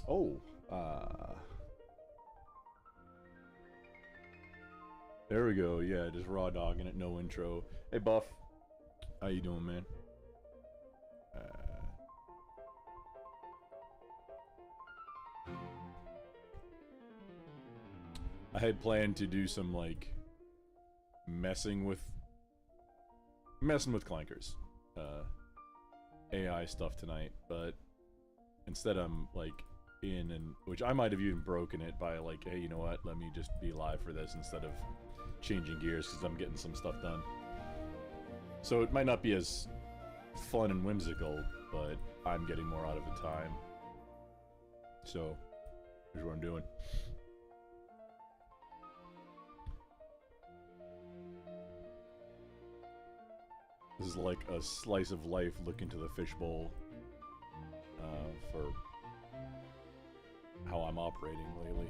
Oh, there we go. Yeah, just raw dogging it, no intro. Hey, Buff, how you doing, man? I had planned to do some like messing with clankers, AI stuff tonight, but instead I'm like in, and which I might have even broken it by like, hey, you know what? Let me just be live for this instead of changing gears because I'm getting some stuff done. So it might not be as fun and whimsical, but I'm getting more out of the time. So here's what I'm doing. This is like a slice of life look into the fishbowl for how I'm operating lately.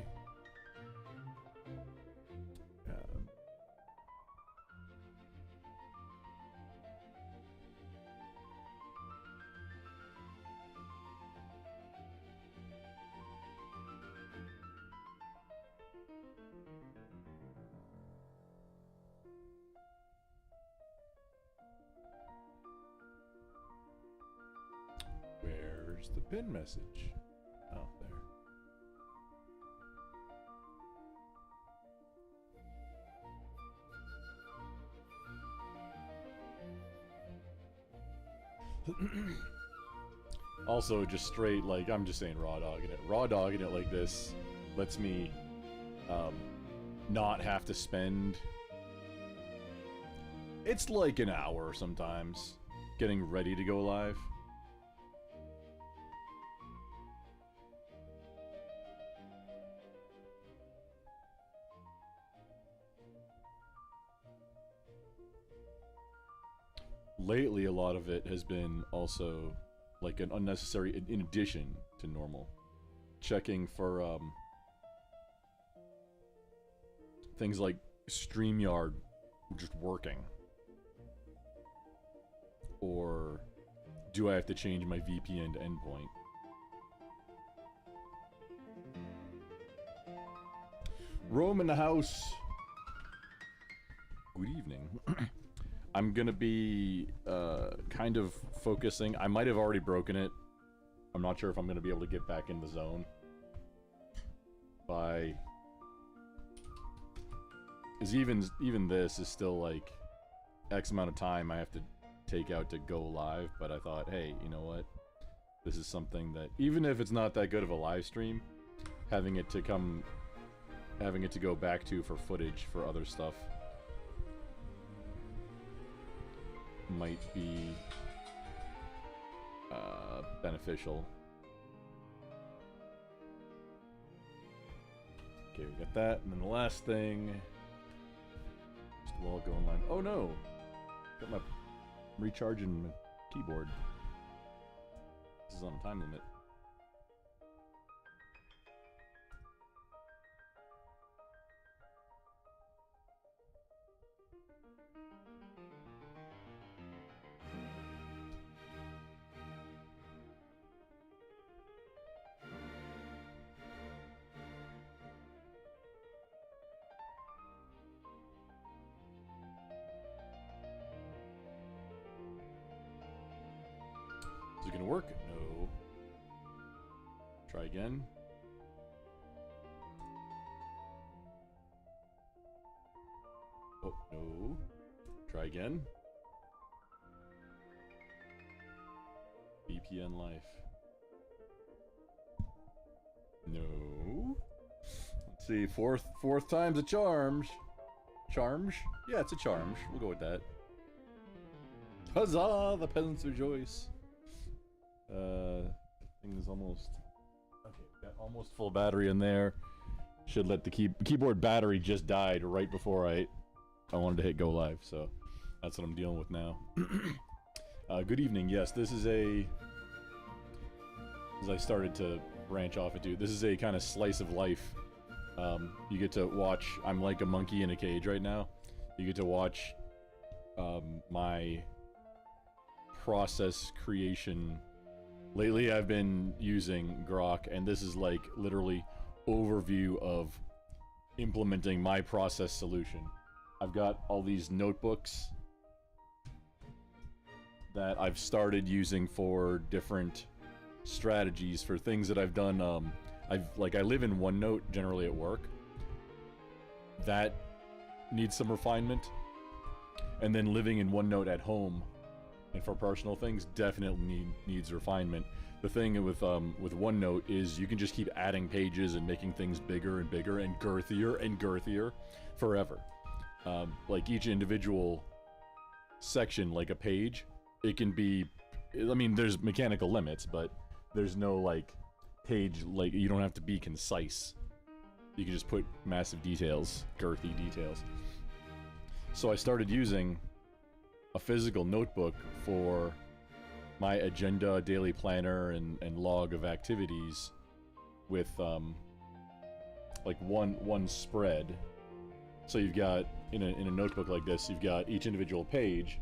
Where's the pin message? Oh, there. Also, just straight, like, I'm just saying raw dogging it. Raw dogging it like this lets me not have to spend... It's like an hour sometimes getting ready to go live. Lately, a lot of it has been also like an unnecessary, in addition to normal, checking for things like StreamYard just working, or do I have to change my VPN to endpoint? Rome in the house. Good evening. I'm gonna be kind of focusing. I might have already broken it. I'm not sure if I'm gonna be able to get back in the zone by, because even this is still like X amount of time I have to take out to go live. But I thought, hey, you know what? This is something that, even if it's not that good of a live stream, having it to go back to for footage for other stuff might be beneficial. Okay, we got that, and then the last thing, just while going live. Oh no! Got my recharging my keyboard. This is on a time limit. Is it gonna work? No. Try again. Oh, no. Try again. VPN life. No. Let's see, fourth time's a charm. Charms? Yeah, it's a charm. We'll go with that. Huzzah! The peasants rejoice. Thing is almost... Okay, we got almost full battery in there. Should let the keyboard battery just died right before I wanted to hit go live, so that's what I'm dealing with now. Good evening. Yes, this is a... As I started to branch off into, this is a kind of slice of life. You get to watch... I'm like a monkey in a cage right now. You get to watch my process creation Lately, I've been using Grok, and this is like literally overview of implementing my process solution. I've got all these notebooks that I've started using for different strategies for things that I've done. I live in OneNote generally at work. That needs some refinement. And then living in OneNote at home and for personal things definitely needs refinement. The thing with OneNote is you can just keep adding pages and making things bigger and bigger and girthier forever. Like each individual section, like a page, it can be, I mean, there's mechanical limits, but there's no like page, like you don't have to be concise. You can just put massive details, girthy details. So I started using a physical notebook for my agenda, daily planner, and log of activities with like one spread. So you've got in a notebook like this, you've got each individual page.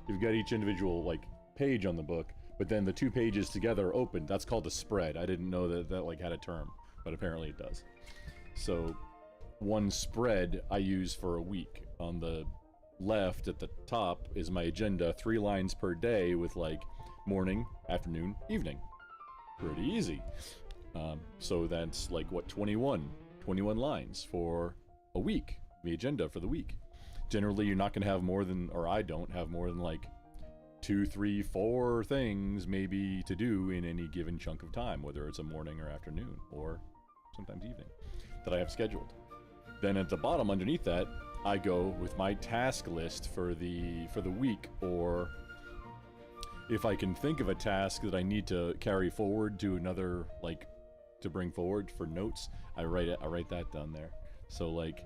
You've got each individual like page on the book, but then the two pages together are open. That's called a spread. I didn't know that like had a term, but apparently it does. So one spread I use for a week. On the left at the top is my agenda, 3 lines per day with like morning, afternoon, evening. Pretty easy. So that's like what, 21 lines for a week, the agenda for the week. Generally you're not going to have more than, or I don't have more than like 2, 3, 4 things maybe to do in any given chunk of time, whether it's a morning or afternoon or sometimes evening that I have scheduled. Then at the bottom underneath that, I go with my task list for the week, or if I can think of a task that I need to carry forward to another, like to bring forward for notes, I write that down there. So like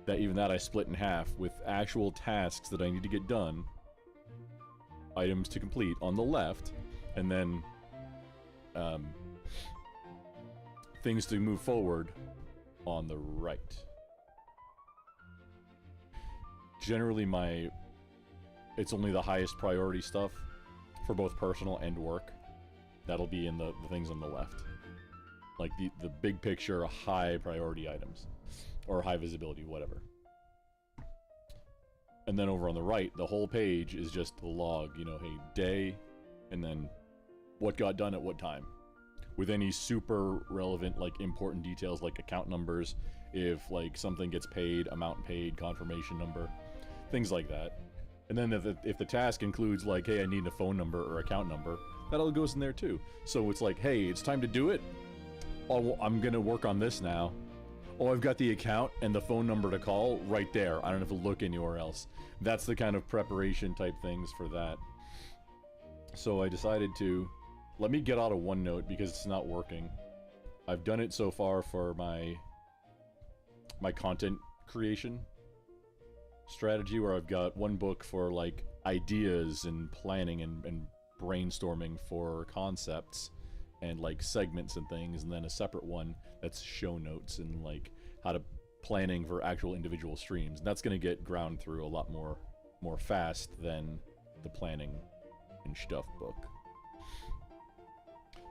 that I split in half with actual tasks that I need to get done, items to complete on the left, and then things to move forward on the right. Generally it's only the highest priority stuff for both personal and work. That'll be in the things on the left. Like the big picture, high priority items. Or high visibility, whatever. And then over on the right, the whole page is just the log, you know, hey, day, and then what got done at what time. With any super relevant, like important details like account numbers, if like something gets paid, amount paid, confirmation number, things like that. And then if the task includes like, hey, I need a phone number or account number, that all goes in there too. So it's like, hey, it's time to do it. Oh, well, I'm gonna work on this now. Oh, I've got the account and the phone number to call right there. I don't have to look anywhere else. That's the kind of preparation type things for that. So I decided to let me get out of OneNote because it's not working. I've done it so far for my content creation strategy, where I've got one book for like ideas and planning and brainstorming for concepts and like segments and things, and then a separate one that's show notes and like how to planning for actual individual streams. And that's going to get ground through a lot more fast than the planning and stuff book.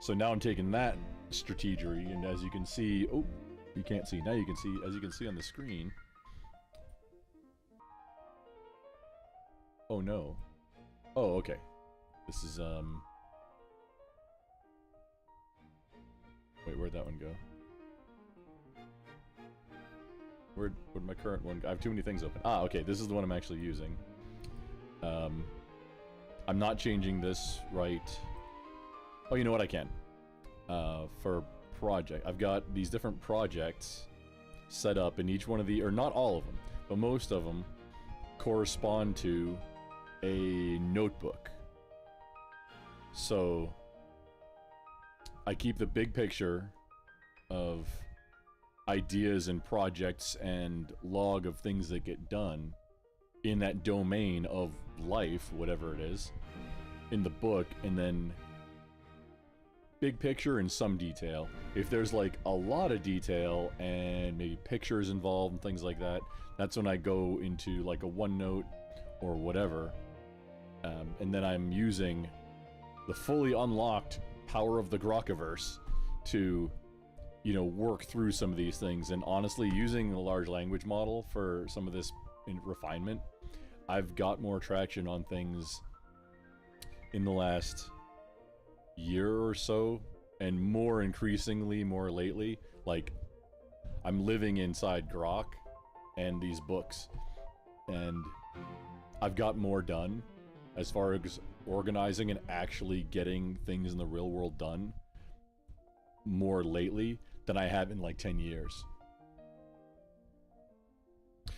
So now I'm taking that strategery, and as you can see, oh, you can't see, now you can see, as you can see on the screen. Oh no. Oh, okay. This is, wait, where'd that one go? Where'd my current one go? I have too many things open. Ah, okay, this is the one I'm actually using. I'm not changing this right. Oh, you know what, I can. For project, I've got these different projects set up, and each one of the, or not all of them, but most of them correspond to a notebook. So I keep the big picture of ideas and projects and log of things that get done in that domain of life, whatever it is, in the book, and then big picture and some detail. If there's like a lot of detail and maybe pictures involved and things like that, that's when I go into like a OneNote or whatever And then I'm using the fully unlocked power of the Grokkiverse to, you know, work through some of these things. And honestly, using a large language model for some of this refinement, I've got more traction on things in the last year or so, and more increasingly more lately. Like, I'm living inside Grok and these books, and I've got more done as far as organizing and actually getting things in the real world done more lately than I have in like 10 years.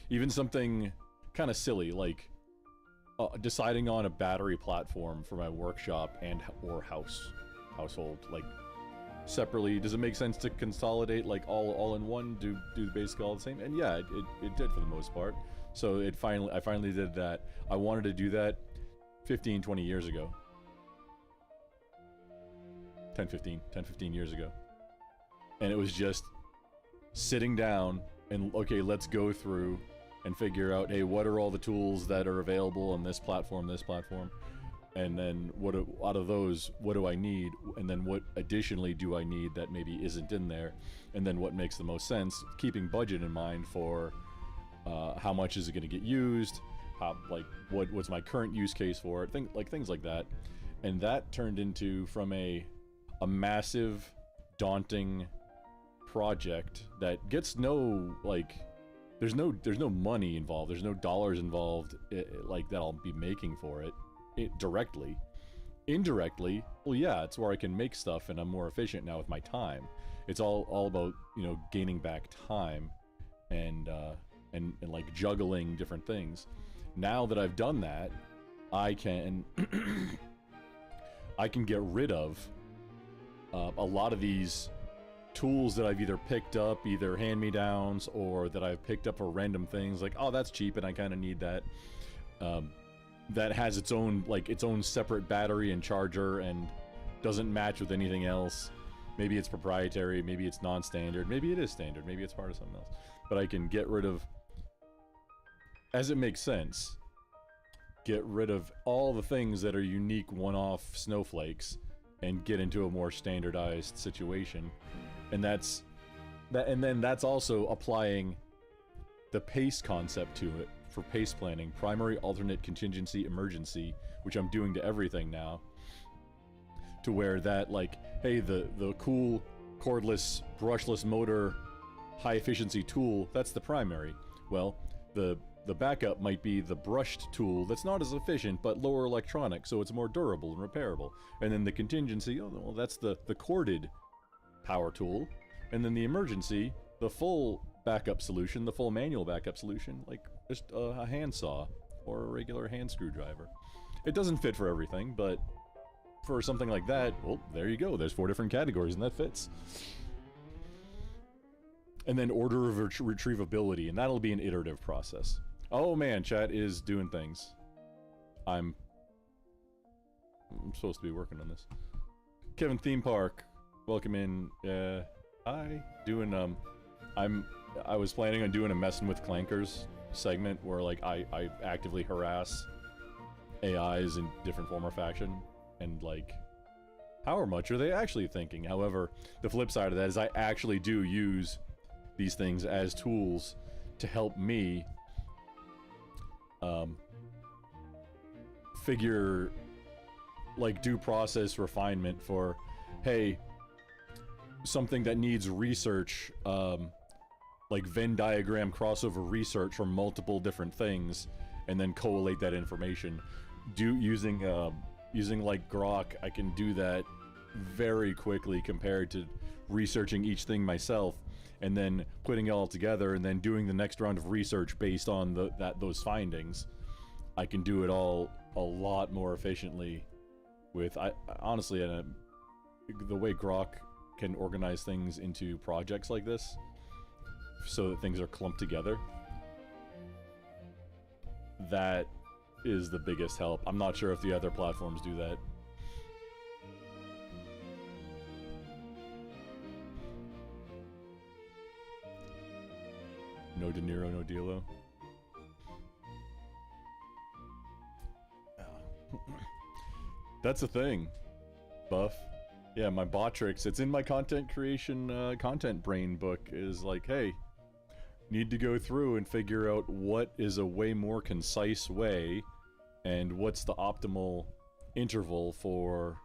Even something kind of silly like deciding on a battery platform for my workshop and or household, like separately. Does it make sense to consolidate like all in one, do basically all the same? And yeah, it did for the most part. So I finally did that. I wanted to do that 15 years ago. 10 15 years ago. And it was just sitting down and, okay, let's go through and figure out, hey, what are all the tools that are available on this platform, and then out of those, what do I need, and then what additionally do I need that maybe isn't in there, and then what makes the most sense, keeping budget in mind for how much is it going to get used, how, like, what's my current use case for it, things like that. And that turned into, from a massive, daunting project that gets no, like, there's no money involved, there's no dollars involved, like, that I'll be making for it, directly. Indirectly, well, yeah, it's where I can make stuff and I'm more efficient now with my time. It's all about, you know, gaining back time and like juggling different things. Now that I've done that, I can I can get rid of a lot of these tools that I've either picked up, either hand-me-downs, or that I've picked up for random things, like, oh, that's cheap and I kind of need that. That has its own separate battery and charger and doesn't match with anything else. Maybe it's proprietary, maybe it's non-standard, maybe it is standard, maybe it's part of something else. But I can get rid of, as it makes sense, get rid of all the things that are unique one-off snowflakes and get into a more standardized situation. And that's also applying the PACE concept to it for PACE planning, primary, alternate, contingency, emergency, which I'm doing to everything now. To where that, like, hey, the cool cordless, brushless motor, high efficiency tool, that's the primary. Well, the backup might be the brushed tool that's not as efficient but lower electronic, so it's more durable and repairable. And then the contingency, oh well, that's the corded power tool. And then the emergency, the full backup solution, the full manual backup solution, like just a handsaw or a regular hand screwdriver. It doesn't fit for everything, but for something like that, well, there you go. There's 4 different categories and that fits. And then order of retrievability, and that'll be an iterative process. Oh man, chat is doing things. I'm supposed to be working on this. Kevin Theme Park, welcome in. Hi. Doing I was planning on doing a messing with clankers segment where, like, I actively harass AIs in different form or faction, and, like, how much are they actually thinking? However, the flip side of that is I actually do use these things as tools to help me figure, like, do process refinement for, hey, something that needs research, like Venn diagram crossover research from multiple different things, and then collate that information. Using like Grok, I can do that very quickly compared to researching each thing myself, and then putting it all together, and then doing the next round of research based on those findings. I can do it all a lot more efficiently with, honestly, the way Grok can organize things into projects like this, so that things are clumped together. That is the biggest help. I'm not sure if the other platforms do that. No De Niro, no Dilo. That's the thing, Buff. Yeah, my Botrix, it's in my content creation, content brain book, is like, hey, need to go through and figure out what is a way more concise way and what's the optimal interval for,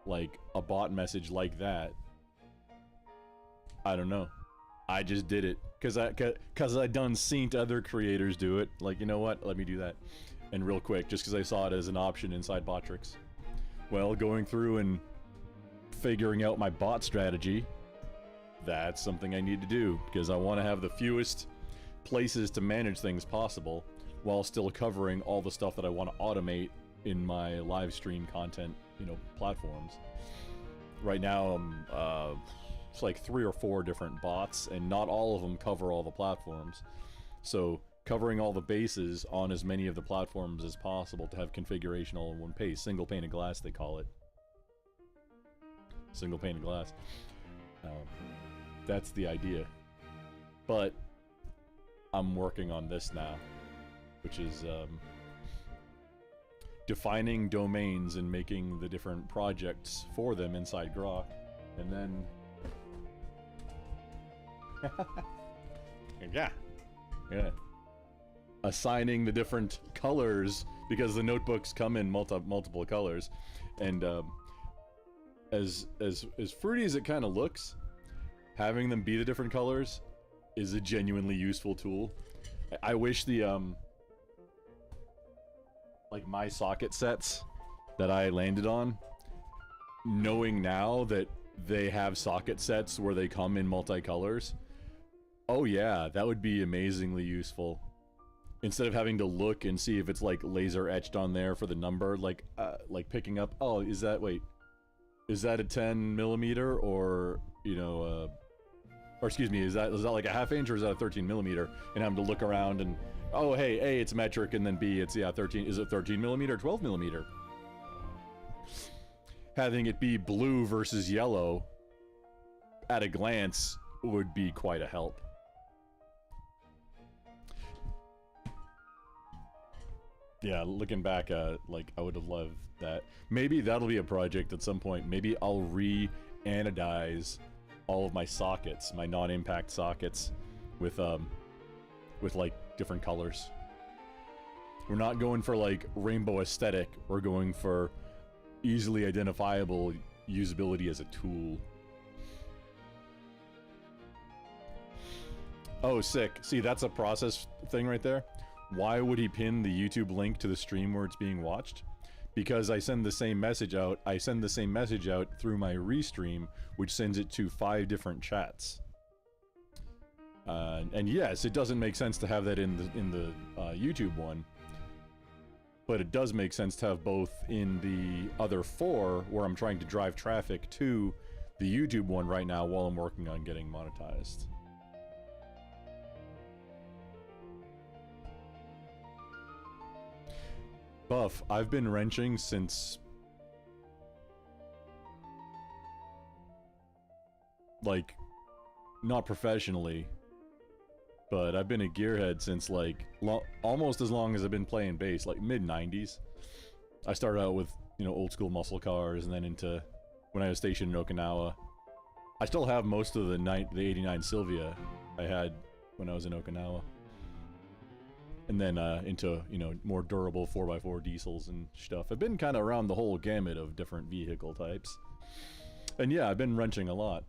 like, a bot message like that. I don't know. I just did it. Cause I done seen other creators do it. Like, you know what? Let me do that. And real quick, just because I saw it as an option inside Botrix. Well, going through and figuring out my bot strategy, that's something I need to do, because I want to have the fewest places to manage things possible while still covering all the stuff that I want to automate in my live stream content, you know, platforms. Right now, it's like 3 or 4 different bots, and not all of them cover all the platforms. So covering all the bases on as many of the platforms as possible to have configuration all in one place. Single pane of glass, they call it. Single pane of glass. That's the idea. But I'm working on this now, which is defining domains and making the different projects for them inside Grok, and then yeah, assigning the different colors, because the notebooks come in multiple colors, and as fruity as it kind of looks, having them be the different colors is a genuinely useful tool. I wish the like my socket sets that I landed on, knowing now that they have socket sets where they come in multicolors, oh yeah, that would be amazingly useful. Instead of having to look and see if it's like laser etched on there for the number, like picking up, oh, is that a 10 millimeter, or, you know, or excuse me, is that like a half inch, or is that a 13 millimeter? And having to look around and, oh, hey, A, it's metric, and then B, it's, yeah, 13, is it 13 millimeter, 12 millimeter? Having it be blue versus yellow at a glance would be quite a help. Yeah, looking back, like, I would have loved that. Maybe that'll be a project at some point. Maybe I'll re-anodize all of my sockets, my non-impact sockets, with like different colors. We're not going for like rainbow aesthetic. We're going for easily identifiable usability as a tool. Oh, sick. See, that's a process thing right there. Why would he pin the YouTube link to the stream where it's being watched? Because I send the same message out. I send the same message out through my restream, which sends it to 5 different chats. And yes, it doesn't make sense to have that in the YouTube one, but it does make sense to have both in the other 4, where I'm trying to drive traffic to the YouTube one right now while I'm working on getting monetized. Buff, I've been wrenching since, like, not professionally, but I've been a gearhead since, like, almost as long as I've been playing bass, like mid-90s. I started out with, you know, old school muscle cars, and then into when I was stationed in Okinawa. I still have most of the 89 Sylvia I had when I was in Okinawa. And then into, you know, more durable 4x4 diesels and stuff. I've been kind of around the whole gamut of different vehicle types. And yeah, I've been wrenching a lot.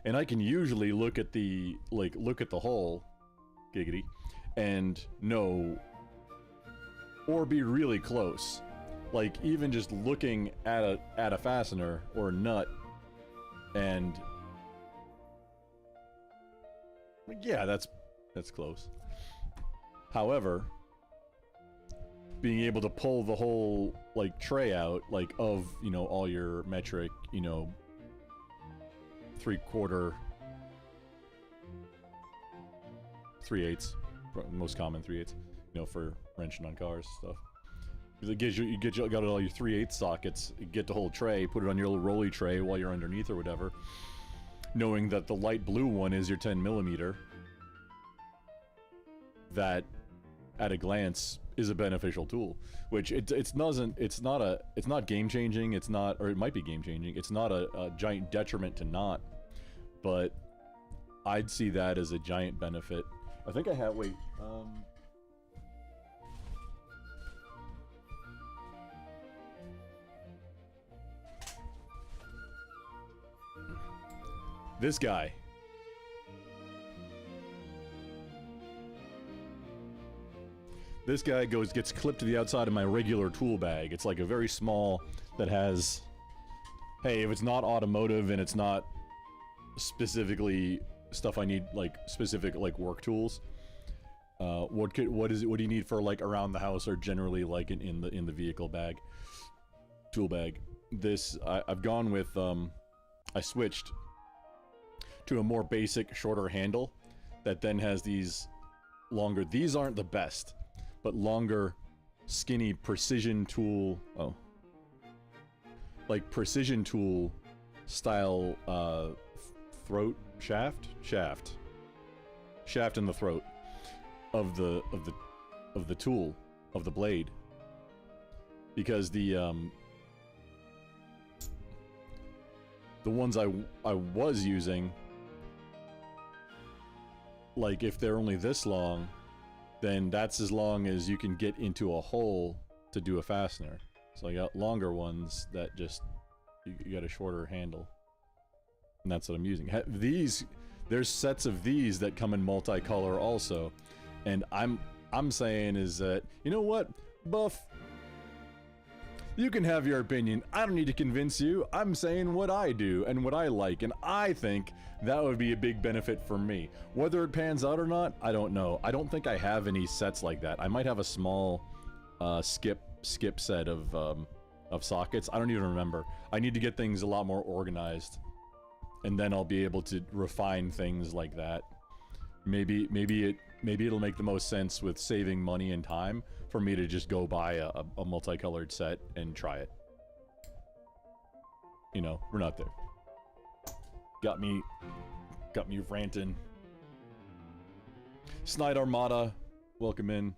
And I can usually look at the hole, giggity, and know, or be really close. Like, even just looking at a fastener or a nut, and yeah, that's close. However, being able to pull the whole, like, tray out, like, of, you know, all your metric, you know, 3/4, 3/8, most common 3/8, you know, for wrenching on cars stuff. Because it gives you got all your 3/8 sockets, you get the whole tray, put it on your little rolly tray while you're underneath or whatever, knowing that the light blue one is your 10 millimeter. That, at a glance, is a beneficial tool, which it's not game changing, it's not, or it might be game changing, it's not a giant detriment to not, but I'd see that as a giant benefit. I think I have, wait, this guy. This guy gets clipped to the outside of my regular tool bag. It's like a very small that has, hey, if it's not automotive and it's not specifically stuff I need, like specific like work tools, what do you need for like around the house or generally like in the vehicle bag, tool bag. This I've gone with I switched to a more basic shorter handle that then has these longer, these aren't the best, but longer, skinny precision tool, like precision tool style throat shaft in the throat of the tool, of the blade, because the ones I was using, like if they're only this long, then that's as long as you can get into a hole to do a fastener. So I got longer ones that just, you got a shorter handle. And that's what I'm using. These, there's sets of these that come in multicolor also. And I'm saying is that, you know what, Buff? You can have your opinion. I don't need to convince you. I'm saying what I do and what I like, and I think that would be a big benefit for me. Whether it pans out or not, I don't know. I don't think I have any sets like that. I might have a small skip set of sockets. I don't even remember. I need to get things a lot more organized, and then I'll be able to refine things like that. Maybe it'll make the most sense with saving money and time for me to just go buy a multicolored set and try it. You know, we're not there. Got me ranting. Snide Armada, welcome in.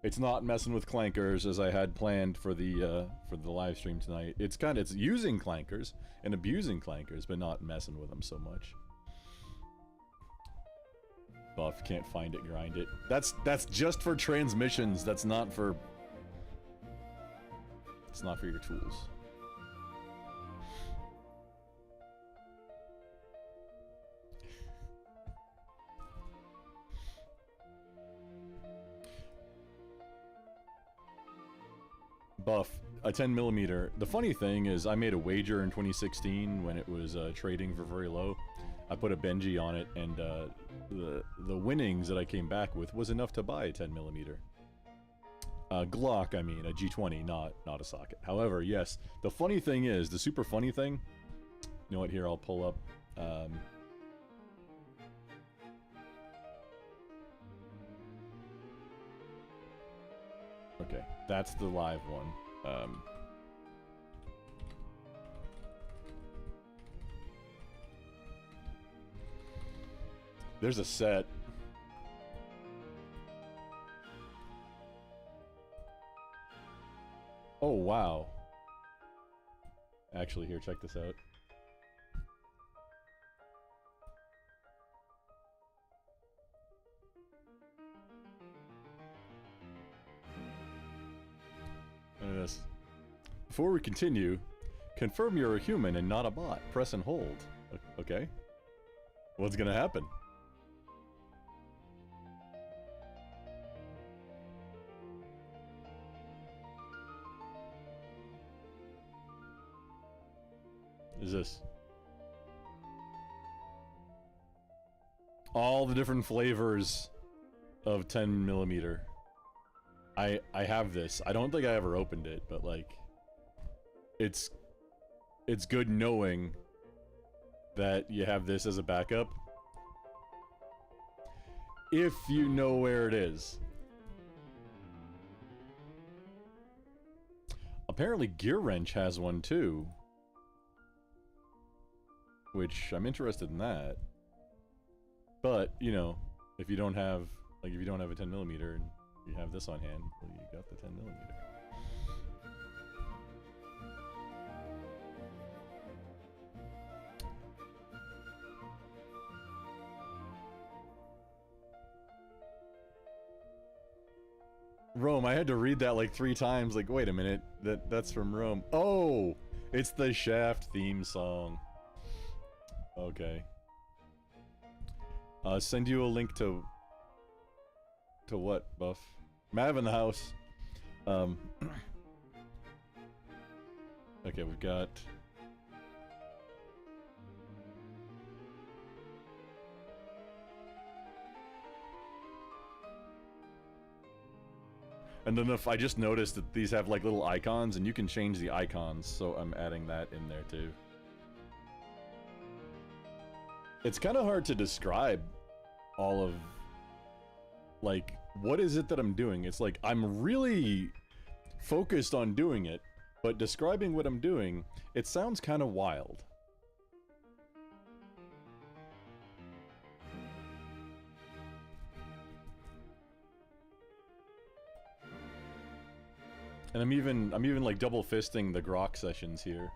It's not messing with clankers as I had planned for the live stream tonight. It's using clankers and abusing clankers, but not messing with them so much. Buff, can't find it, grind it. That's just for transmissions. That's not for... It's not for your tools. Buff, a 10mm. The funny thing is I made a wager in 2016 when it was trading for very low. I put a Benji on it, and the winnings that I came back with was enough to buy a 10mm. Glock, I mean, a G20, not a socket. However, yes, the funny thing is, the super funny thing, you know what, here, I'll pull up, okay, that's the live one. There's a set. Oh, wow. Actually, here, check this out. Look at this. Before we continue, confirm you're a human and not a bot. Press and hold. Okay. What's gonna happen? Is this all the different flavors of 10mm? I have this. I don't think I ever opened it, but like it's good knowing that you have this as a backup if you know where it is. Apparently Gear Wrench has one too, which I'm interested in that. But, you know, if you don't have, like, if you don't have a 10mm, You have this on hand. Well, you got the 10mm. Rome, I had to read that like 3 times. Like, wait a minute, that's from Rome. Oh, it's the Shaft theme song. Okay. Send you a link to what, Buff? Mav in the house. Okay, we've got. And then if I just noticed that these have like little icons, and you can change the icons, so I'm adding that in there too. It's kind of hard to describe all of, like, what is it that I'm doing? It's like, I'm really focused on doing it, but describing what I'm doing, it sounds kind of wild. And I'm even like double fisting the grok sessions here.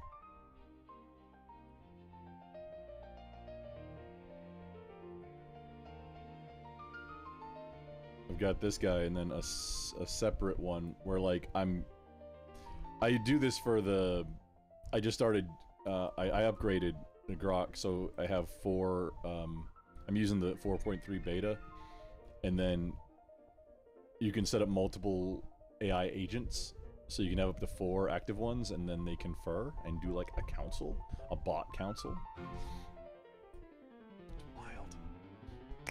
I've got this guy and then a separate one where like I do this for the, I just started, I upgraded the grok, so I have 4, I'm using the 4.3 beta, and then you can set up multiple AI agents. So you can have up to 4 active ones, and then they confer and do like a council, a bot council. It's wild.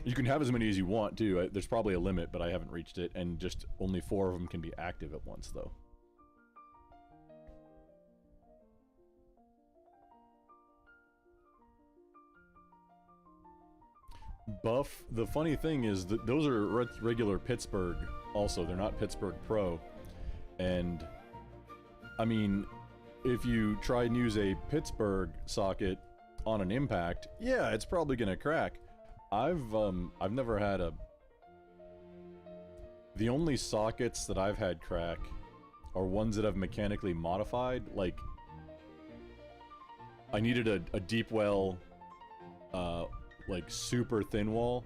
You can have as many as you want too. There's probably a limit, but I haven't reached it, and just only 4 of them can be active at once though. Buff, the funny thing is that those are regular Pittsburgh also. They're not Pittsburgh Pro. And, I mean, if you try and use a Pittsburgh socket on an impact, yeah, it's probably gonna crack. I've never had a... The only sockets that I've had crack are ones that I've mechanically modified, like... I needed a deep well, like super thin wall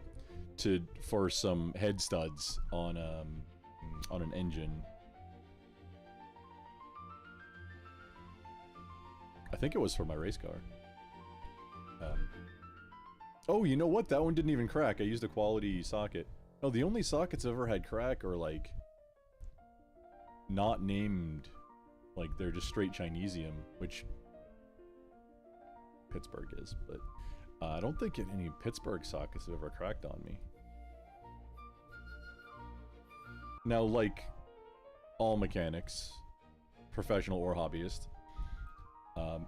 for some head studs on an engine. I think it was for my race car. Oh, you know what? That one didn't even crack. I used a quality socket. No, the only sockets I've ever had crack are like not named, like they're just straight Chinesium, which Pittsburgh is, but I don't think any Pittsburgh sockets have ever cracked on me. Now, like all mechanics, professional or hobbyist,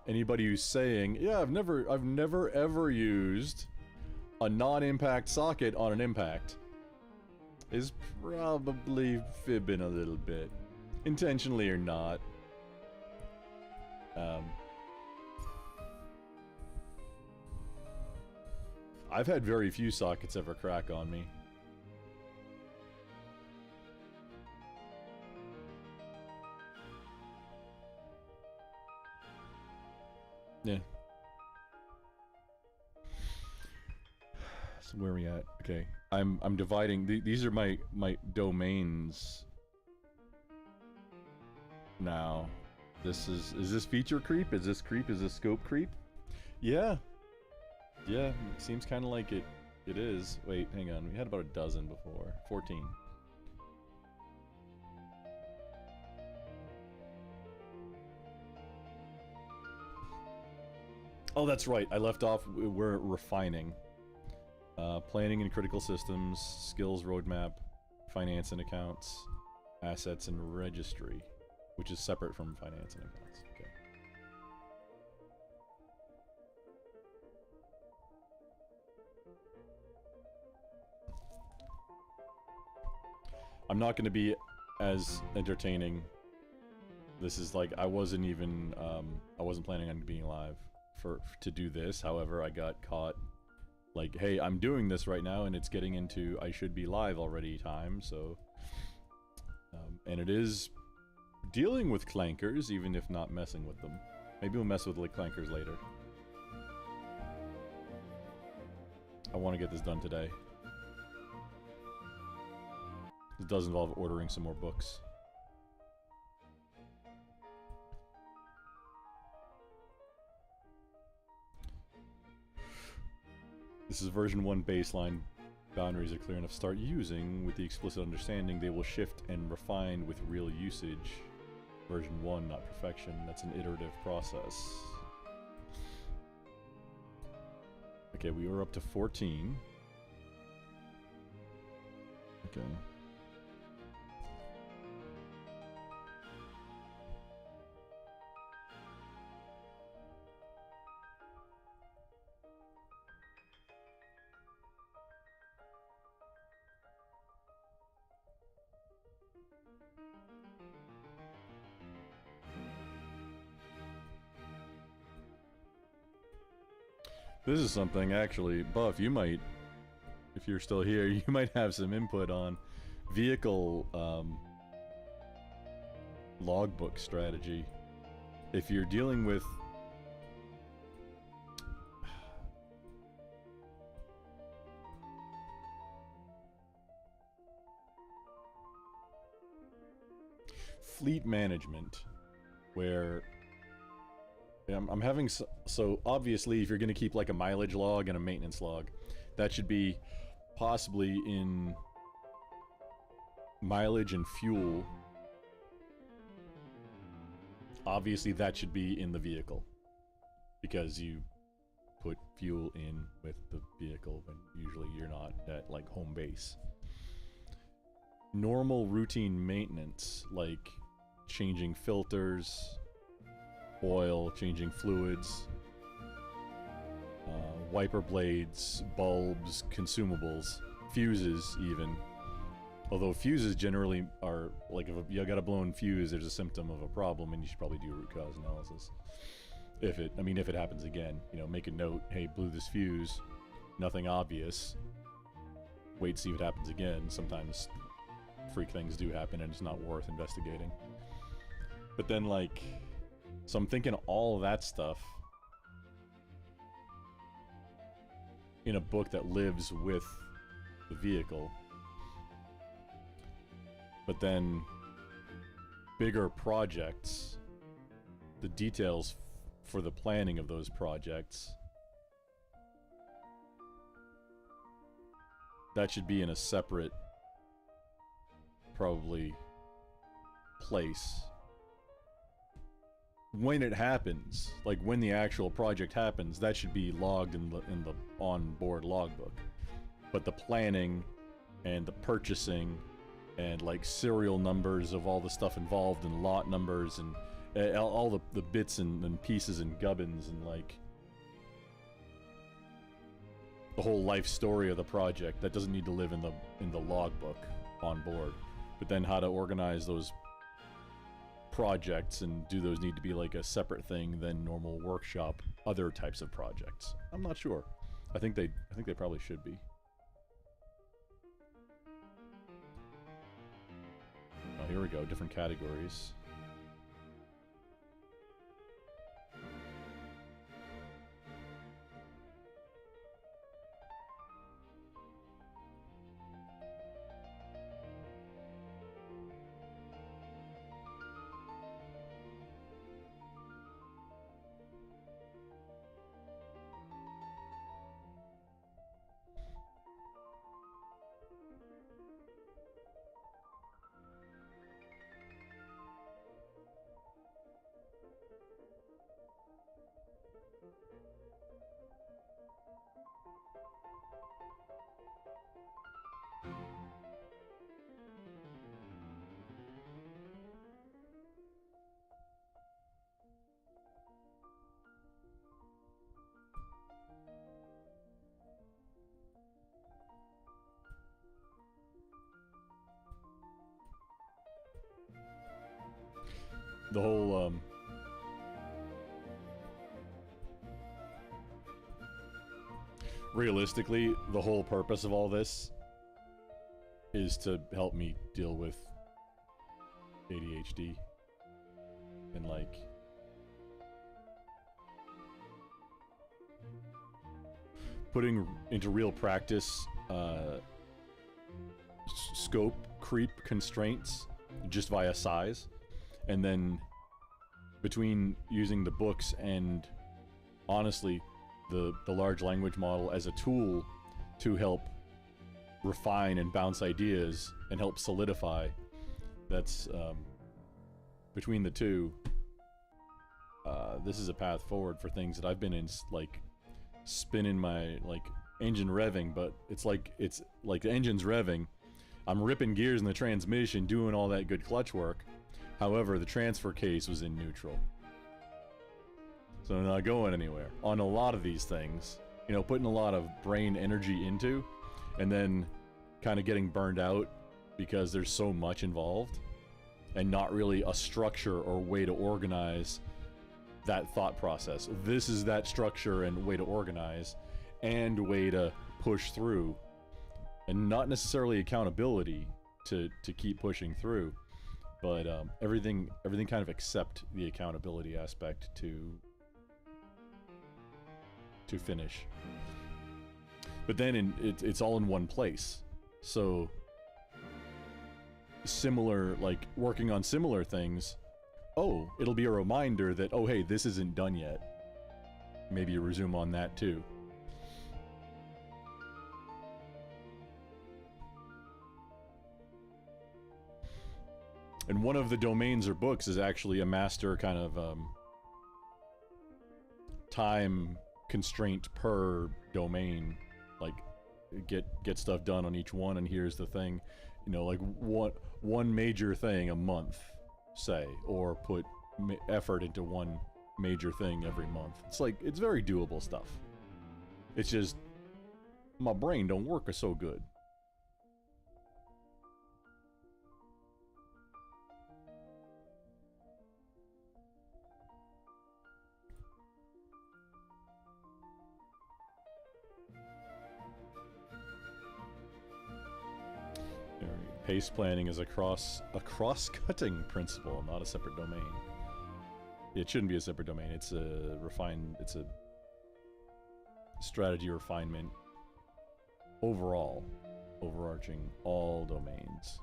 anybody who's saying, yeah, I've never ever used a non-impact socket on an impact is probably fibbing a little bit, intentionally or not. I've had very few sockets ever crack on me. Yeah. So where are we at? Okay, I'm dividing. These are my domains. Now, is this feature creep? Is this creep? Is this scope creep? Yeah. Yeah, it seems kind of like it is. Wait, hang on. We had about a dozen before. 14. Oh, that's right. I left off. We're refining. Planning and critical systems, skills roadmap, finance and accounts, assets and registry, which is separate from finance and accounts. Okay. I'm not going to be as entertaining. This is like, I wasn't even, I wasn't planning on being live to do this. However, I got caught, like, hey, I'm doing this right now and it's getting into I should be live already time, so And it is dealing with clankers, even if not messing with them. Maybe we'll mess with like clankers later. I want to get this done today. It does involve ordering some more books. This is version 1 baseline. Boundaries are clear enough to start using. With the explicit understanding, they will shift and refine with real usage. Version 1, not perfection. That's an iterative process. Okay, we were up to 14. Okay. This is something, actually, Buff, you might, if you're still here, you might have some input on vehicle logbook strategy. If you're dealing with fleet management, where I'm having, so obviously if you're going to keep like a mileage log and a maintenance log, that should be possibly in mileage and fuel. Obviously that should be in the vehicle, because you put fuel in with the vehicle when usually you're not at like home base. Normal routine maintenance, like changing filters, oil, changing fluids, wiper blades, bulbs, consumables, fuses even. Although fuses generally are, like, if you got a blown fuse, there's a symptom of a problem and you should probably do a root cause analysis. If it happens again, you know, make a note, hey, blew this fuse, nothing obvious, wait, see what happens again. Sometimes freak things do happen and it's not worth investigating. But then, like, so I'm thinking all that stuff in a book that lives with the vehicle. But then bigger projects, the details for the planning of those projects, that should be in a separate, probably, place. When it happens, like when the actual project happens, that should be logged in the on-board logbook. But the planning and the purchasing and like serial numbers of all the stuff involved and lot numbers and all the bits and pieces and gubbins and like the whole life story of the project, that doesn't need to live in the logbook on board. But then how to organize those projects, and do those need to be like a separate thing than normal workshop other types of projects? I'm not sure. I think they probably should be. Oh, here we go, different categories. The whole, realistically, the whole purpose of all this is to help me deal with ADHD and like putting into real practice scope creep constraints just via size, and then between using the books and honestly the large language model as a tool to help refine and bounce ideas and help solidify, that's between the two, this is a path forward for things that I've been in, like spinning my like engine revving, but it's like the engine's revving, I'm ripping gears in the transmission, doing all that good clutch work. However, the transfer case was in neutral, so I'm not going anywhere on a lot of these things, you know, putting a lot of brain energy into, and then kind of getting burned out because there's so much involved and not really a structure or way to organize that thought process. This is that structure and way to organize and way to push through, and not necessarily accountability to keep pushing through, but everything kind of except the accountability aspect to finish. But then it's all in one place, so similar, like working on similar things, oh, it'll be a reminder that, oh hey, this isn't done yet, maybe you resume on that too. And one of the domains or books is actually a master kind of time constraint per domain, like get stuff done on each one, and here's the thing, you know, like one major thing a month, say, or put effort into one major thing every month. It's like, it's very doable stuff. It's just my brain don't work so good. Pace planning is a cross-cutting principle, not a separate domain. It shouldn't be a separate domain. It's a strategy refinement overall, overarching all domains.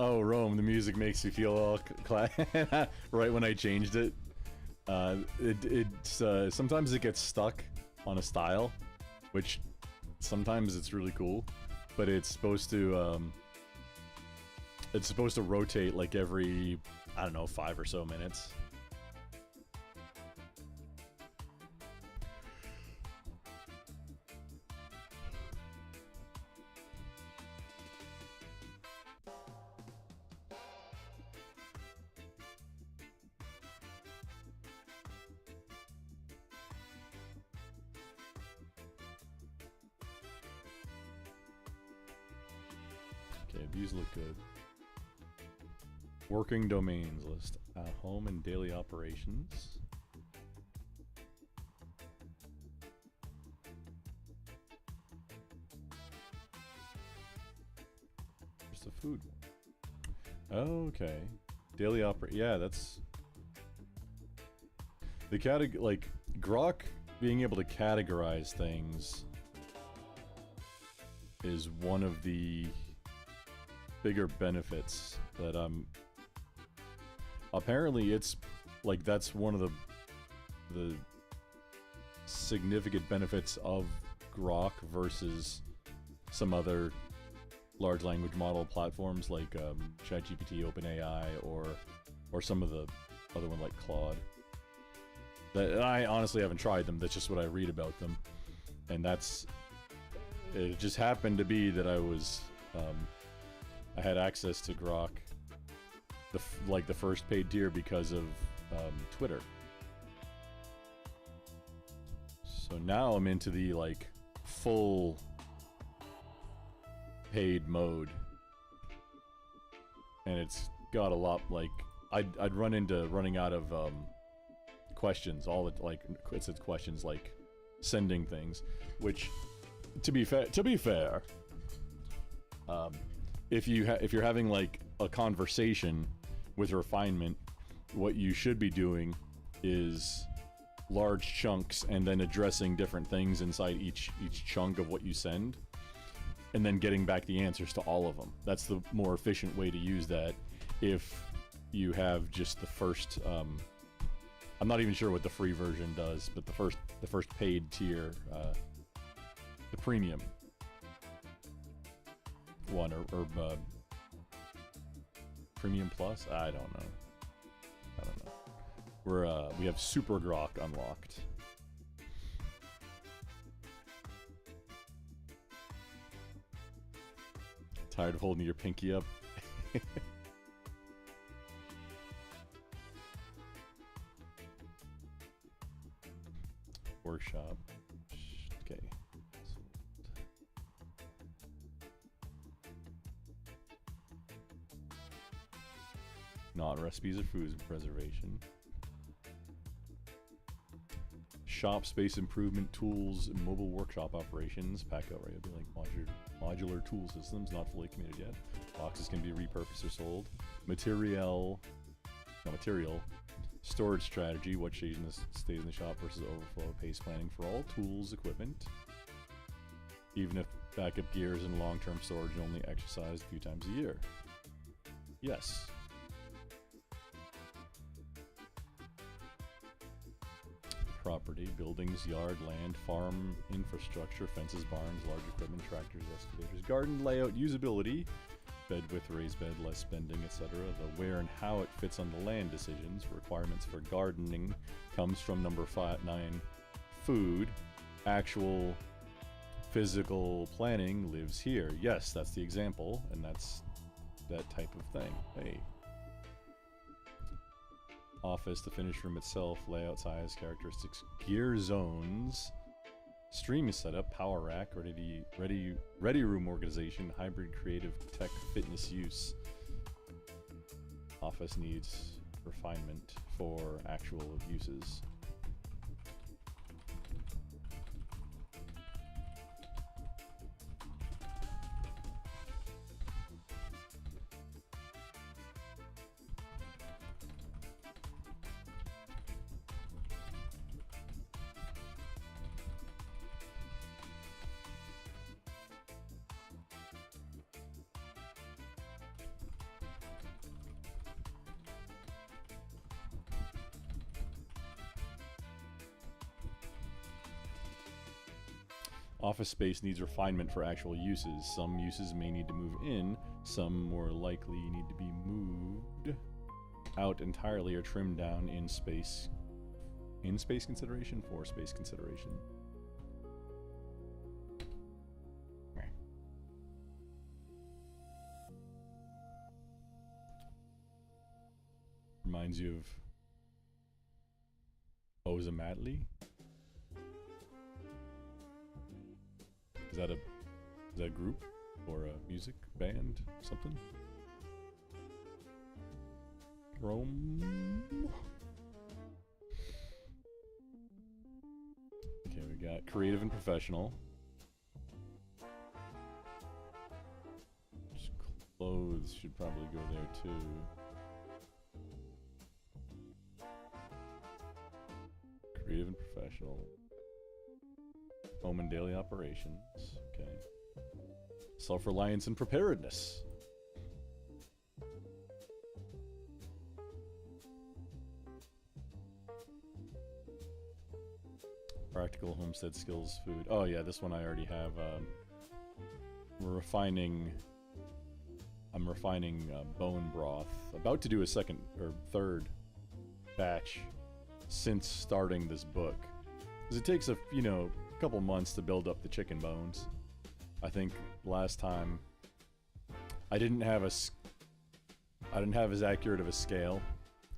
Oh, Rome, the music makes me feel all right when I changed it. Sometimes it gets stuck on a style, which sometimes it's really cool, but it's supposed to rotate like every, I don't know, 5 or so minutes. Okay, these look good. Working domains list. Home and daily operations. There's the food one. Okay. Daily yeah, that's... The like, Grok being able to categorize things is one of the bigger benefits that apparently it's like that's one of the significant benefits of Grok versus some other large language model platforms like ChatGPT, OpenAI, or some of the other one like Claude. That I honestly haven't tried them. That's just what I read about them, and it just happened to be that I had access to Grok, the first paid tier because of Twitter. So now I'm into the like full paid mode, and it's got a lot like I'd run into running out of questions. All the like it says questions like sending things, which to be fair, if you're having like a conversation with refinement, what you should be doing is large chunks and then addressing different things inside each chunk of what you send, and then getting back the answers to all of them. That's the more efficient way to use that. If you have just the first, I'm not even sure what the free version does, but the first paid tier, the premium one, or Premium Plus? I don't know. We have Super Grok unlocked. Tired of holding your pinky up? Workshop. Okay. Not recipes or food preservation. Shop space improvement tools, mobile workshop operations, pack out right, like modular tool systems, not fully committed yet. Boxes can be repurposed or sold. Material, storage strategy, what stays in the shop versus overflow, pace planning for all tools, equipment. Even if backup gear is in long-term storage and only exercised a few times a year. Yes. Property, buildings, yard, land, farm, infrastructure, fences, barns, large equipment, tractors, excavators, garden layout, usability, bed width, raised bed, less spending, etc. The where and how it fits on the land decisions. Requirements for gardening comes from number 9. Food, actual physical planning lives here. Yes, that's the example, and that's that type of thing. Hey. Office, the finished room itself, layout, size, characteristics, gear zones, streaming setup, power rack, ready room organization, hybrid creative tech fitness use. Office needs refinement for actual uses. Office space needs refinement for actual uses. Some uses may need to move in, some more likely need to be moved out entirely or trimmed down in space. In space consideration? For space consideration. Reminds you of Ozamatli? Is that a group or a music band something? Rome. Okay, we got creative and professional. Just clothes should probably go there too. Creative and professional. Home and daily operations. Okay. Self-reliance and preparedness. Practical homestead skills, food. Oh yeah, this one I already have. We're refining. I'm refining bone broth. About to do a second or third batch since starting this book, because it takes a couple months to build up the chicken bones. I think last time I didn't have as accurate of a scale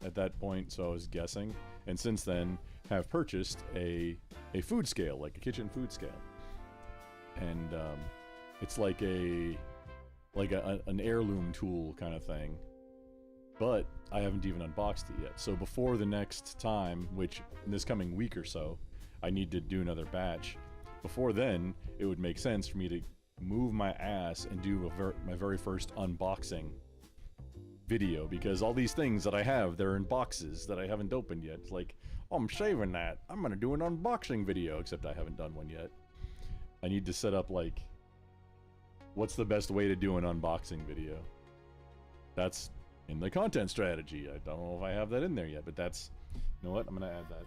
at that point, so I was guessing. And since then, have purchased a food scale, like a kitchen food scale, and it's like an heirloom tool kind of thing. But I haven't even unboxed it yet. So before the next time, which in this coming week or so, I need to do another batch. Before then, it would make sense for me to move my ass and do my very first unboxing video, because all these things that I have, they're in boxes that I haven't opened yet. It's like, oh, I'm saving that. I'm gonna do an unboxing video, except I haven't done one yet. I need to set up, like, what's the best way to do an unboxing video? That's in the content strategy. I don't know if I have that in there yet, but that's, you know what, I'm gonna add that.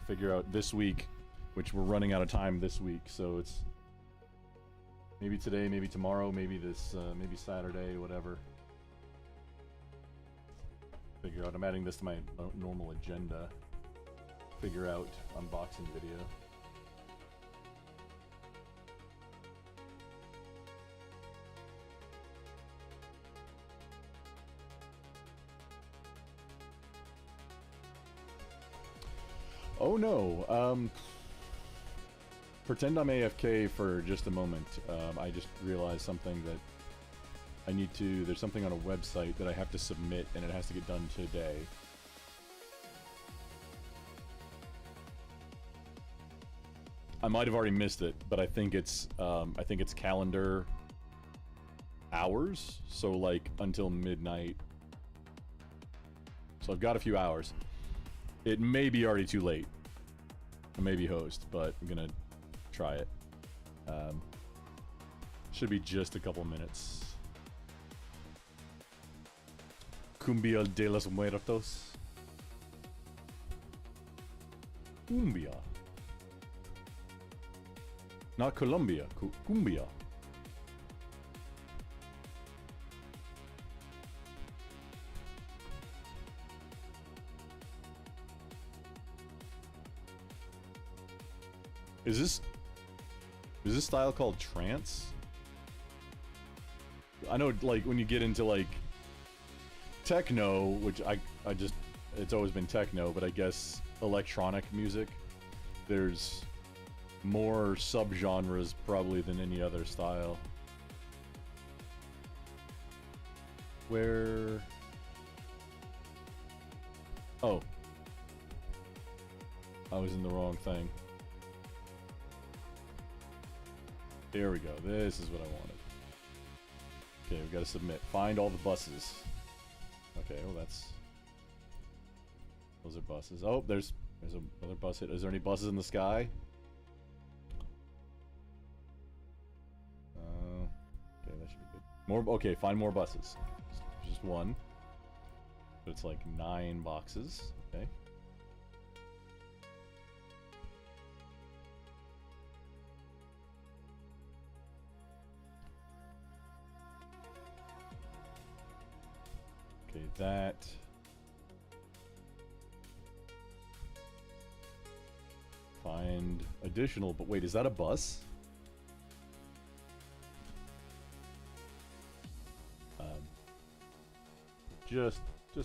Figure out this week, which we're running out of time this week, so it's maybe today, maybe tomorrow, maybe this, maybe Saturday, whatever. Figure out, I'm adding this to my normal agenda. Figure out unboxing video. Oh no, pretend I'm AFK for just a moment. I just realized something that I need to, there's something on a website that I have to submit, and it has to get done today. I might have already missed it, but I think it's calendar hours, so like until midnight. So I've got a few hours. It may be already too late. I may be host, but I'm gonna try it. Should be just a couple minutes. Cumbia de los Muertos. Cumbia. Not Colombia, cumbia. Is this style called trance? I know, like, when you get into, like, techno, which I just, it's always been techno, but I guess electronic music, there's more subgenres probably than any other style. Where... Oh. I was in the wrong thing. There we go. This is what I wanted. Okay, we've got to submit. Find all the buses. Okay, well that's... Those are buses. Oh, there's another bus hit. Is there any buses in the sky? Okay, that should be good. More. Okay, find more buses. Just one. But it's like 9 boxes. Okay. that. Find additional, but wait, is that a bus? Just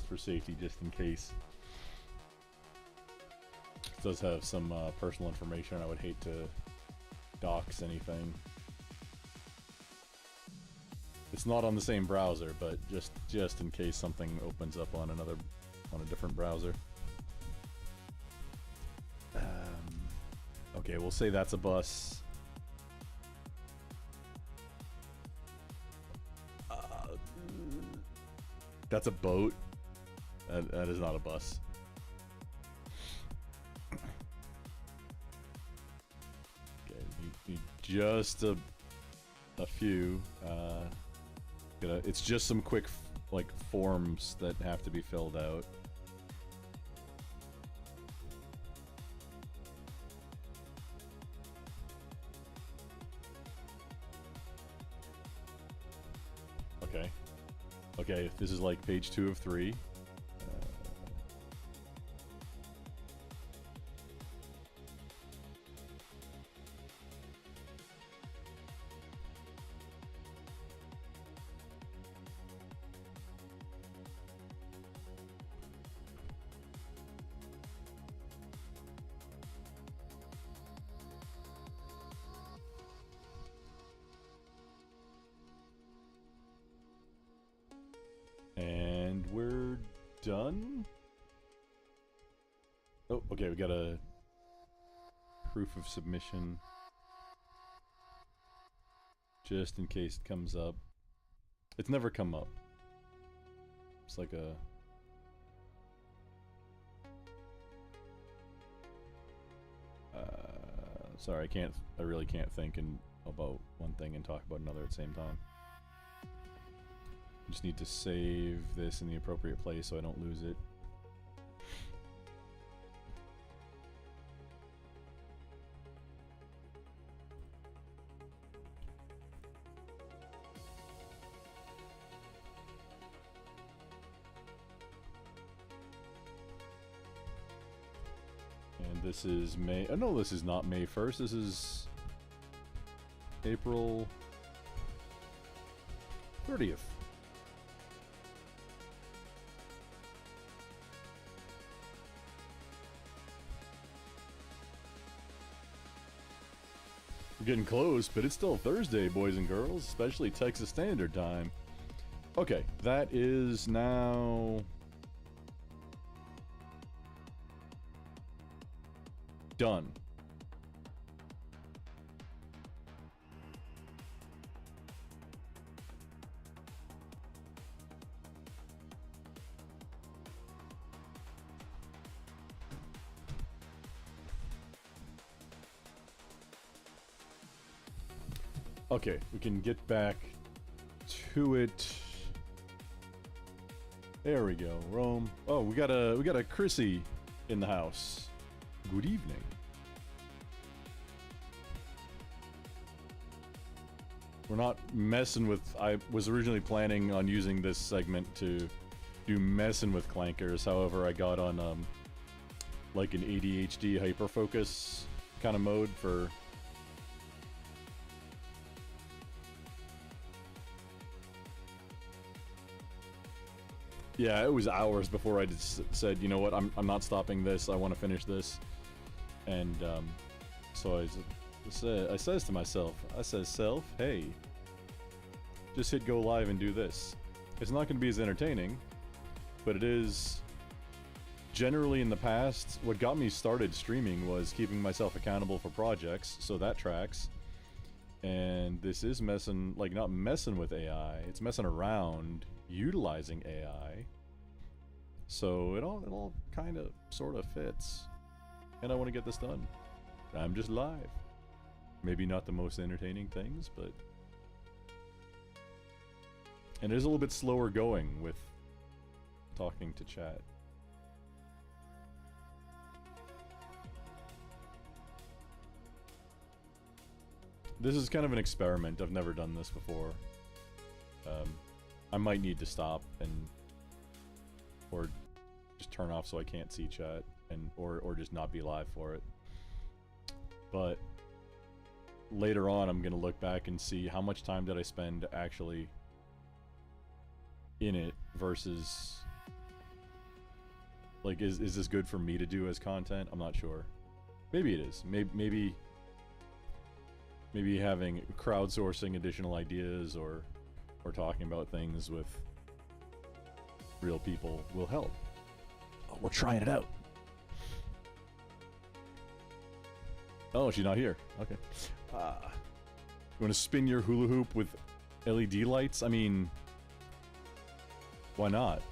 for safety, just in case. It does have some personal information. I would hate to dox anything. It's not on the same browser, but just in case something opens up on a different browser. Okay, we'll say that's a bus. That's a boat. That is not a bus. Okay, need just a few. It's just some quick like forms that have to be filled out. Okay. Okay, this is like page 2 of 3. And we're done? Oh, okay, we got a proof of submission. Just in case it comes up. It's never come up. It's like a... sorry, I really can't think about one thing and talk about another at the same time. Just need to save this in the appropriate place so I don't lose it. And this is May. Oh no, this is not May 1st. This is April 30th. We're getting close, but it's still Thursday, boys and girls, especially Texas Standard Time. Okay, that is now done. Okay, we can get back to it. There we go, Rome. Oh, we got a Chrissy in the house. Good evening. We're not messing with... I was originally planning on using this segment to do messing with clankers. However, I got on like an ADHD Hyperfocus kind of mode for... Yeah, it was hours before I just said, you know what, I'm not stopping this, I want to finish this. And so I says to myself, self, hey, just hit go live and do this. It's not going to be as entertaining, but it is. Generally in the past, what got me started streaming was keeping myself accountable for projects, so that tracks. And this is messing, like, not messing with AI, it's messing around utilizing AI. So it all kind of sort of fits. And I want to get this done. I'm just live. Maybe not the most entertaining things, but... And it is a little bit slower going with talking to chat. This is kind of an experiment. I've never done this before. I might need to stop and or just turn off so I can't see chat, and or just not be live for it. But later on, I'm gonna look back and see how much time did I spend actually in it versus, like, is this good for me to do as content? I'm not sure. Maybe it is. Maybe having crowdsourcing additional ideas or talking about things with real people will help. Oh, we're trying it out. Oh, she's not here. Okay. You want to spin your hula hoop with LED lights? I mean, why not?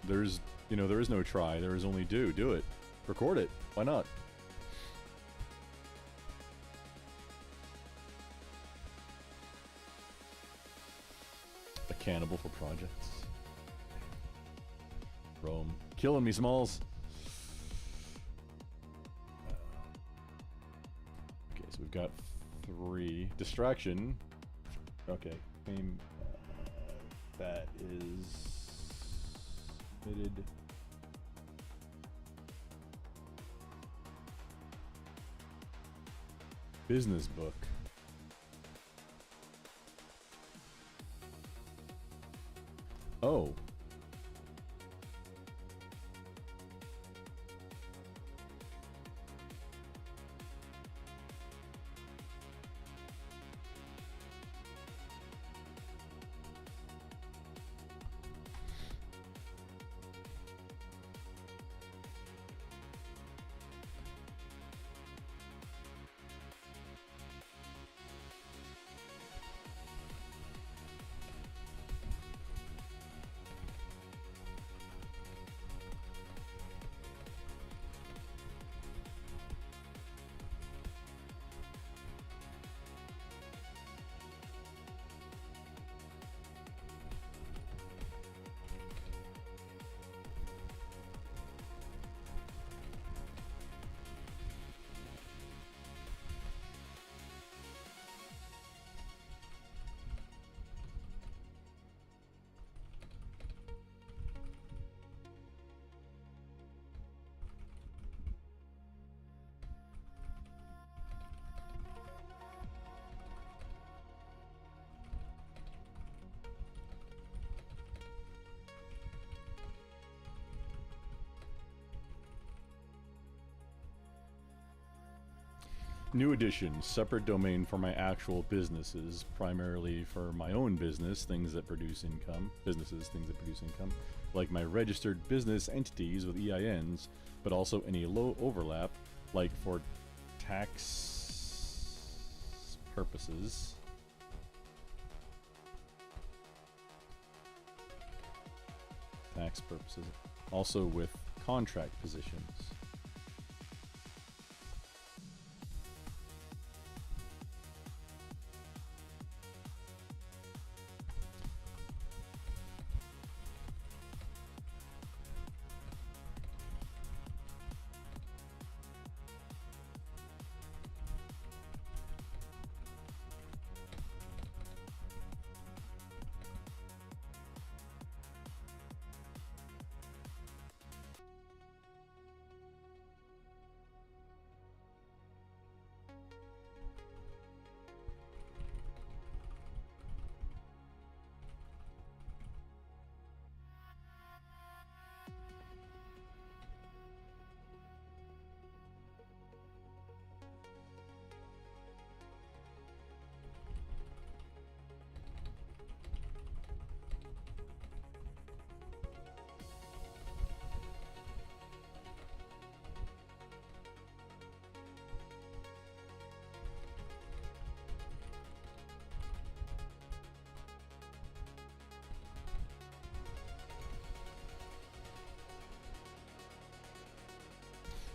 There is no try. There is only do. Do it. Record it. Why not? A cannibal for projects. Rome. Killing me, Smalls. Okay, so we've got 3. Distraction. Okay. Fame. That is submitted. Business book. Oh. New edition, separate domain for my actual businesses, primarily for my own business, things that produce income, like my registered business entities with EINs, but also any low overlap, like for tax purposes. Also with contract positions.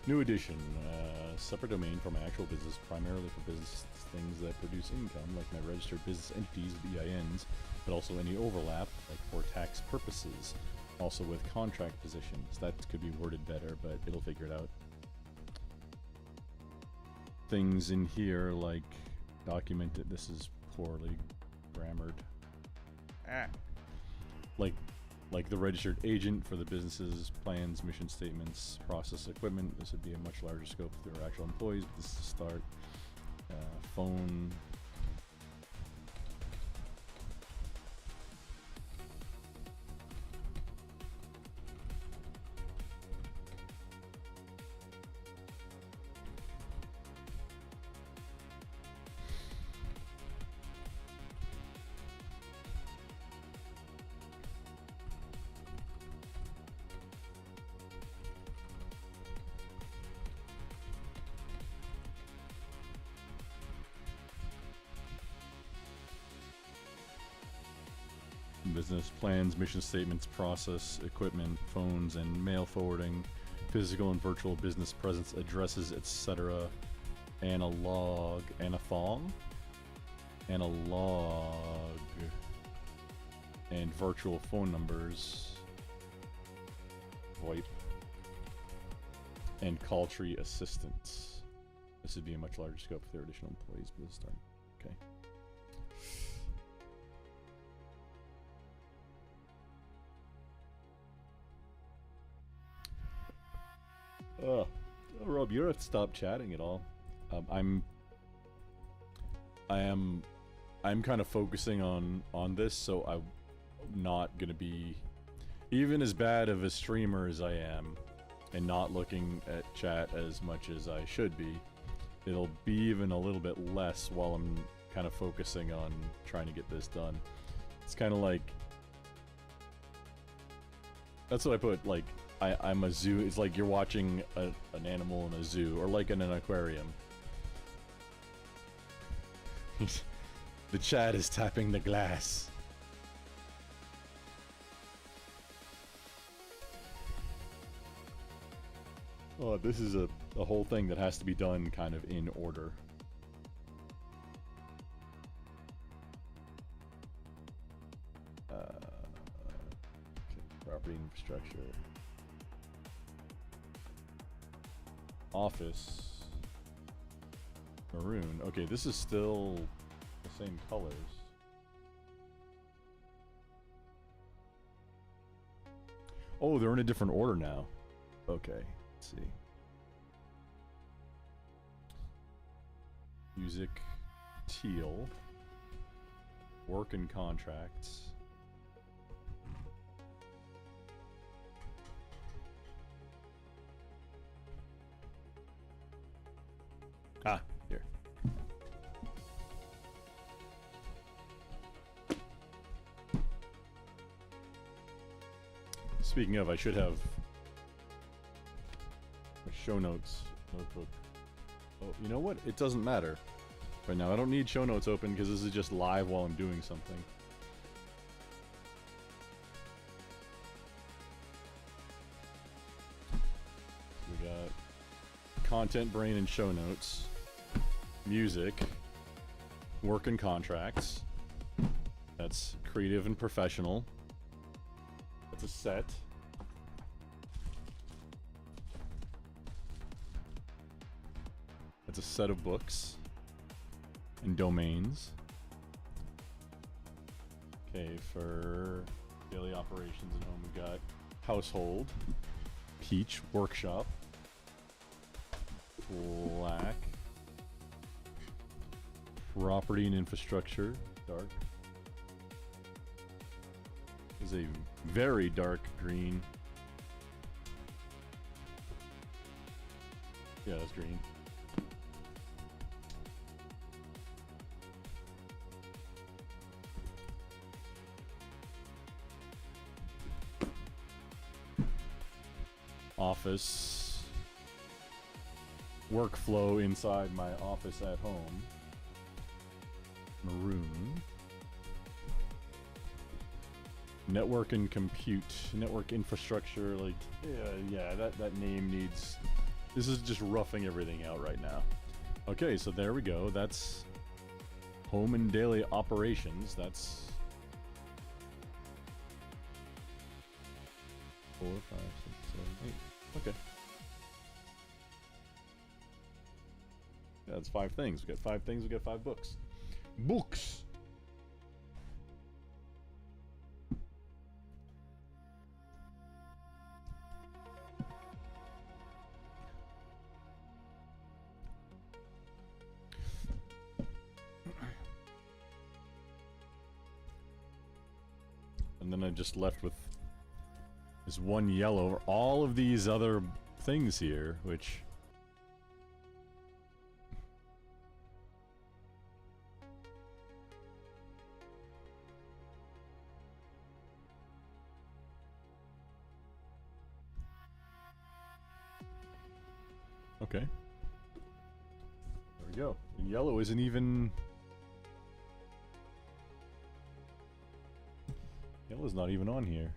New edition, separate domain for my actual business, primarily for business things that produce income, like my registered business entities with EINs, but also any overlap, like for tax purposes, also with contract positions. That could be worded better, but it'll figure it out. Things in here like documented, this is poorly grammared. Like like the registered agent for the business's plans, mission statements, process equipment. This would be a much larger scope if there were actual employees, but this is a start. Phone. Business plans, mission statements, process, equipment, phones, and mail forwarding, physical and virtual business presence, addresses, etc. Analog, analog, and virtual phone numbers, VoIP, and call tree assistance. This would be a much larger scope if there are additional employees, but this time, okay. Rob, you don't have to stop chatting at all. I'm kind of focusing on this, so I'm not gonna be even as bad of a streamer as I am, and not looking at chat as much as I should be. It'll be even a little bit less while I'm kind of focusing on trying to get this done. It's kind of like, that's what I put, like, I'm a zoo. It's like you're watching an animal in a zoo, or like in an aquarium. The chat is tapping the glass. Oh, this is a whole thing that has to be done kind of in order. Property infrastructure. Office. Maroon. Okay, this is still the same colors. Oh, they're in a different order now. Okay, let's see. Music. Teal. Work and contracts. Ah, here. Speaking of, I should have a show notes notebook. Oh, you know what? It doesn't matter right now. I don't need show notes open because this is just live while I'm doing something. So we got content brain and show notes, music, work and contracts. That's creative and professional. That's a set. That's a set of books and domains. Okay, for daily operations at home, we got household, peach, workshop, black, property and infrastructure, dark. Is a very dark green. Yeah, that's green. Office. Workflow inside my office at home. Maroon. Network and compute. Network infrastructure, like, yeah, that name needs... This is just roughing everything out right now. Okay, so there we go. That's home and daily operations. That's 4, 5, 6, 7, 8. Okay. Yeah, that's 5 things. We got 5 things, we got 5 books. Books! of just left with this one yellow over all of these other things here, which... Okay. There we go. And yellow isn't even... Yellow's not even on here.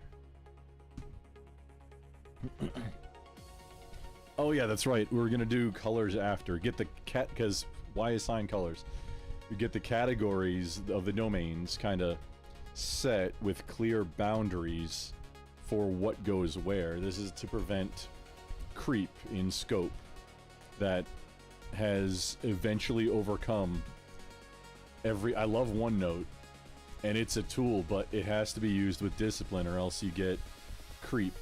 Oh yeah, that's right. We were gonna do colors after. Get the cat, because why assign colors? You get the categories of the domains kind of set with clear boundaries for what goes where. This is to prevent creep in scope that has eventually overcome every... I love OneNote, and it's a tool, but it has to be used with discipline or else you get creep.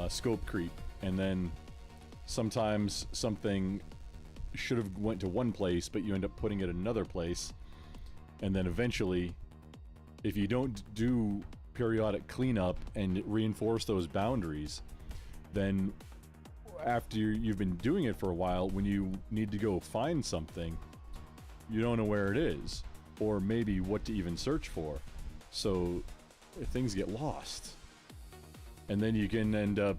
Scope creep. And then sometimes something should have went to one place, but you end up putting it another place. And then eventually, if you don't do periodic cleanup and reinforce those boundaries, then after you've been doing it for a while, when you need to go find something, you don't know where it is, or maybe what to even search for. So things get lost. And then you can end up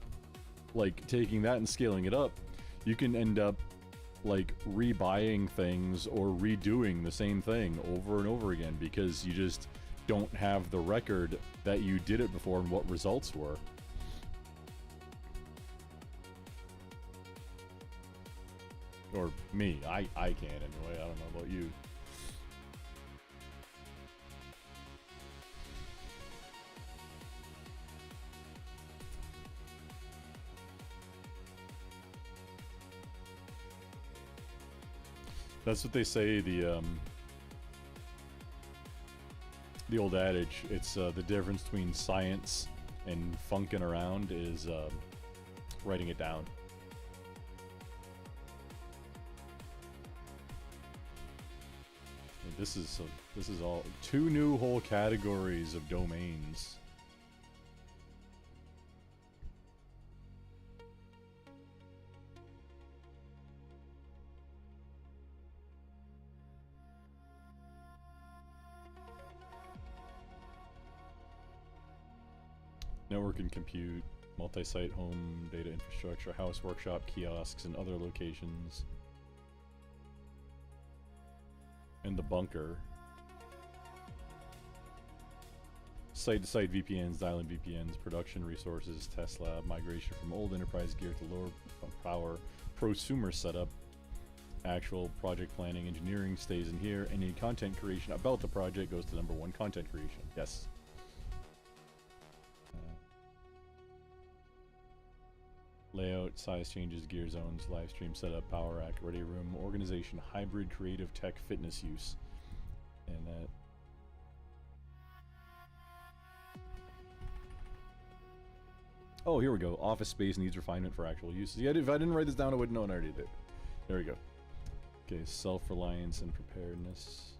like taking that and scaling it up. You can end up like rebuying things or redoing the same thing over and over again because you just don't have the record that you did it before and what results were. Or me, I can't anyway. I don't know about you. That's what they say, the old adage. It's the difference between science and funking around is writing it down. And this is all 2 new whole categories of domains. Network and compute, multi-site home, data infrastructure, house, workshop, kiosks, and other locations. And the bunker. Site-to-site VPNs, dial-in VPNs, production resources, test lab, migration from old enterprise gear to lower power, prosumer setup, actual project planning, engineering stays in here, any content creation about the project goes to number 1, content creation. Yes. Layout, size changes, gear zones, live stream setup, power rack, ready room, organization, hybrid, creative, tech, fitness use. And that... Oh, here we go. Office space needs refinement for actual uses. Yeah, if I didn't write this down, I wouldn't know, and I already did. There we go. Okay, self-reliance and preparedness.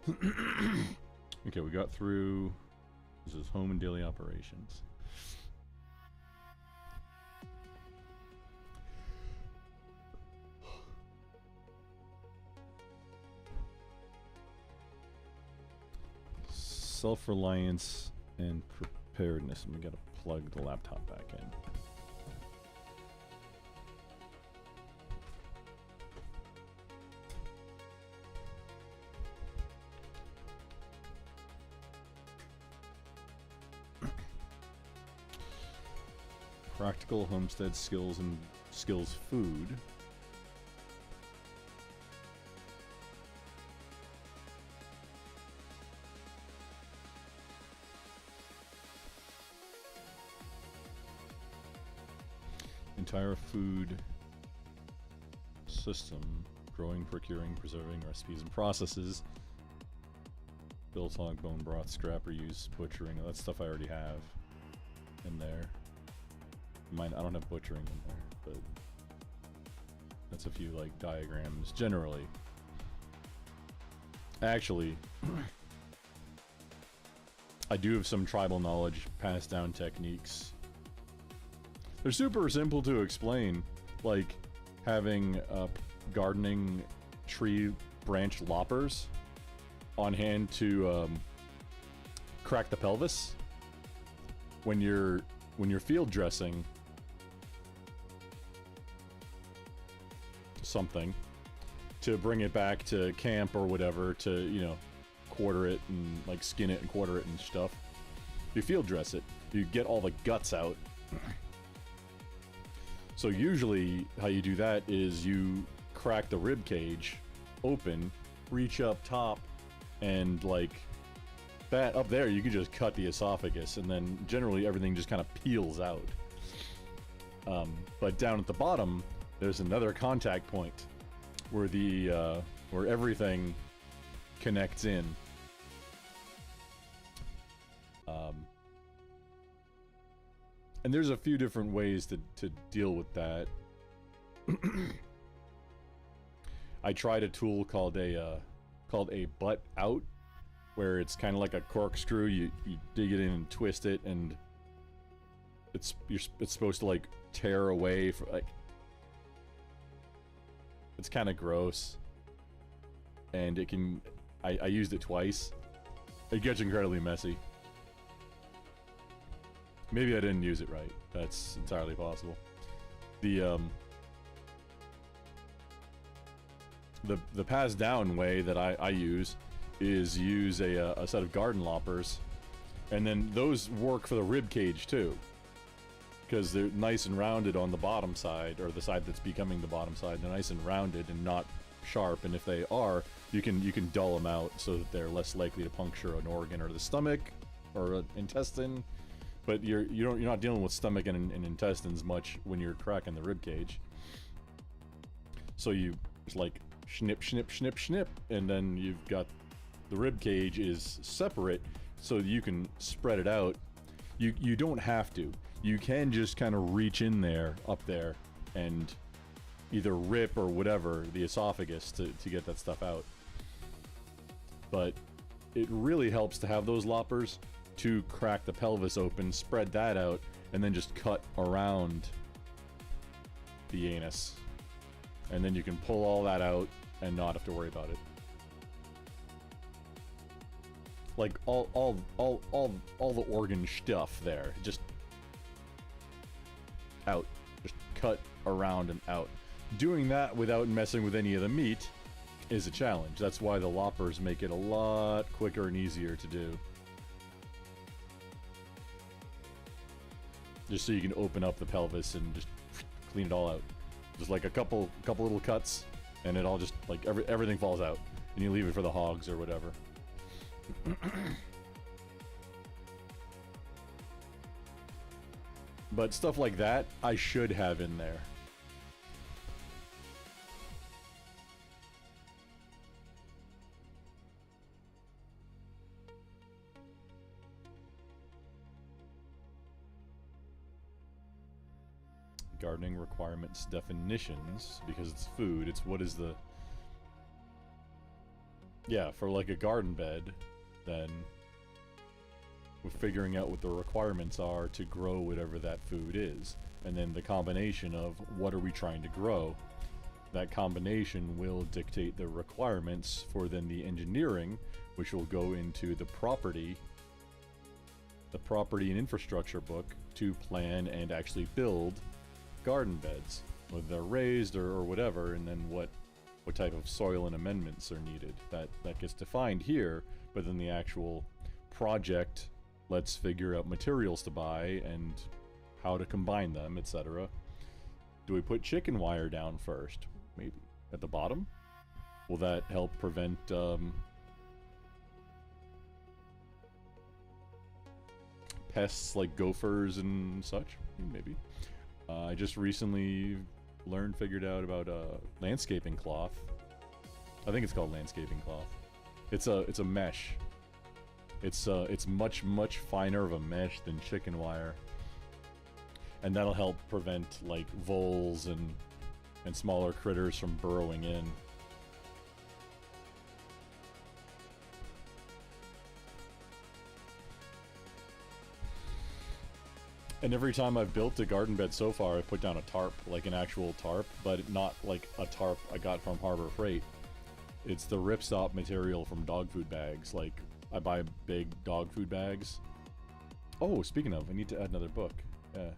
Okay, we got through. This is home and daily operations. Self-reliance and preparedness. And we gotta plug the laptop back in. Practical homestead skills and skills food. Entire food system, growing, procuring, preserving recipes and processes. Biltong, bone broth, scrap reuse, butchering. That stuff I already have in there. Mine, I don't have butchering in there, but that's a few like diagrams generally. Actually, I do have some tribal knowledge, passed down techniques. They're super simple to explain, like having gardening tree branch loppers on hand to crack the pelvis when you're field dressing something to bring it back to camp or whatever, to, you know, quarter it and like skin it and quarter it and stuff. You field dress it, you get all the guts out. So usually how you do that is you crack the rib cage open, reach up top, and like that up there you can just cut the esophagus, and then generally everything just kind of peels out. But down at the bottom there's another contact point where the where everything connects in. And there's a few different ways to deal with that. I tried a tool called a butt out, where it's kind of like a corkscrew. You dig it in and twist it, and it's supposed to like tear away for like. It's kind of gross, and it can. I used it twice. It gets incredibly messy. Maybe I didn't use it right. That's entirely possible. The passed down way that I use is use a set of garden loppers, and then those work for the rib cage too, because they're nice and rounded on the bottom side, or the side that's becoming the bottom side. They're nice and rounded and not sharp, and if they are, you can dull them out so that they're less likely to puncture an organ or the stomach or an intestine. But you're not dealing with stomach and intestines much when you're cracking the rib cage. So you just like snip, snip, snip, snip, and then you've got the rib cage is separate, so you can spread it out. You don't have to. You can just kind of reach in there, up there, and either rip or whatever the esophagus to get that stuff out. But it really helps to have those loppers to crack the pelvis open, spread that out, and then just cut around the anus. And then you can pull all that out and not have to worry about it. Like all the organ stuff there, just out. Just cut around and out. Doing that without messing with any of the meat is a challenge. That's why the loppers make it a lot quicker and easier to do. Just so you can open up the pelvis and just clean it all out. Just like a couple little cuts, and it all just like everything falls out, and you leave it for the hogs or whatever. But stuff like that, I should have in there. Gardening requirements definitions, because it's food. It's what is the... Yeah, for like a garden bed, then we're figuring out what the requirements are to grow whatever that food is. And then the combination of what are we trying to grow, that combination will dictate the requirements for then the engineering, which will go into the property and infrastructure book to plan and actually build garden beds, whether they're raised or whatever, and then what type of soil and amendments are needed. That gets defined here, but then the actual project, let's figure out materials to buy and how to combine them, etc. Do we put chicken wire down first? Maybe. At the bottom? Will that help prevent pests like gophers and such? Maybe. I just recently figured out about landscaping cloth. I think it's called landscaping cloth. It's a mesh. It's much finer of a mesh than chicken wire, and that'll help prevent like voles and smaller critters from burrowing in. And every time I've built a garden bed so far, I put down a tarp, like an actual tarp, but not like a tarp I got from Harbor Freight. It's the ripstop material from dog food bags. Like, I buy big dog food bags. Oh, speaking of, I need to add another book. Yeah.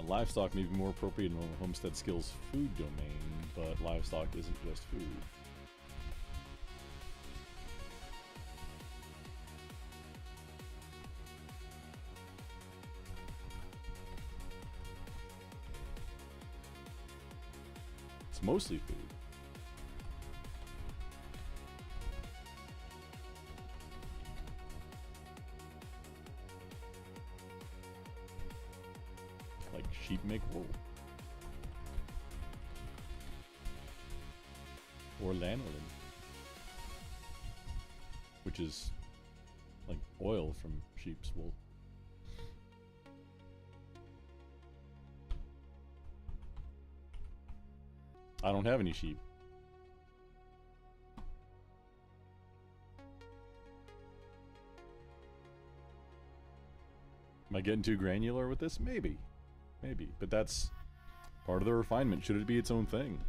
Livestock may be more appropriate in a homestead skills food domain, but livestock isn't just food. It's mostly food. Sheep make wool. Or lanolin. Which is like oil from sheep's wool. I don't have any sheep. Am I getting too granular with this? Maybe. Maybe, but that's part of the refinement. Should it be its own thing?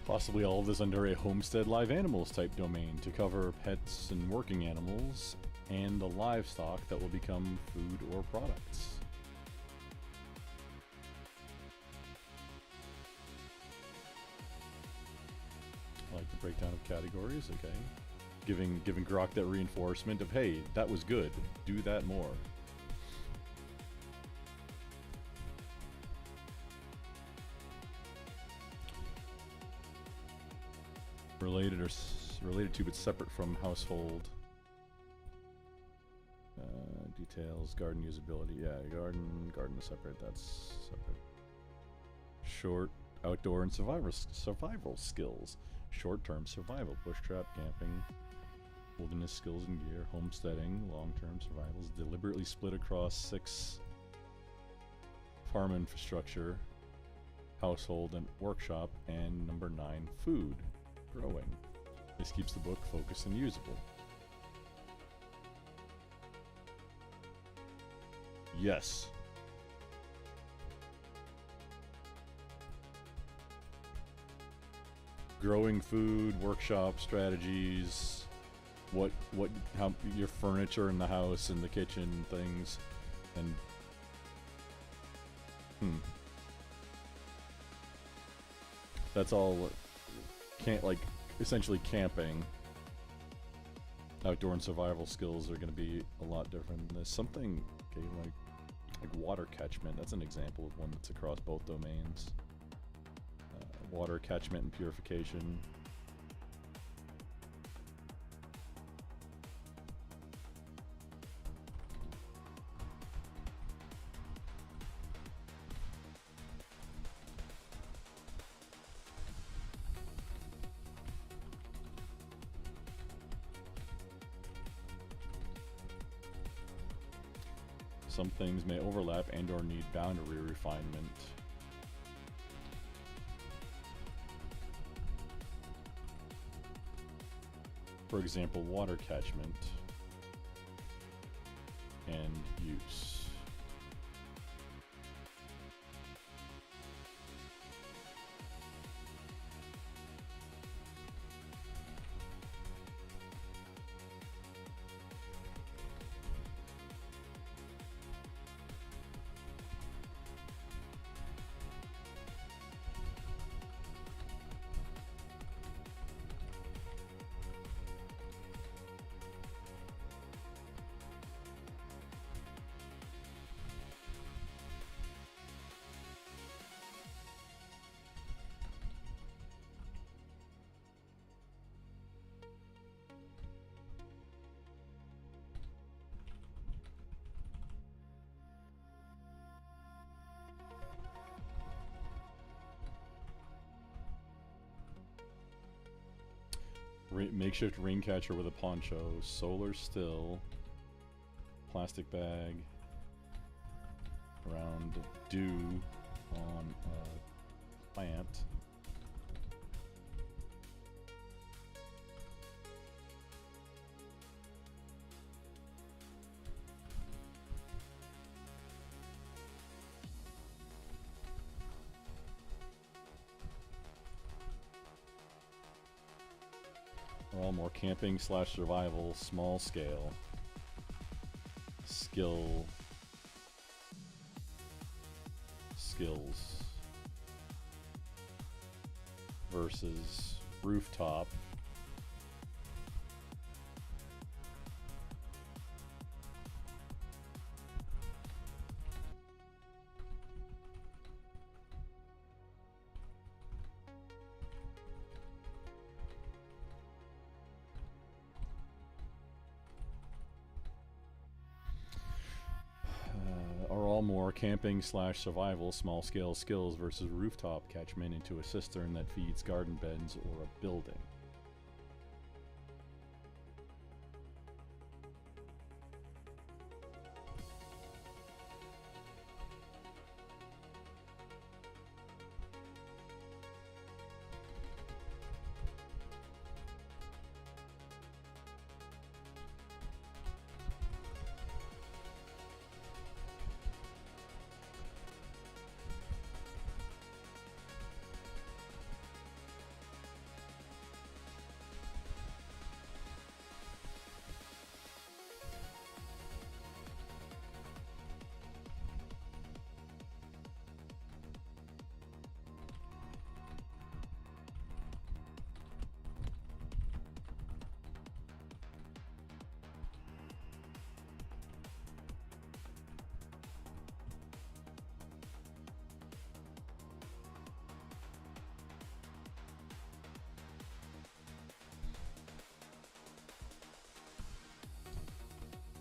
Possibly all of this under a homestead live animals type domain to cover pets and working animals and the livestock that will become food or products. breakdown of categories. Okay, giving Grok that reinforcement of, hey, that was good. Do that more. Related or related to, but separate from household. Details, garden usability. Yeah, garden is separate. That's separate. Short, outdoor, and survival skills. Short-term survival, bush trap, camping, wilderness skills and gear, homesteading, long-term survivals. Deliberately split across 6 farm infrastructure, household, and workshop, and number 9, food, growing. This keeps the book focused and usable. Yes. Growing food, workshop strategies, how your furniture in the house and the kitchen things, and that's all. Can't, like, essentially camping. Outdoor and survival skills are going to be a lot different. There's something, okay, like water catchment. That's an example of one that's across both domains. Water catchment and purification. Some things may overlap and or need boundary refinement. For example, water catchment and use. Makeshift rain catcher with a poncho, solar still, plastic bag, around dew on a plant. All more camping / survival, small scale, skills, versus rooftop. More camping / survival, small scale skills versus rooftop catchment into a cistern that feeds garden beds or a building.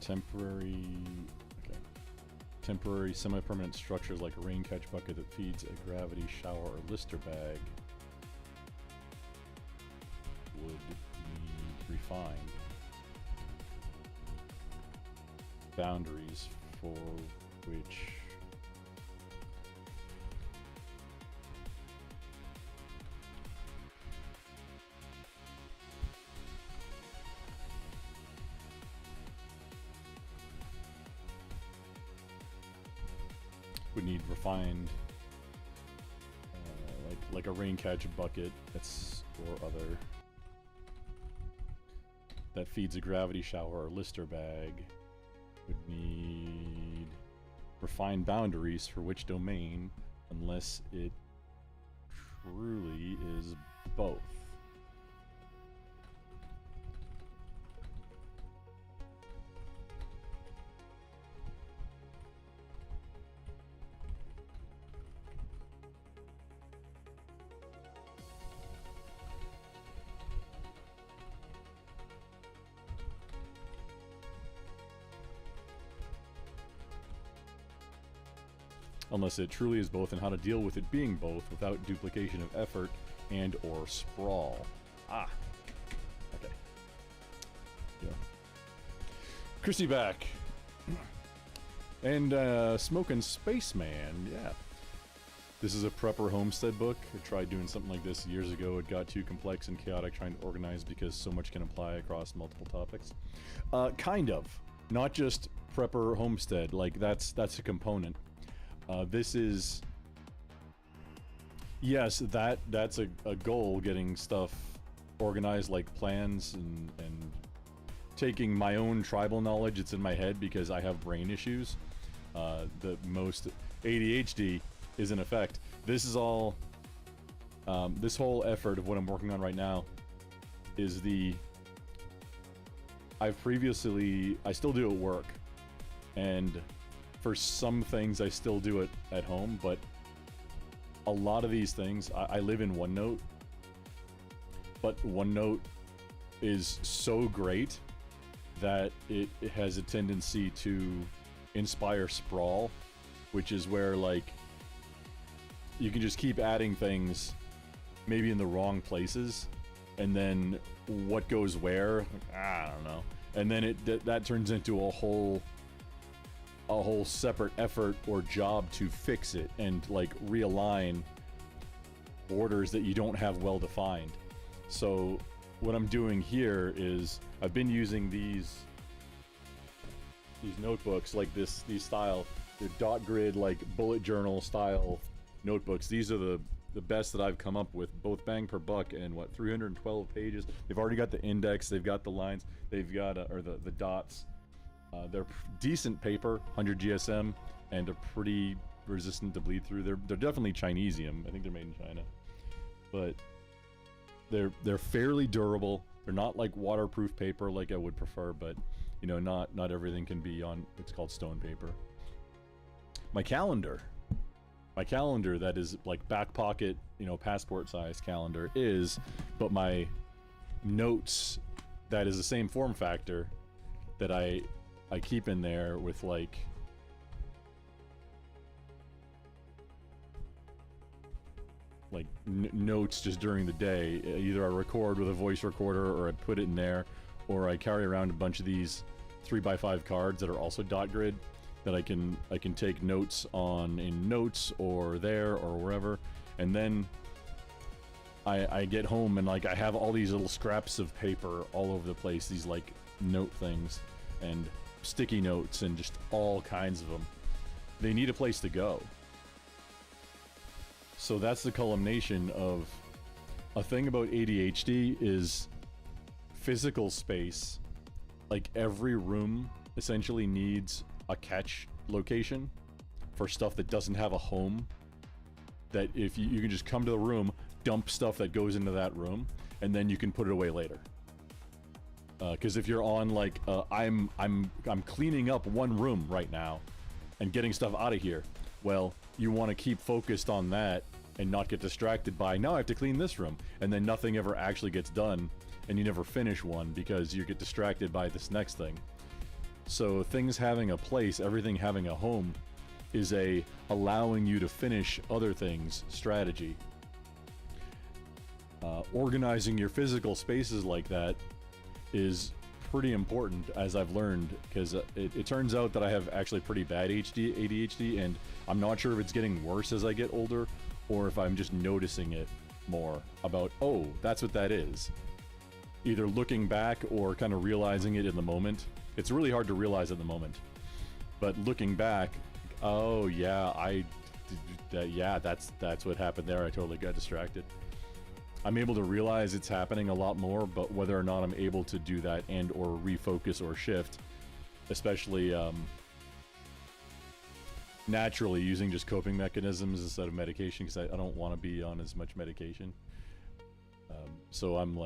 temporary... Okay. Temporary semi-permanent structures like a rain catch bucket that feeds a gravity shower or lister bag would be refined. Boundaries for which would need refined, like a rain catch bucket that's or other that feeds a gravity shower or lister bag would need refined boundaries for which domain, unless it truly is both. Unless it truly is both, and how to deal with it being both without duplication of effort and or sprawl. Ah. Okay. Yeah. Chrissy back. And Smokin' Spaceman, yeah. This is a prepper homestead book. I tried doing something like this years ago. It got too complex and chaotic trying to organize because so much can apply across multiple topics. Kind of. Not just prepper homestead, like that's a component. This is, yes, that's a goal, getting stuff organized, like plans and taking my own tribal knowledge. It's in my head because I have brain issues. The most ADHD is in effect. This is all, this whole effort of what I'm working on right now is I still do at work, and for some things I still do it at home, but a lot of these things, I live in OneNote, but OneNote is so great that it has a tendency to inspire sprawl, which is where, like, you can just keep adding things maybe in the wrong places, and then what goes where, I don't know, and then that turns into a whole separate effort or job to fix it and like realign borders that you don't have well defined. So what I'm doing here is I've been using these notebooks like these style, the dot grid, like bullet journal style notebooks. These are the best that I've come up with, both bang per buck, and what, 312 pages. They've already got the index, they've got the lines, they've got or the dots. They're decent paper, 100 GSM, and are pretty resistant to bleed through. They're definitely Chinesium. I think they're made in China, but they're fairly durable. They're not like waterproof paper like I would prefer, but you know, not everything can be on. It's called stone paper. My calendar that is like back pocket, you know, passport size calendar is, but my notes, that is the same form factor that I keep in there with like notes just during the day. Either I record with a voice recorder, or I put it in there, or I carry around a bunch of these 3x5 cards that are also dot grid that I can take notes on in notes or there or wherever. And then I get home and like I have all these little scraps of paper all over the place, these like note things and sticky notes and just all kinds of them. They need a place to go. So that's the culmination of a thing about ADHD is physical space. Like every room essentially needs a catch location for stuff that doesn't have a home. That if you can just come to the room, dump stuff that goes into that room, and then you can put it away later. Because if you're on like I'm cleaning up one room right now and getting stuff out of here, well, you want to keep focused on that and not get distracted by, now I have to clean this room, and then nothing ever actually gets done and you never finish one because you get distracted by this next thing. So things having a place, everything having a home, is a allowing you to finish other things strategy. Organizing your physical spaces like that is pretty important, as I've learned, because it turns out that I have actually pretty bad ADHD, and I'm not sure if it's getting worse as I get older, or if I'm just noticing it more about, oh, that's what that is. Either looking back or kind of realizing it in the moment. It's really hard to realize at the moment, but looking back, oh yeah, yeah, that's what happened there. I totally got distracted. I'm able to realize it's happening a lot more, but whether or not I'm able to do that and or refocus or shift, especially naturally using just coping mechanisms instead of medication, because I don't want to be on as much medication. So I'm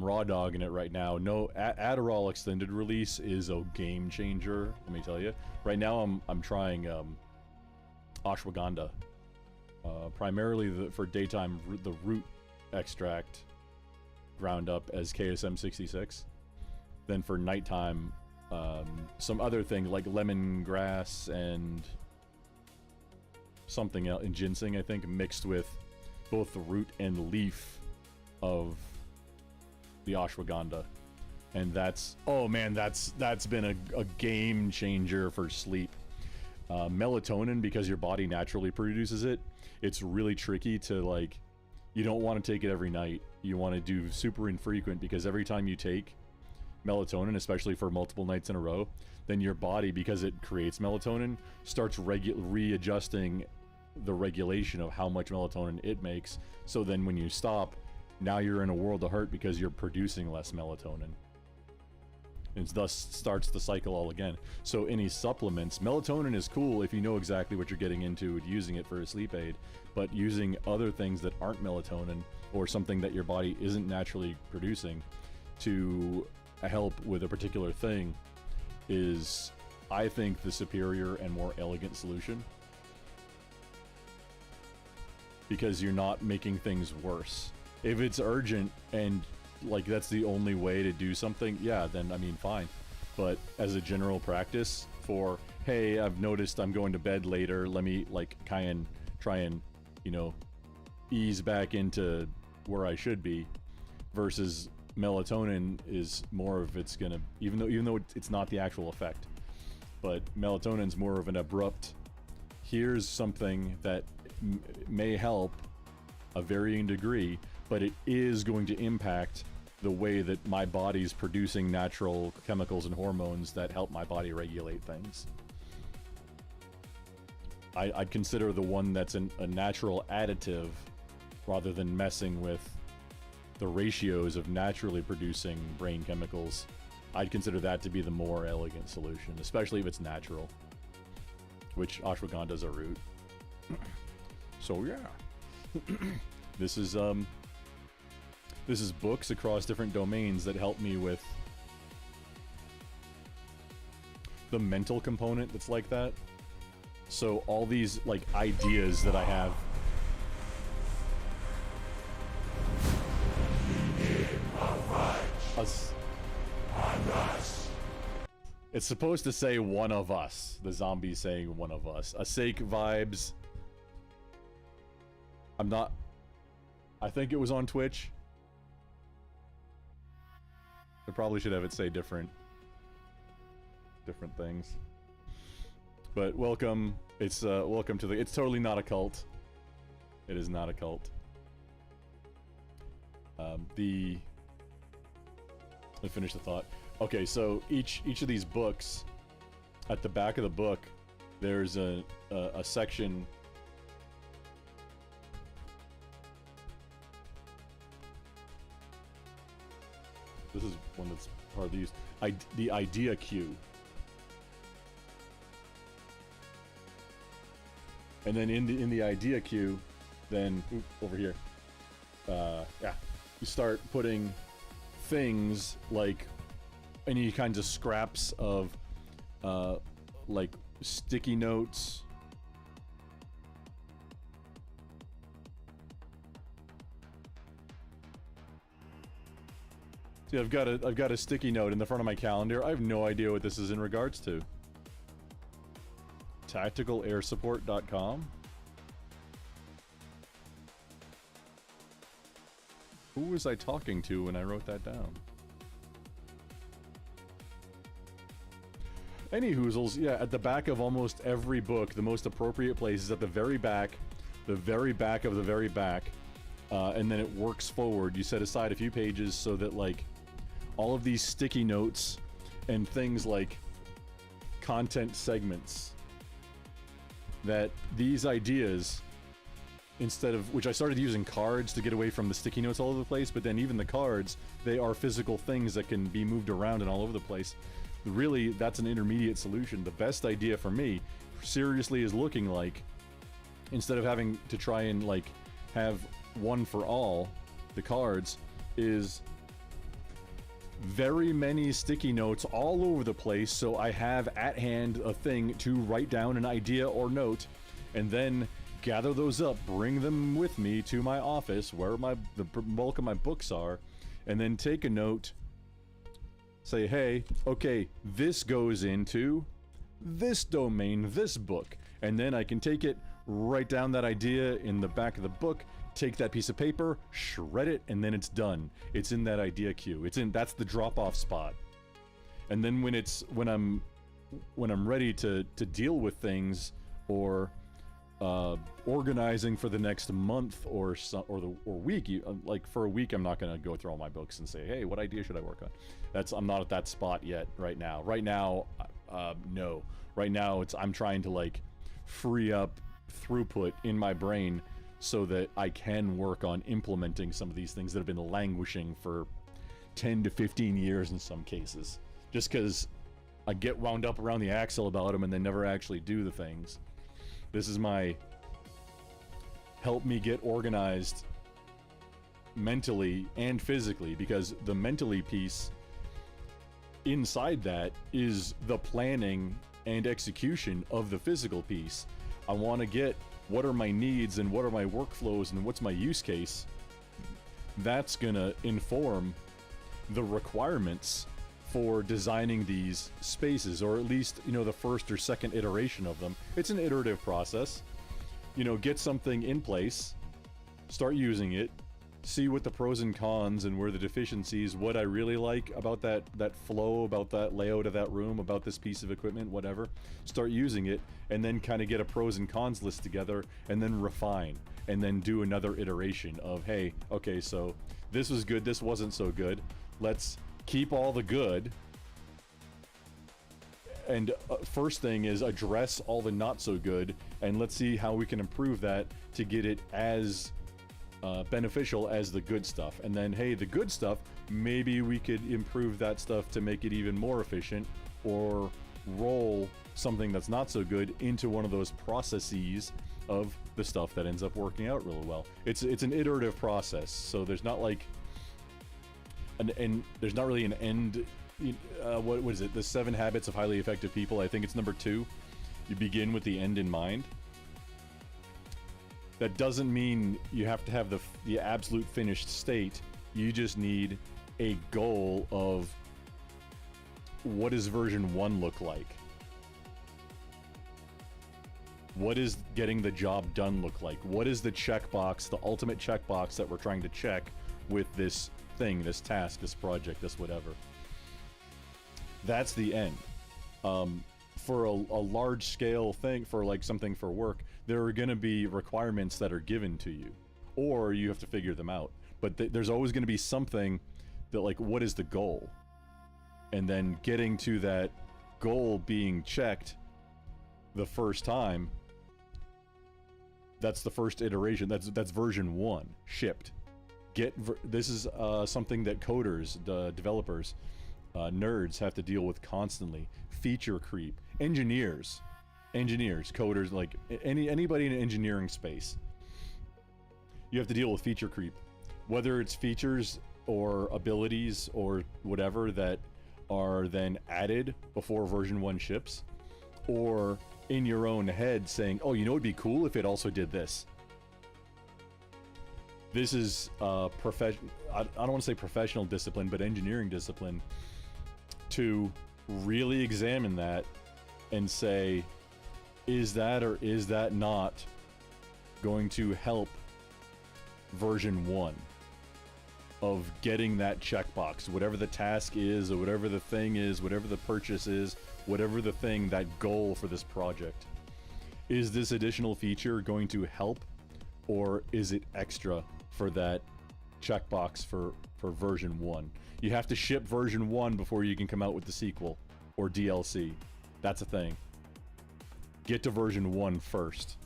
raw dogging it right now. No, Adderall extended release is a game changer, let me tell you. Right now I'm trying ashwagandha. Primarily for daytime, the root extract ground up as KSM 66. Then for nighttime, some other thing like lemongrass and something else, and ginseng, I think, mixed with both the root and leaf of the ashwagandha. And that's, oh man, that's been a game changer for sleep. Melatonin, because your body naturally produces it, it's really tricky to, like, you don't want to take it every night. You want to do super infrequent, because every time you take melatonin, especially for multiple nights in a row, then your body, because it creates melatonin, starts readjusting the regulation of how much melatonin it makes. So then when you stop, now you're in a world of hurt because you're producing less melatonin. And thus starts the cycle all again. So any supplements, melatonin is cool if you know exactly what you're getting into using it for a sleep aid, but using other things that aren't melatonin or something that your body isn't naturally producing to help with a particular thing is, I think, the superior and more elegant solution. Because you're not making things worse. If it's urgent and like that's the only way to do something, yeah, then I mean fine. But as a general practice for, hey, I've noticed I'm going to bed later, let me like try and, you know, ease back into where I should be, versus melatonin is more of, it's gonna, even though it's not the actual effect, but melatonin's more of an abrupt, here's something that may help a varying degree, but it is going to impact the way that my body's producing natural chemicals and hormones that help my body regulate things. I'd consider the one that's a natural additive rather than messing with the ratios of naturally producing brain chemicals. I'd consider that to be the more elegant solution, especially if it's natural, which ashwagandha is a root. So yeah. This is books across different domains that help me with the mental component that's like that. So all these like ideas that I have. It's supposed to say one of us. The zombie's saying one of us. Asake vibes. I think it was on Twitch. I probably should have it say different things. But welcome. It's welcome to the. It's totally not a cult. It is not a cult. Let me finish the thought. Okay, so each of these books, at the back of the book, there's a section. This is one that's hardly used. The idea queue. And then in the idea queue, then over here, yeah, you start putting things like any kinds of scraps of like sticky notes, See, I've got a sticky note in the front of my calendar. I have no idea what this is in regards to. TacticalAirSupport.com. Who was I talking to when I wrote that down? Any hoozles, yeah, at the back of almost every book, the most appropriate place is at the very back of the very back, and then it works forward. You set aside a few pages so that, like, all of these sticky notes and things like content segments, that these ideas, instead of, which I started using cards to get away from the sticky notes all over the place, but then even the cards, they are physical things that can be moved around and all over the place. Really, that's an intermediate solution. The best idea for me, seriously, is looking like, instead of having to try and, like, have one for all, the cards, is very many sticky notes all over the place, so I have at hand a thing to write down an idea or note, and then gather those up, bring them with me to my office where the bulk of my books are, and then take a note, say, hey, okay, this goes into this domain, this book, and then I can take it, write down that idea in the back of the book, take that piece of paper, shred it, and then it's done. It's in that idea queue. That's the drop-off spot. And then when I'm ready to deal with things, or organizing for the next month or week, like for a week, I'm not gonna go through all my books and say, hey, what idea should I work on? I'm not at that spot yet. Right now, no. Right now, I'm trying to, like, free up throughput in my brain so that I can work on implementing some of these things that have been languishing for 10 to 15 years in some cases. Just because I get wound up around the axle about them and then never actually do the things. This is my help me get organized mentally and physically, because the mentally piece inside that is the planning and execution of the physical piece. I want to get what are my needs and what are my workflows and what's my use case. That's gonna inform the requirements for designing these spaces, or at least, you know, the first or second iteration of them. It's an iterative process. You know, get something in place, start using it, see what the pros and cons and where the deficiencies, what I really like about that flow, about that layout of that room, about this piece of equipment, whatever. Start using it, and then kind of get a pros and cons list together, and then refine, and then do another iteration of, hey, okay, so this was good, this wasn't so good. Let's keep all the good, and first thing is address all the not so good, and let's see how we can improve that to get it as beneficial as the good stuff. And then, hey, the good stuff, maybe we could improve that stuff to make it even more efficient, or roll something that's not so good into one of those processes of the stuff that ends up working out really well. It's an iterative process, so there's not like there's not really an end. What is it? The 7 Habits of Highly Effective People. I think it's number 2. You begin with the end in mind. That doesn't mean you have to have the absolute finished state. You just need a goal of what does version 1 look like? What is getting the job done look like? What is the checkbox, the ultimate checkbox that we're trying to check with this thing, this task, this project, this whatever? That's the end. For a large scale thing, for like something for work, there are going to be requirements that are given to you, or you have to figure them out. But there's always going to be something that, like, what is the goal? And then getting to that goal being checked the first time, that's the first iteration. That's version 1 shipped. This is something that coders, developers, nerds have to deal with constantly. Feature creep. Engineers, coders, like anybody in an engineering space, you have to deal with feature creep, whether it's features or abilities or whatever that are then added before version 1 ships, or in your own head saying, oh, you know, it'd be cool if it also did this. This is I don't want to say professional discipline, but engineering discipline to really examine that and say, is that or is that not going to help version 1 of getting that checkbox, whatever the task is, or whatever the thing is, whatever the purchase is, whatever the thing, that goal for this project. Is this additional feature going to help, or is it extra for that checkbox for version 1? You have to ship version 1 before you can come out with the sequel or DLC. That's a thing. Get to version 1 first.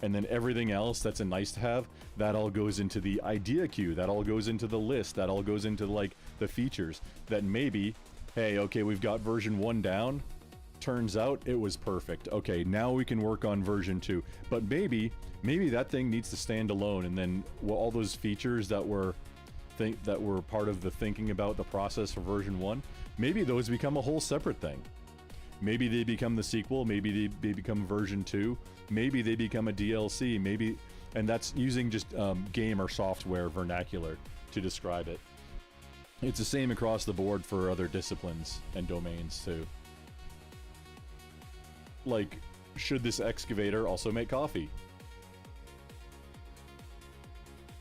And then everything else that's a nice to have, that all goes into the idea queue, that all goes into the list, that all goes into like the features that maybe, hey, okay, we've got version 1 down. Turns out it was perfect. Okay, now we can work on version 2. But maybe that thing needs to stand alone, and then all those features that were part of the thinking about the process for version 1, maybe those become a whole separate thing. Maybe they become the sequel, maybe they become version 2, maybe they become a DLC, maybe, and that's using just game or software vernacular to describe it. It's the same across the board for other disciplines and domains too. Like, should this excavator also make coffee?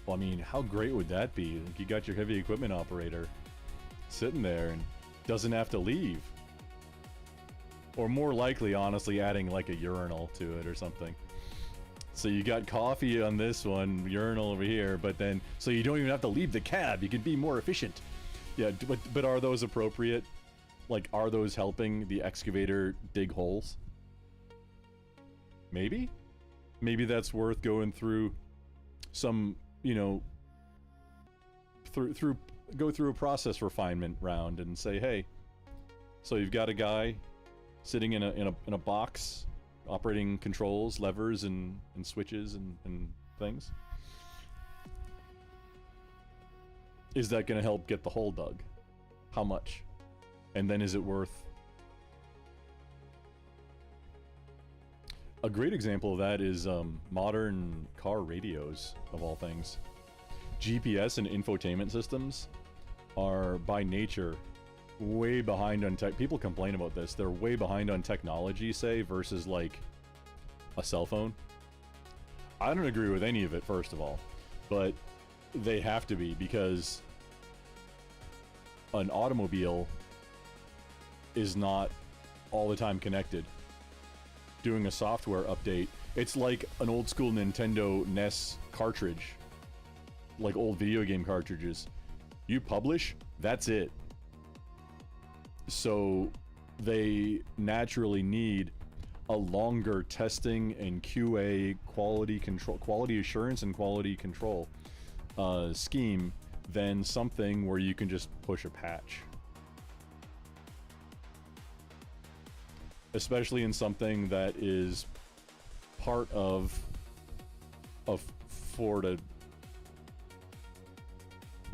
Well, I mean, how great would that be? Like, you got your heavy equipment operator sitting there and doesn't have to leave. Or more likely, honestly, adding like a urinal to it or something. So you got coffee on this one, urinal over here, but then, so you don't even have to leave the cab, you can be more efficient. Yeah, but are those appropriate? Like, are those helping the excavator dig holes? Maybe? Maybe that's worth going through some, you know, go through a process refinement round and say, hey, so you've got a guy sitting in a box, operating controls, levers, and switches and things. Is that going to help get the hole dug? How much? And then is it worth? A great example of that is modern car radios, of all things. GPS and infotainment systems are by nature way behind on tech. People complain about this. They're way behind on technology, say, versus like a cell phone. I don't agree with any of it, first of all, but they have to be, because an automobile is not all the time connected. Doing a software update, it's like an old school Nintendo NES cartridge, like old video game cartridges. You publish, that's it. So they naturally need a longer testing and QA, quality control, quality assurance and quality control scheme than something where you can just push a patch. Especially in something that is part of a 4,000 to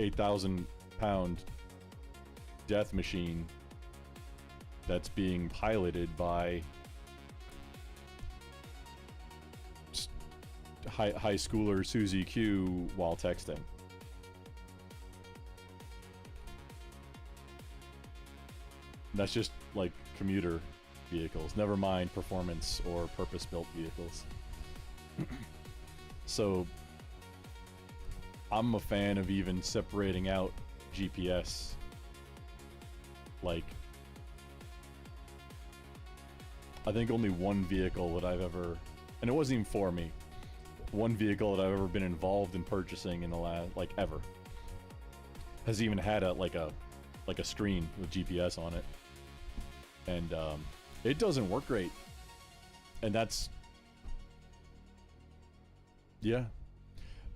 8,000 pound death machine that's being piloted by high schooler Susie Q while texting. That's just like commuter vehicles, never mind performance or purpose-built vehicles. So I'm a fan of even separating out GPS. Like, I think only one vehicle that I've ever, and it wasn't even for me, one vehicle that I've ever been involved in purchasing in the last, like, ever, has even had a screen with GPS on it. And it doesn't work great. And that's, yeah.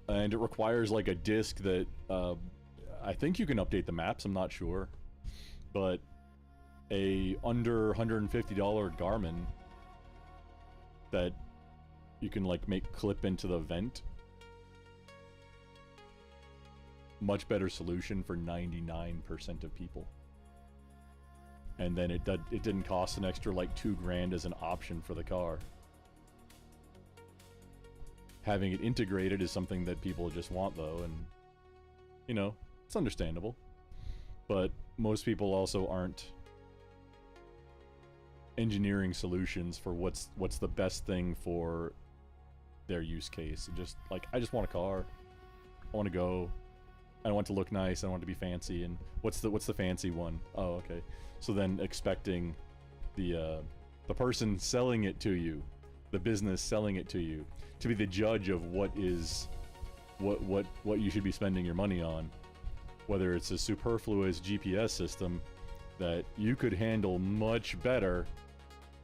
And it requires like a disc that I think you can update the maps, I'm not sure. But a under $150 Garmin that you can like make clip into the vent. Much better solution for 99% of people. And then it didn't cost an extra like $2,000 as an option for the car. having it integrated is something that people just want, though, and you know, it's understandable. But most people also aren't engineering solutions for what's the best thing for their use case. Just like, I just want a car, I want to go, I want it to look nice, I want it to be fancy, and what's the fancy one? Oh, okay. So then expecting the person selling it to you, the business selling it to you, to be the judge of what you should be spending your money on, whether it's a superfluous GPS system that you could handle much better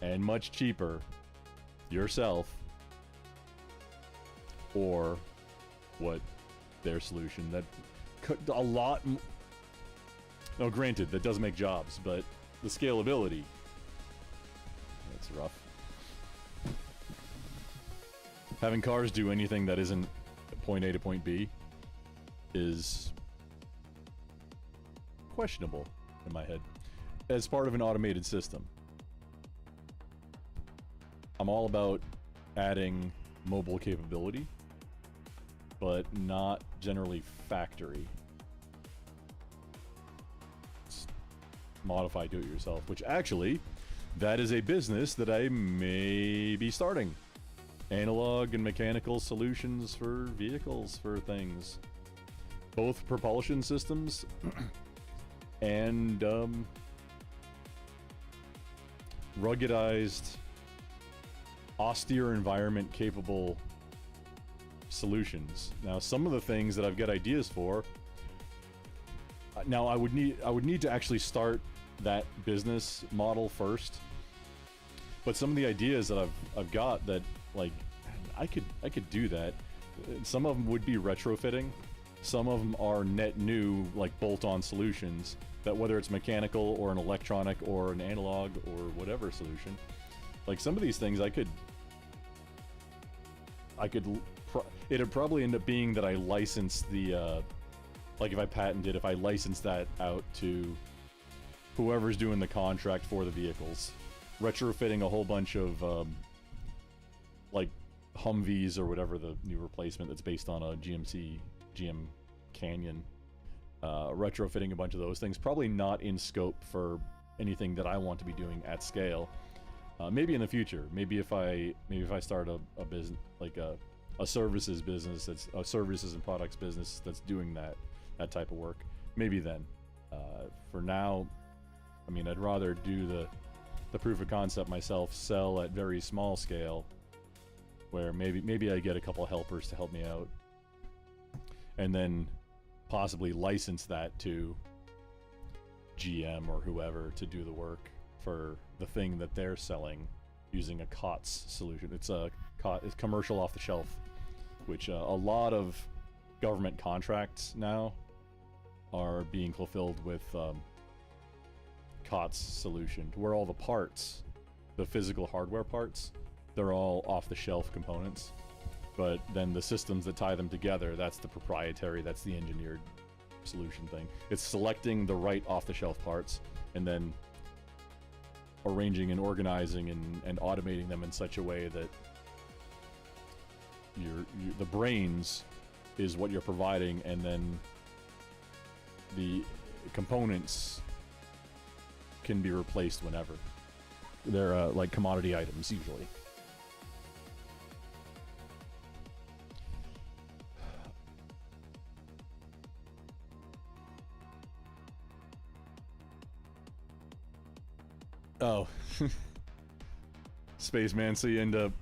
and much cheaper yourself, or what their solution that could a lot. No, granted, that does make jobs, but the scalability, that's rough. Having cars do anything that isn't point A to point B is questionable in my head as part of an automated system. I'm all about adding mobile capability, but not generally factory. It's modify do-it-yourself, which actually, that is a business that I may be starting. Analog and mechanical solutions for vehicles, for things. Both propulsion systems and ruggedized, austere environment capable solutions. Now, some of the things that I've got ideas for, now I would need to actually start that business model first. But some of the ideas that I've got that, like, I could do that. Some of them would be retrofitting. Some of them are net new, like bolt-on solutions that, whether it's mechanical or an electronic or an analog or whatever solution, like some of these things it'd probably end up being that I license the, like if I patented, if I license that out to whoever's doing the contract for the vehicles, retrofitting a whole bunch of, like Humvees or whatever the new replacement that's based on a GM Canyon, retrofitting a bunch of those things, probably not in scope for anything that I want to be doing at scale. Maybe in the future, maybe if I start a business, like a services business, that's a services and products business that's doing that type of work, maybe then. For now, I mean, I'd rather do the proof of concept myself, sell at very small scale, where maybe I get a couple helpers to help me out, and then possibly license that to GM or whoever to do the work for the thing that they're selling using a COTS solution. It's commercial off the shelf, which a lot of government contracts now are being fulfilled with COTS solution, where all the parts, the physical hardware parts, they're all off-the-shelf components, but then the systems that tie them together, that's the proprietary, that's the engineered solution thing. It's selecting the right off-the-shelf parts and then arranging and organizing and automating them in such a way that the brains is what you're providing, and then the components can be replaced whenever. They're like commodity items usually. Oh. Spaceman, so you end up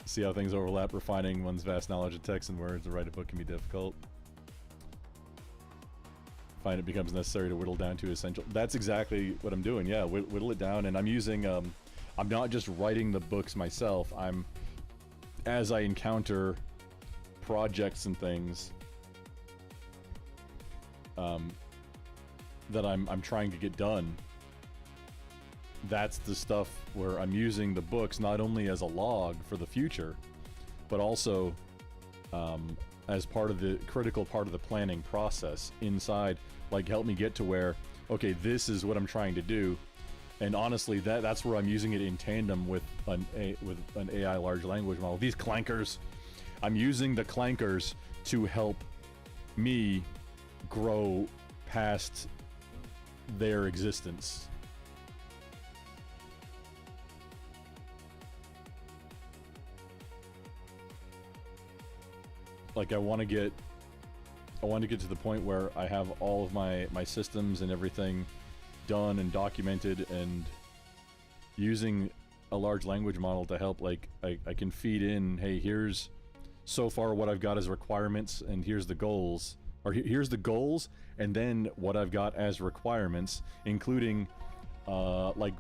see how things overlap, refining one's vast knowledge of text and words to write a book can be difficult. Find it becomes necessary to whittle down to essential. That's exactly what I'm doing, yeah, whittle it down, and I'm using, I'm not just writing the books myself, as I encounter projects and things that I'm trying to get done, that's the stuff where I'm using the books not only as a log for the future, but also as part of the critical part of the planning process inside, like help me get to where, okay, this is what I'm trying to do. And honestly, that's where I'm using it in tandem with an AI large language model. These clankers, I'm using the clankers to help me grow past their existence. Like I want to get to the point where I have all of my systems and everything done and documented, and using a large language model to help, like I can feed in, hey, here's so far what I've got as requirements, and here's the goals, or here's the goals, and then what I've got as requirements, including like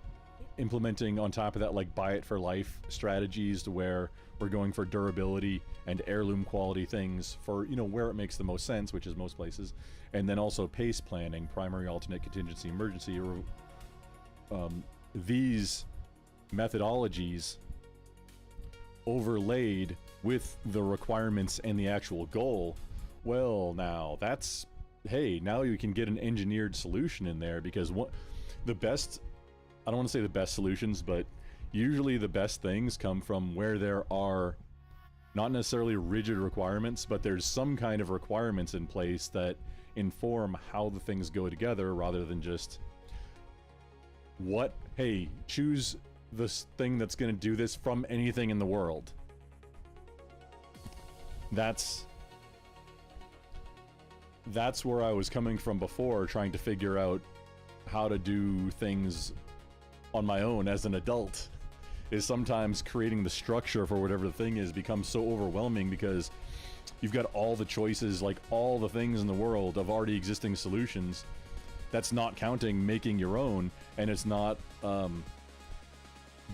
implementing on top of that like buy it for life strategies, to where we're going for durability and heirloom quality things for, you know, where it makes the most sense, which is most places, and then also pace planning, primary, alternate, contingency, emergency. These methodologies overlaid with the requirements and the actual goal, well, now that's, hey, now you can get an engineered solution in there, because what the best, I don't want to say the best solutions, but usually the best things come from where there are not necessarily rigid requirements, but there's some kind of requirements in place that inform how the things go together, rather than just what, hey, choose this thing that's going to do this from anything in the world. That's where I was coming from before, trying to figure out how to do things on my own as an adult, is sometimes creating the structure for whatever the thing is becomes so overwhelming, because you've got all the choices, like all the things in the world of already existing solutions. That's not counting making your own, and it's not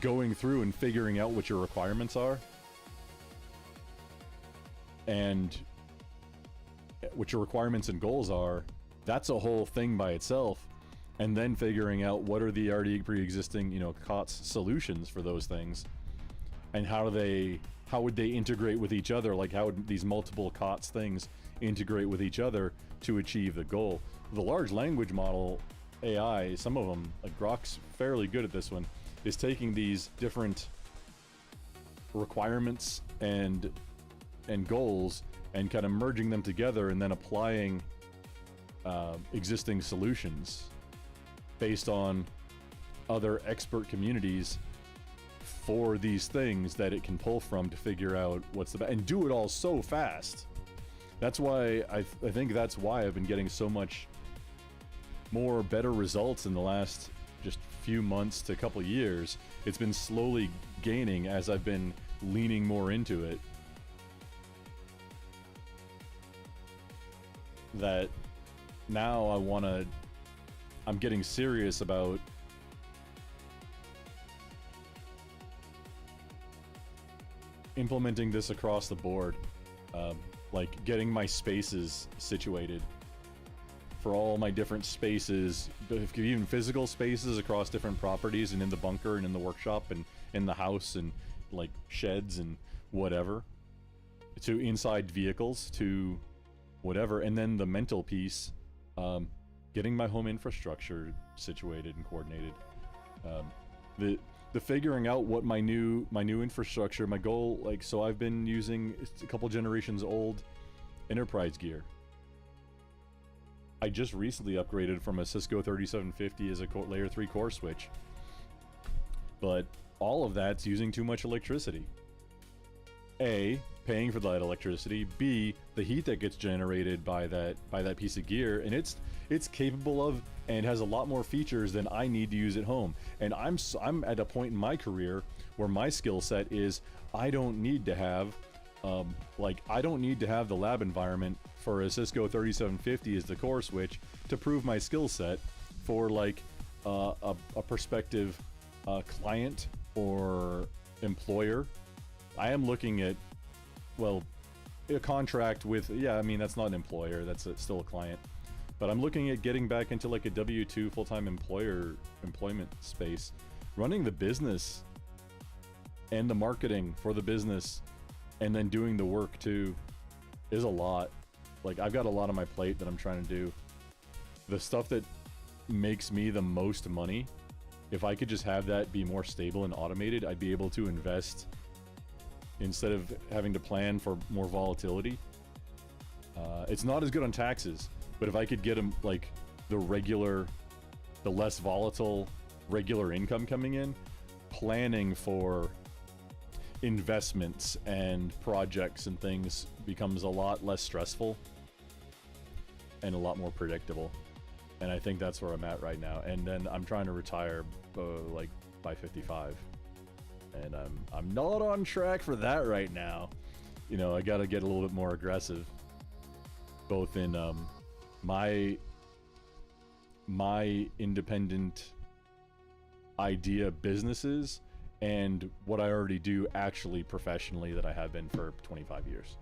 going through and figuring out what your requirements are and what your requirements and goals are. That's a whole thing by itself. And then figuring out what are the already pre-existing, you know, COTS solutions for those things, and how would they integrate with each other? Like, how would these multiple COTS things integrate with each other to achieve the goal? The large language model AI, some of them, like Grok's fairly good at this one, is taking these different requirements and goals and kind of merging them together, and then applying existing solutions based on other expert communities for these things that it can pull from to figure out what's the best, and do it all so fast. That's why I think that's why I've been getting so much more better results in the last just few months to a couple years. It's been slowly gaining as I've been leaning more into it. That now I'm getting serious about implementing this across the board, like getting my spaces situated for all my different spaces, even physical spaces across different properties, and in the bunker and in the workshop and in the house and like sheds and whatever, to inside vehicles, to whatever. And then the mental piece, getting my home infrastructure situated and coordinated, the figuring out what my new infrastructure, my goal, like, so I've been using a couple generations old enterprise gear. I just recently upgraded from a Cisco 3750 as a layer 3 core switch, but all of that's using too much electricity. A, paying for that electricity. B, the heat that gets generated by that piece of gear, and it's capable of and has a lot more features than I need to use at home. And I'm at a point in my career where my skill set is I don't need to have I don't need to have the lab environment for a Cisco 3750 as the core switch to prove my skill set for like a prospective client or employer. I am looking at, well, a contract with, yeah, I mean, that's not an employer, that's still a client. But I'm looking at getting back into like a W-2 full-time employment space. Running the business and the marketing for the business and then doing the work too is a lot. Like, I've got a lot on my plate that I'm trying to do. The stuff that makes me the most money, if I could just have that be more stable and automated, I'd be able to invest instead of having to plan for more volatility. It's not as good on taxes, but if I could get them like the less volatile regular income coming in, planning for investments and projects and things becomes a lot less stressful and a lot more predictable. And I think that's where I'm at right now. And then I'm trying to retire like by 55. And I'm not on track for that right now. You know, I got to get a little bit more aggressive, both in my independent idea businesses and what I already do actually professionally that I have been for 25 years.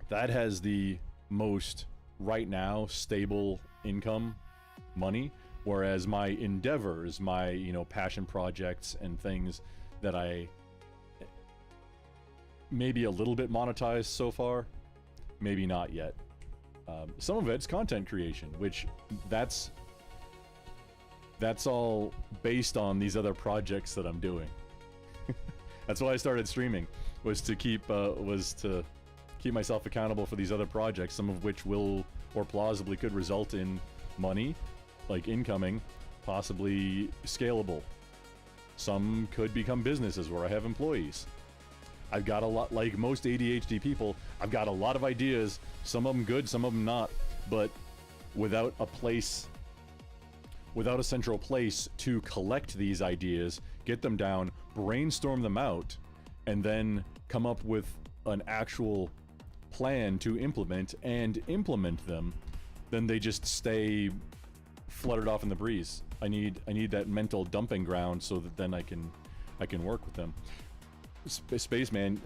That has the most right now stable income money, whereas my endeavors, my, you know, passion projects and things that I maybe a little bit monetized so far, maybe not yet. Some of it's content creation, which that's all based on these other projects that I'm doing. That's why I started streaming, was to keep myself accountable for these other projects, some of which will or plausibly could result in money, like incoming, possibly scalable. Some could become businesses where I have employees. I've got a lot, like most ADHD people, I've got a lot of ideas, some of them good, some of them not, but without a central place to collect these ideas, get them down, brainstorm them out, and then come up with an actual plan to implement them, then they just stay fluttered off in the breeze. I need that mental dumping ground so that then I can work with them. Spaceman,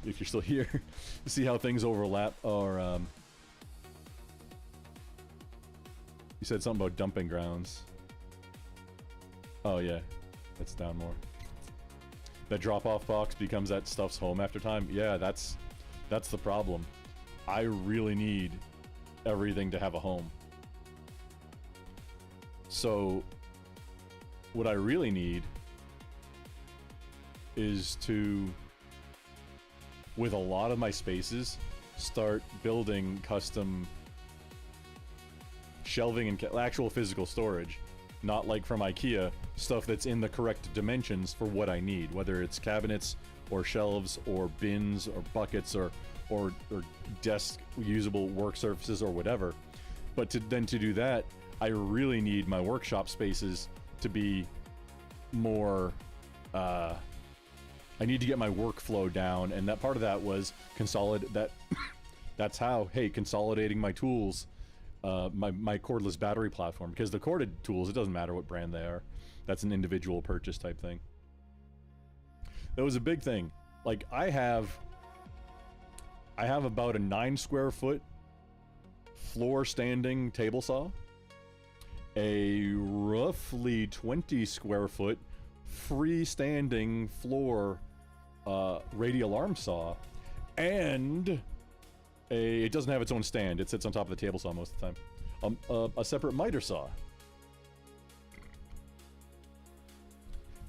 if you're still here, see how things overlap, or you said something about dumping grounds. Oh yeah, it's down more. That drop-off box becomes that stuff's home after time. Yeah, that's the problem. I really need everything to have a home. So what I really need is to, with a lot of my spaces, start building custom shelving and actual physical storage, not like from IKEA, stuff that's in the correct dimensions for what I need, whether it's cabinets or shelves or bins or buckets or desk usable work surfaces or whatever. But to do that, I really need my workshop spaces to be more I need to get my workflow down, and that part of that was that's how, hey, consolidating my tools, my cordless battery platform, because the corded tools, it doesn't matter what brand they are, that's an individual purchase type thing. That was a big thing. Like I have about a 9 square foot floor standing table saw, a roughly 20 square foot freestanding floor radial arm saw, and it doesn't have its own stand, it sits on top of the table saw most of the time, a separate miter saw.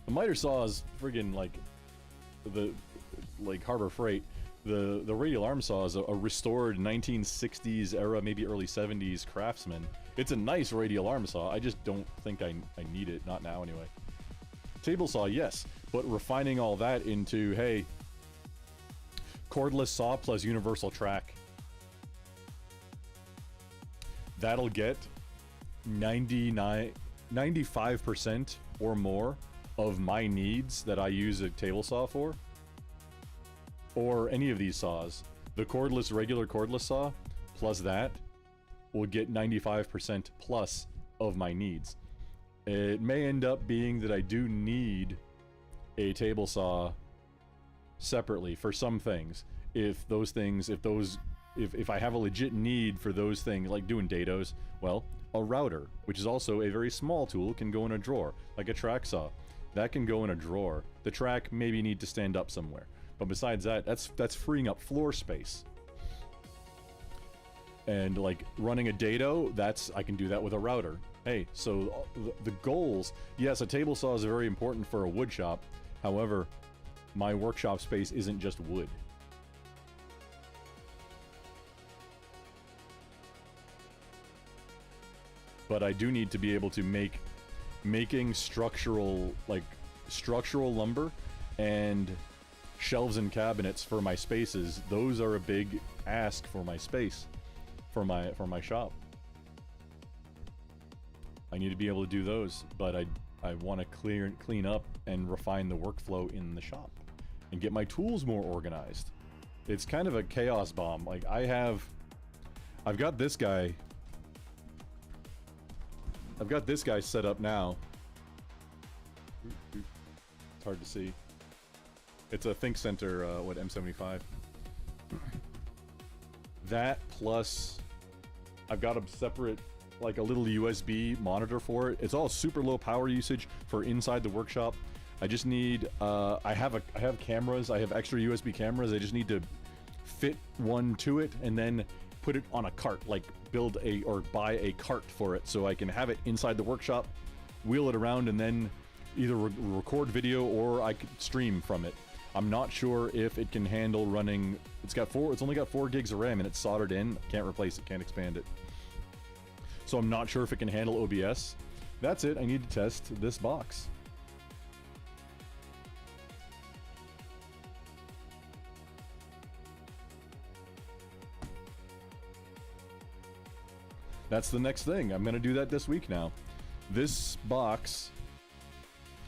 The miter saw is friggin' like Harbor Freight. The radial arm saw is a restored 1960s era, maybe early 70s Craftsman. It's a nice radial arm saw, I just don't think I need it, not now anyway. Table saw, yes, but refining all that into, hey, cordless saw plus universal track. That'll get 95% or more of my needs that I use a table saw for, or any of these saws. The regular cordless saw plus that will get 95% plus of my needs. It may end up being that I do need a table saw separately for some things. If I have a legit need for those things, like doing dados, well, a router, which is also a very small tool, can go in a drawer, like a track saw. That can go in a drawer. The track maybe need to stand up somewhere. But besides that, that's freeing up floor space. And like running a dado, I can do that with a router. Hey, so the goals, yes, a table saw is very important for a wood shop. However, my workshop space isn't just wood. But I do need to be able to making structural lumber and shelves and cabinets for my spaces. Those are a big ask for my space, for my shop. I need to be able to do those, but I want to clean up and refine the workflow in the shop and get my tools more organized. It's kind of a chaos bomb. Like I've got this guy set up now. It's hard to see. It's a Think Center, M75. That plus I've got a separate, like a little USB monitor for it. It's all super low power usage for inside the workshop. I just need, I have cameras, I have extra USB cameras. I just need to fit one to it and then put it on a cart, like buy a cart for it so I can have it inside the workshop, wheel it around, and then either record video or I could stream from it. I'm not sure if it can handle running. It's only got 4 gigs of RAM and it's soldered in. Can't replace it, can't expand it. So I'm not sure if it can handle OBS. That's it, I need to test this box. That's the next thing. I'm gonna do that this week now. This box,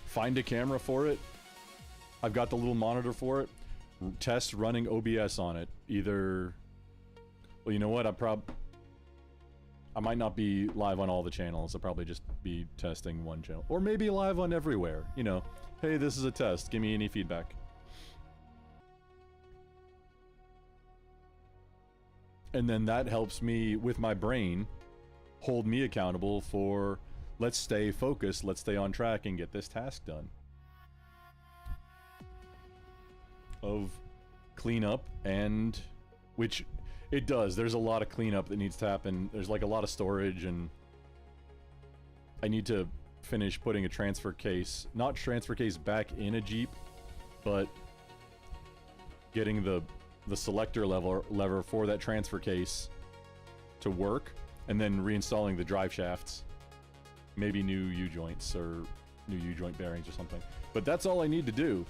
find a camera for it. I've got the little monitor for it. Test running OBS on it. Either, well, you know what? I might not be live on all the channels. I'll probably just be testing one channel. Or maybe live on everywhere. You know, hey, this is a test. Give me any feedback. And then that helps me with my brain hold me accountable for, let's stay focused, let's stay on track and get this task done. Of cleanup, and which it does. There's a lot of cleanup that needs to happen. There's like a lot of storage, and I need to finish putting a transfer case, not transfer case back in a Jeep, but getting the selector lever for that transfer case to work, and then reinstalling the drive shafts, maybe new U-joints or new U-joint bearings or something. But that's all I need to do.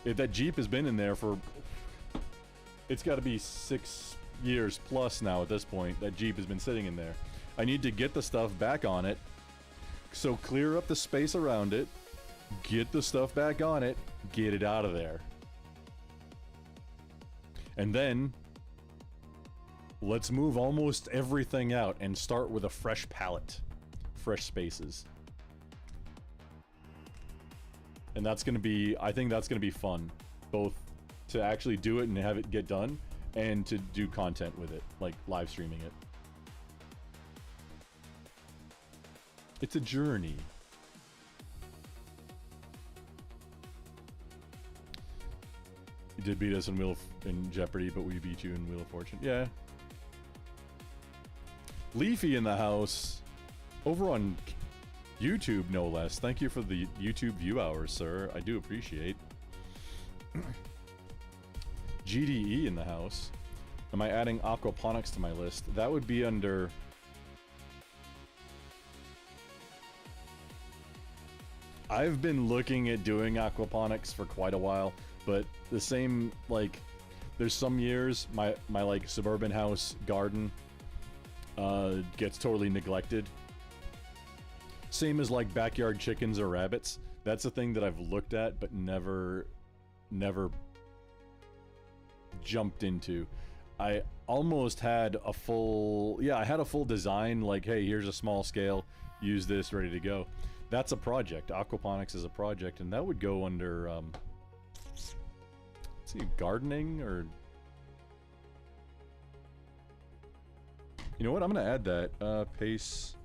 If that Jeep has been in there for, it's got to be 6 years plus now at this point. That Jeep has been sitting in there. I need to get the stuff back on it, so clear up the space around it, get the stuff back on it, get it out of there. And then let's move almost everything out and start with a fresh palette, fresh spaces. And that's going to be, I think that's going to be fun, both to actually do it and have it get done, and to do content with it, like live streaming it. It's a journey. You did beat us in Jeopardy, but we beat you in Wheel of Fortune. Yeah. Leafy in the house, over on YouTube, no less. Thank you for the YouTube view hours, sir. I do appreciate. GDE in the house. Am I adding aquaponics to my list? That would be under... I've been looking at doing aquaponics for quite a while, but the same, like, there's some years my like suburban house garden gets totally neglected. Same as like backyard chickens or rabbits. That's a thing that I've looked at but never jumped into. I almost had a full, I had a full design, like, hey, here's a small scale, use this, ready to go. That's a project. Aquaponics is a project, and that would go under let's see, gardening, or you know what, I'm gonna add that. Pace,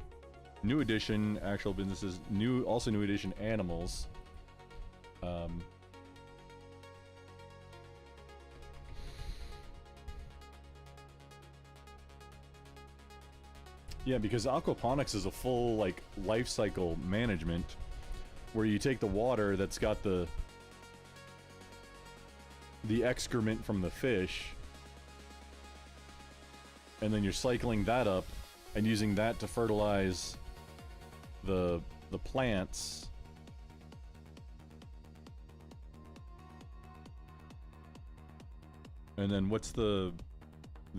new edition, actual businesses, also new edition animals. Yeah, because aquaponics is a full, like, life cycle management where you take the water that's got the the excrement from the fish, and then you're cycling that up and using that to fertilize the plants. And then what's the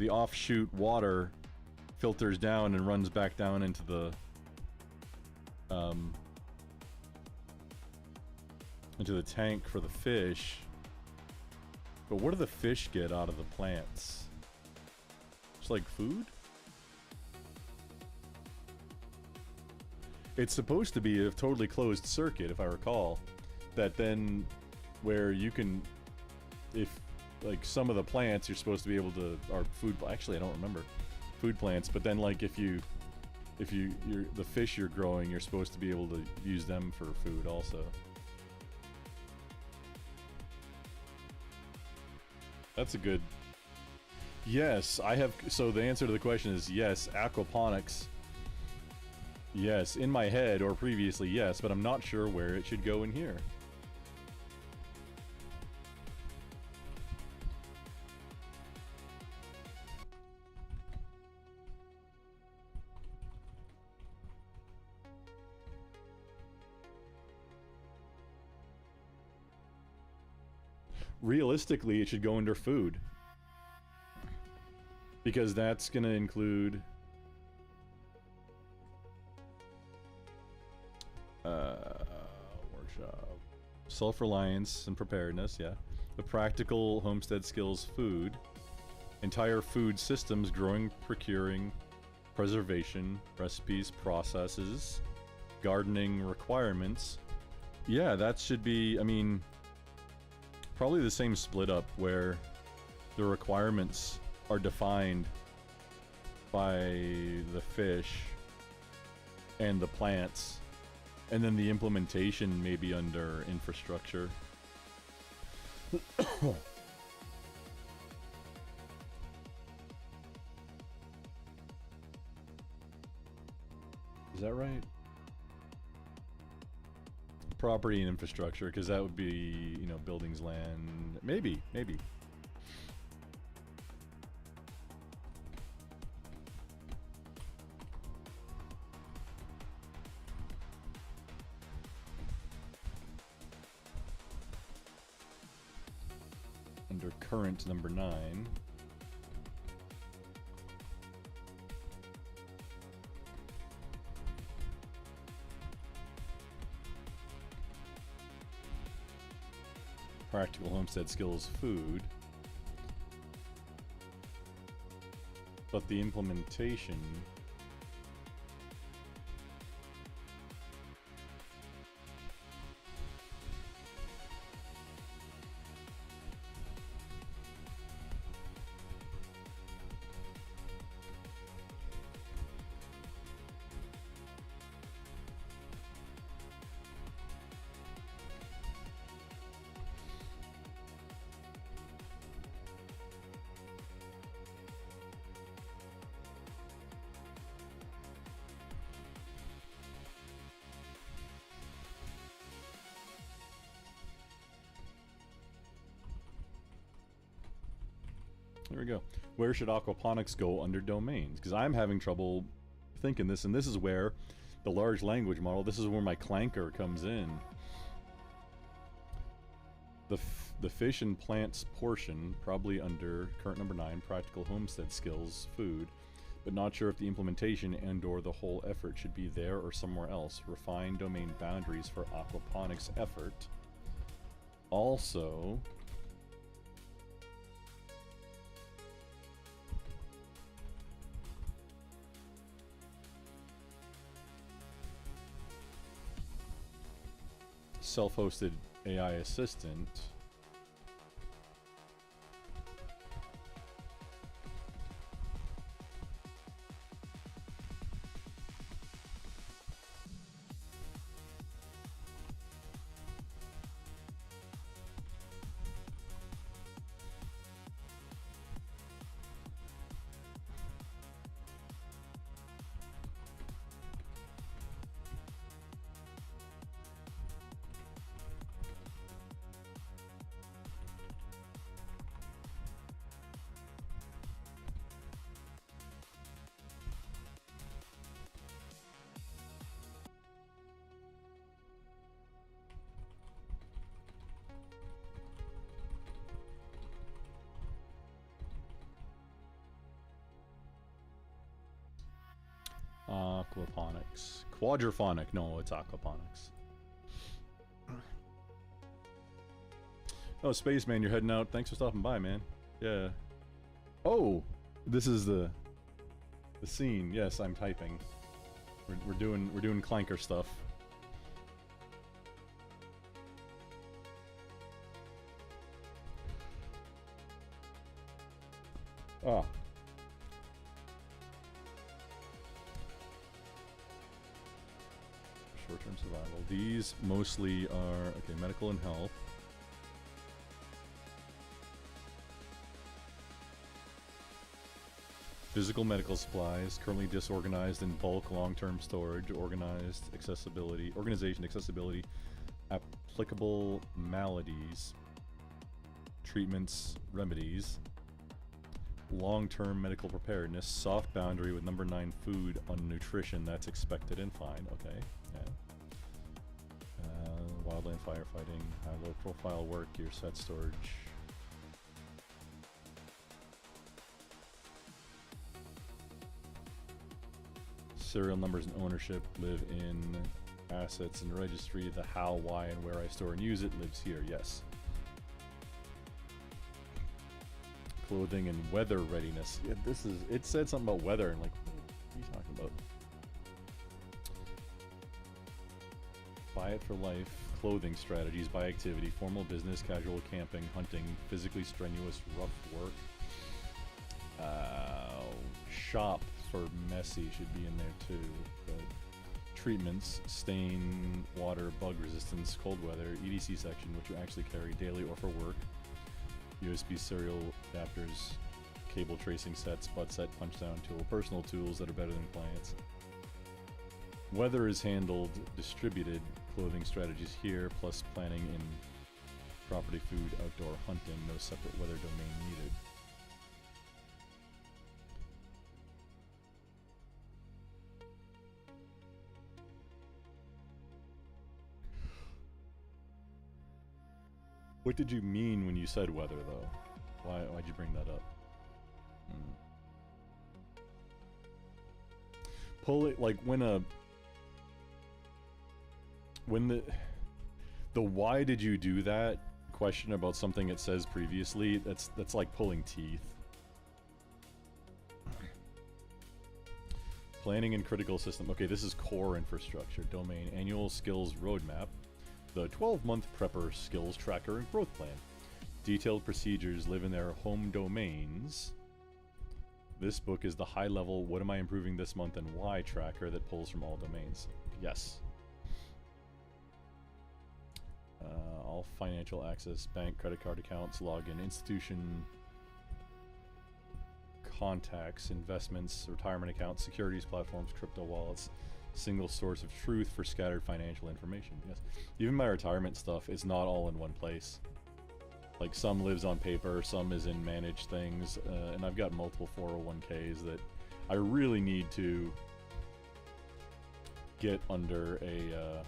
offshoot water filters down and runs back down into the tank for the fish. But what do the fish get out of the plants? Just like food? It's supposed to be a totally closed circuit, if I recall. That then, where you can, if like some of the plants you're supposed to be able to, are food, actually I don't remember, food plants, but then like if you're the fish you're growing, you're supposed to be able to use them for food also. That's a good, yes, I have, so the answer to the question is yes, aquaponics. Yes, in my head, or previously, yes, but I'm not sure where it should go in here. Realistically, it should go under food. Because that's gonna include... workshop. Self-reliance and preparedness, yeah. The practical homestead skills, food. Entire food systems, growing, procuring, preservation, recipes, processes, gardening requirements. Yeah, that should be, I mean, probably the same split up where the requirements are defined by the fish and the plants. And then the implementation may be under infrastructure. Is that right? Property and infrastructure, because that would be, you know, buildings, land. Maybe. Under current number 9. Practical homestead skills, food. But the implementation... There we go. Where should aquaponics go under domains? Because I'm having trouble thinking this, and this is where the large language model, this is where my clanker comes in. The fish and plants portion, probably under current number 9, practical homestead skills, food, but not sure if the implementation and or the whole effort should be there or somewhere else. Refine domain boundaries for aquaponics effort. Also... self-hosted AI assistant. Hydroponics. Quadraphonic. No, it's aquaponics. Oh, Spaceman, you're heading out. Thanks for stopping by, man. Yeah. Oh, this is the scene. Yes, I'm typing. We're doing clanker stuff. Ah. Short-term survival. These mostly are okay. Medical and health. Physical medical supplies, currently disorganized in bulk long-term storage, organization, accessibility, applicable maladies, treatments, remedies, long-term medical preparedness, soft boundary with number 9 food on nutrition, that's expected and fine, okay, yeah. Wildland firefighting, high-low profile work, gear set storage. Serial numbers and ownership live in assets and registry. The how, why, and where I store and use it lives here, yes. Clothing and weather readiness. Yeah, it said something about weather and like, what are you talking about? Buy it for life. Clothing strategies by activity. Formal business, casual camping, hunting, physically strenuous, rough work. Shop for messy should be in there too. But treatments, stain, water, bug resistance, cold weather, EDC section, which you actually carry daily or for work. USB serial adapters, cable tracing sets, butt set, punch down tool, personal tools that are better than clients. Weather is handled, distributed, clothing strategies here, plus planning in property, food, outdoor hunting, no separate weather domain needed. What did you mean when you said weather, though? Why'd you bring that up? Pull it like when the why did you do that question about something it says previously, that's like pulling teeth. Planning and critical system. Okay, this is core infrastructure domain, annual skills roadmap, the 12-month prepper skills tracker and growth plan. Detailed procedures live in their home domains. This book is the high-level what am I improving this month and why tracker that pulls from all domains. Yes. All financial access, bank, credit card accounts, login, institution, contacts, investments, retirement accounts, securities platforms, crypto wallets, single source of truth for scattered financial information. Yes. Even my retirement stuff is not all in one place. Like some lives on paper, some is in managed things, and I've got multiple 401ks that I really need to get under a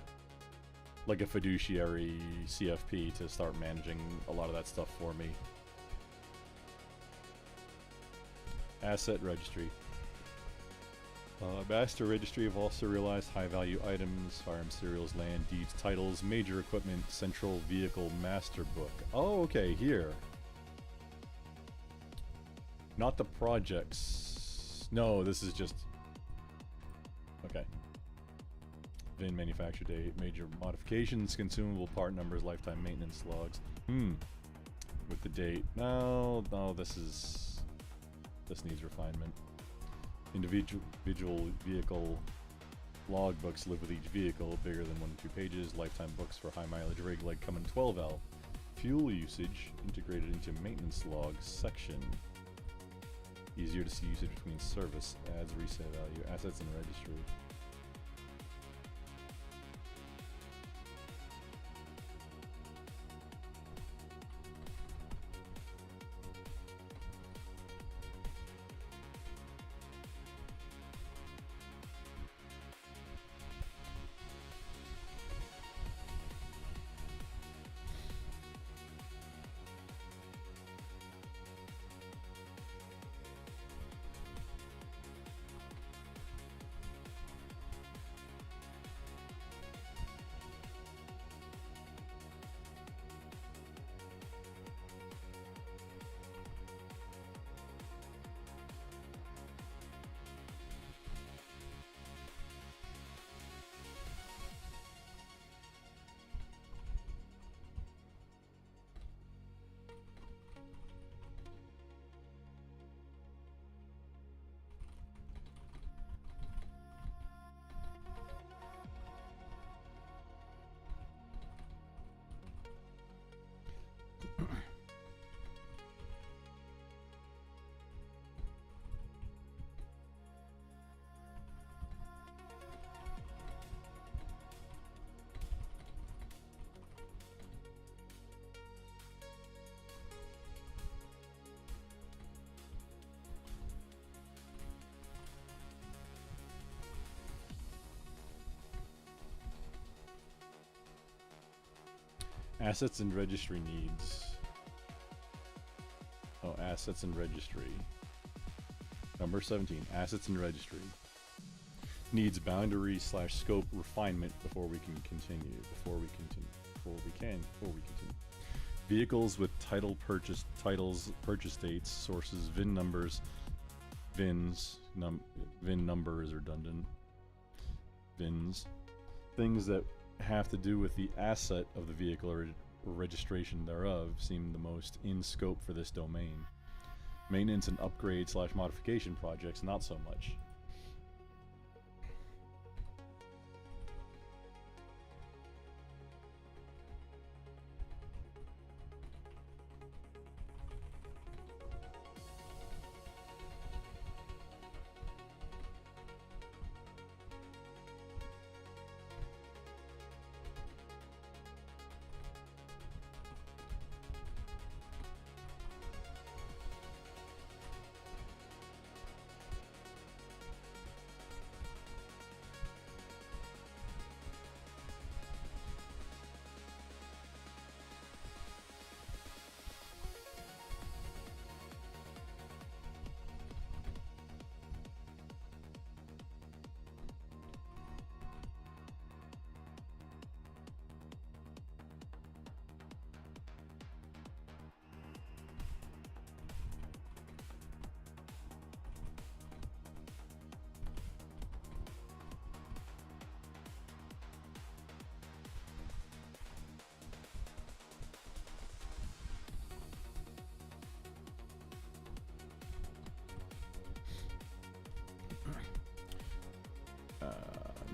like a fiduciary CFP to start managing a lot of that stuff for me. Asset registry. Master registry of all serialized high-value items, firearm serials, land, deeds, titles, major equipment, central vehicle master book. Oh, okay, here. Not the projects. No, this is just... Okay. VIN, manufacture date, major modifications, consumable part numbers, lifetime maintenance logs. With the date. No, this needs refinement. Individual vehicle logbooks live with each vehicle, bigger than 1 to 2 pages. Lifetime books for high mileage rig like Cummins 12L. Fuel usage integrated into maintenance logs section. Easier to see usage between service, adds resale value, assets and registry. Assets and registry needs. Oh, assets and registry. Number 17, assets and registry. Needs boundary / scope refinement before we can continue. Before we continue. Vehicles with titles, purchase dates, sources, VIN numbers, VINs, VIN number is redundant. VINs. Things that have to do with the asset of the vehicle or registration thereof seem the most in scope for this domain. Maintenance and upgrade / modification projects, not so much.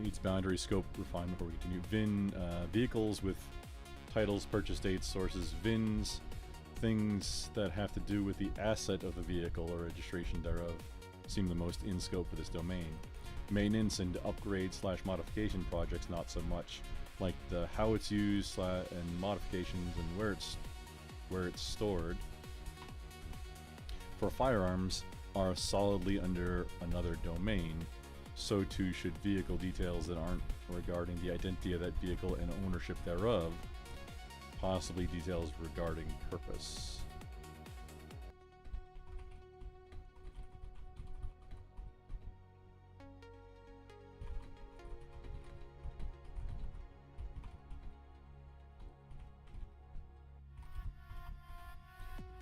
Needs boundary scope refinement before we continue. VIN, vehicles with titles, purchase dates, sources, VINs, things that have to do with the asset of the vehicle or registration thereof seem the most in scope for this domain. Maintenance and upgrade / modification projects, not so much. Like the how it's used and modifications and where it's stored. For firearms are solidly under another domain. So too should vehicle details that aren't regarding the identity of that vehicle and ownership thereof, possibly details regarding purpose.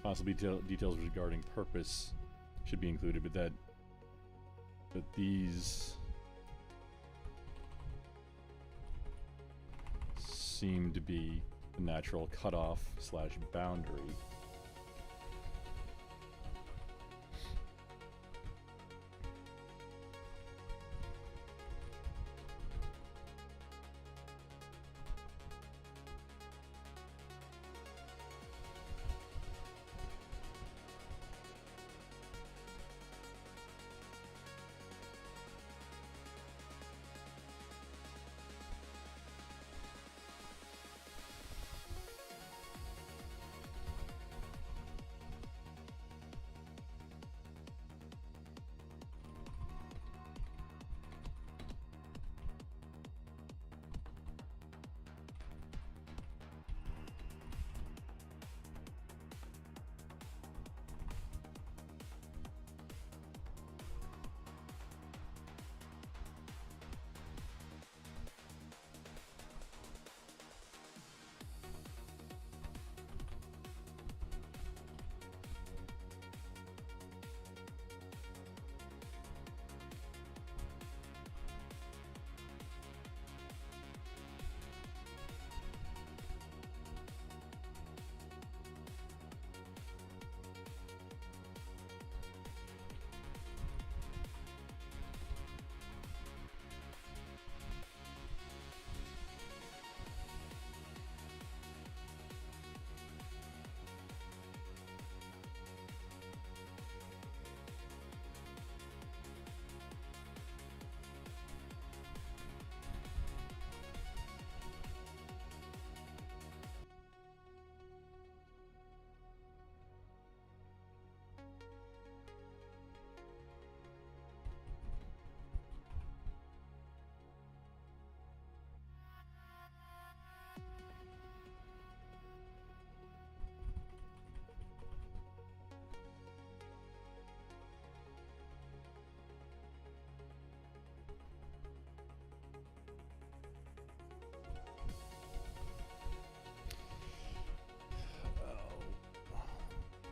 Possibly details regarding purpose should be included, but these seem to be the natural cutoff / boundary.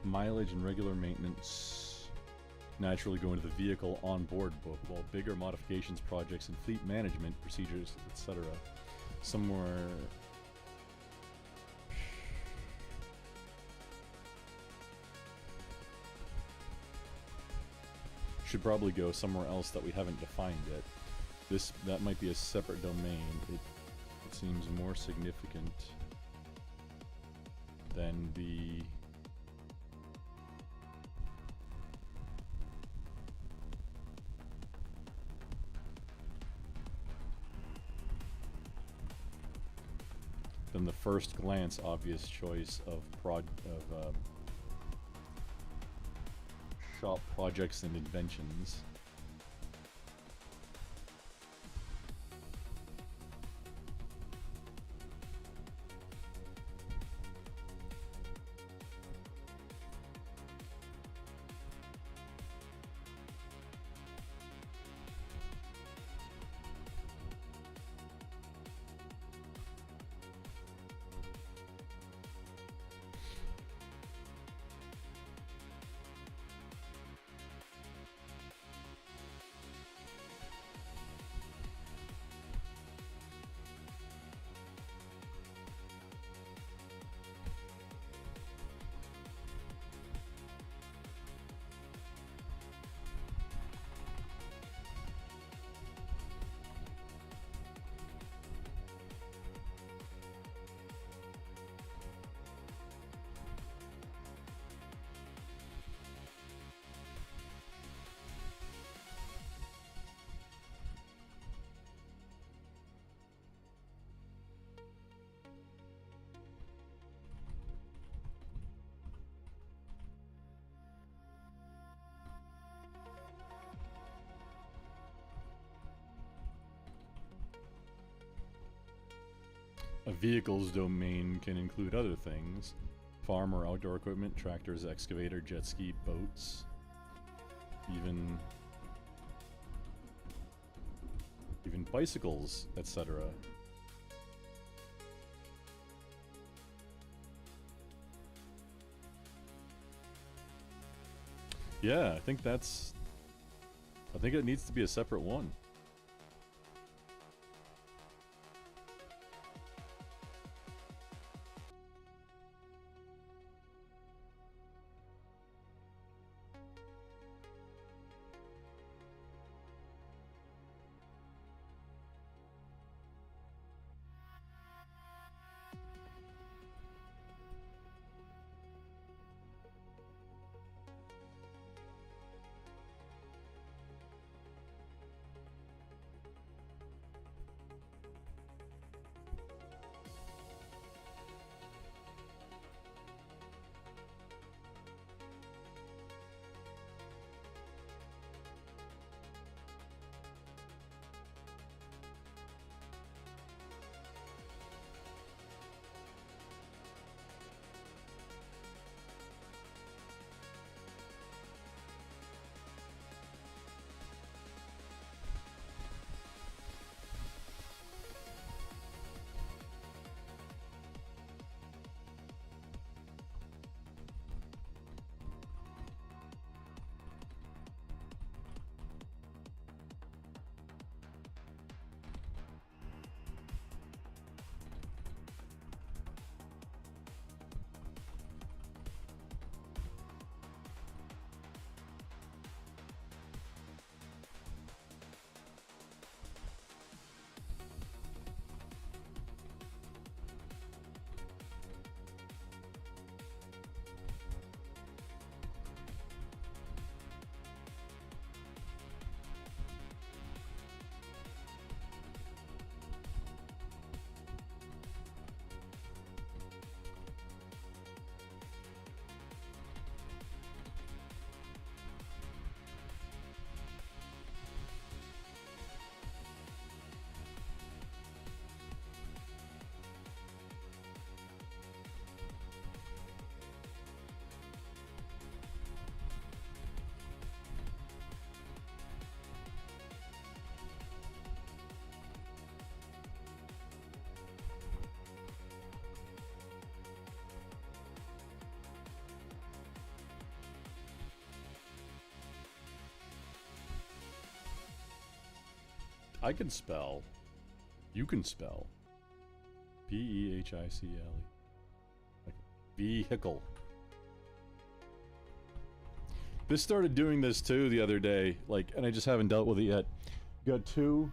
Mileage and regular maintenance naturally go into the vehicle on-board book, while bigger modifications, projects, and fleet management procedures, etc. Somewhere... should probably go somewhere else that we haven't defined yet. That might be a separate domain. It seems more significant than the first glance obvious choice of shop projects and inventions. A vehicle's domain can include other things. Farm or outdoor equipment, tractors, excavator, jet ski, boats. Even bicycles, etc. Yeah, I think it needs to be a separate one. I can spell. You can spell. P-E-H-I-C-L-E. Like vehicle. This started doing this too the other day, like, and I just haven't dealt with it yet. Got two.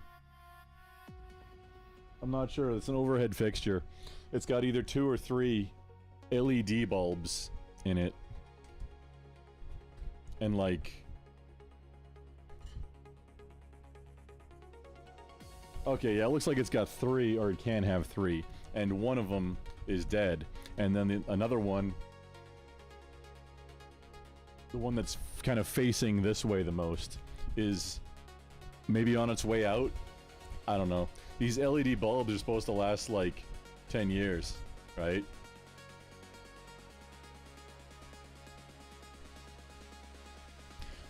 I'm not sure. It's an overhead fixture. It's got either 2 or 3 LED bulbs in it. And like... Okay, yeah, it looks like it's got 3, or it can have 3. And one of them is dead. And then another one... The one that's kind of facing this way the most is maybe on its way out. I don't know. These LED bulbs are supposed to last like 10 years, right?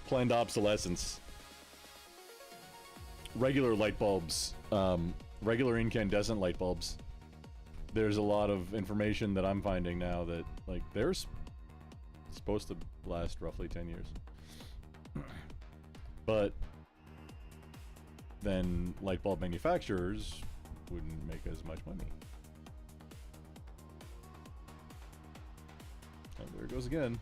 Planned obsolescence. Regular light bulbs, regular incandescent light bulbs. There's a lot of information that I'm finding now that, like, there's supposed to last roughly 10 years. But then light bulb manufacturers wouldn't make as much money. And there it goes again.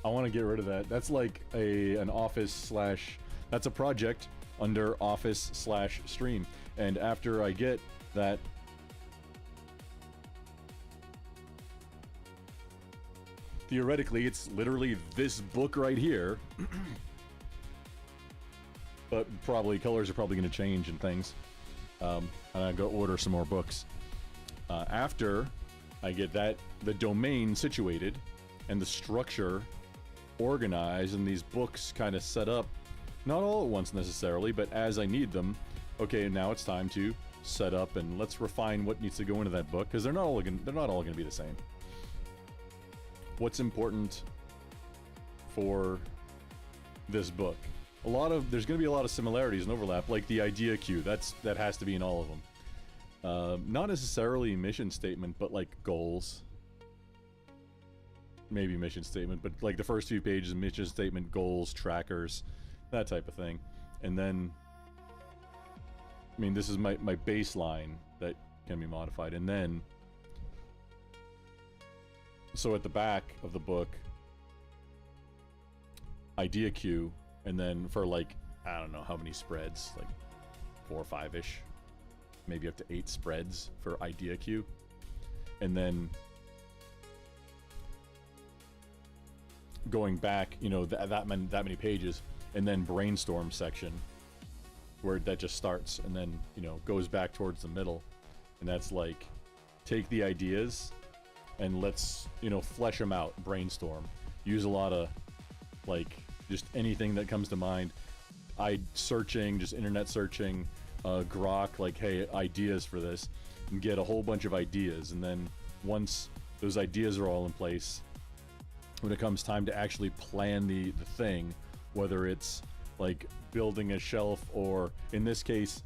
I want to get rid of that. That's like an office slash... That's a project under office slash stream. And after I get that... Theoretically, it's literally this book right here. But probably, colors are probably going to change and things. And I'll go order some more books. After I get that, the domain situated, and the structure organized, and these books kind of set up, not all at once necessarily, but as I need them. Okay, now it's time to set up, and let's refine what needs to go into that book, because they're not all going to be the same. What's important for this book? There's going to be a lot of similarities and overlap, like the idea queue. That has to be in all of them. Not necessarily mission statement, but like goals. Maybe mission statement, but like the first few pages, mission statement, goals, trackers, that type of thing. And then, I mean, this is my baseline that can be modified. And then, so at the back of the book, idea queue, and then for like, I don't know how many spreads, like 4 or 5-ish, maybe up to 8 spreads for idea queue. And then going back, you know, that many pages, and then brainstorm section where that just starts and then, you know, goes back towards the middle. And that's like, take the ideas and let's, you know, flesh them out, brainstorm. Use a lot of, like, just anything that comes to mind. Searching, just internet searching, grok, like, hey, ideas for this, and get a whole bunch of ideas. And then once those ideas are all in place, when it comes time to actually plan the thing, whether it's like building a shelf, or in this case,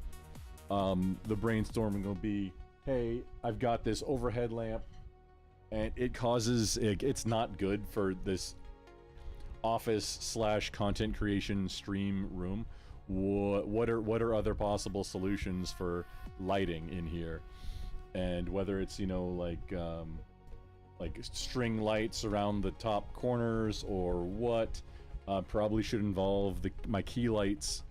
the brainstorming will be, hey, I've got this overhead lamp, and it's not good for this office slash content creation stream room. What are other possible solutions for lighting in here? And whether it's, you know, like string lights around the top corners, or what, probably should involve my key lights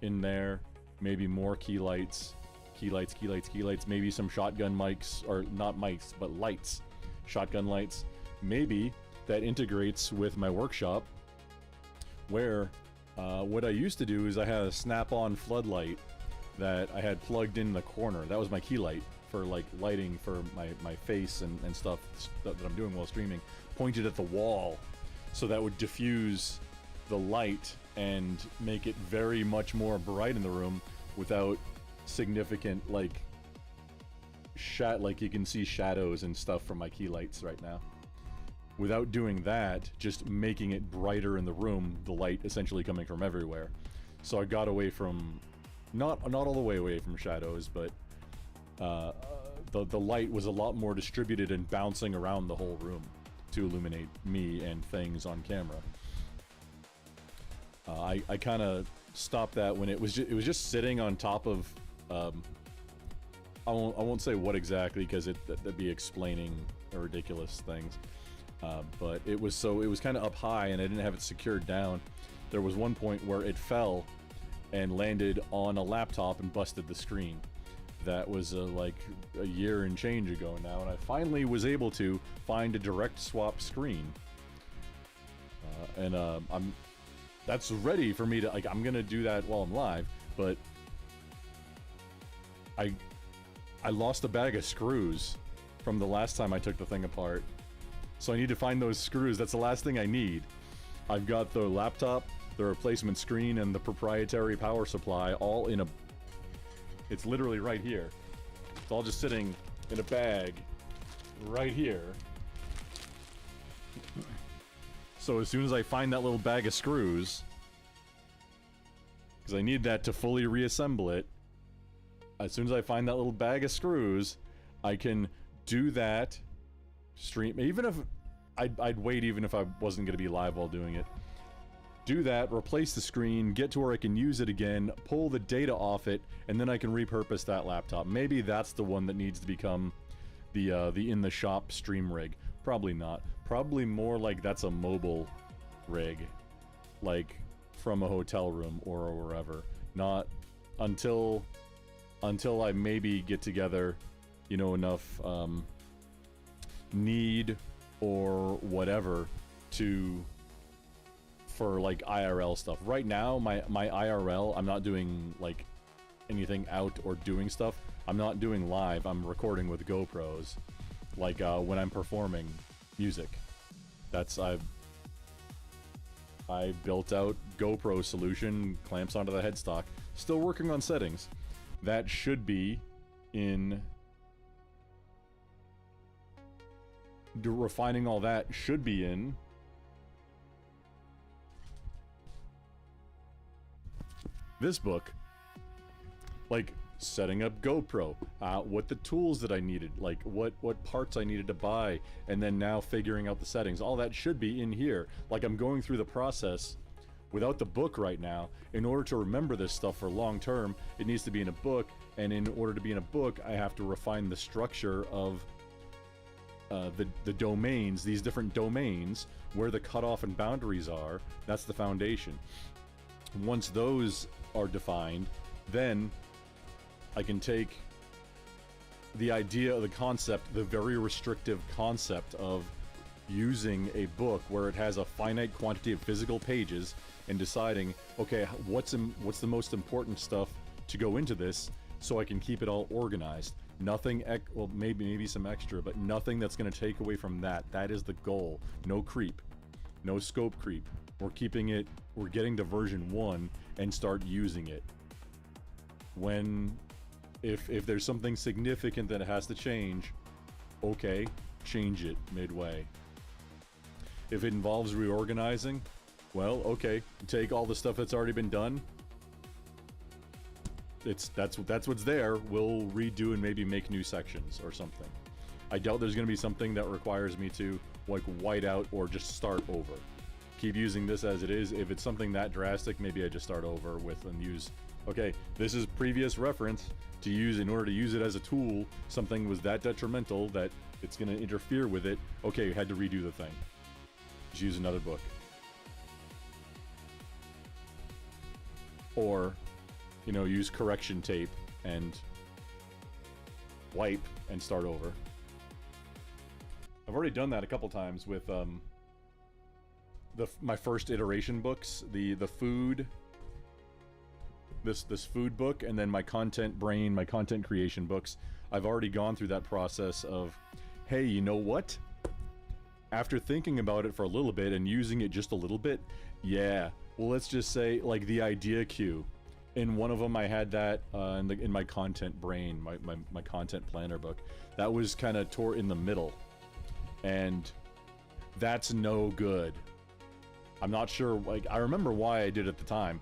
in there. Maybe more key lights, maybe some shotgun mics, or not mics, but lights, shotgun lights. Maybe that integrates with my workshop, where what I used to do is I had a snap-on floodlight that I had plugged in the corner. That was my key light for like lighting for my face and stuff that I'm doing while streaming, pointed at the wall, so that would diffuse the light and make it very much more bright in the room without significant like you can see shadows and stuff from my key lights right now. Without doing that, just making it brighter in the room, the light essentially coming from everywhere. So I got away from, not all the way away from shadows, but the light was a lot more distributed and bouncing around the whole room to illuminate me and things on camera. I kind of stopped that when it was just sitting on top of I won't say what exactly, because that'd be explaining ridiculous things. But it was kind of up high and I didn't have it secured down. There was one point where it fell and landed on a laptop and busted the screen. That was like a year and change ago now, and I finally was able to find a direct swap screen. That's ready for me to, like, I'm gonna do that while I'm live, but I lost a bag of screws from the last time I took the thing apart. So I need to find those screws. That's the last thing I need. I've got the laptop, the replacement screen, and the proprietary power supply all in a... It's literally right here. It's all just sitting in a bag right here. So as soon as I find that little bag of screws, because I need that to fully reassemble it, as soon as I find that little bag of screws, I can do that stream. Even if I'd wait, even if I wasn't going to be live while doing it. Do that, replace the screen, get to where I can use it again, pull the data off it, and then I can repurpose that laptop. Maybe that's the one that needs to become the in the shop stream rig. Probably not. Probably more like that's a mobile rig, like from a hotel room or wherever. Not until I maybe get together, you know, enough need or whatever for like IRL stuff. Right now, my IRL, I'm not doing like anything out or doing stuff. I'm not doing live. I'm recording with GoPros, like when I'm performing music. That's I built out GoPro solution, clamps onto the headstock. Still working on settings. That should be in... Refining all that should be in... this book. Like, setting up GoPro, what the tools that I needed, like what parts I needed to buy, and then now figuring out the settings. All that should be in here. Like, I'm going through the process without the book right now. In order to remember this stuff for long term, it needs to be in a book, and in order to be in a book, I have to refine the structure of the domains, these different domains, where the cutoff and boundaries are. That's the foundation. Once those are defined, then I can take the idea of the concept, the very restrictive concept of using a book where it has a finite quantity of physical pages, and deciding, okay, what's the most important stuff to go into this, so I can keep it all organized. Nothing, well, maybe some extra, but nothing that's going to take away from that. That is the goal. No creep, no scope creep. We're keeping it. We're getting to version 1 and start using it. If there's something significant that has to change, okay, change it midway. If it involves reorganizing, well, okay, take all the stuff that's already been done. That's what's there. We'll redo and maybe make new sections or something. I doubt there's going to be something that requires me to like white out or just start over. Keep using this as it is. If it's something that drastic, maybe I just start over with and use, okay, this is previous reference to use in order to use it as a tool. Something was that detrimental that it's going to interfere with it. Okay, had to redo the thing. Just use another book. Or, you know, use correction tape and wipe and start over. I've already done that a couple times with my first iteration books, the food, this food book, and then my content brain, my content creation books. I've already gone through that process of, hey, you know what? After thinking about it for a little bit and using it just a little bit, yeah, well, let's just say like the idea queue. In one of them, I had that in my content brain, my content planner book. That was kind of tore in the middle, and that's no good. I'm not sure, like, I remember why I did it at the time,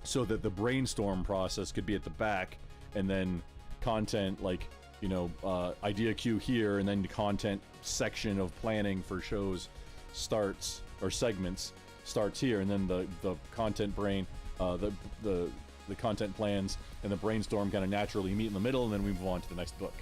so that the brainstorm process could be at the back, and then content, like, you know, idea queue here, and then the content section of planning for shows starts, or segments starts here, and then the content brain, the content plans and the brainstorm kind of naturally meet in the middle, and then we move on to the next book.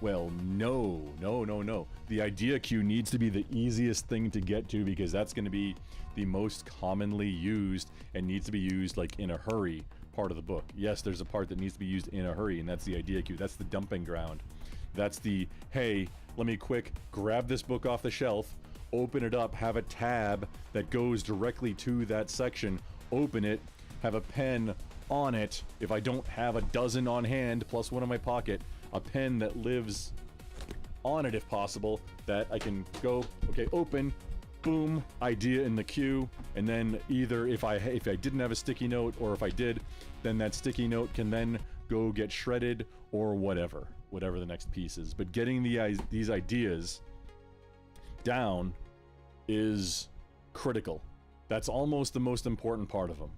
Well, no. The idea queue needs to be the easiest thing to get to, because that's going to be the most commonly used and needs to be used like in a hurry part of the book. Yes, there's a part that needs to be used in a hurry, and that's the idea queue. That's the dumping ground. That's the, hey, let me quick grab this book off the shelf, open it up, have a tab that goes directly to that section, open it, have a pen on it. If I don't have a dozen on hand plus one in my pocket, a pen that lives on it if possible, that I can go, okay, open, boom, idea in the queue, and then either if I didn't have a sticky note, or if I did, then that sticky note can then go get shredded or whatever the next piece is. But getting these ideas down is critical. That's almost the most important part of them.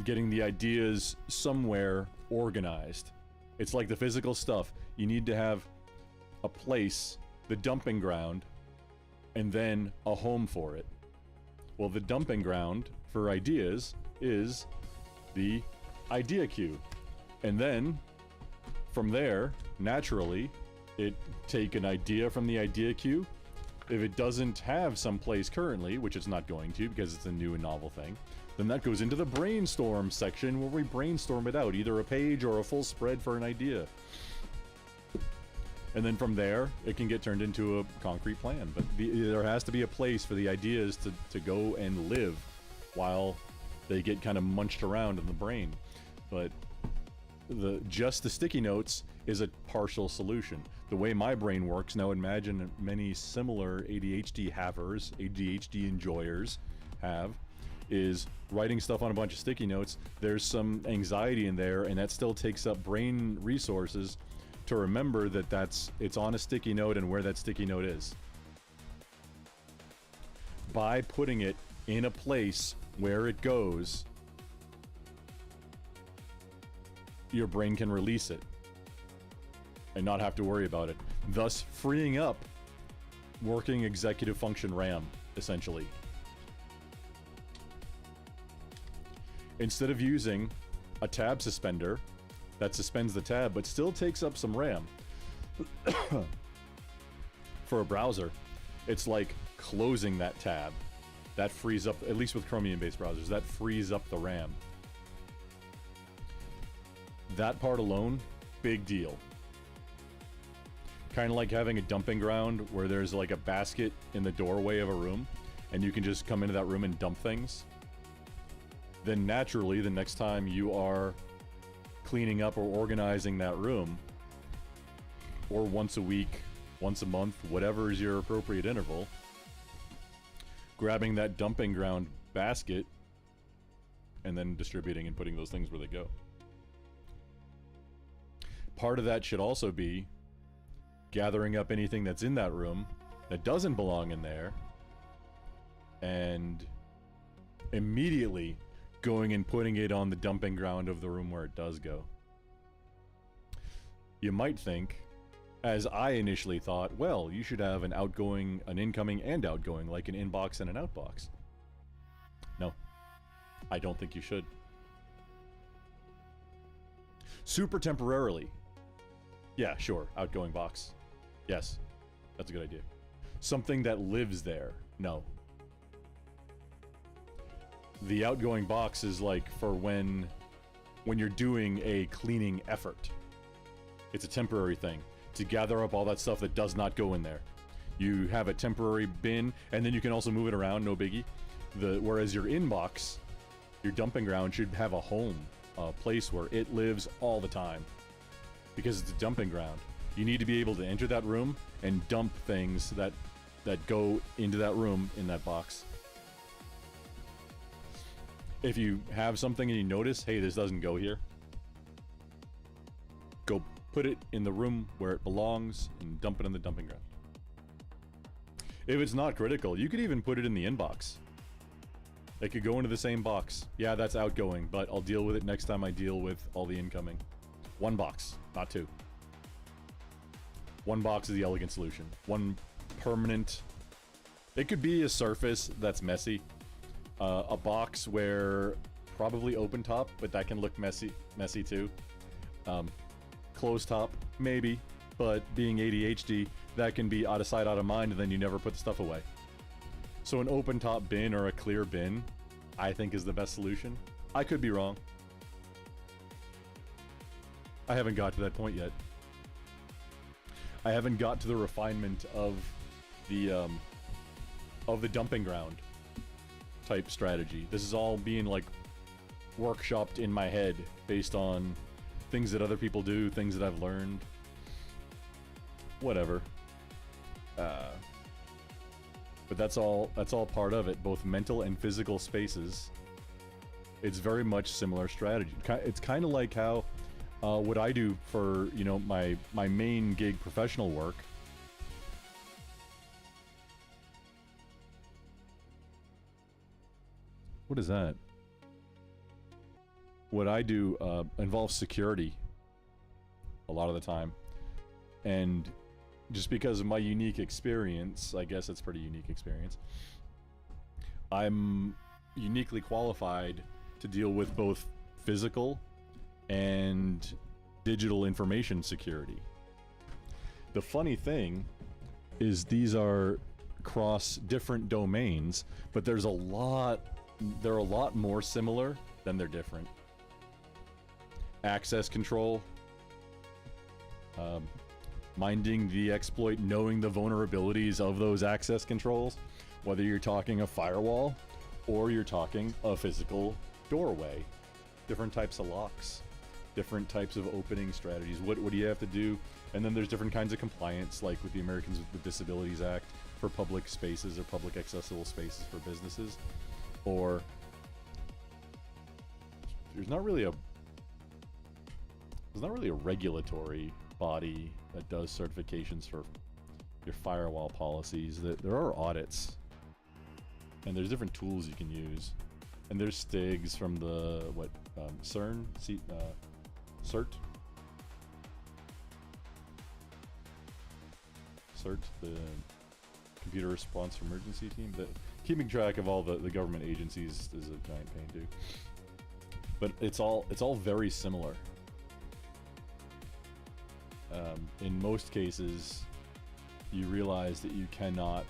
Getting the ideas somewhere organized. It's like the physical stuff. You need to have a place, the dumping ground, and then a home for it. Well, the dumping ground for ideas is the idea queue. And then, from there, naturally, take an idea from the idea queue. If it doesn't have some place currently, which it's not going to because it's a new and novel thing, then that goes into the brainstorm section where we brainstorm it out, either a page or a full spread for an idea. And then from there, it can get turned into a concrete plan. But there has to be a place for the ideas to go and live while they get kind of munched around in the brain. But just the sticky notes is a partial solution. The way my brain works, now imagine many similar ADHD havers, ADHD enjoyers have, is writing stuff on a bunch of sticky notes. There's some anxiety in there, and that still takes up brain resources to remember that it's on a sticky note and where that sticky note is. By putting it in a place where it goes, your brain can release it and not have to worry about it, thus freeing up working executive function RAM, essentially. Instead of using a tab suspender that suspends the tab but still takes up some RAM for a browser, it's like closing that tab. That frees up, at least with Chromium-based browsers, that frees up the RAM. That part alone, big deal. Kind of like having a dumping ground where there's like a basket in the doorway of a room and you can just come into that room and dump things. Then naturally, the next time you are cleaning up or organizing that room, or once a week, once a month, whatever is your appropriate interval, grabbing that dumping ground basket and then distributing and putting those things where they go. Part of that should also be gathering up anything that's in that room that doesn't belong in there and immediately going and putting it on the dumping ground of the room where it does go. You might think, as I initially thought, well, you should have an incoming and outgoing, like an inbox and an outbox. No, I don't think you should. Super temporarily. Yeah, sure, outgoing box. Yes, that's a good idea. Something that lives there. No. The outgoing box is like for when you're doing a cleaning effort. It's a temporary thing to gather up all that stuff that does not go in there. You have a temporary bin, and then you can also move it around, no biggie. Whereas your inbox, your dumping ground, should have a home, a place where it lives all the time. Because it's a dumping ground. You need to be able to enter that room and dump things that go into that room in that box. If you have something and you notice, hey, this doesn't go here, go put it in the room where it belongs and dump it in the dumping ground. If it's not critical, you could even put it in the inbox. It could go into the same box. Yeah, that's outgoing, but I'll deal with it next time I deal with all the incoming. One box, not two. One box is the elegant solution. One permanent. It could be a surface that's messy. A box where probably open top, but that can look messy too. Closed top, maybe, but being ADHD, that can be out of sight, out of mind, and then you never put the stuff away. So an open top bin or a clear bin, I think is the best solution. I could be wrong. I haven't got to that point yet. I haven't got to the refinement of the dumping ground type strategy. This is all being like workshopped in my head based on things that other people do, things that I've learned. Whatever. But that's all part of it, both mental and physical spaces. It's very much similar strategy. It's kind of like how what I do for, you know, my main gig professional work. What is that? What I do involves security a lot of the time. And just because of my unique experience, I guess it's pretty unique experience, I'm uniquely qualified to deal with both physical and digital information security. The funny thing is these are cross different domains, but they're a lot more similar than they're different. Access control, minding the exploit, knowing the vulnerabilities of those access controls, whether you're talking a firewall or you're talking a physical doorway, different types of locks, different types of opening strategies. What do you have to do? And then there's different kinds of compliance, like with the Americans with Disabilities Act for public spaces or public accessible spaces for businesses. Or there's not really a regulatory body that does certifications for your firewall policies. There are audits, and there's different tools you can use, and there's STIGs from the CERN, CERT, the Computer Response Emergency Team. Keeping track of all the government agencies is a giant pain too. But it's all very similar. In most cases, you realize that you cannot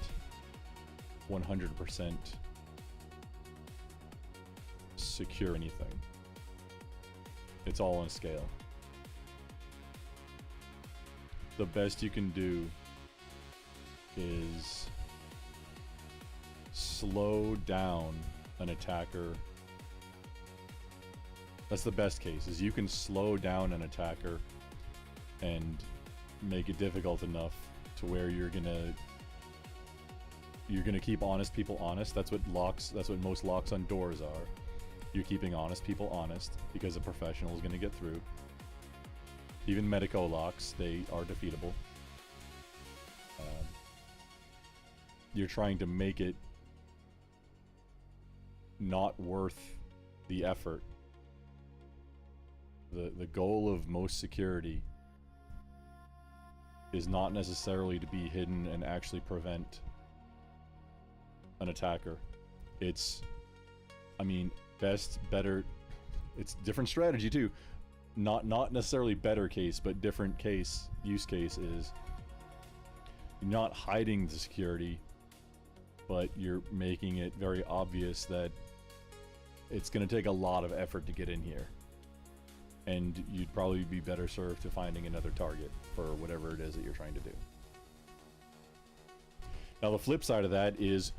100% secure anything. It's all on a scale. The best you can do is slow down an attacker. That's the best case, is you can slow down an attacker and make it difficult enough to where you're gonna keep honest people honest. That's what most locks on doors are. You're keeping honest people honest because a professional is gonna get through. Even Medico locks, they are defeatable. You're trying to make it not worth the effort. The goal of most security is not necessarily to be hidden and actually prevent an attacker. It's, better, it's different strategy too. Not necessarily better case, but different use case is you're not hiding the security, but you're making it very obvious that it's going to take a lot of effort to get in here. And you'd probably be better served to finding another target for whatever it is that you're trying to do. Now the flip side of that is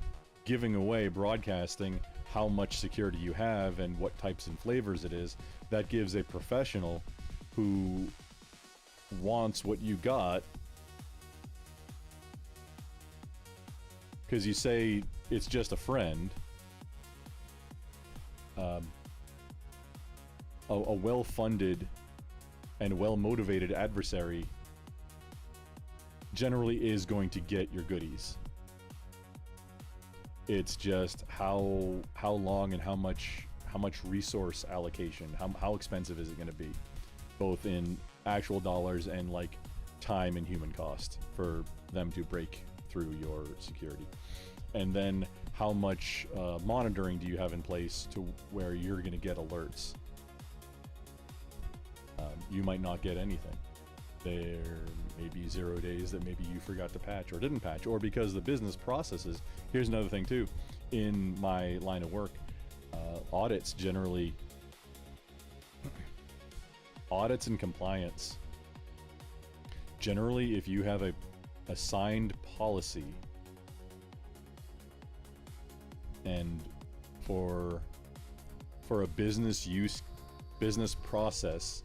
giving away, broadcasting how much security you have and what types and flavors it is. That gives a professional who wants what you got, because you say it's just a friend, a well-funded and well-motivated adversary generally is going to get your goodies. It's just how long and how much resource allocation, how expensive is it going to be? both in actual dollars and like time and human cost for them to break through your security. And then how much monitoring do you have in place to where you're going to get alerts? You might not get anything. There may be 0 days that maybe you forgot to patch or didn't patch, or because the business processes. Here's another thing too. In my line of work, audits generally, audits and compliance, generally if you have a assigned policy and for a business process,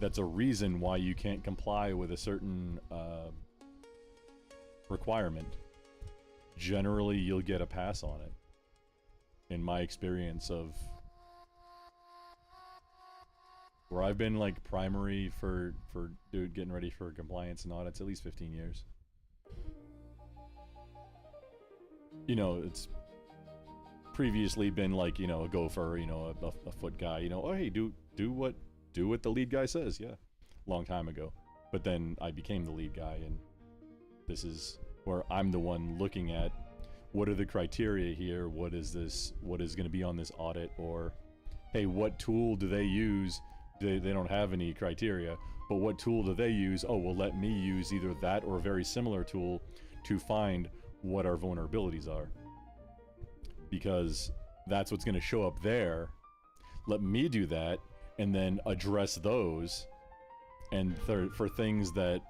that's a reason why you can't comply with a certain requirement, generally you'll get a pass on it. In my experience of where I've been like primary for getting ready for compliance and audits, at least 15 years. You know, it's previously been like, you know, a gopher, you know, a foot guy, you know, oh hey, do what the lead guy says. Yeah, long time ago. But then I became the lead guy, and this is where I'm the one looking at what are the criteria here, what is going to be on this audit, or hey, what tool do they use? They don't have any criteria, but what tool do they use? Oh, well, let me use either that or a very similar tool to find what our vulnerabilities are, because that's what's going to show up there. Let me do that and then address those, and for things that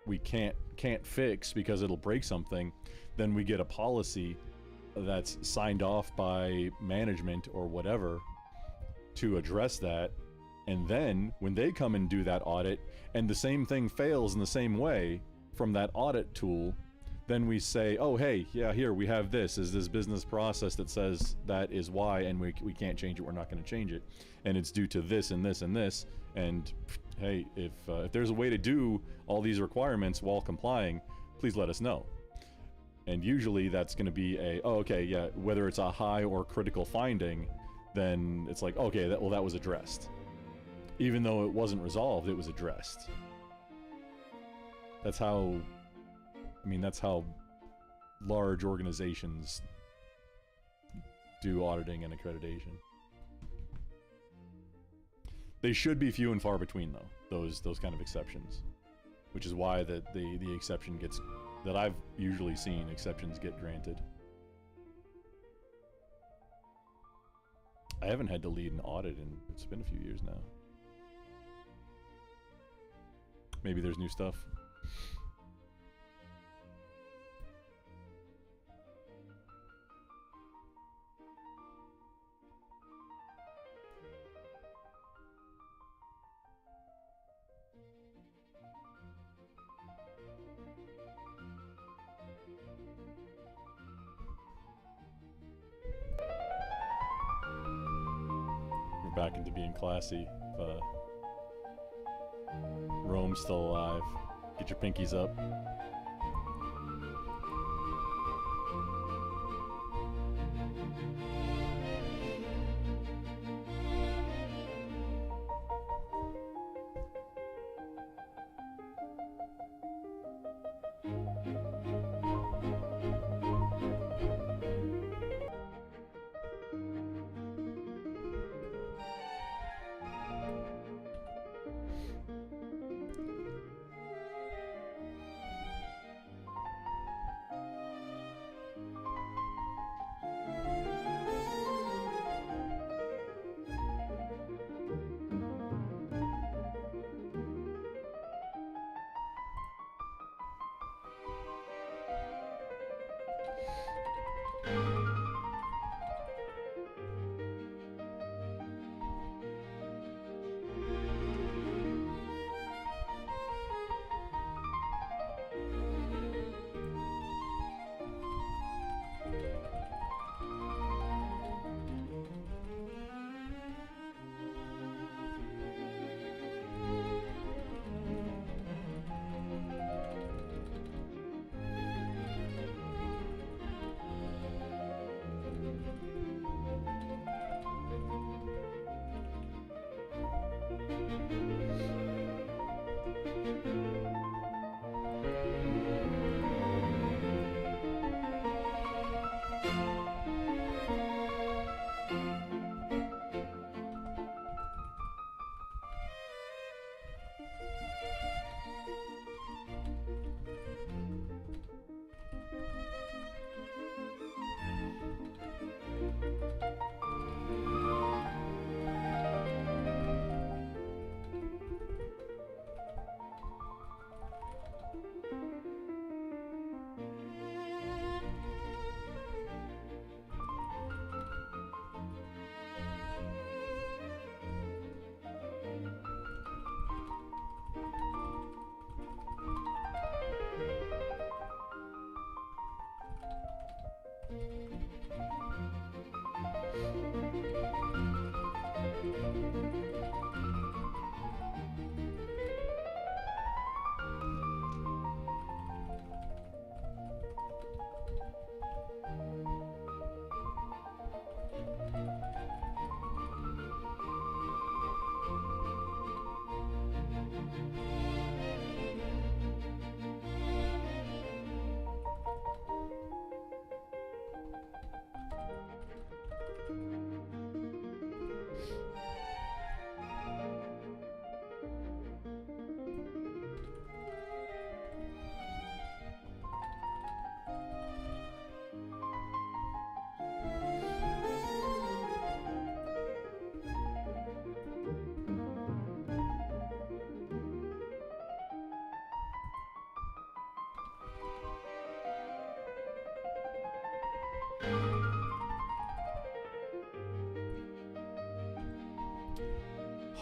we can't fix because it'll break something, then we get a policy that's signed off by management or whatever to address that. And then when they come and do that audit and the same thing fails in the same way from that audit tool, then we say, oh hey, yeah, here we have this business process that says that is why, and we can't change it, we're not going to change it, and it's due to this and this and this, and hey, if there's a way to do all these requirements while complying, please let us know. And usually that's going to be a, oh okay, yeah, whether it's a high or critical finding, then it's like, okay, that was addressed. Even though it wasn't resolved, it was addressed. That's how large organizations do auditing and accreditation. They should be few and far between, though, those kind of exceptions, which is why the exception gets, that I've usually seen exceptions get granted. I haven't had to lead an audit in, it's been a few years now. Maybe there's new stuff. We're back into being classy. Rome's still alive. Get your pinkies up.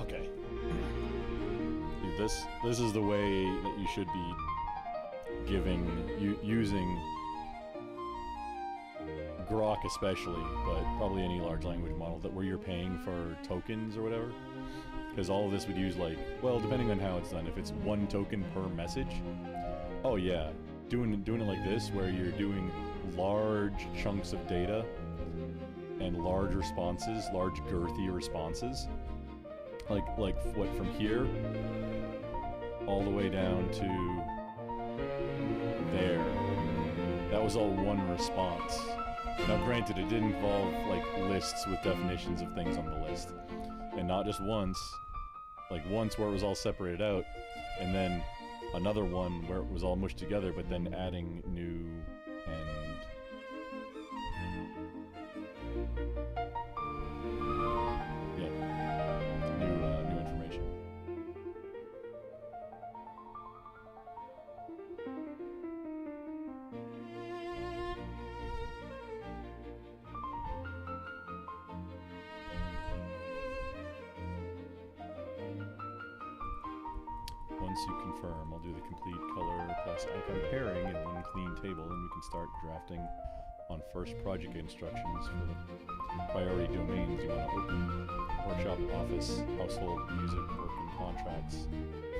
Okay. Dude, this is the way that you should be using Grok especially, but probably any large language model that where you're paying for tokens or whatever. Because all of this would use like, well, depending on how it's done, if it's 1 token per message, oh yeah, doing it like this where you're doing large chunks of data and large responses, large girthy responses, like what, from here all the way down to there. That was all one response. Now granted, it did involve like lists with definitions of things on the list, and not just once, like once where it was all separated out, and then another one where it was all mushed together, but then adding new and new information. Once you confirm, I'll do the complete color plus icon pairing in one clean table, and we can start drafting on first project instructions for the priority domains you want to open. Workshop, office, household, music, work and contracts,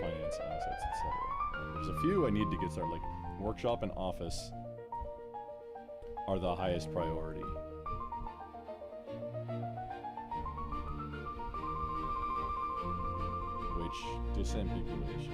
finance, assets, etc. There's a few I need to get started, like workshop and office are the highest priority. Which, disambiguation.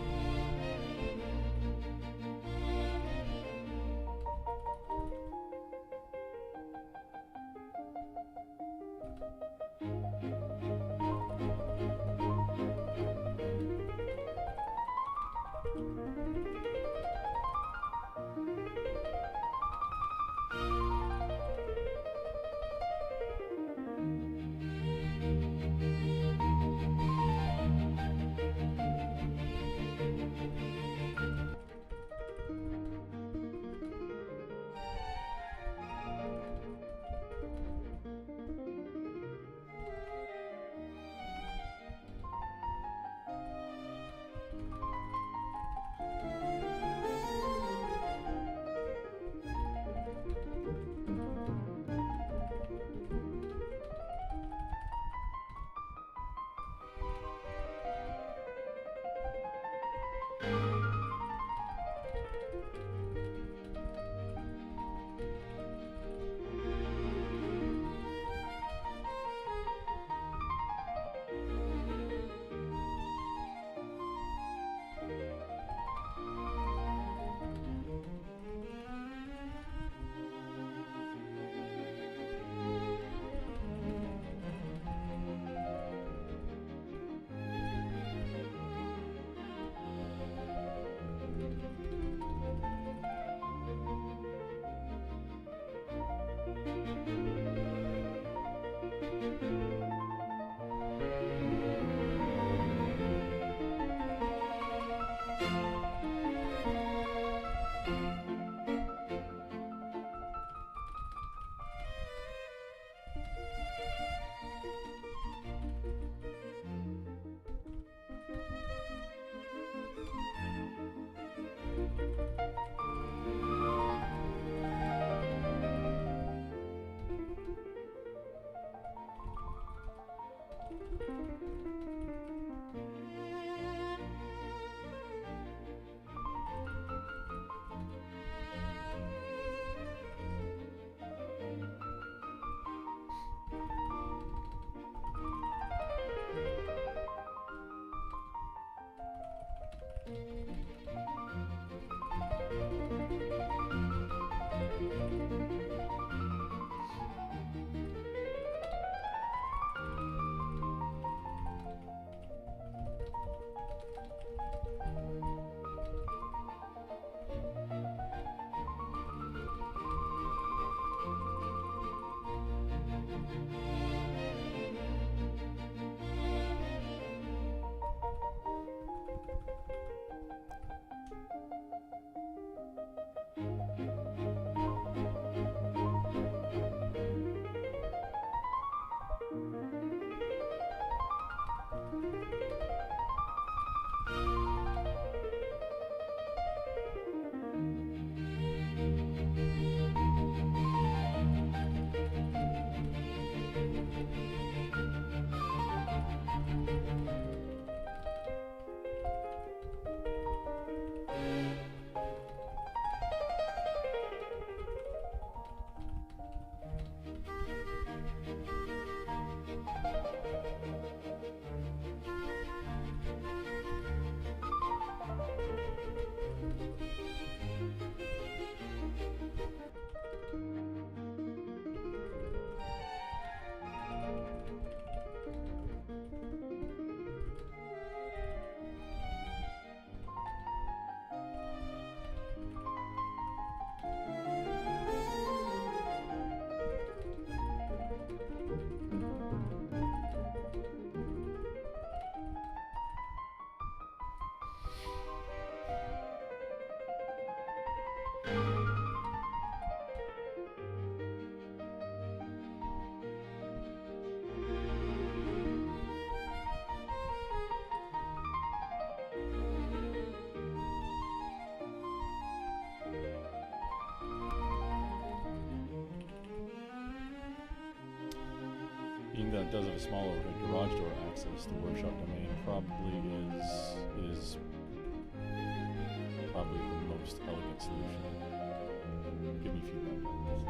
thing that it does have a small overhead garage door access. The workshop domain probably is probably the most elegant solution. Give me feedback on this.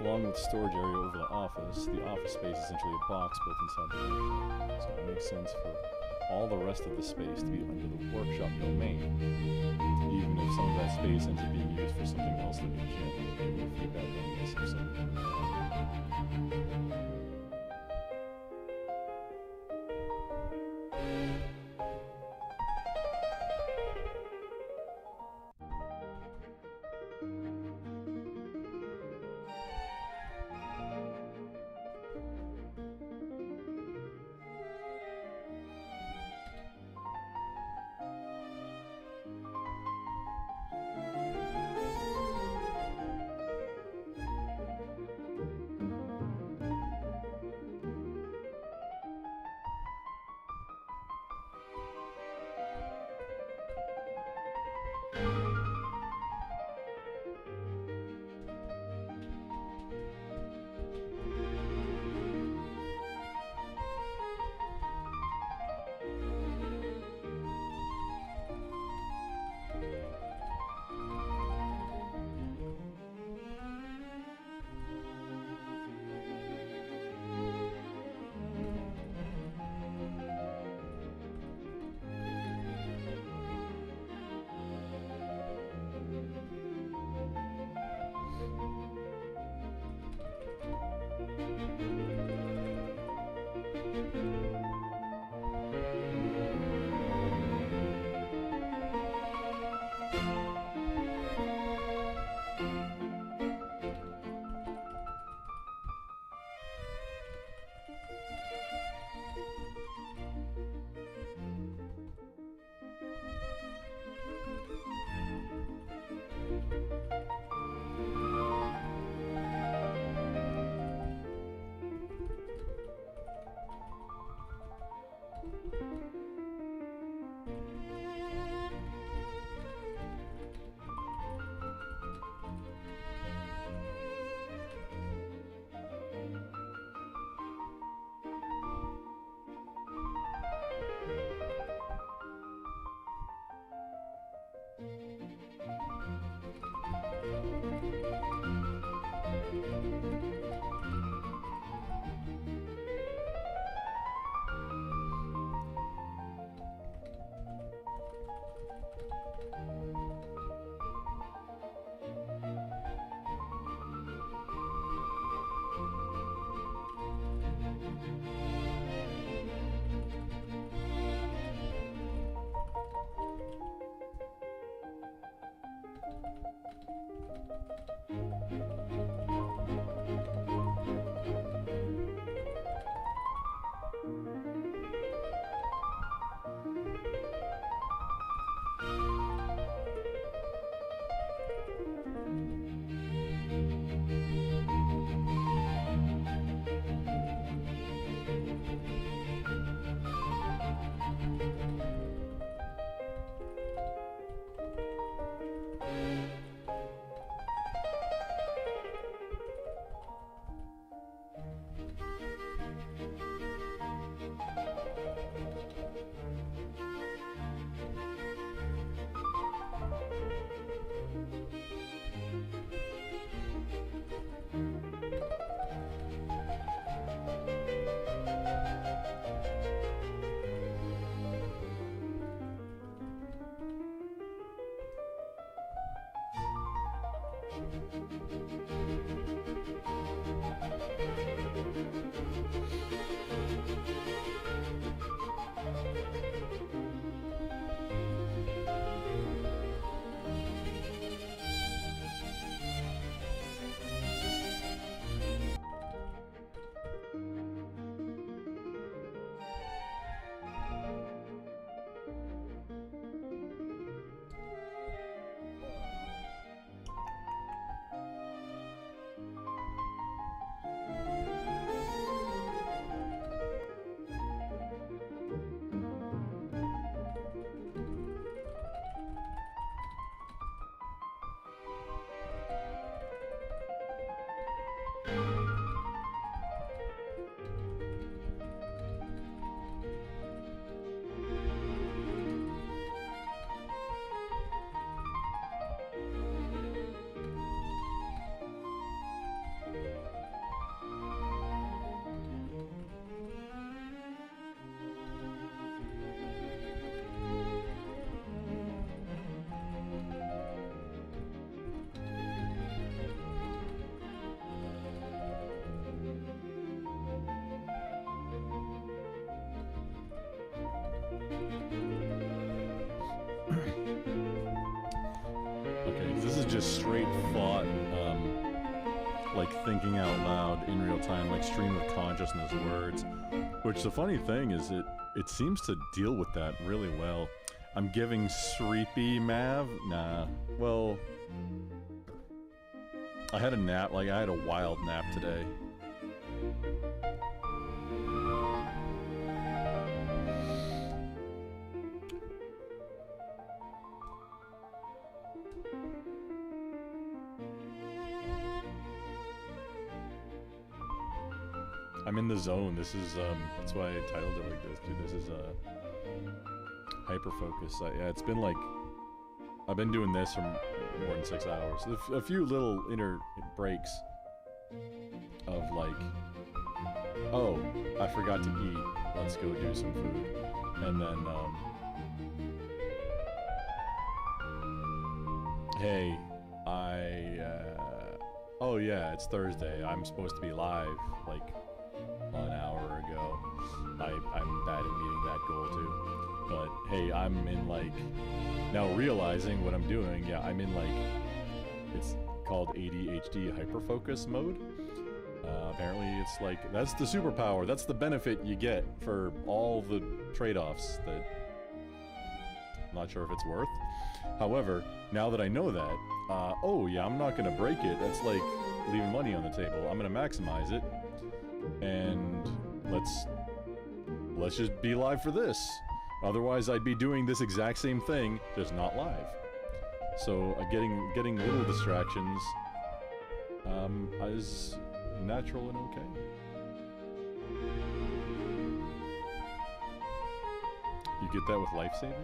Along with the storage area over the office space is essentially a box built inside the workshop. So it makes sense for all the rest of the space to be under the workshop domain, even if some of that space ends up being used for something else like a gym. Feedback on this or something. Just straight thought, like thinking out loud in real time, like stream of consciousness words. Which the funny thing is, it seems to deal with that really well. I'm giving Sreepy Mav. Nah, well, I had a nap. Like I had a wild nap today. I'm in the zone. This is, that's why I titled it like this, dude. This is, Hyperfocus. Yeah, it's been like, I've been doing this for more than 6 hours. A few little inner breaks of like, oh, I forgot to eat. Let's go do some food. And then, hey, oh yeah, it's Thursday. I'm supposed to be live, like, an hour ago. I'm bad at meeting that goal too. But hey, I'm in like, now realizing what I'm doing, yeah, I'm in like, it's called ADHD Hyperfocus mode. Apparently it's like, that's the superpower, that's the benefit you get for all the trade-offs that I'm not sure if it's worth. However, now that I know that, oh yeah, I'm not gonna break it. That's like leaving money on the table. I'm gonna maximize it. And let's just be live for this. Otherwise, I'd be doing this exact same thing, just not live. So getting little distractions is natural and okay. You get that with life saving?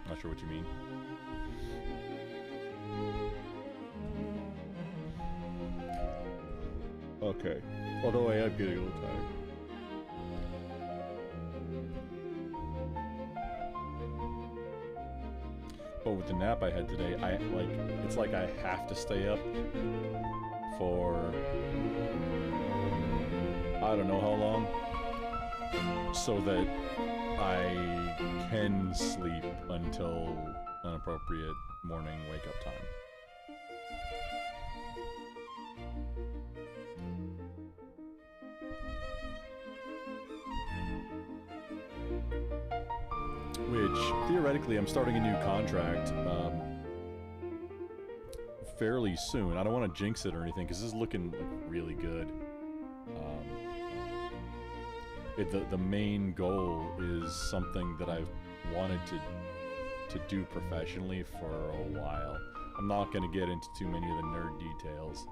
Not sure what you mean. Okay. Although I am getting a little tired. But with the nap I had today, it's like I have to stay up for I don't know how long, so that I can sleep until an appropriate morning wake-up time. Which, theoretically, I'm starting a new contract fairly soon. I don't want to jinx it or anything, because this is looking like really good. The main goal is something that I've wanted to do professionally for a while. I'm not going to get into too many of the nerd details,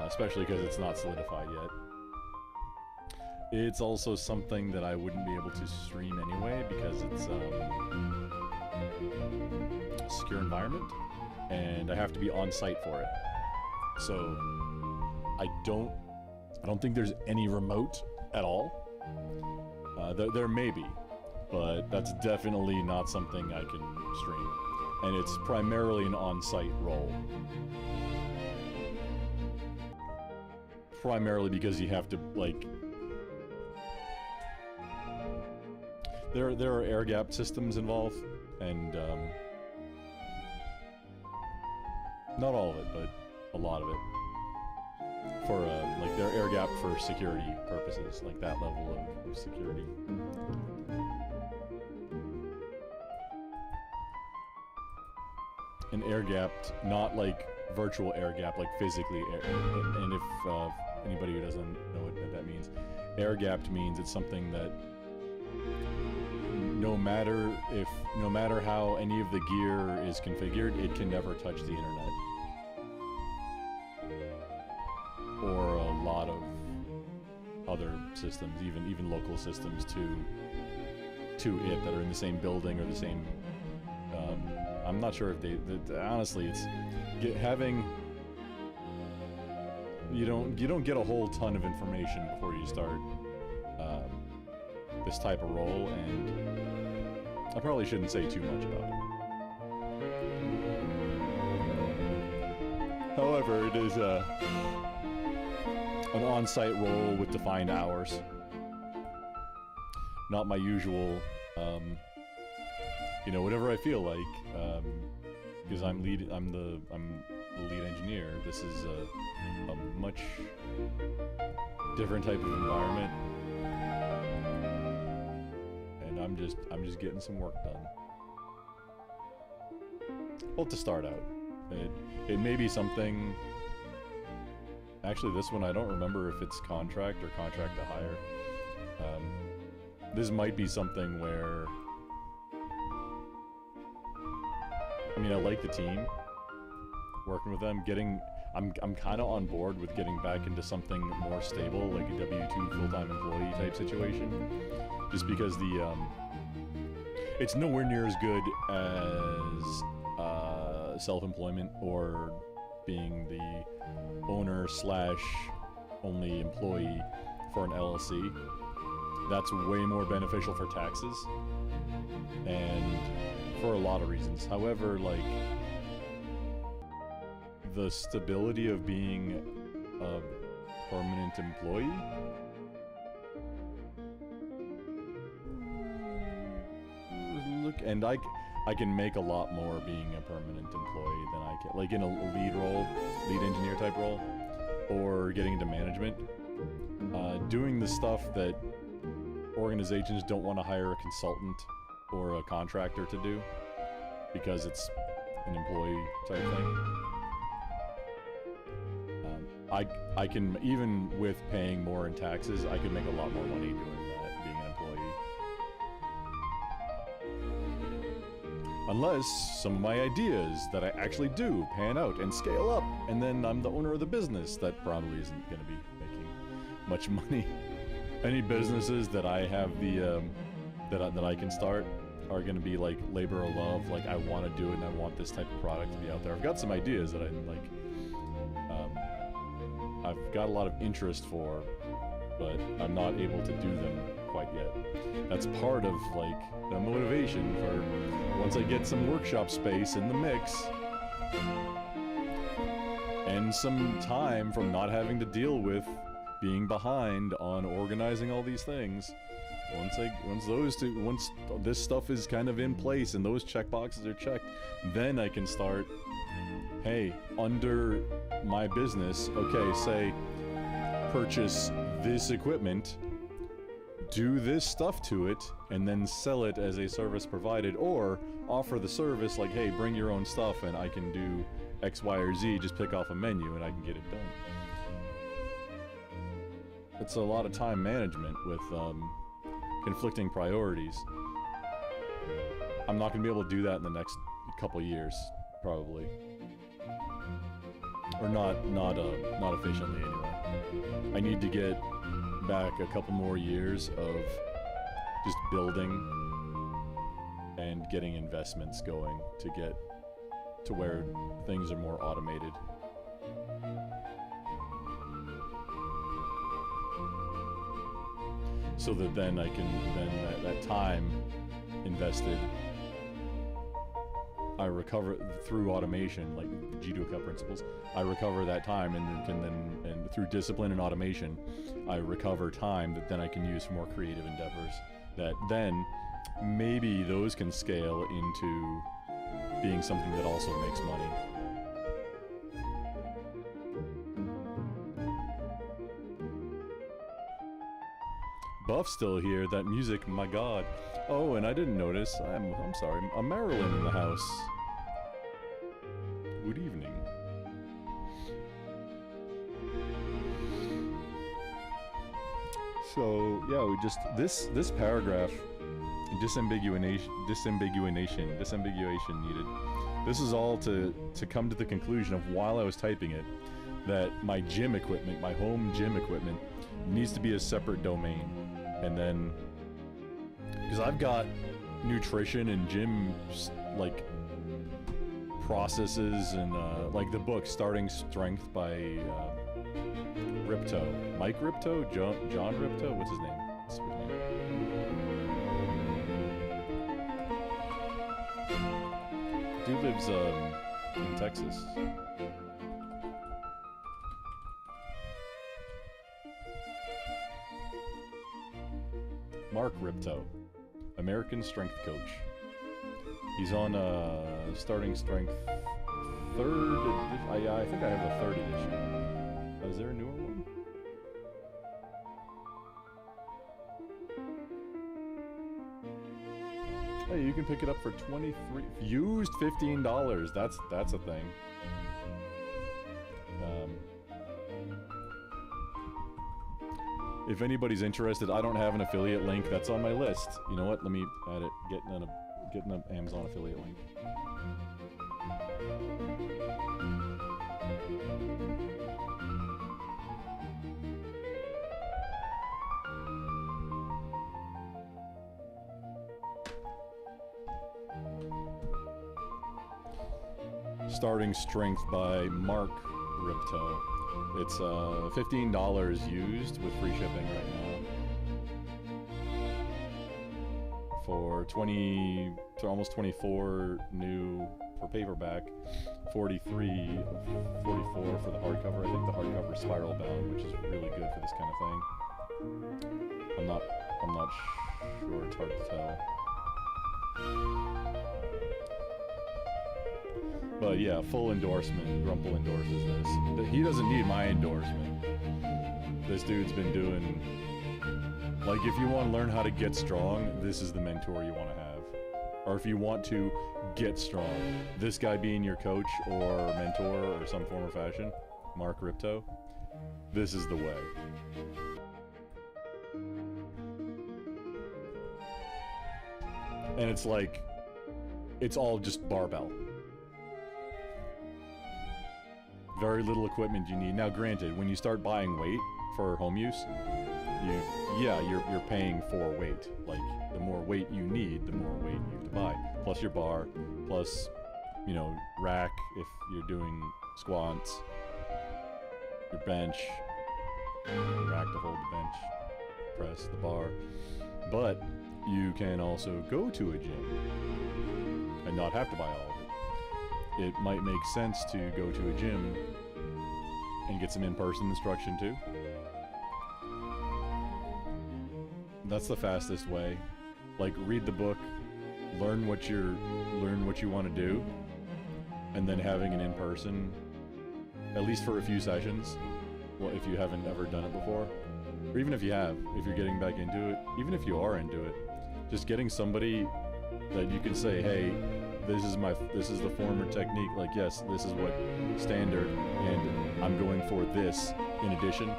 especially because it's not solidified yet. It's also something that I wouldn't be able to stream anyway, because it's a secure environment, and I have to be on site for it. So I don't think there's any remote at all. There may be. but that's definitely not something I can stream. And it's primarily an on-site role. Primarily because you have to, like... There are air gap systems involved, and, not all of it, but a lot of it. For, like, they're air gap for security purposes, like that level of security. And air gapped, not like virtual air gap, like physically air. And if anybody who doesn't know what that means, air gapped means it's something that no matter how any of the gear is configured, it can never touch the internet. Or a lot of other systems, even local systems to it that are in the same building or the same. I'm not sure if honestly, it's having. You don't get a whole ton of information before you start this type of role, and I probably shouldn't say too much about it. However, it is an on-site role with defined hours. Not my usual, whatever I feel like, because I'm the lead engineer. This is a much different type of environment, and I'm just getting some work done. Well, to start out, it may be something. Actually, this one I don't remember if it's contract or contract to hire. This might be something where, I mean, I like the team, working with them, I'm kind of on board with getting back into something more stable, like a W-2 full-time employee type situation, just because it's nowhere near as good as self-employment or being the owner / only employee for an LLC. That's way more beneficial for taxes and for a lot of reasons. However, like, the stability of being a permanent employee, and I can make a lot more being a permanent employee than I can, like in a lead engineer type role, or getting into management. Doing the stuff that organizations don't want to hire a consultant or a contractor to do, because it's an employee type thing. I can, even with paying more in taxes, I could make a lot more money doing that, being an employee. Unless some of my ideas that I actually do pan out and scale up, and then I'm the owner of the business, that probably isn't going to be making much money. Any businesses that I have that I can start are going to be like labor of love, like I want to do it and I want this type of product to be out there. I've got some ideas that I like. I've got a lot of interest for, but I'm not able to do them quite yet. That's part of, like, the motivation for once I get some workshop space in the mix, and some time from not having to deal with being behind on organizing all these things. Once this stuff is kind of in place and those checkboxes are checked, then I can start, hey, under my business, okay, say, purchase this equipment, do this stuff to it, and then sell it as a service provided, or offer the service like, hey, bring your own stuff and I can do X, Y, or Z, just pick off a menu and I can get it done. It's a lot of time management with conflicting priorities. I'm not going to be able to do that in the next couple years, probably. Or not efficiently anyway. I need to get back a couple more years of just building and getting investments going to get to where things are more automated. So that then I can, that time invested, I recover through automation, like the Judoka principles. I recover that time, and through discipline and automation, I recover time that then I can use for more creative endeavors. That then maybe those can scale into being something that also makes money. Buff's still here. That music, my god. Oh, and I didn't notice. I'm sorry. A Marilyn in the house. Good evening. So yeah, we just this paragraph, disambiguation needed. This is all to come to the conclusion of, while I was typing it, that my gym equipment, my home gym equipment, needs to be a separate domain. And then, because I've got nutrition and gym like processes and like the book Starting Strength by Ripto, Mike Ripto, John Ripto, what's his name? Dude lives in Texas. Mark Ripto, American Strength Coach. He's on Starting Strength third. I think I have the third edition. Is there a newer one? Hey, you can pick it up for $23. Used $15. That's a thing. If anybody's interested, I don't have an affiliate link. That's on my list. You know what? Let me add it. Getting an Amazon affiliate link. Starting Strength by Mark Ripto. It's $15 used with free shipping right now. For almost 24 new for paperback, 43, 44 for the hardcover. I think the hardcover is spiral bound, which is really good for this kind of thing. I'm not sure, it's hard to tell. But yeah, full endorsement. Grumple endorses this. He doesn't need my endorsement. This dude's been doing... Like, if you want to learn how to get strong, this is the mentor you want to have. Or if you want to get strong, this guy being your coach or mentor or some form or fashion, Mark Ripto, this is the way. And it's like, it's all just barbell. Very little equipment you need. Now granted, when you start buying weight for home use, you're paying for weight. Like, the more weight you need, the more weight you have to buy. Plus your bar, plus, you know, rack if you're doing squats, your bench, rack to hold the bench, press the bar. But you can also go to a gym and not have to buy all of it. It might make sense to go to a gym and get some in-person instruction too. That's the fastest way. Like, read the book, learn what you want to do, and then having an in-person, at least for a few sessions. Well, if you haven't ever done it before, or even if you have, if you're getting back into it, even if you are into it, just getting somebody that you can say, hey, this is the form or technique, like, yes, this is what standard, and I'm going for this in addition,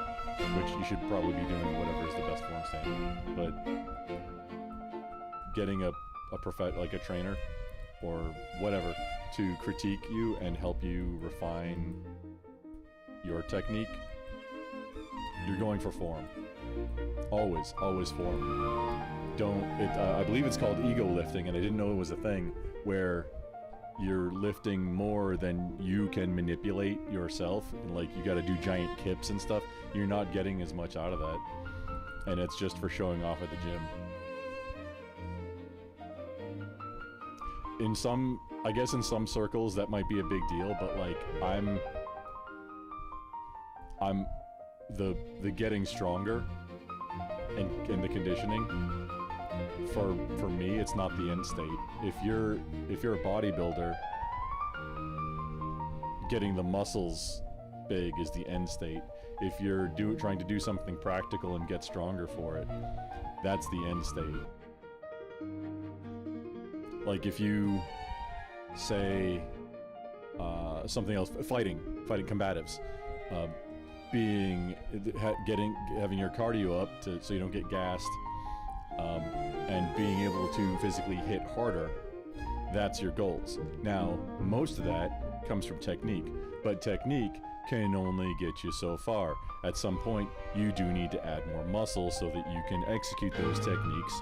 which you should probably be doing whatever is the best form standard. But getting like a trainer or whatever to critique you and help you refine your technique, you're going for form. Always form. I believe it's called ego lifting, and I didn't know it was a thing, where you're lifting more than you can manipulate yourself. Like, you got to do giant kips and stuff. You're not getting as much out of that, and it's just for showing off at the gym. in some, I guess in some circles that might be a big deal, but like I'm the getting stronger and the conditioning, for me, it's not the end state. If you're a bodybuilder, getting the muscles big is the end state. If you're trying to do something practical and get stronger for it, that's the end state. Like if you say something else, fighting combatives, having your cardio up so you don't get gassed, and being able to physically hit harder, that's your goals. Now, most of that comes from technique, but technique can only get you so far. At some point, you do need to add more muscle so that you can execute those techniques,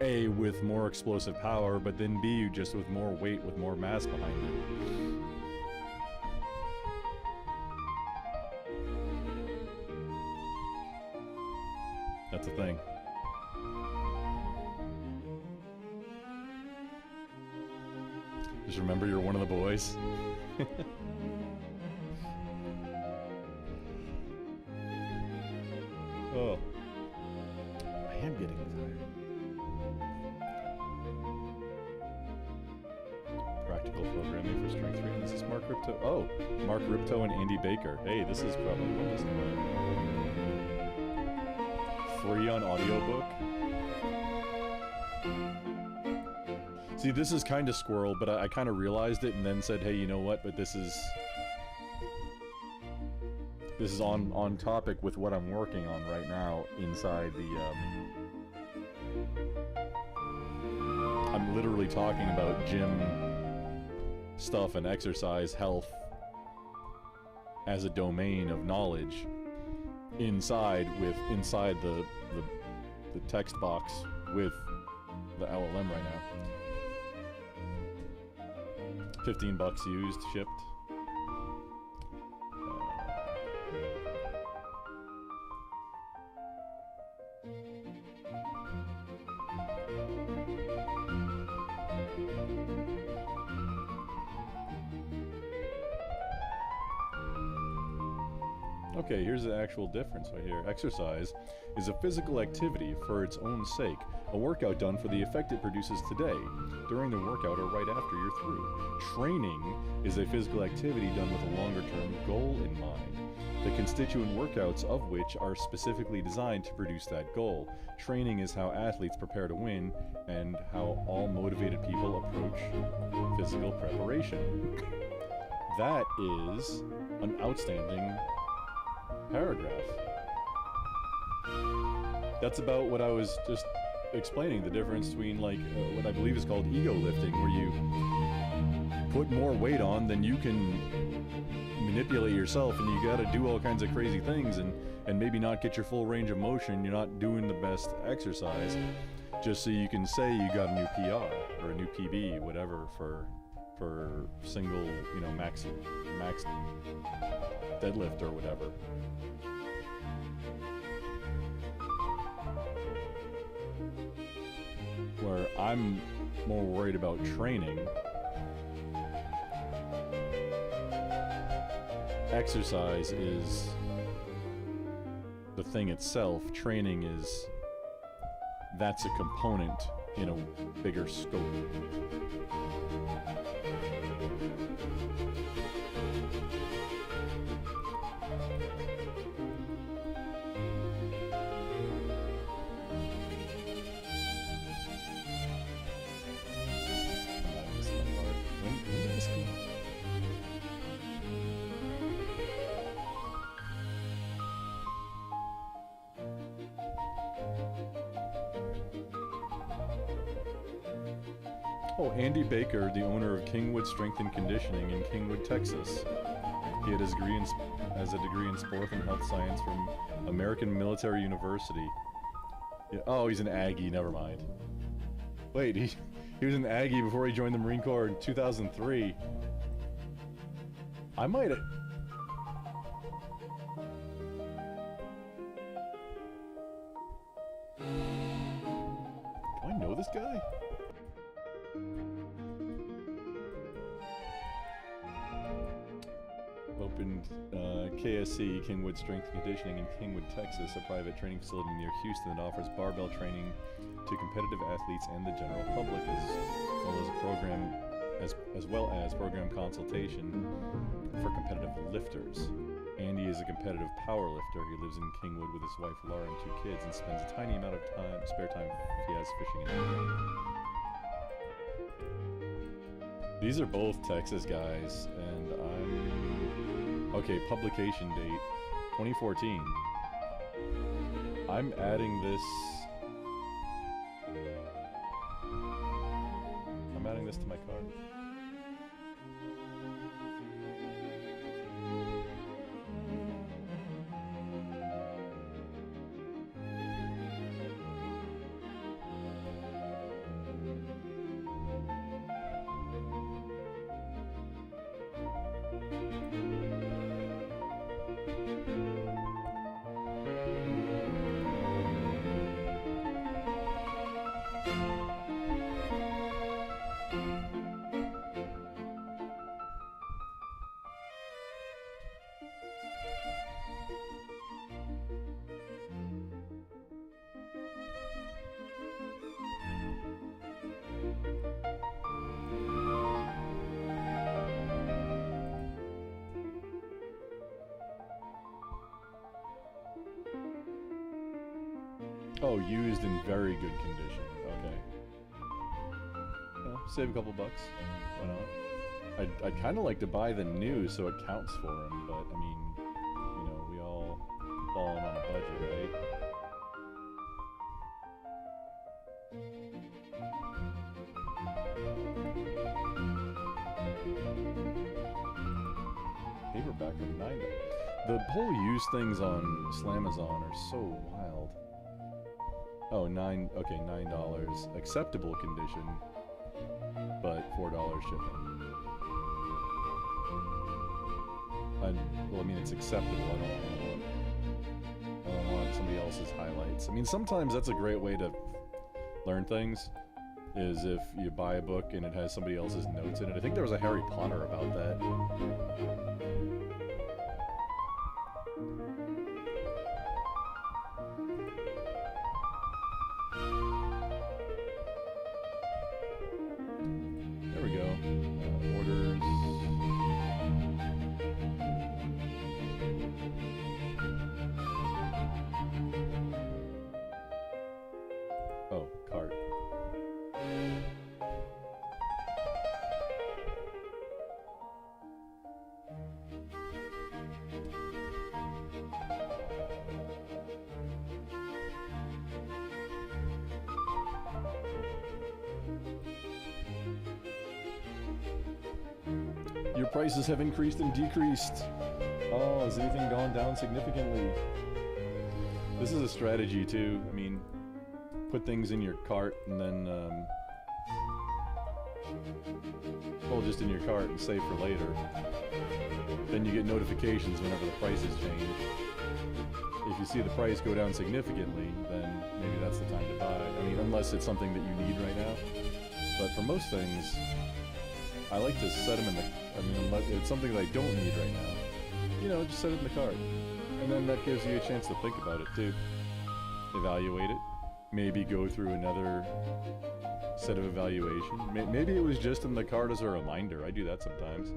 A, with more explosive power, but then B, just with more weight, with more mass behind it. That's a thing. Just remember you're one of the boys. Oh. I am getting tired. Practical programming for strength training. This is Mark Ripto. Oh, Mark Ripto and Andy Baker. Hey, this is probably what this is. Free on audiobook. See, this is kind of squirrel, but I kind of realized it and then said, hey, you know what? But this is on topic with what I'm working on right now inside the, I'm literally talking about gym stuff and exercise, health as a domain of knowledge inside the text box with the LLM right now. $15 used, shipped. Okay, here's the actual difference right here. Exercise is a physical activity for its own sake, a workout done for the effect it produces today, during the workout or right after you're through. Training is a physical activity done with a longer-term goal in mind, the constituent workouts of which are specifically designed to produce that goal. Training is how athletes prepare to win and how all motivated people approach physical preparation. That is an outstanding paragraph. That's about what I was just explaining, the difference between like what I believe is called ego lifting, where you put more weight on than you can manipulate yourself, and you got to do all kinds of crazy things and maybe not get your full range of motion. You're not doing the best exercise just so you can say you got a new PR or a new PB, whatever, for single, you know, max deadlift or whatever. Where I'm more worried about training. Exercise is the thing itself. Training that's a component in a bigger scope. Oh, Andy Baker, the owner of Kingwood Strength and Conditioning in Kingwood, Texas. He had his degree in sport and health science from American Military University. Yeah, oh, he's an Aggie, never mind. Wait, he was an Aggie before he joined the Marine Corps in 2003. I might have... Do I know this guy? opened KSC, Kingwood Strength and Conditioning, in Kingwood, Texas, a private training facility near Houston that offers barbell training to competitive athletes and the general public, as well as program consultation for competitive lifters. Andy is a competitive power lifter. He lives in Kingwood with his wife Laura and 2 kids and spends a tiny amount of spare time if he has fishing and hunting. These are both Texas guys, and okay, publication date 2014. I'm adding this to my card. Oh, used in very good condition. Okay. Well, save a couple bucks. Why not? I'd kind of like to buy the new so it counts for him, but I mean, you know, we all falling on a budget, right? Paperback of 9. The whole used things on Slamazon are so wild. Oh, okay, $9. Acceptable condition, but $4 shipping. Well, I mean, it's acceptable. I don't want somebody else's highlights. I mean, sometimes that's a great way to learn things, is if you buy a book and it has somebody else's notes in it. I think there was a Harry Potter about that. Your prices have increased and decreased. Oh, has anything gone down significantly? This is a strategy too. I mean, put things in your cart and then, well, just in your cart and save for later. Then you get notifications whenever the prices change. If you see the price go down significantly, then maybe that's the time to buy. I mean, unless it's something that you need right now. But for most things, I like to set them in the, I mean, unless it's something that I don't need right now, you know, just set it in the cart. And then that gives you a chance to think about it too. Evaluate it. Maybe go through another set of evaluation. Maybe it was just in the cart as a reminder. I do that sometimes.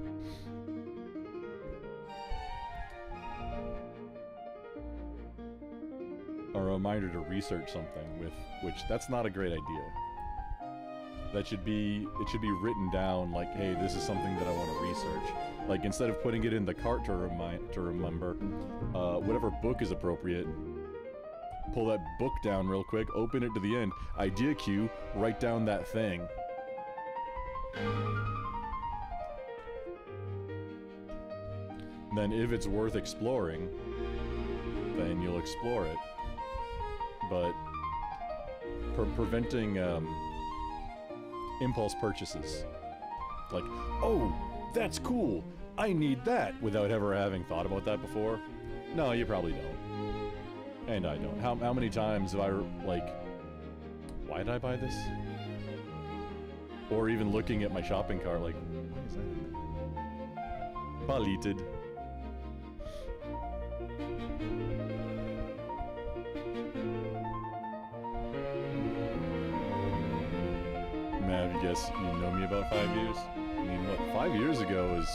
A reminder to research something with, which that's not a great idea. It should be written down like, hey, this is something that I want to research. Like, instead of putting it in the cart to remember, whatever book is appropriate, pull that book down real quick, open it to the end, idea queue, write down that thing. Then if it's worth exploring, then you'll explore it. But preventing impulse purchases. Like, oh, that's cool, I need that, without ever having thought about that before. No, you probably don't. And I don't. How many times have I, like, why did I buy this? Or even looking at my shopping cart like, why is that in there? Palited. Man, I guess you know me about 5 years? I mean, what, 5 years ago is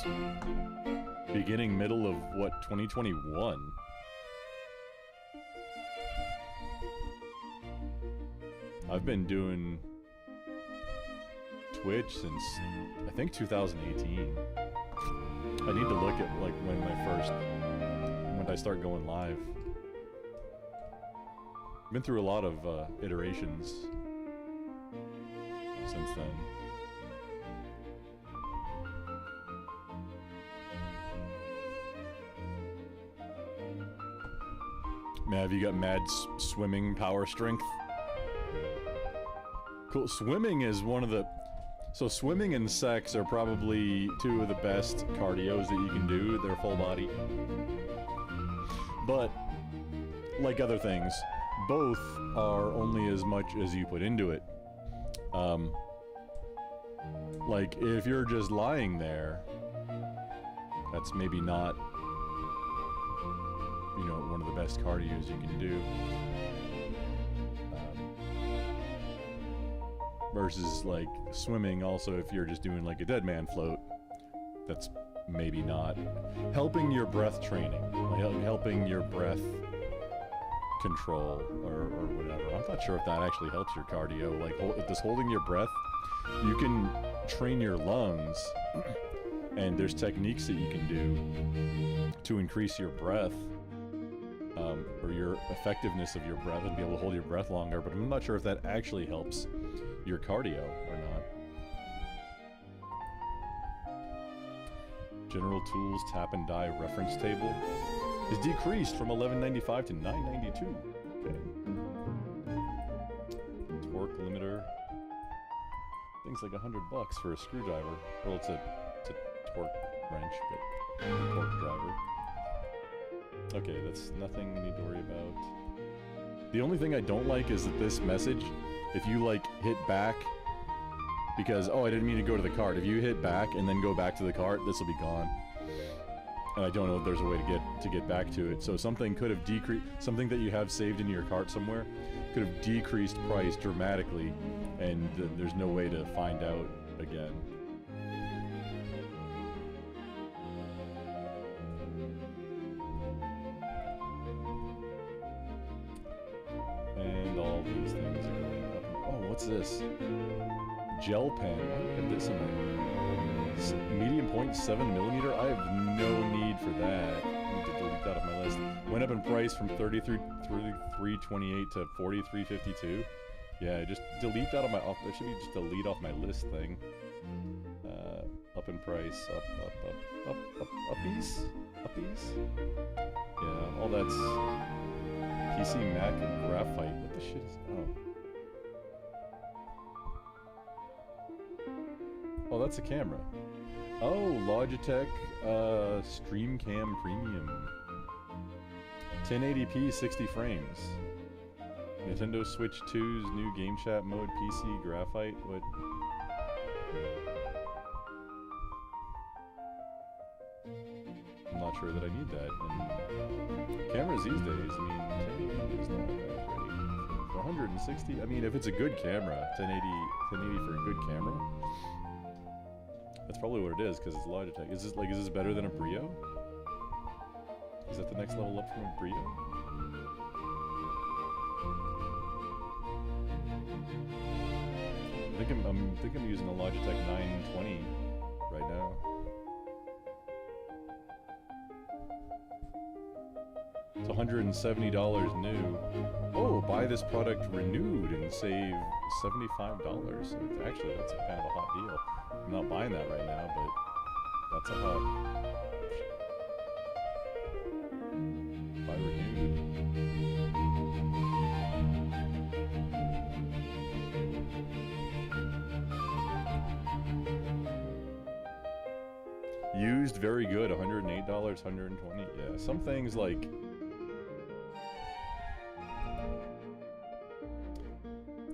beginning, middle of, what, 2021? I've been doing Twitch since, I think, 2018. I need to look at, like, when I start going live. Been through a lot of iterations since then. Man, have you got mad swimming power strength? Cool. Swimming is one of the... So swimming and sex are probably two of the best cardios that you can do. They're full body. But, like other things, both are only as much as you put into it. Like, if you're just lying there, that's maybe not, you know, one of the best cardios you can do. Versus, like, swimming also, if you're just doing, like, a dead man float, that's maybe not. Helping your breath training, like, helping your breath control, or whatever. I'm not sure if that actually helps your cardio. Like, if this holding your breath, you can train your lungs, and there's techniques that you can do to increase your breath, or your effectiveness of your breath, and be able to hold your breath longer, but I'm not sure if that actually helps your cardio or not. General Tools Tap and Die reference table is decreased from $11.95 to $9.92. Okay. Torque limiter. Things like $100 for a screwdriver. Well, it's a torque wrench, but a torque driver. Okay, that's nothing we need to worry about. The only thing I don't like is that this message, if you like hit back, because, oh, I didn't mean to go to the cart. If you hit back and then go back to the cart, this will be gone. And I don't know if there's a way to get back to it. So something could have decreased, something that you have saved in your cart somewhere, could have decreased price dramatically, and there's no way to find out again. And all these things are going up. Oh, what's this? Gel pen. I have this on my medium point 7mm. I have no need for that. I need to delete that off my list. Went up in price from $33.28 to $43.52. Yeah, just delete that on my. That should be just delete off my list thing. Up in price. Uppies. Yeah, all that's PC, Mac, and graphite. What the shit is? Oh, that's a camera. Oh, Logitech StreamCam Premium. 1080p, 60 frames. Nintendo Switch 2's new game chat mode, PC, graphite. What? I'm not sure that I need that. And cameras these days, I mean, 1080 is not that great. For 160, I mean, if it's a good camera, 1080 for a good camera. That's probably what it is, because it's Logitech. Is this better than a Brio? Is that the next level up from a Brio? I think I'm using a Logitech 920 right now. It's $170 new. Oh, buy this product renewed and save $75. Actually, that's kind of a hot deal. I'm not buying that right now, but that's a hot. Buy renewed. Used, very good. $108, $120. Yeah, some things like.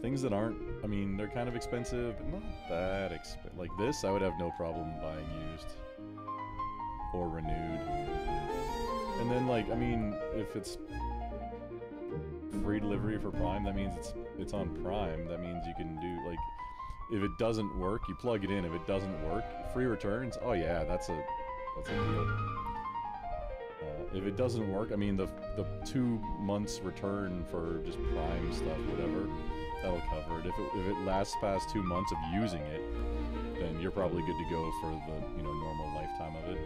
Things that aren't, I mean, they're kind of expensive, but not that expensive. Like this, I would have no problem buying used or renewed. And then, like, I mean, if it's free delivery for Prime, that means it's on Prime. That means you can do, like, if it doesn't work, you plug it in. If it doesn't work, free returns. Oh yeah, that's a deal. If it doesn't work, I mean the 2 months return for just Prime stuff, whatever, that'll cover it. If it lasts past 2 months of using it, then you're probably good to go for the normal lifetime of it.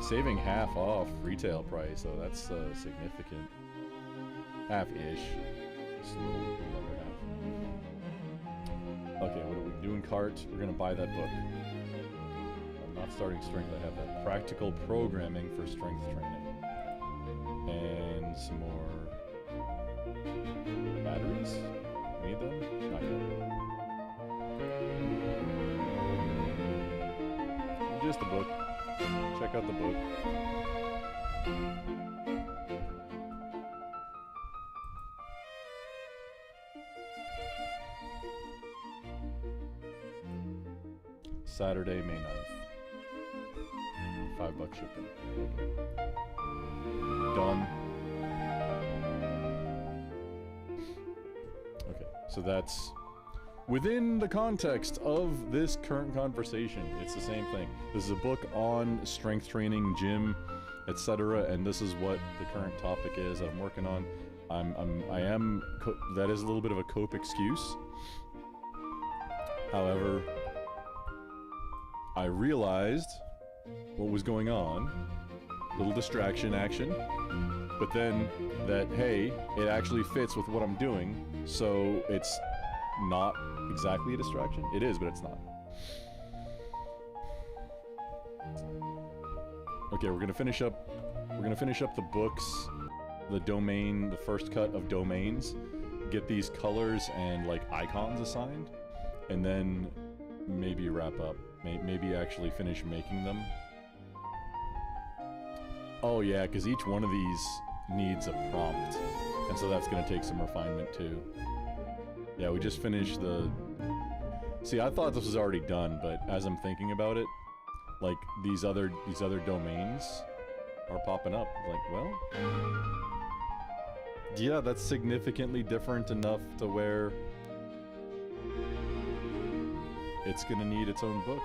Saving half off retail price, so that's significant. Half-ish. Just a little under half. Okay, what are we doing? Cart. We're gonna buy that book. I'm not starting strength. I have that. Practical programming for strength training. And some more batteries. We need them? Not yet. Just a book. Check out the book. Saturday, May 9th. $5 shipping. Done. Okay, so that's within the context of this current conversation. It's the same thing. This is a book on strength training, gym, etc., and this is what the current topic is that I'm working on. That is a little bit of a cope excuse. However, I realized what was going on, little distraction action, but then that, hey, it actually fits with what I'm doing, so it's not exactly a distraction. It is, but it's not. Okay, we're gonna finish up the books, the domain, the first cut of domains, get these colors and like icons assigned, and then maybe wrap up. Maybe actually finish making them. Oh yeah, because each one of these needs a prompt, and so that's gonna take some refinement too. Yeah, we just finished the... See, I thought this was already done, but as I'm thinking about it, like these other domains are popping up. Like, well, yeah, that's significantly different enough to where it's gonna need its own book.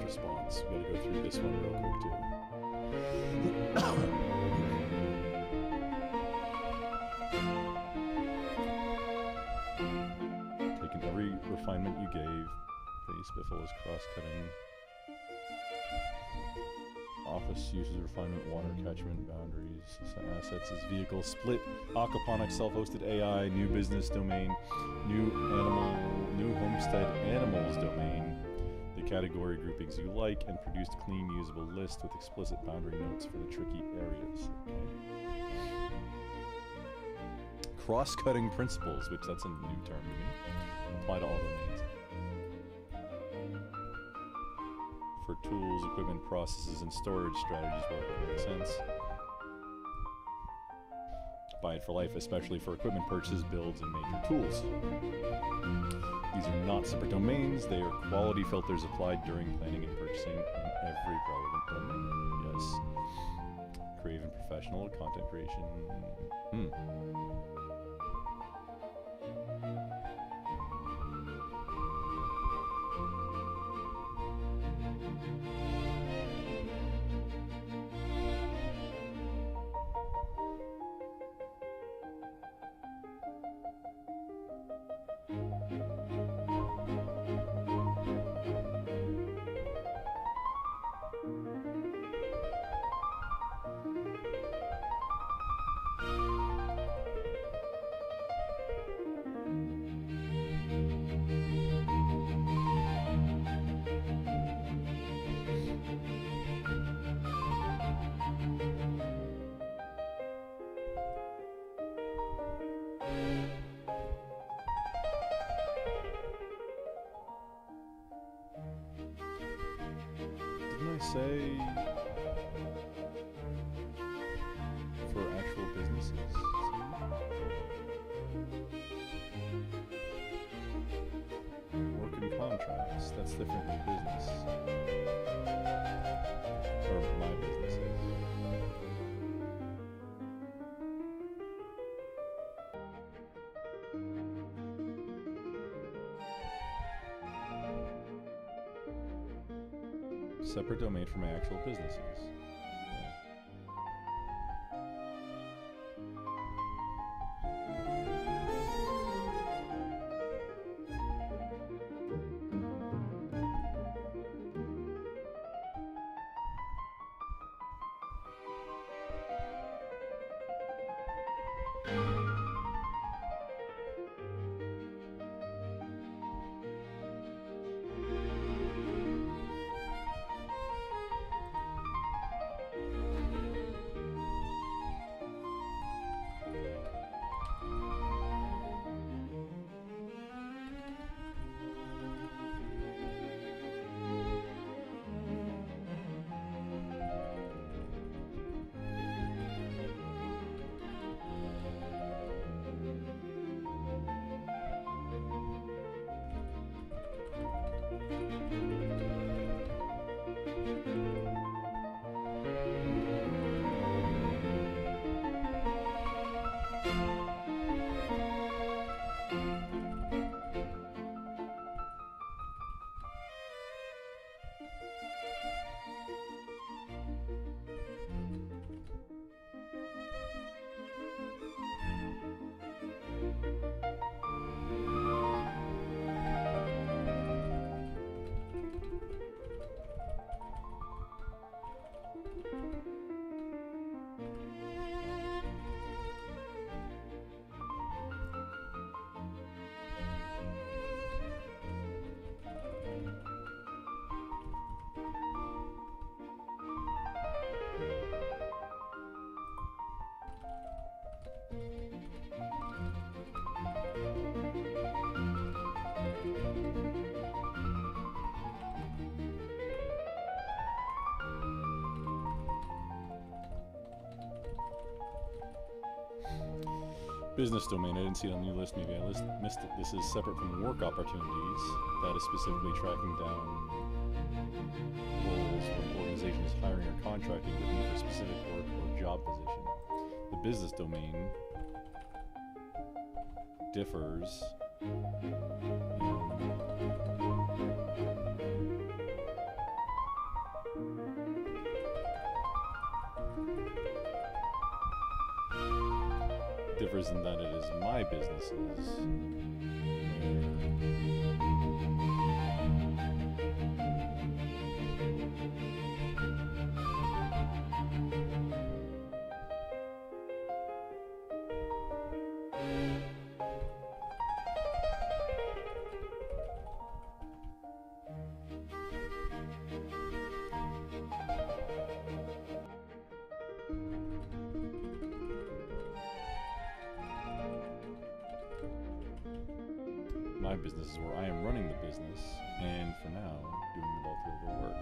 Response. We gotta go through this one real quick too. Taking every refinement you gave. Face biffle is cross-cutting. Office uses refinement, water catchment boundaries, assets as vehicle, split, aquaponics, self-hosted AI, new business domain, new homestead animals domain. Category groupings you like, and produced clean, usable list with explicit boundary notes for the tricky areas. Okay. Cross-cutting principles, which that's a new term to me. Apply to all domains. For tools, equipment, processes, and storage strategies, well, that makes sense. Buy it for life, especially for equipment purchases, builds, and major tools. These are not separate domains, they are quality filters applied during planning and purchasing in every relevant domain. Yes. Creative and professional content creation. say for actual businesses? Work in contracts, that's different than business. Or my businesses. Separate domain for my actual businesses. Business domain, I didn't see it on the list, maybe I missed it. This is separate from work opportunities. That is specifically tracking down roles when an organization is hiring or contracting with me for specific work or job position. The business domain differs in that it is my businesses. My business is where I am running the business, and for now, doing the bulk of the work.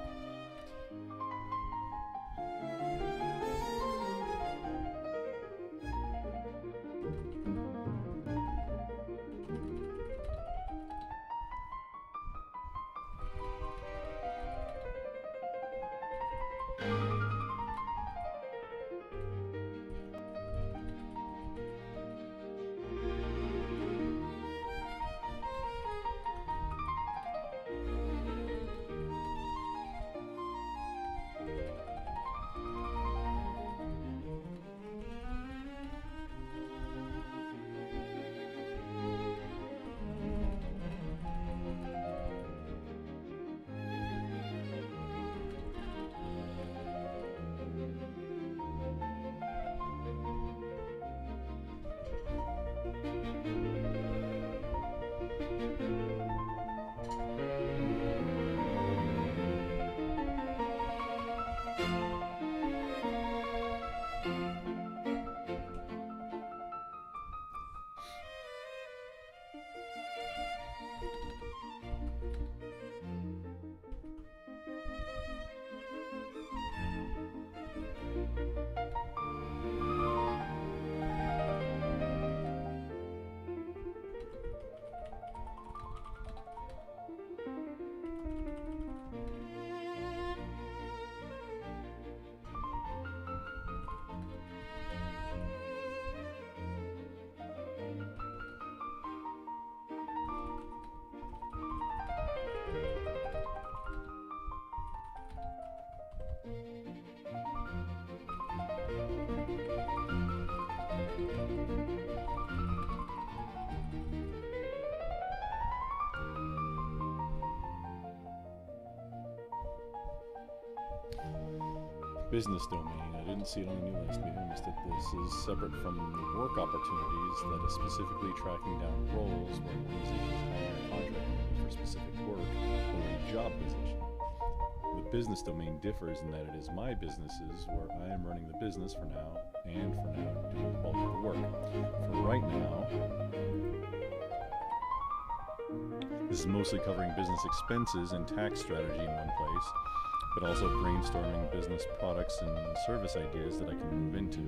Business domain. I didn't see it on the new list. Maybe I missed it. This is separate from work opportunities that is specifically tracking down roles where an organization is hiring a contract for specific work or a job position. The business domain differs in that it is my businesses where I am running the business for now and for now doing the bulk of the work. For right now, this is mostly covering business expenses and tax strategy in one place, but also brainstorming business products and service ideas that I can move into.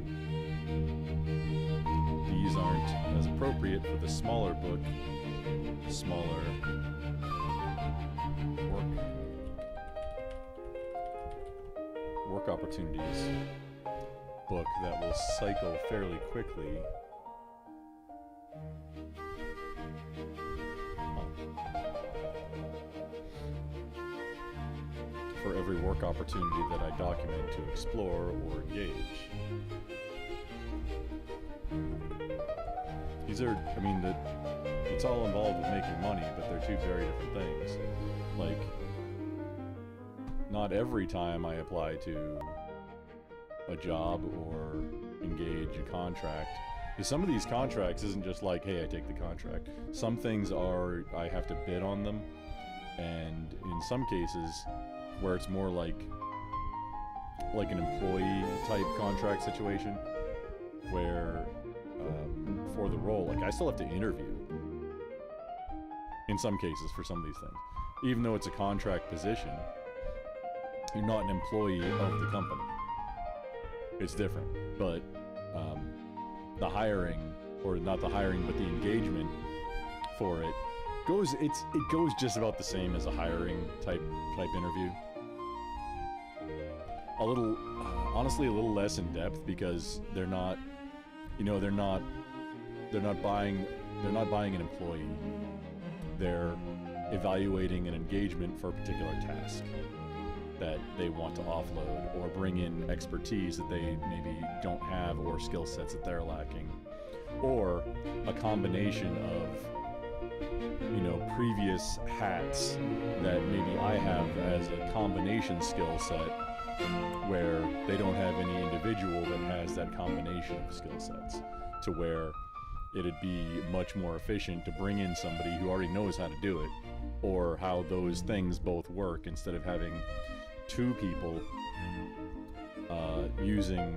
These aren't as appropriate for the smaller book, smaller work opportunities book that will cycle fairly quickly. For every work opportunity that I document to explore or engage. These are, I mean, it's all involved with making money, but they're two very different things. Like, not every time I apply to a job or engage a contract, because some of these contracts isn't just like, hey, I take the contract. Some things are, I have to bid on them, and in some cases, where it's more like an employee type contract situation, where for the role, like I still have to interview in some cases for some of these things. Even though it's a contract position, you're not an employee of the company. It's different, but the hiring, or not the hiring, but the engagement for it goes just about the same as a hiring type interview. A little, honestly, a little less in depth, because they're not buying an employee. They're evaluating an engagement for a particular task that they want to offload or bring in expertise that they maybe don't have, or skill sets that they're lacking, or a combination of previous hats that maybe I have as a combination skill set, where they don't have any individual that has that combination of skill sets, to where it'd be much more efficient to bring in somebody who already knows how to do it, or how those things both work, instead of having two people using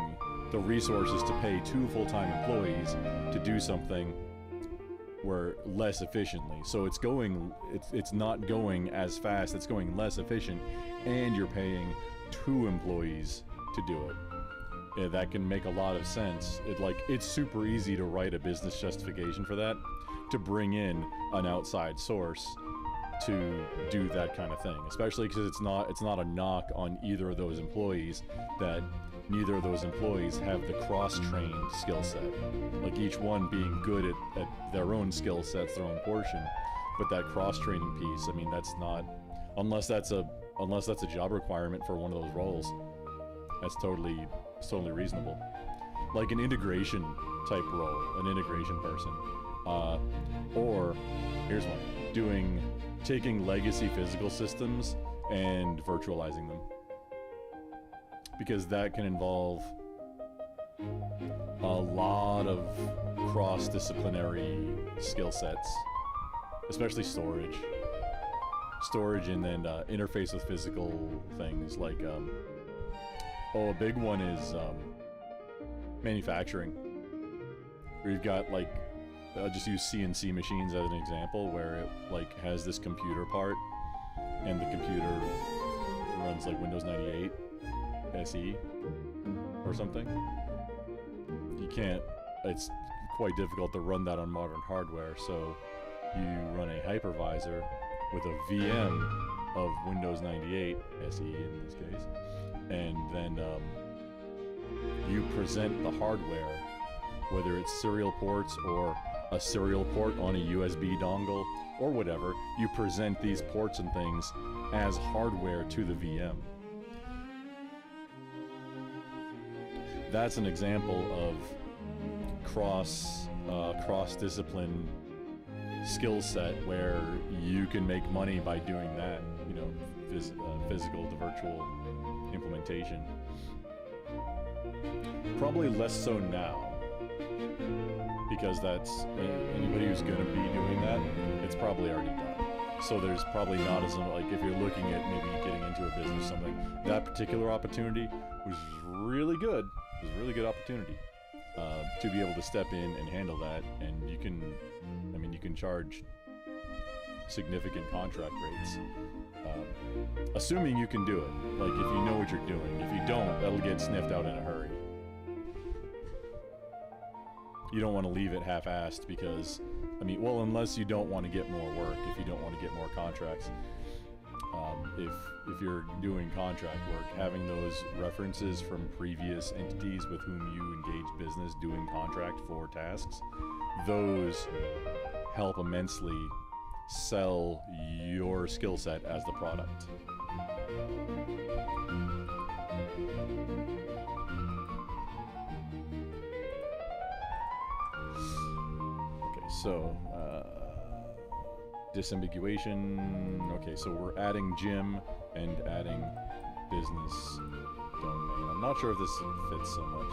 the resources to pay two full-time employees to do something where less efficiently. So it's not going as fast, it's going less efficient, and you're paying two employees to do it. Yeah, that can make a lot of sense. It's super easy to write a business justification for that, to bring in an outside source to do that kind of thing, especially because it's not a knock on either of those employees, that neither of those employees have the cross-trained skill set, like each one being good at their own skill sets, their own portion, but that cross-training piece, I mean, that's not, unless that's a job requirement for one of those roles, that's totally reasonable. Like an integration type role, an integration person, or here's one, taking legacy physical systems and virtualizing them, because that can involve a lot of cross-disciplinary skill sets, especially storage, and then interface with physical things, like a big one is manufacturing, where you've got, like, I'll just use CNC machines as an example, where it has this computer part, and the computer runs like Windows 98 SE or something. It's quite difficult to run that on modern hardware, so you run a hypervisor with a VM of Windows 98 SE in this case, and then you present the hardware, whether it's serial ports or a serial port on a USB dongle or whatever, you present these ports and things as hardware to the VM. That's an example of cross-discipline skill set where you can make money by doing that, physical to virtual implementation. Probably less so now, because that's anybody who's going to be doing that, it's probably already done. So there's probably not as like if you're looking at maybe getting into a business or something, that particular opportunity was really good. It was a really good opportunity to be able to step in and handle that, and you can, I mean, you can charge significant contract rates, assuming you can do it. Like if you know what you're doing. If you don't, that'll get sniffed out in a hurry. You don't want to leave it half-assed because, I mean, well, unless you don't want to get more work, if you don't want to get more contracts. If you're doing contract work, having those references from previous entities with whom you engage business doing contract for tasks, those help immensely sell your skill set as the product. So, disambiguation. Okay, so we're adding gym and adding business domain. I'm not sure if this fits so much.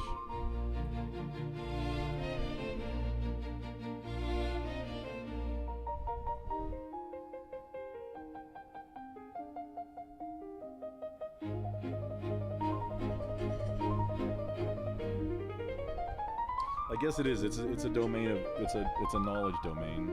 I guess it is. It's a domain of it's a knowledge domain.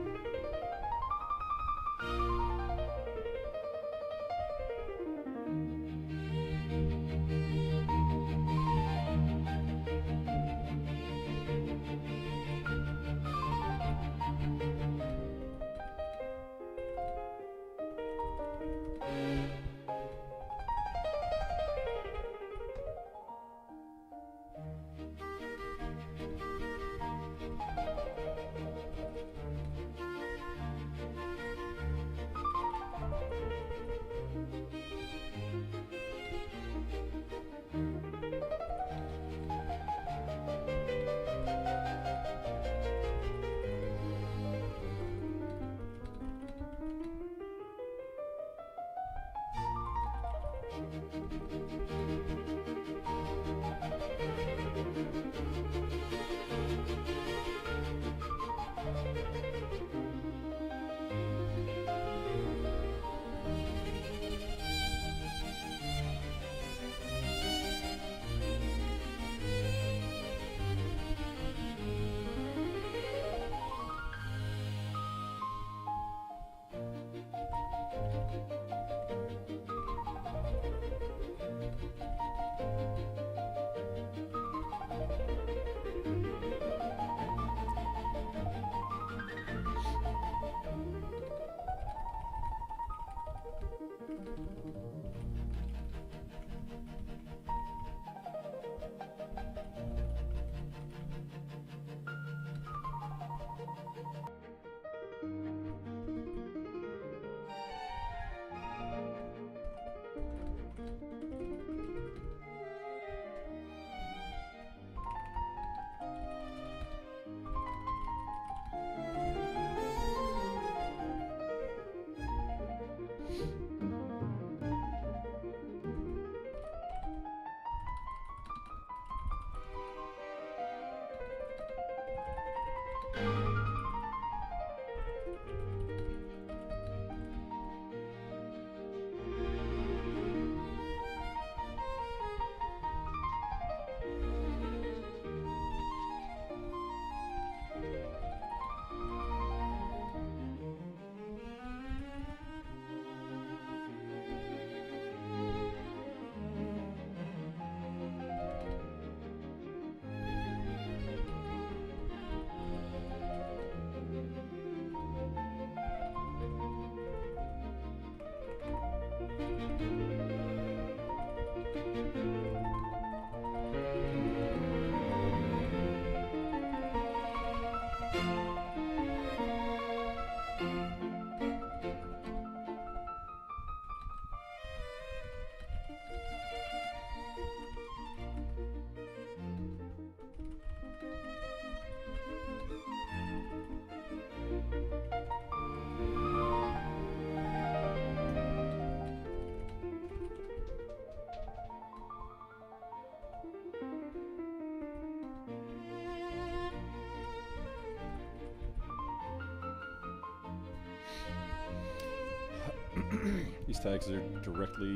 taxes are directly...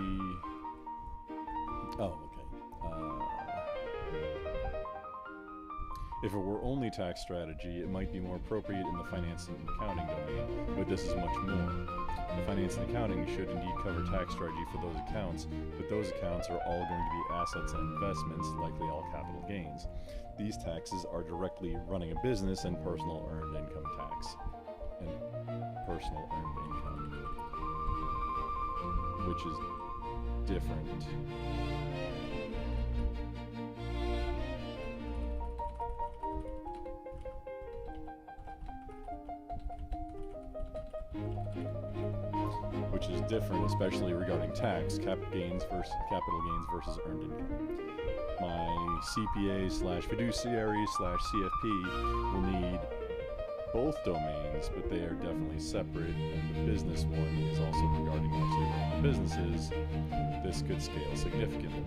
Oh, okay. If it were only tax strategy, it might be more appropriate in the finance and accounting domain, but this is much more. The finance and accounting should indeed cover tax strategy for those accounts, but those accounts are all going to be assets and investments, likely all capital gains. These taxes are directly running a business and personal earned income tax. And personal earned income, which is different. Which is different, especially regarding tax, capital gains versus earned income. My CPA/fiduciary/CFP will need both domains, but they are definitely separate, and the business one is also regarding actually running businesses. This could scale significantly.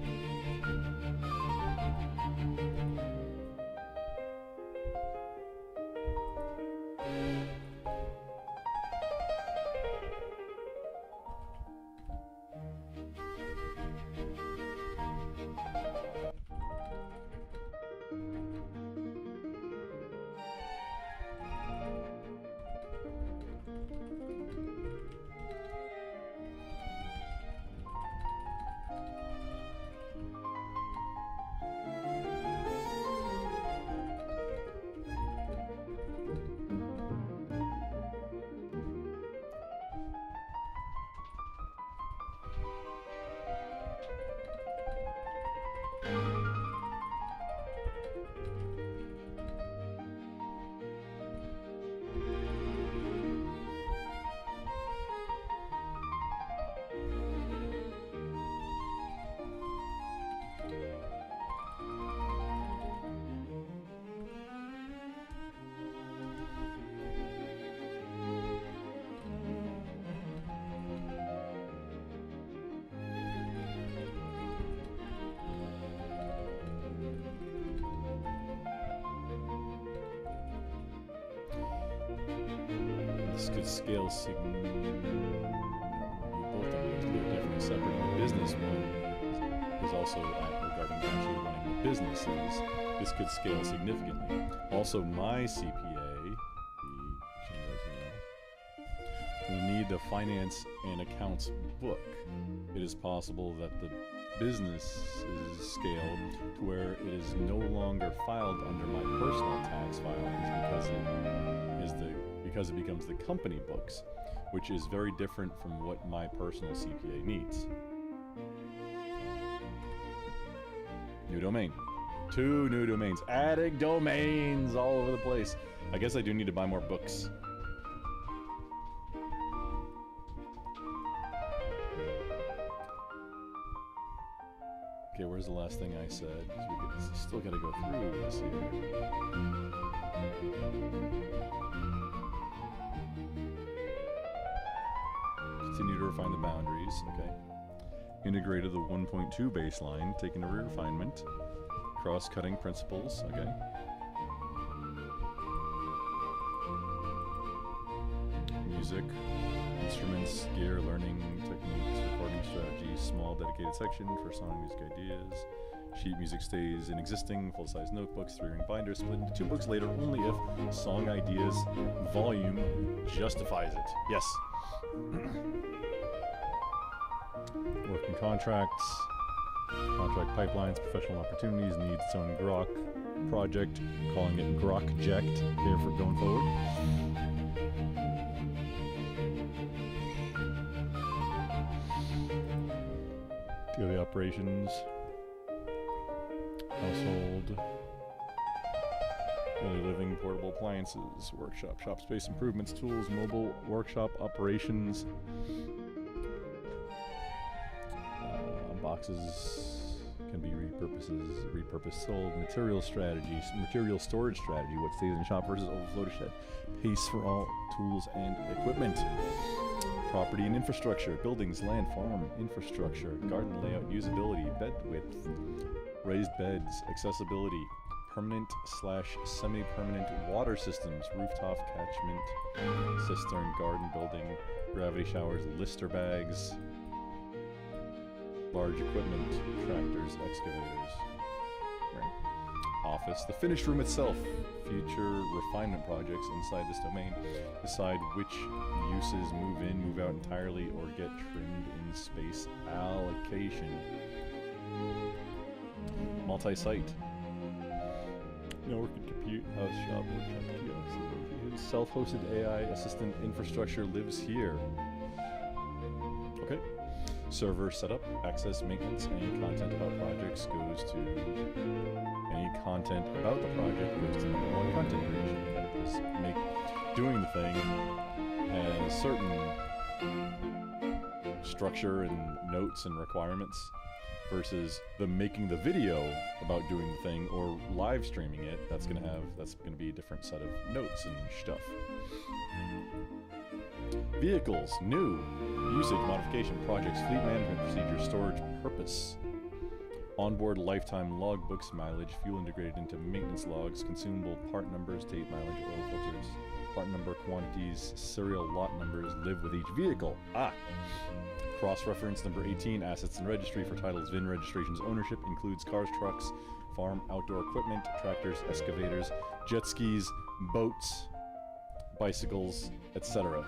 This could scale significantly. Both domains are definitely separate. The business one is also regarding actually running the businesses. This could scale significantly. Also, my CPA will need the finance and accounts book. It is possible that the business is scaled to where it is no longer filed under my personal tax filings because it becomes the company books, which is very different from what my personal CPA needs. New domain. 2 new domains. Adding domains all over the place. I guess I do need to buy more books. Okay, where's the last thing I said? Because we still gotta go through this here. Continue to refine the boundaries, okay. Integrated the 1.2 baseline, taking a refinement. Cross-cutting principles, okay. Music, instruments, gear, learning techniques, recording strategies, small dedicated section for song music ideas. Sheet music stays in existing, full-size notebooks, 3-ring binders, split into 2 books later only if song ideas volume justifies it. Yes. Working contracts, contract pipelines, professional opportunities, needs its own Grok project, calling it Grokject here for going forward. Daily operations, household, daily living, portable appliances, workshop, shop space improvements, tools, mobile workshop operations, boxes can be repurposed, sold, material storage strategy, what stays in the shop versus overflow to shed, pace for all tools and equipment. Property and infrastructure, buildings, land, farm, infrastructure, garden layout, usability, bed width, raised beds, accessibility, permanent/semi-permanent water systems, rooftop catchment, cistern, garden building, gravity showers, lister bags, large equipment, tractors, excavators. Right. Office, the finished room itself. Future refinement projects inside this domain. Decide which uses move in, move out entirely, or get trimmed in space allocation. Multi-site. Network and compute, house, shop, workshop, kiosk. Self-hosted AI assistant infrastructure lives here. Okay. Server setup, access, maintenance, any content about projects goes to... Any content about the project goes to number one content creation. This make doing the thing has certain structure and notes and requirements versus the making the video about doing the thing or live streaming it. That's gonna be a different set of notes and stuff. Vehicles, new, usage, modification, projects, fleet management procedures, storage, purpose. Onboard lifetime logbooks, mileage, fuel integrated into maintenance logs, consumable part numbers, date, mileage, oil filters, part number, quantities, serial lot numbers live with each vehicle. Cross-reference number 18, assets and registry for titles, VIN registrations, ownership includes cars, trucks, farm, outdoor equipment, tractors, excavators, jet skis, boats, bicycles, etc.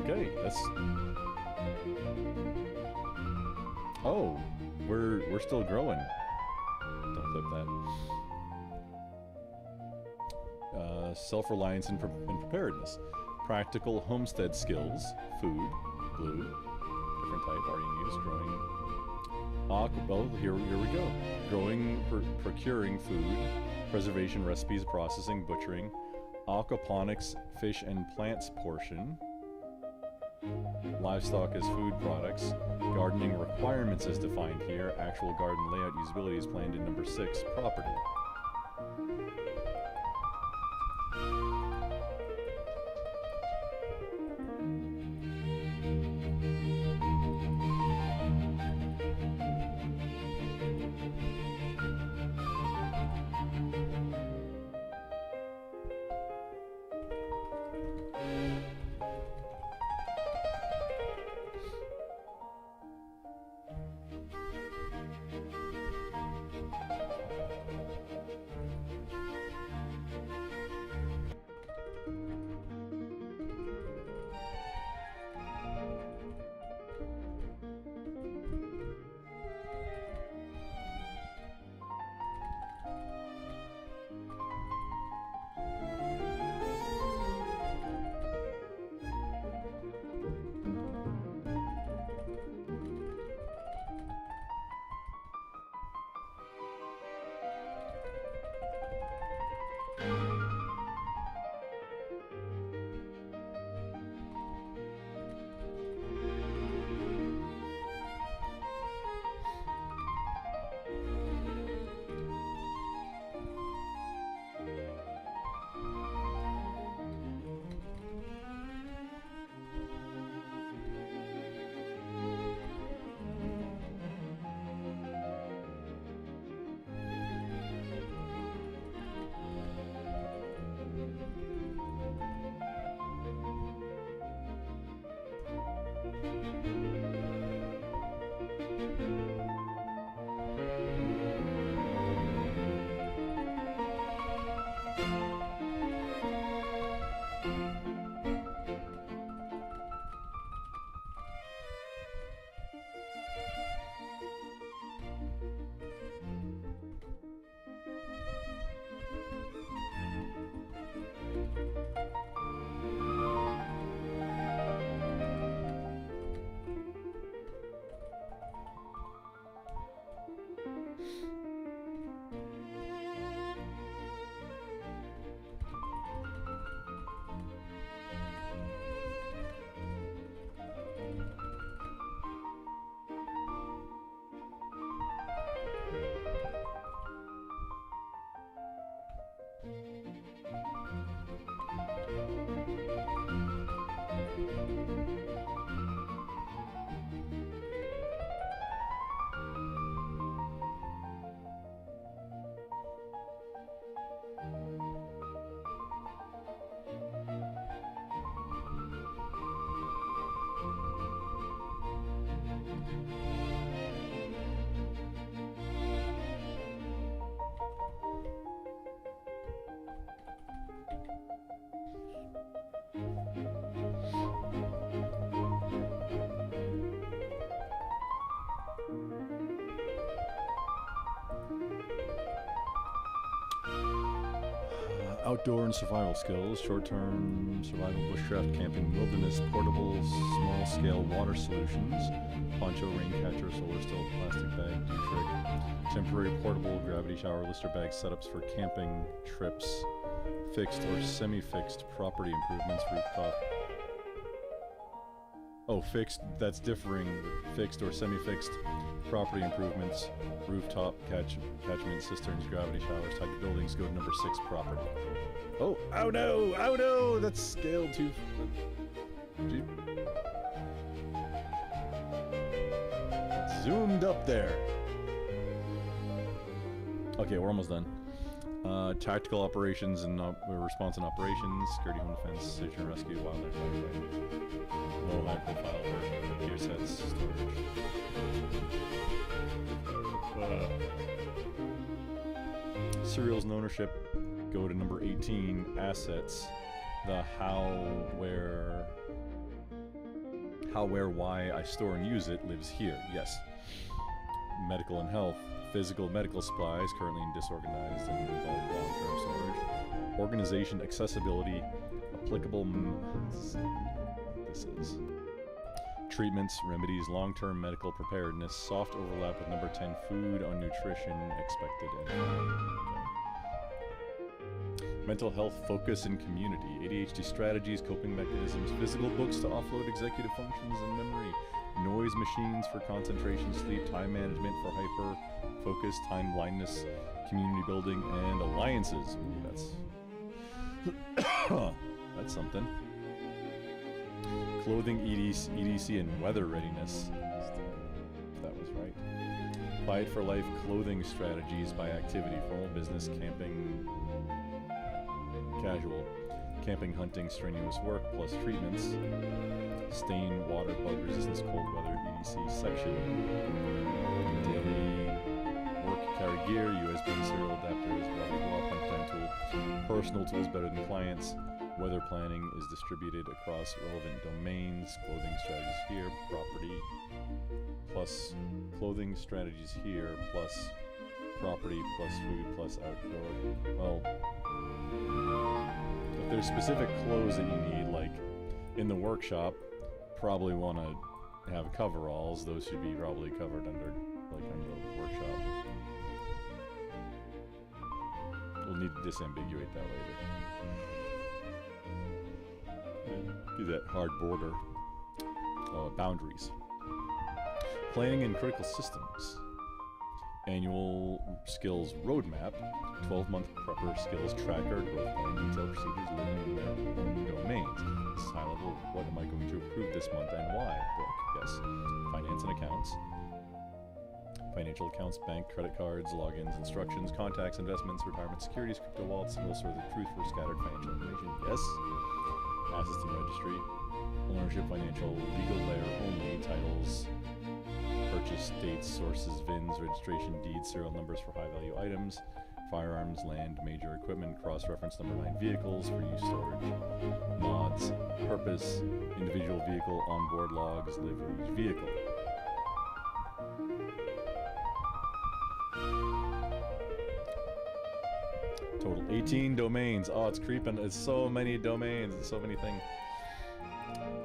Okay, that's... Oh, we're still growing. Don't clip that. Self-reliance and preparedness. Practical homestead skills, food, glue, different type already in use, growing. Well, here we go. Growing, procuring food, preservation, recipes, processing, butchering, aquaponics, fish and plants portion, livestock as food products, gardening requirements as defined here, actual garden layout usability is planned in number 6, property. Outdoor and survival skills, short-term survival, bushcraft, camping, wilderness, portable, small-scale water solutions, poncho, rain catcher, solar stove, plastic bag, trick, temporary portable gravity shower, lister bag setups for camping trips, fixed or semi-fixed property improvements, rooftop. Oh, fixed, that's differing. Fixed or semi-fixed property improvements, rooftop, catchment, cisterns, gravity showers, type of buildings, go to number 6, property. Oh, oh no, that's scaled too. Gee. Zoomed up there. Okay, we're almost done. Tactical operations and response and operations, security, home defense, search and rescue, wildlife, firefighting. Low high profile work, gear sets, storage. Serials and ownership, go to number 18, assets. The how, where, why I store and use it lives here, yes. Medical and health, physical medical supplies, currently disorganized and involved long-term storage. Organization, accessibility, applicable, this is. Treatments, remedies, long-term medical preparedness, soft overlap with number 10, food on nutrition, expected and mental health, focus and community, ADHD strategies, coping mechanisms, physical books to offload executive functions and memory, noise machines for concentration, sleep, time management for hyper focus, time blindness, community building, and alliances. Ooh, that's something. Clothing, EDC, and weather readiness. If that was right. Applied for life clothing strategies by activity, formal business, camping, casual, camping, hunting, strenuous work, plus treatments, stain, water, bug resistance, cold weather, EDC section, daily work, carry gear, USB serial adapters, blah blah blah, punch down tool, personal tools better than clients, weather planning is distributed across relevant domains, clothing strategies here, property, plus clothing strategies here, plus property, plus food, plus outdoor. Well, if there's specific clothes that you need, like in the workshop, probably want to have coveralls. Those should be probably covered under the workshop. We'll need to disambiguate that later. Do that hard border. Boundaries. Planning and critical systems. Annual skills roadmap. 12-month prepper skills tracker. Growth plan, detailed procedures, living in their domains. This is high level. What am I going to approve this month and why? Book. Yes. Finance and accounts. Financial accounts, bank, credit cards, logins, instructions, contacts, investments, retirement securities, crypto wallets, single source of truth for scattered financial information. Yes. Assets and registry. Ownership, financial, legal layer only, titles, purchase dates, sources, VINs, registration, deeds, serial numbers for high-value items, firearms, land, major equipment, cross-reference number 9 vehicles for use storage, mods, purpose, individual vehicle, onboard logs, live for each vehicle. Total 18 domains. Oh, it's creeping. It's so many domains. It's so many things.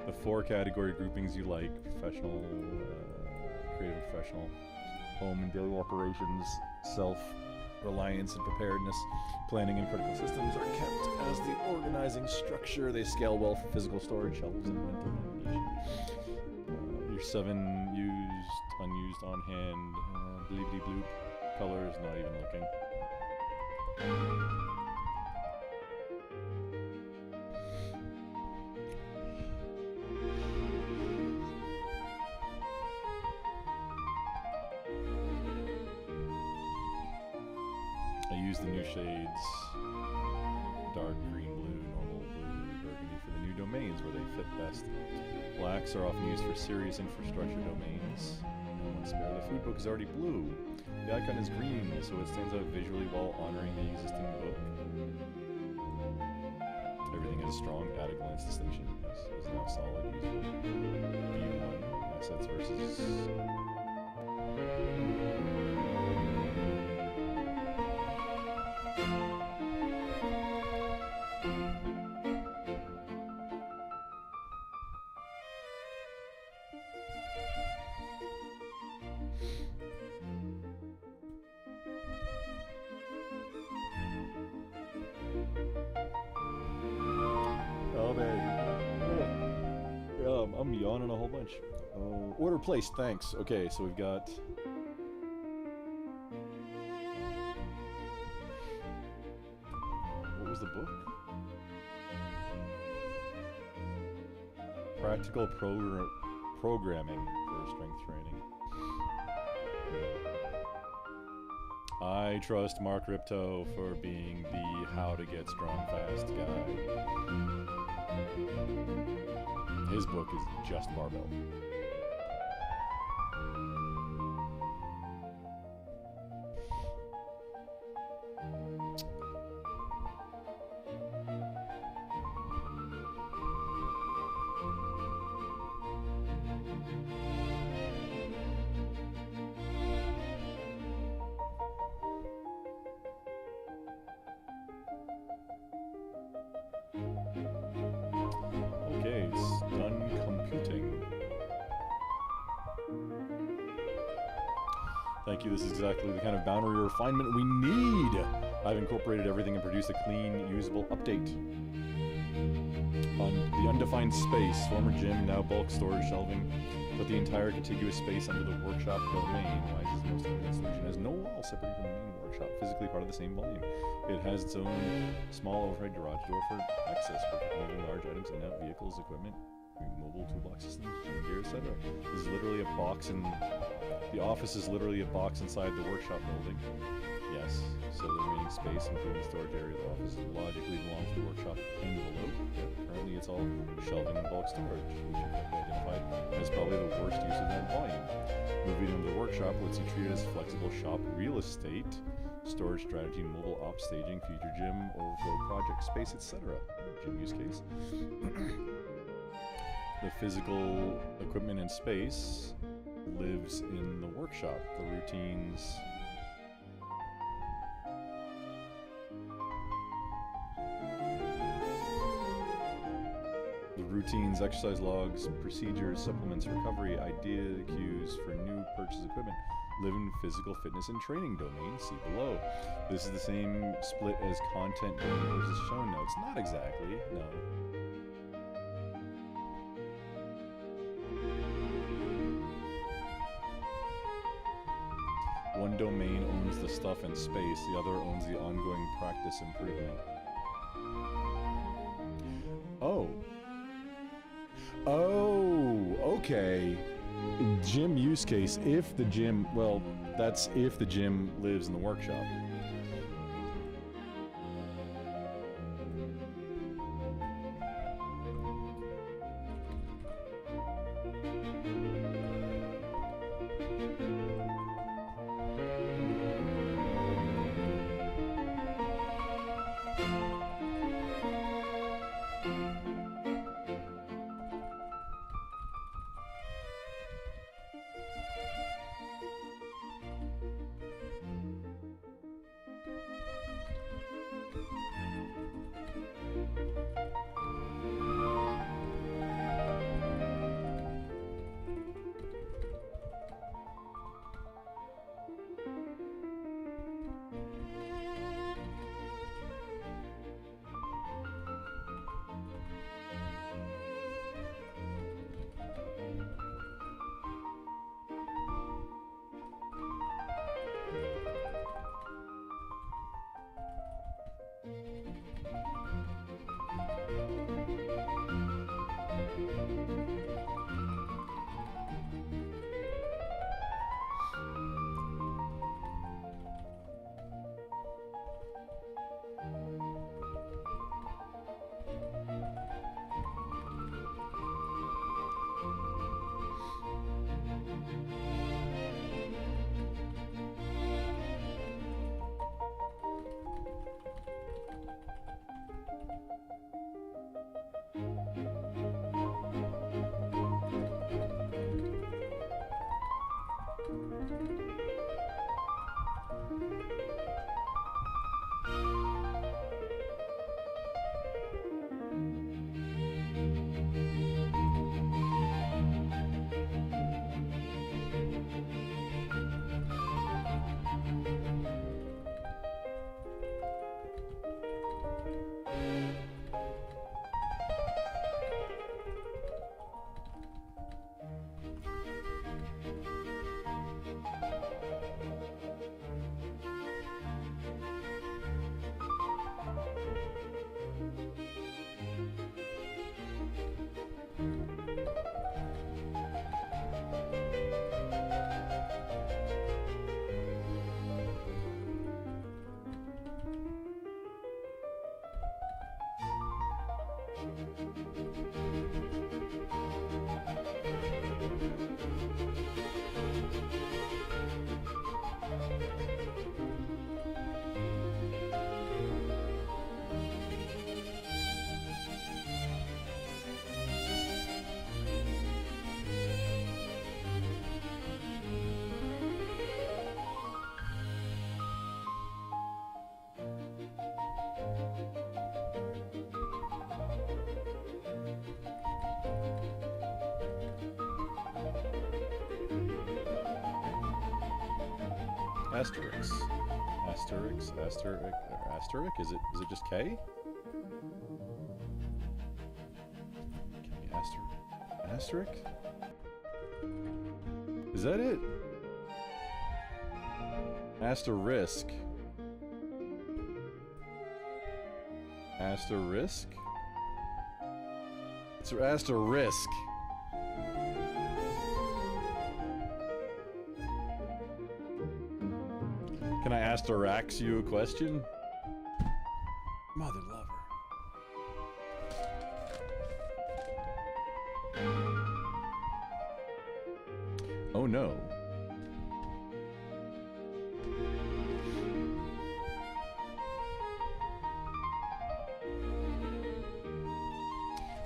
The 4 category groupings you like: professional, creative, professional, home and daily operations, self-reliance and preparedness, planning and critical systems are kept as the organizing structure. They scale well for physical storage, shelves, and mental navigation. Your 7 used, unused, on hand, bleepity bloop, colors, not even looking. I use the new shades, dark green, blue, normal blue, burgundy for the new domains where they fit best. Blacks are often used for serious infrastructure domains. No one spare. The food book is already blue. The icon is green, so it stands out visually while honoring the existing book. Everything has a strong at-a-glance distinction. Is now solid, usable. V1, assets versus... storage. Oh, order placed, thanks. Okay, so we've got... What was the book? Practical programming for strength training. I trust Mark Ripto for being the how to get strong fast guy. His book is just barbell. Thank you, this is exactly the kind of boundary refinement we need! I've incorporated everything and produced a clean, usable update. On the undefined space, former gym, now bulk storage shelving. Put the entire contiguous space under the workshop domain. Why is this most convenient solution? It has no wall separated from the main workshop, physically part of the same volume. It has its own small overhead garage door for access, for moving large items in and out, vehicles, equipment, mobile toolbox systems, gym gear, etc. This is literally a box in... The office is literally a box inside the workshop building. Yes, so the remaining space, including the storage area of the office, logically belongs to the workshop envelope. Currently it's all shelving and bulk storage, which you have identified as probably the worst use of that volume. Moving into the workshop lets you treat it as flexible shop real estate, storage strategy, mobile ops staging, future gym, overflow project space, etc. Gym use case. The physical equipment and space lives in the workshop. The routines... exercise logs, procedures, supplements, recovery, idea cues for new purchase equipment live in physical fitness and training domain. See below. This is the same split as content domain versus show notes. Not exactly, no. One domain owns the stuff and space, the other owns the ongoing practice improvement. Oh. Oh, okay. Gym use case, if the gym, well, that's if the gym lives in the workshop. Asterisk. Asterisk. Asterisk. Asterisk? Is it just K? Asterisk? Is that it? Asterisk. Asterisk? It's asterisk. Can I asterax you a question? Mother lover. Oh no.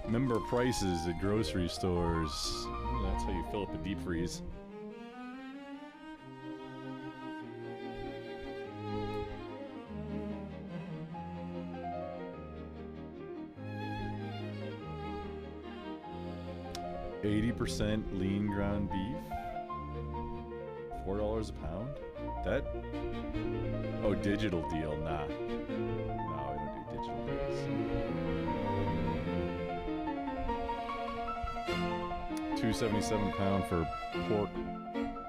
Remember prices at grocery stores. That's how you fill up a deep freeze. %, lean ground beef, $4 a pound. That? Oh, digital deal. Nah. No, I don't do digital deals. $2.77 a pound for pork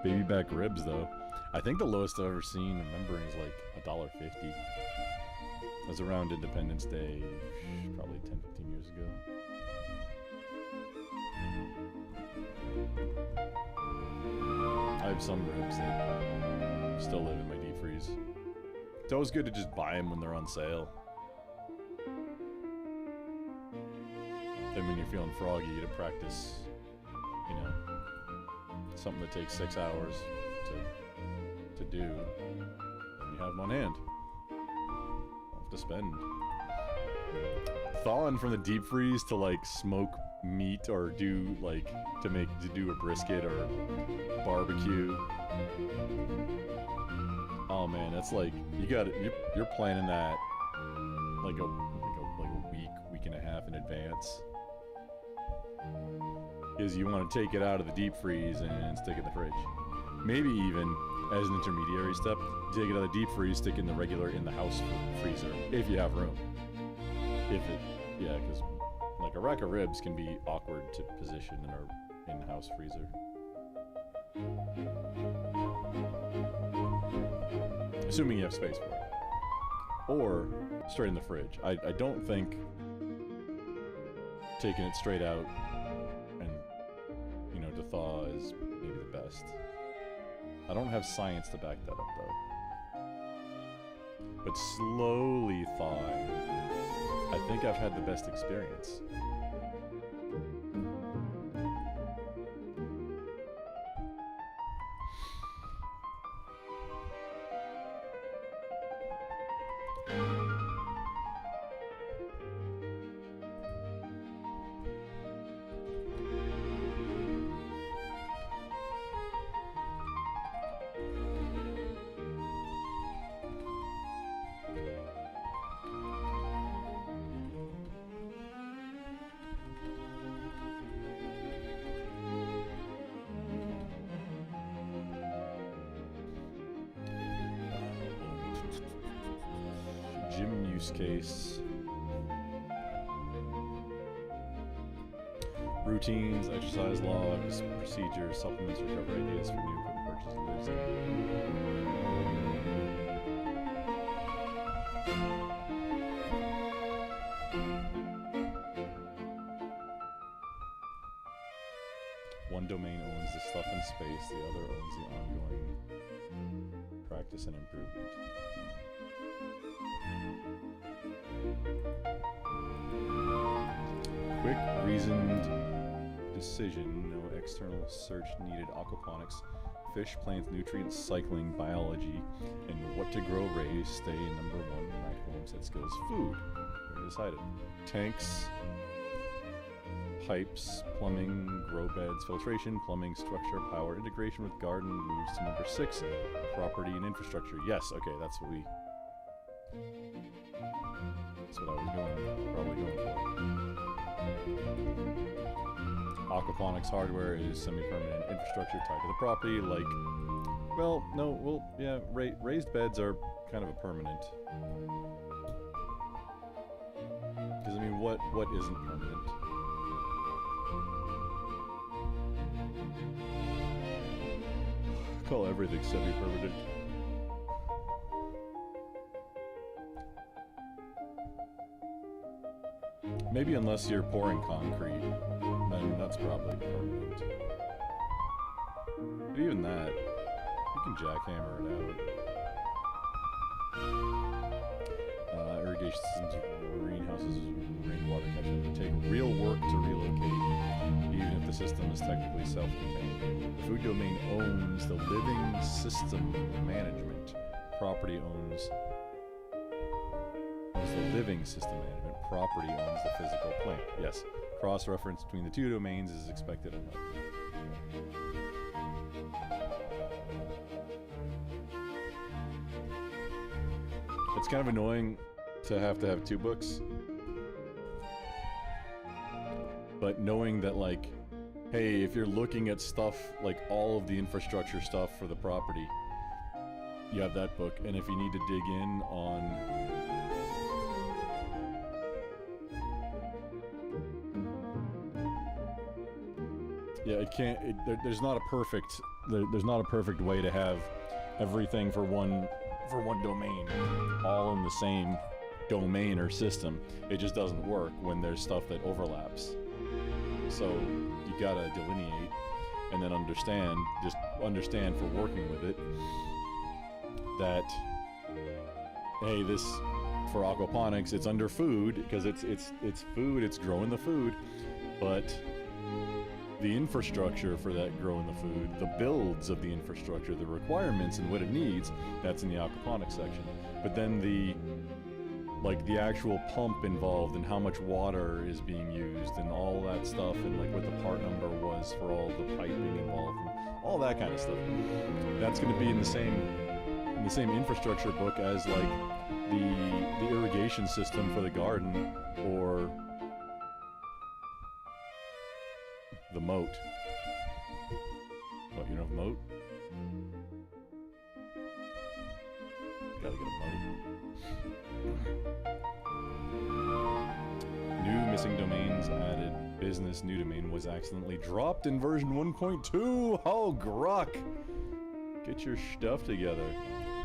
baby back ribs, though. I think the lowest I've ever seen, remembering, is like $1.50. It was around Independence Day, probably 10, 15 years ago. I have some ribs that still live in my deep freeze. It's always good to just buy them when they're on sale. Then when you're feeling froggy, to practice, you know, something that takes 6 hours to do, and you have them on hand. Don't have to spend. Thawing from the deep freeze to like smoke meat or do like to do a brisket or barbecue. Oh man, that's like you're planning that like a week and a half in advance, because you want to take it out of the deep freeze and stick it in the fridge. Maybe even as an intermediary step, take it out of the deep freeze, stick it in the regular in the house freezer if you have room. Because like a rack of ribs can be awkward to position in our in-house freezer. Assuming you have space for it. Or straight in the fridge. I don't think taking it straight out and, you know, to thaw is maybe the best. I don't have science to back that up though. But slowly thawing, I think I've had the best experience. Gym use case. Routines, exercise logs, procedures, supplements, recovery ideas for new equipment purchases. One domain owns the stuff and space, the other owns the ongoing practice and improvement. Quick, reasoned decision, no external search needed. Aquaponics, fish, plants, nutrients, cycling, biology, and what to grow, raise, stay. Number 1, practical homestead skills, food. Already decided. Tanks, pipes, plumbing, grow beds, filtration, plumbing, structure, power, integration with garden moves to number 6, property and infrastructure. Yes, okay, that's what I was probably going for. Aquaponics hardware is semi-permanent infrastructure tied to the property, like, well, no, well, yeah, raised beds are kind of a permanent. Because, I mean, what isn't permanent? Call everything semi-permanent. Maybe unless you're pouring concrete, then that's probably permanent. But even that, you can jackhammer it out. Irrigation systems, greenhouses, rainwater catchment would take real work to relocate, even if the system is technically self-contained. The food domain owns the living system management. Property owns the living system management. Property owns the physical plant. Yes, cross-reference between the two domains is expected and likely. It's kind of annoying to have 2 books, but knowing that, like, hey, if you're looking at stuff like all of the infrastructure stuff for the property, you have that book, and if you need to dig in on yeah, there's not a perfect way to have everything for one domain all in the same domain or system. It just doesn't work when there's stuff that overlaps. So you gotta delineate and then understand for working with it that, hey, this for aquaponics, it's under food because it's food, it's growing the food, but the infrastructure for that growing the food, the builds of the infrastructure, the requirements and what it needs, that's in the aquaponics section. But then the actual pump involved and how much water is being used and all that stuff, and like what the part number was for all the piping involved and all that kind of stuff, that's going to be in the same infrastructure book as like the irrigation system for the garden or the moat. What, you know of moat? Gotta get a moat. New missing domains added. Business new domain was accidentally dropped in version 1.2. Oh, Gruck! Get your stuff together.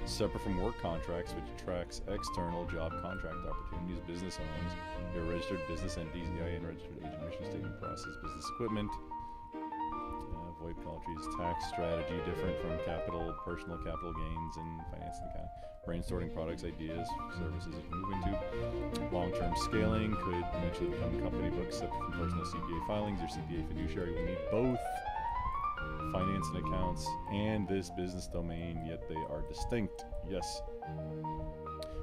Separate from work contracts, which attracts external job contract opportunities. Business owns your registered business entities, EIN, registered agent, mission statement, process, business equipment. Avoid penalties. Tax strategy different from personal capital gains, and financing kind of brainstorming products, ideas, services that you move into. Long-term scaling could eventually become company books separate from personal CPA filings. Your CPA fiduciary will need both finance and accounts and this business domain, yet they are distinct. Yes.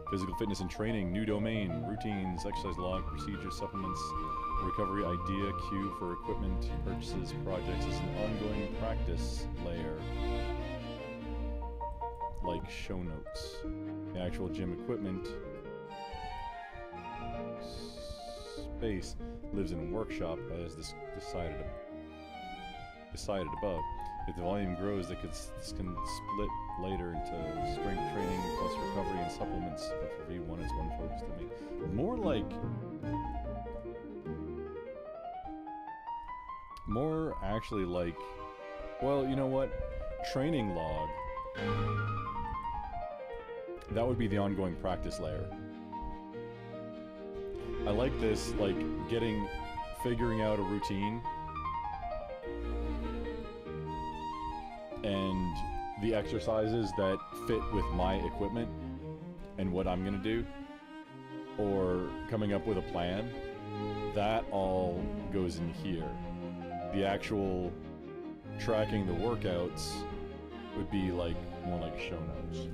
Physical fitness and training, new domain, routines, exercise log, procedures, supplements, recovery idea, queue for equipment, purchases, projects is an ongoing practice layer. Like show notes. The actual gym equipment space lives in workshop as decided above. If the volume grows, this can split later into strength training plus recovery and supplements. But for V1, it's one focus to me. More actually like, well, you know what? Training log. That would be the ongoing practice layer. I like this, like, figuring out a routine and the exercises that fit with my equipment and what I'm gonna do, or coming up with a plan that all goes in here. The actual tracking the workouts would be like more like show notes.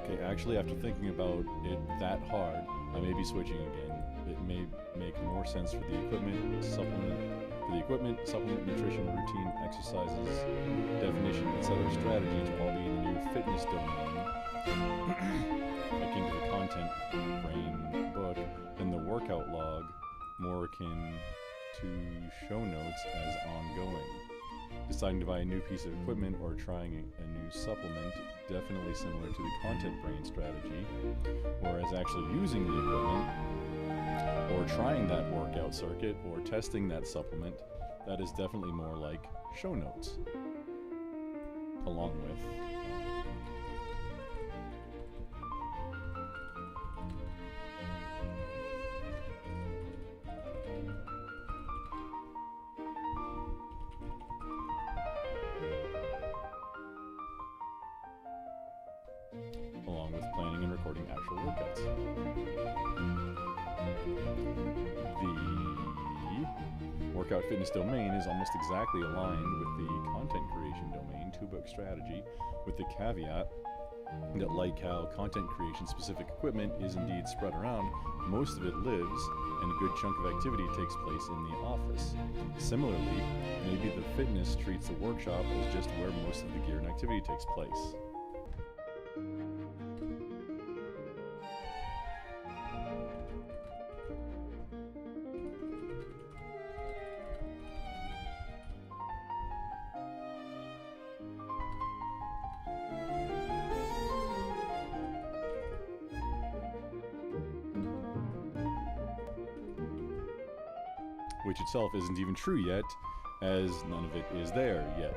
Okay, actually, after thinking about it that hard, I may be switching again. It may make more sense for the equipment, supplement, nutrition, routine, exercises, definition, etc. strategy to all be in the new fitness domain, akin to the content brain book, than the workout log, more akin to show notes as ongoing. Deciding to buy a new piece of equipment or trying a new supplement, definitely similar to the content brain strategy, whereas actually using the equipment, or trying that workout circuit, or testing that supplement, that is definitely more like show notes. Along with planning and recording actual workouts. The workout fitness domain is almost exactly aligned with the content creation domain, two-book strategy, with the caveat that, like how content creation specific equipment is indeed spread around, most of it lives and a good chunk of activity takes place in the office. Similarly, maybe the fitness treats the workshop as just where most of the gear and activity takes place. Which itself isn't even true yet, as none of it is there yet.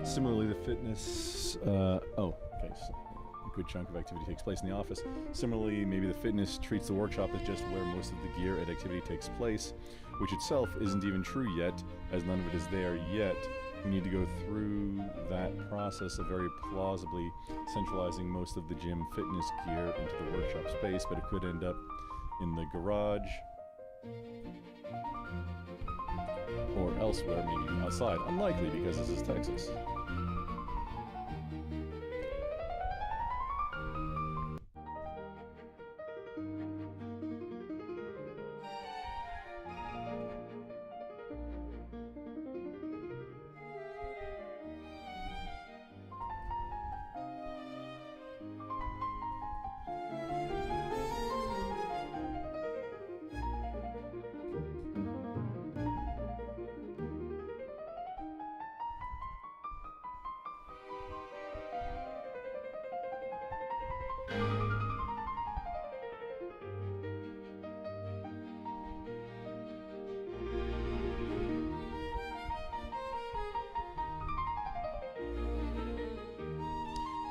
Similarly, the fitness, so a good chunk of activity takes place in the office. Similarly, maybe the fitness treats the workshop as just where most of the gear and activity takes place, which itself isn't even true yet, as none of it is there yet. We need to go through that process of very plausibly centralizing most of the gym fitness gear into the workshop space, but it could end up in the garage or elsewhere, maybe outside. Unlikely, because this is Texas.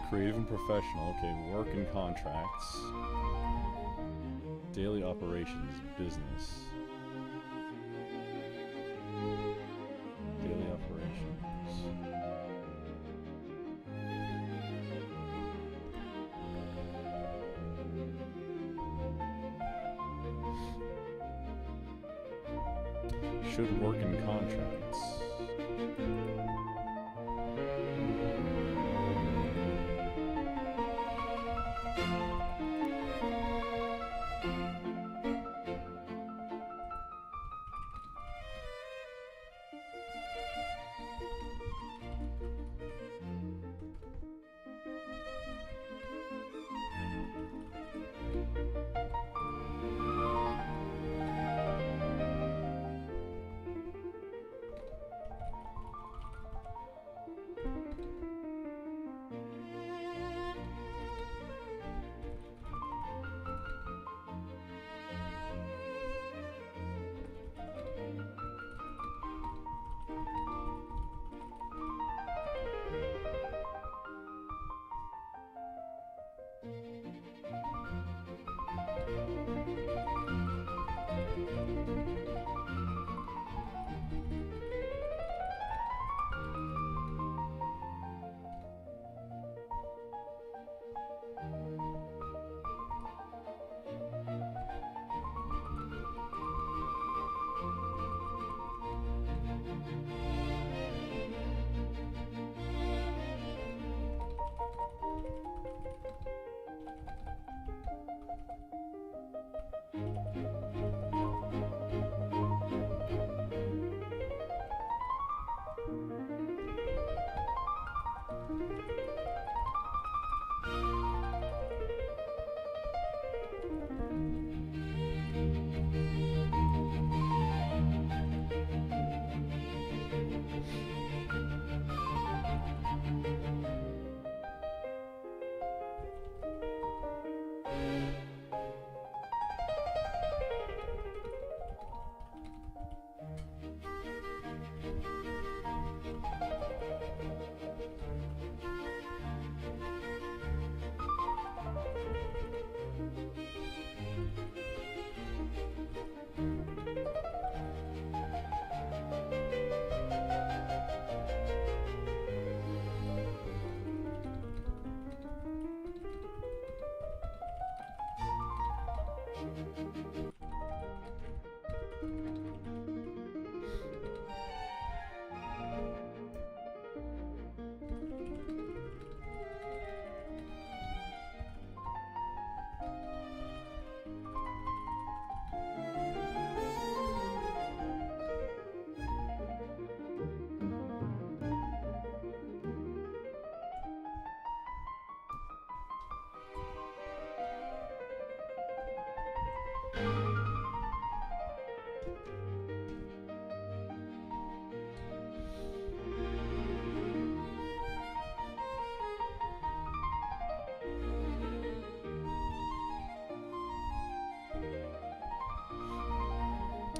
Creative and professional, okay, work and contracts. Daily operations, business. Daily operations. Should work in contracts.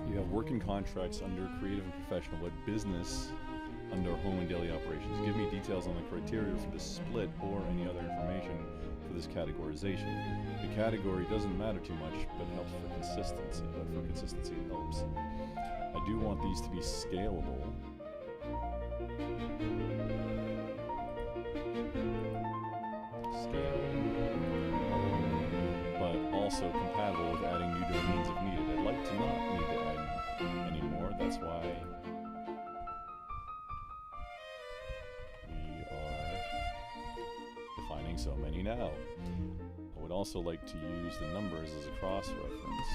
You have working contracts under creative and professional, but business under home and daily operations. Give me details on the criteria for this split or any other information for this categorization. The category doesn't matter too much, but it helps for consistency. It helps. I do want these to be scalable. But also compatible with adding new domains if needed. I'd like to not need to add anymore. That's why we are defining so many now. I would also like to use the numbers as a cross-reference.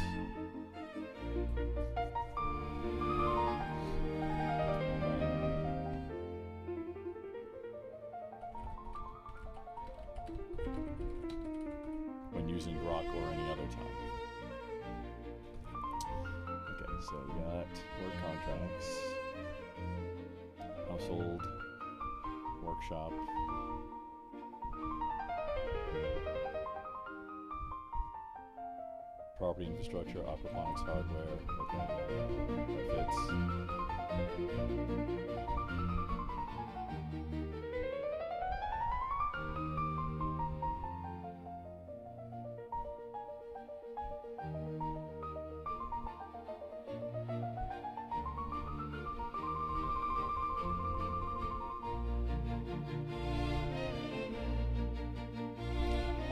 When using Grok or any other time. Okay, so we got work contracts, household, workshop, property infrastructure, aquaponics hardware. Okay, that fits.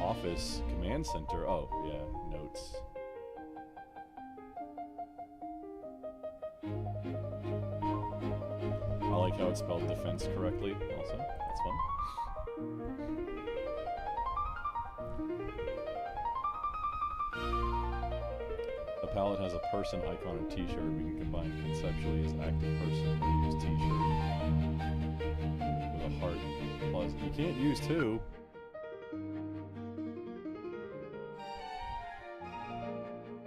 Office, command center, oh yeah, notes. I like how it's spelled defense correctly also, that's fun. The palette has a person icon and t-shirt. We can combine conceptually as active person or use t-shirt with a heart plus. You can't use two.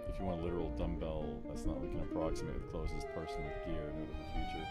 If you want a literal dumbbell, that's not, we can approximate the closest person with gear in the future.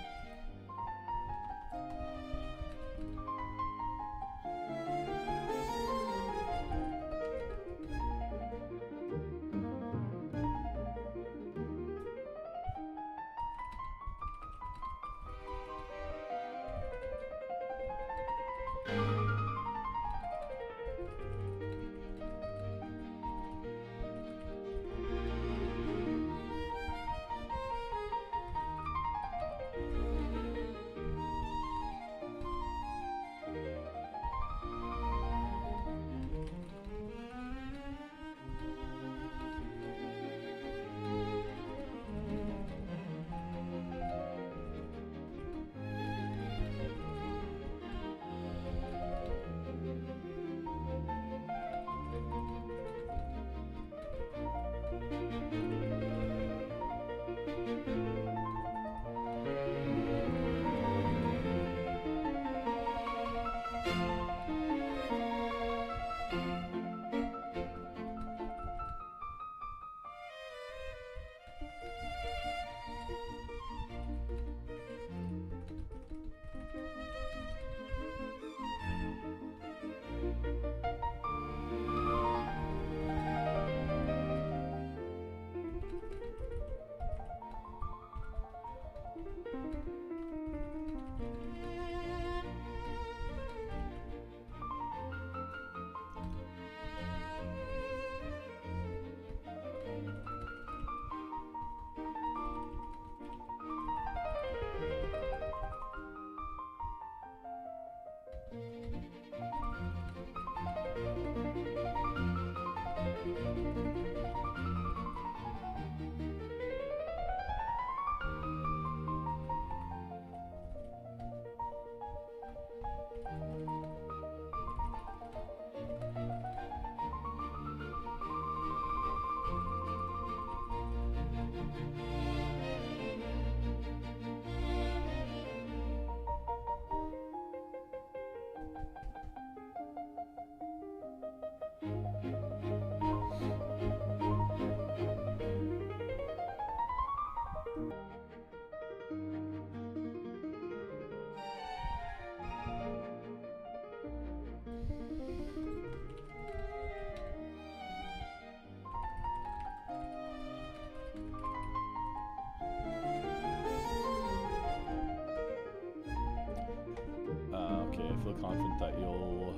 feel confident that you'll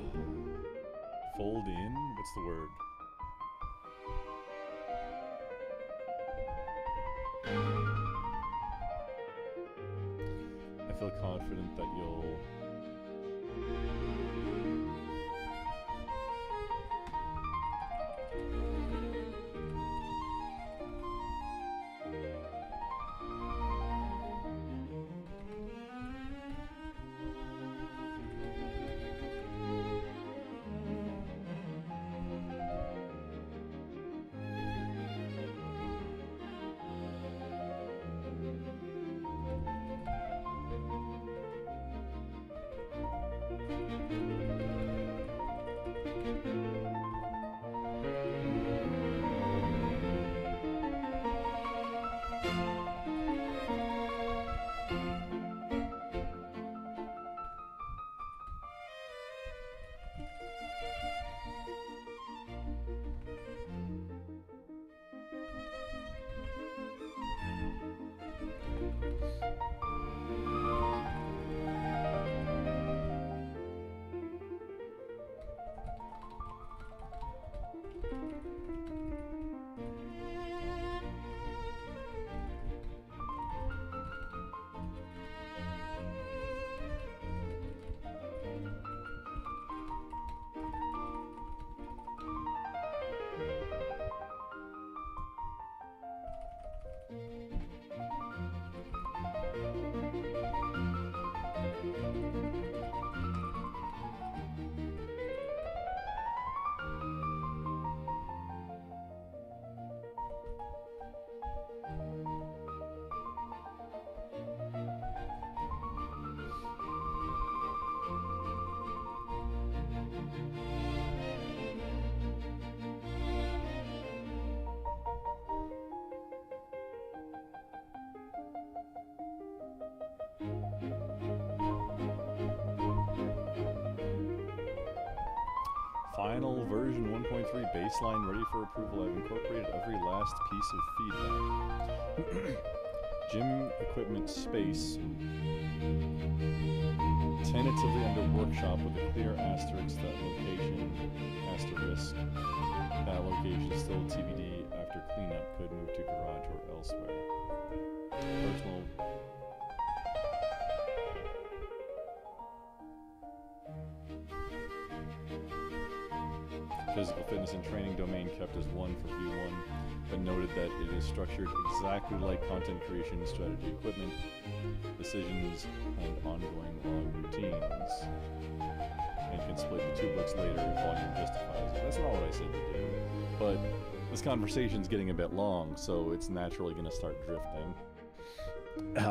fold in. What's the word? I feel confident that you'll Final version 1.3 baseline ready for approval. I've incorporated every last piece of feedback. Gym equipment space. Tentatively under workshop with a clear asterisk. That location still TBD after cleanup. Could move to garage or elsewhere. Personal. Physical fitness and training domain kept as one for V1, but noted that it is structured exactly like content creation, strategy, equipment, decisions, and ongoing log routines. And can split the two books later if volume justifies it. That's not what I said to do. But this conversation's getting a bit long, so it's naturally going to start drifting.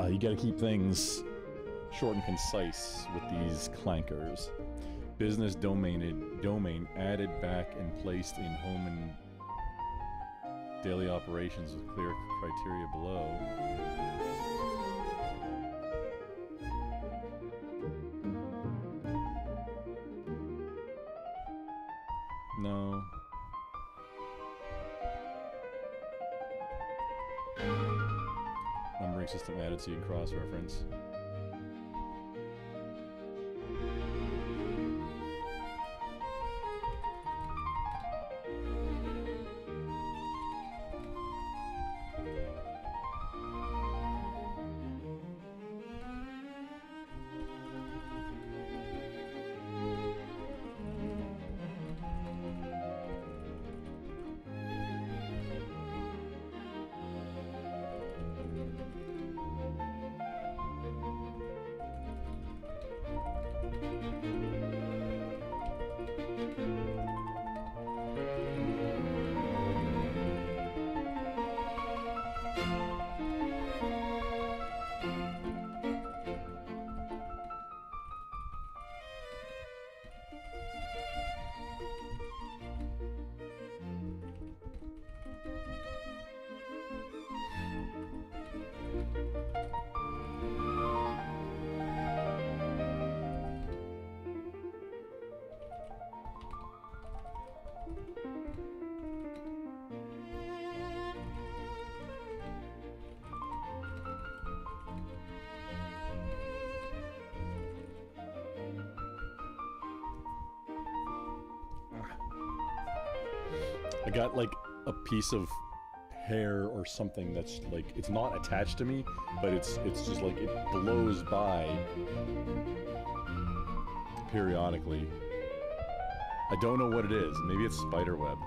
You got to keep things short and concise with these clankers. Business domain added back and placed in home and daily operations with clear criteria below. No. Numbering system added so you can cross-reference. I got like a piece of hair or something that's like, it's not attached to me, but it's just like it blows by periodically. I don't know what it is. Maybe it's spider web.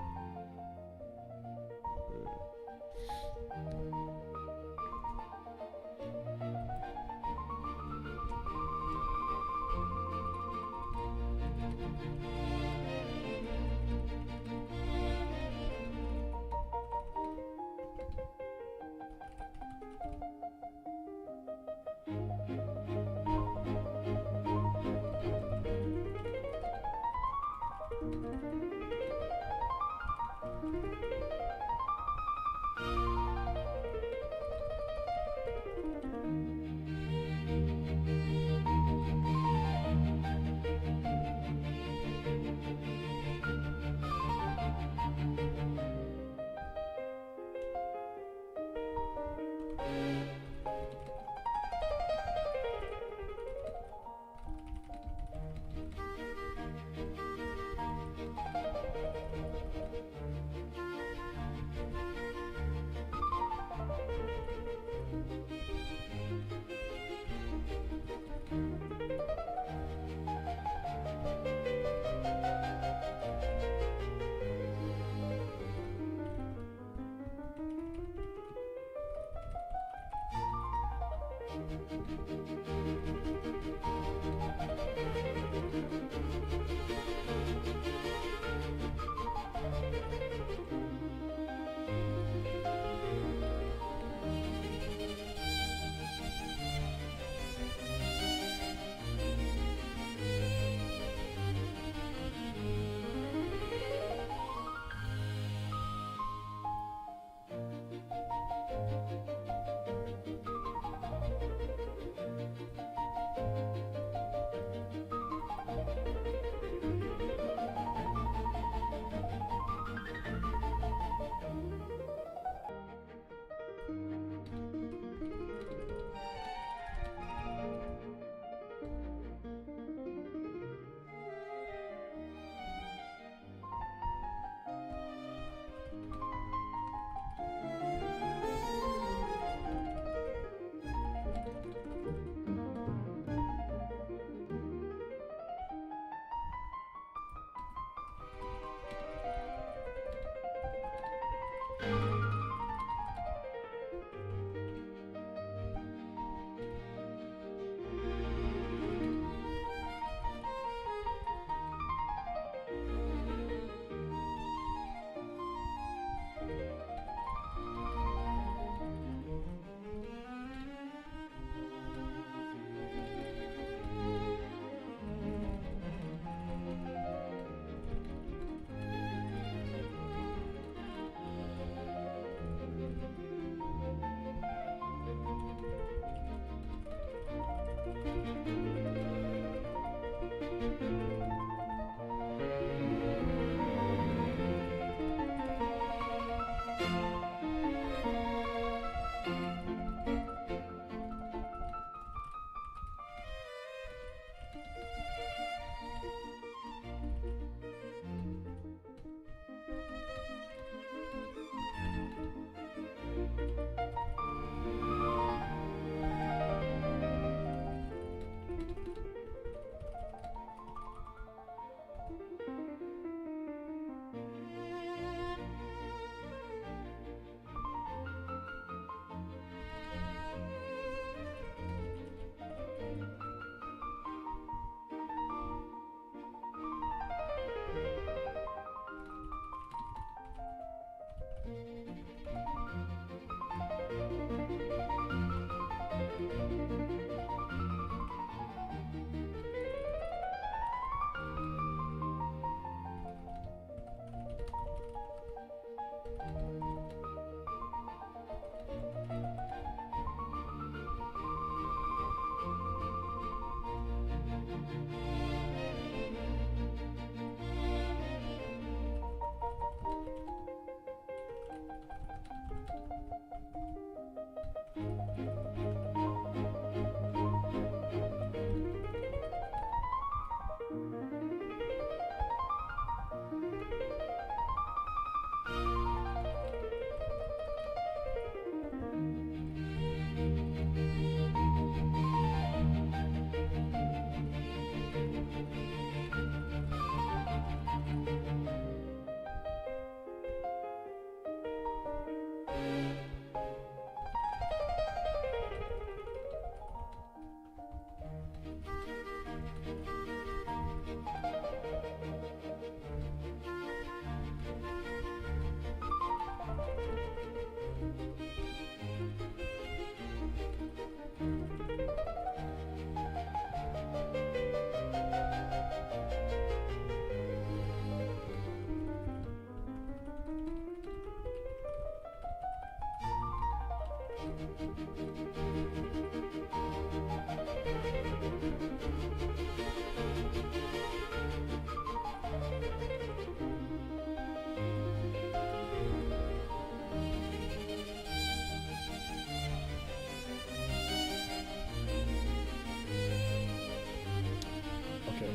Okay.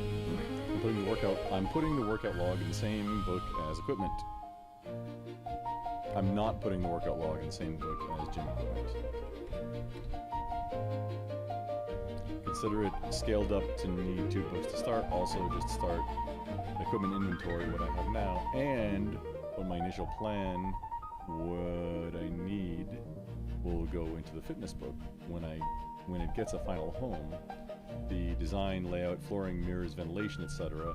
I'm putting the workout log in the same book as equipment. I'm not putting the workout log in the same book as gym equipment. Consider it scaled up to need 2 books to start. Also, just start equipment inventory, what I have now, and what my initial plan, what I need, will go into the fitness book. When it gets a final home, the design, layout, flooring, mirrors, ventilation, etc.,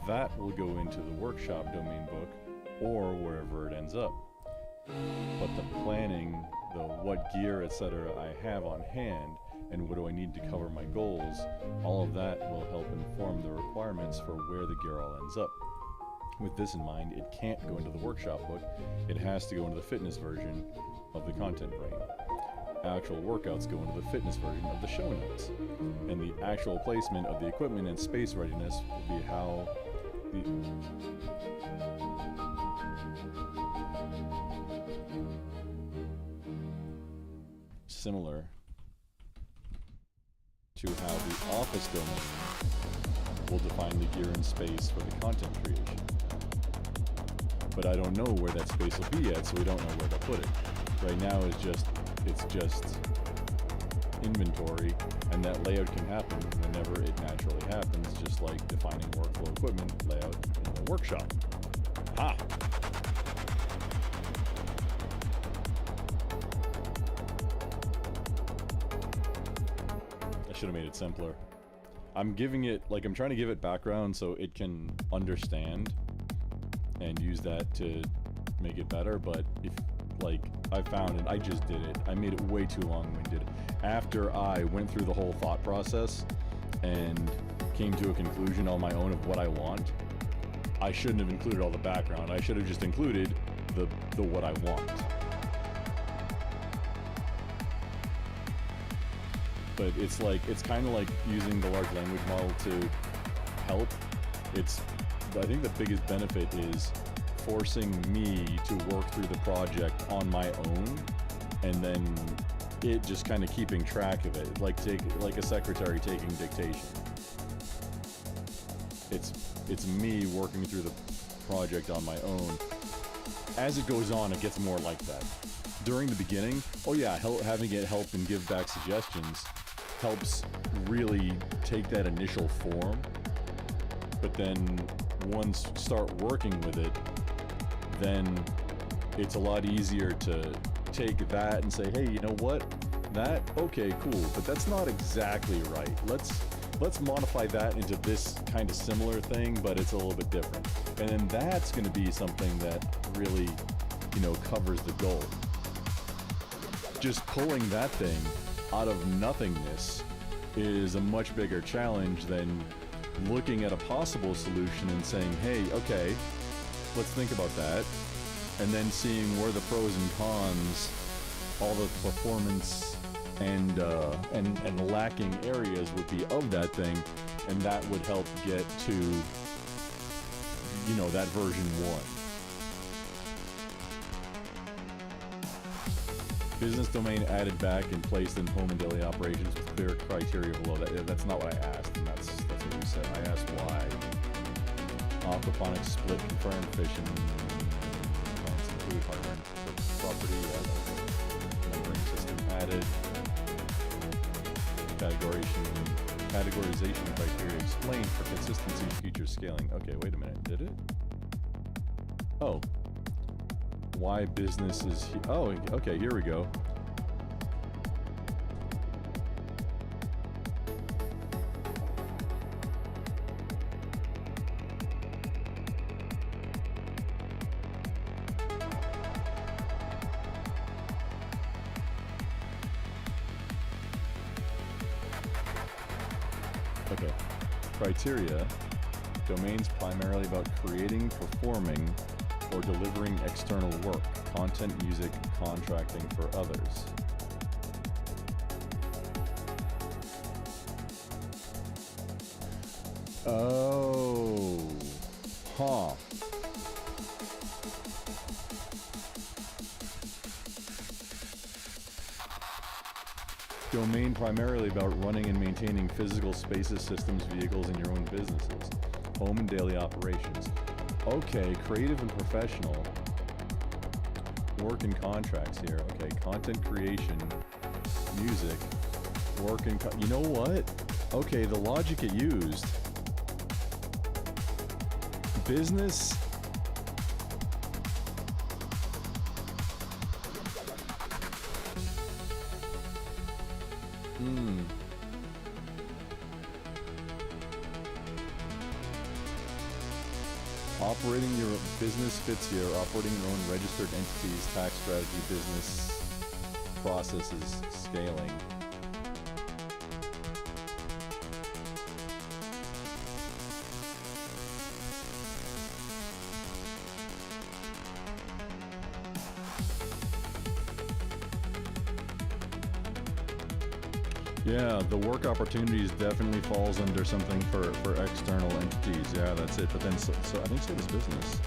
that will go into the workshop domain book, or wherever it ends up. But the planning, the what gear, etc. I have on hand, and what do I need to cover my goals, all of that will help inform the requirements for where the gear all ends up. With this in mind, it can't go into the workshop book, it has to go into the fitness version of the content brain. Actual workouts go into the fitness version of the show notes, and the actual placement of the equipment and space readiness will be how the similar to how the office domain will define the gear and space for the content creation. But I don't know where that space will be yet, so we don't know where to put it. Right now it's just inventory, and that layout can happen whenever it naturally happens, just like defining workflow equipment layout in the workshop. Ha! I should have made it simpler. I'm trying to give it background so it can understand and use that to make it better, but I found it, I just did it. I made it way too long-winded. After I went through the whole thought process and came to a conclusion on my own of what I want, I shouldn't have included all the background. I should have just included the what I want. But it's kind of like using the large language model to help. I think the biggest benefit is forcing me to work through the project on my own, and then it just kind of keeping track of it, like a secretary taking dictation. It's me working through the project on my own. As it goes on, it gets more like that. During the beginning, having it help and give back suggestions helps really take that initial form. But then once you start working with it, then it's a lot easier to take that and say, hey, you know what? Okay, cool, but that's not exactly right. Let's modify that into this kind of similar thing, but it's a little bit different. And then that's going to be something that really, covers the goal. Just pulling that thing out of nothingness is a much bigger challenge than looking at a possible solution and saying, hey, okay, let's think about that, and then seeing where the pros and cons, all the performance and lacking areas would be of that thing, and that would help get to, that version 1. Business domain added back and placed in home and daily operations with clear criteria below. That's not what I asked, and that's what you said. I asked why. Aquaponics split confirmed fishing. Food hardware property. Numbering system added. Categorization criteria explained for consistency future scaling. Okay, wait a minute. Did it? Oh. Why business is... Oh, okay, here we go. Okay. Criteria. Domains primarily about creating, performing, or delivering external work, content, music, contracting for others. Oh. Huh. Domain primarily about running and maintaining physical spaces, systems, vehicles, in your own businesses. Home and daily operations. Okay, creative and professional. Work and contracts here. Okay, content creation, music, work and... You know what? Okay, the logic it used. Business... Operating your business fits here. Operating your own registered entities, tax strategy, business processes, scaling. Yeah, the work opportunities definitely falls under something for external entities. Yeah, that's it. But then, so I think so does business.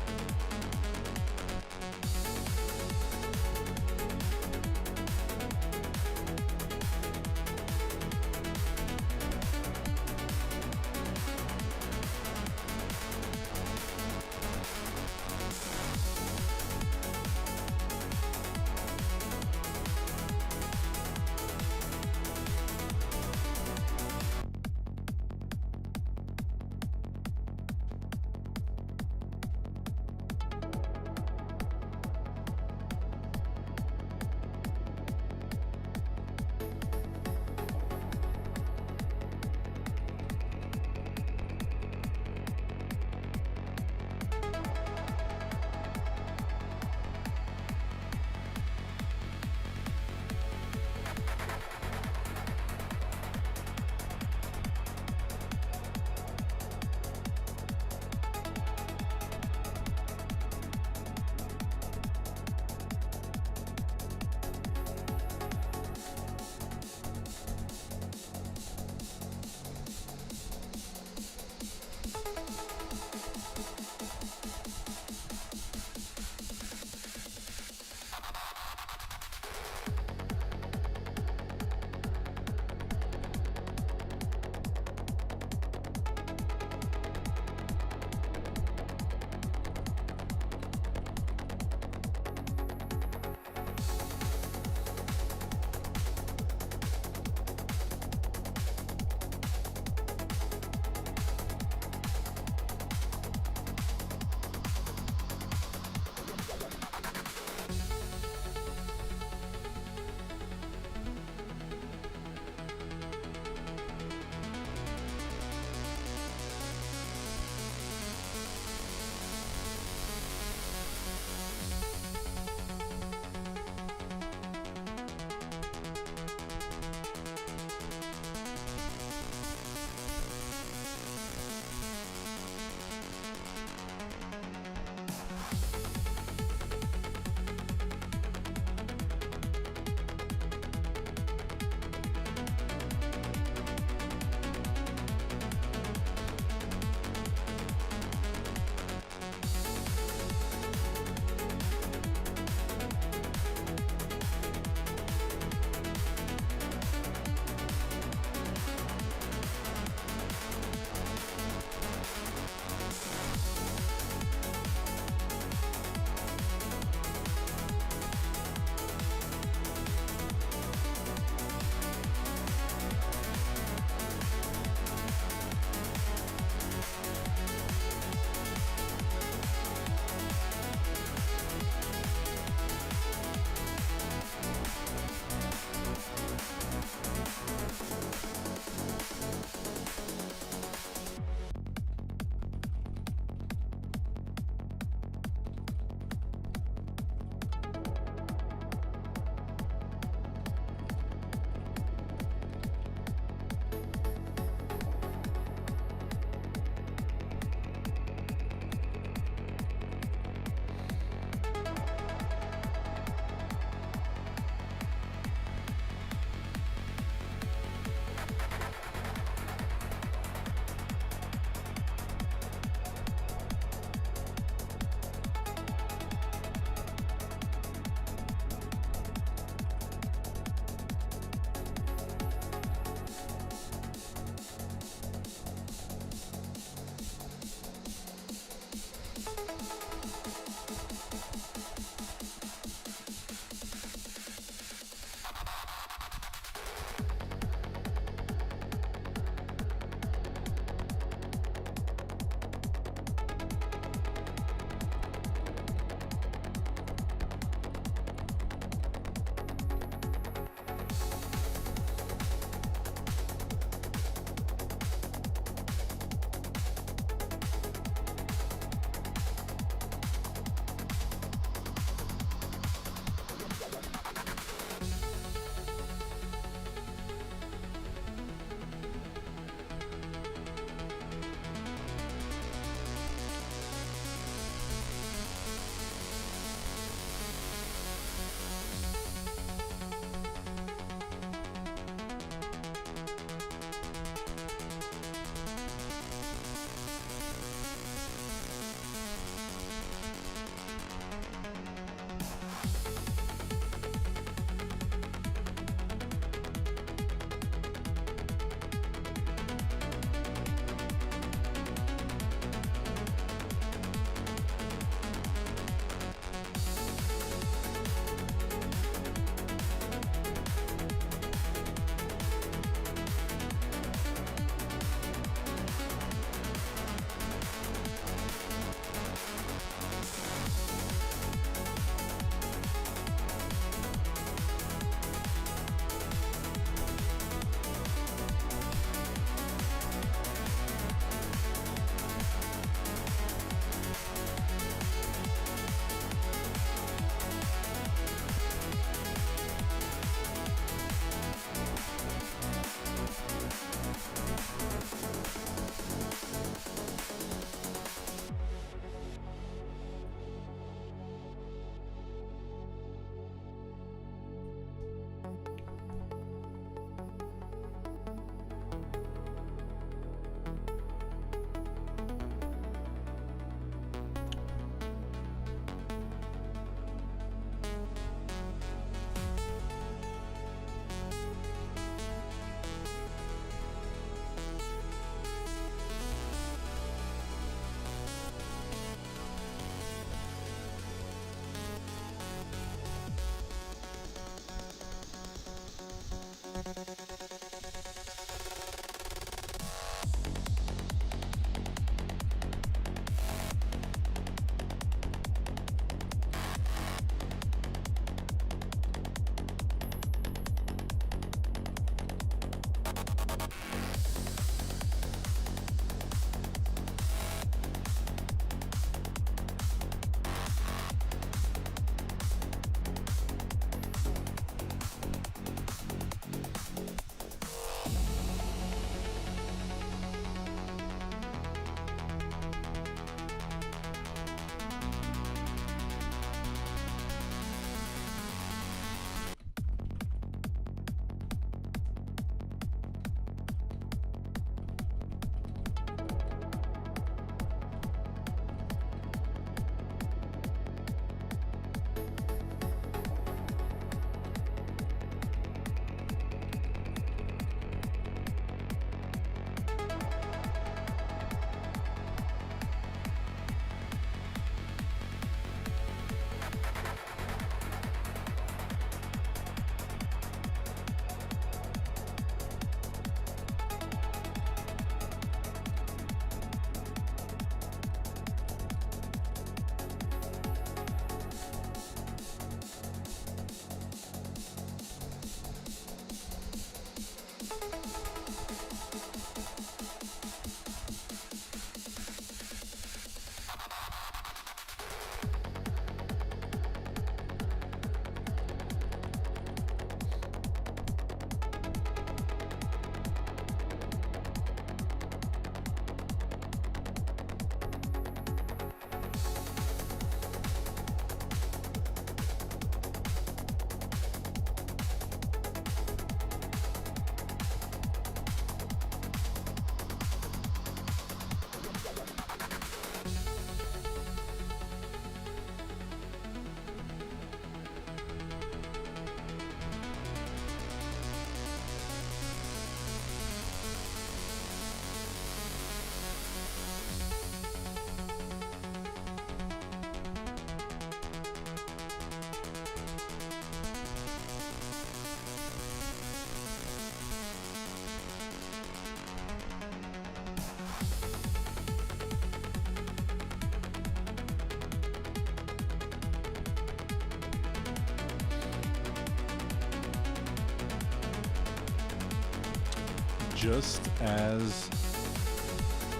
just as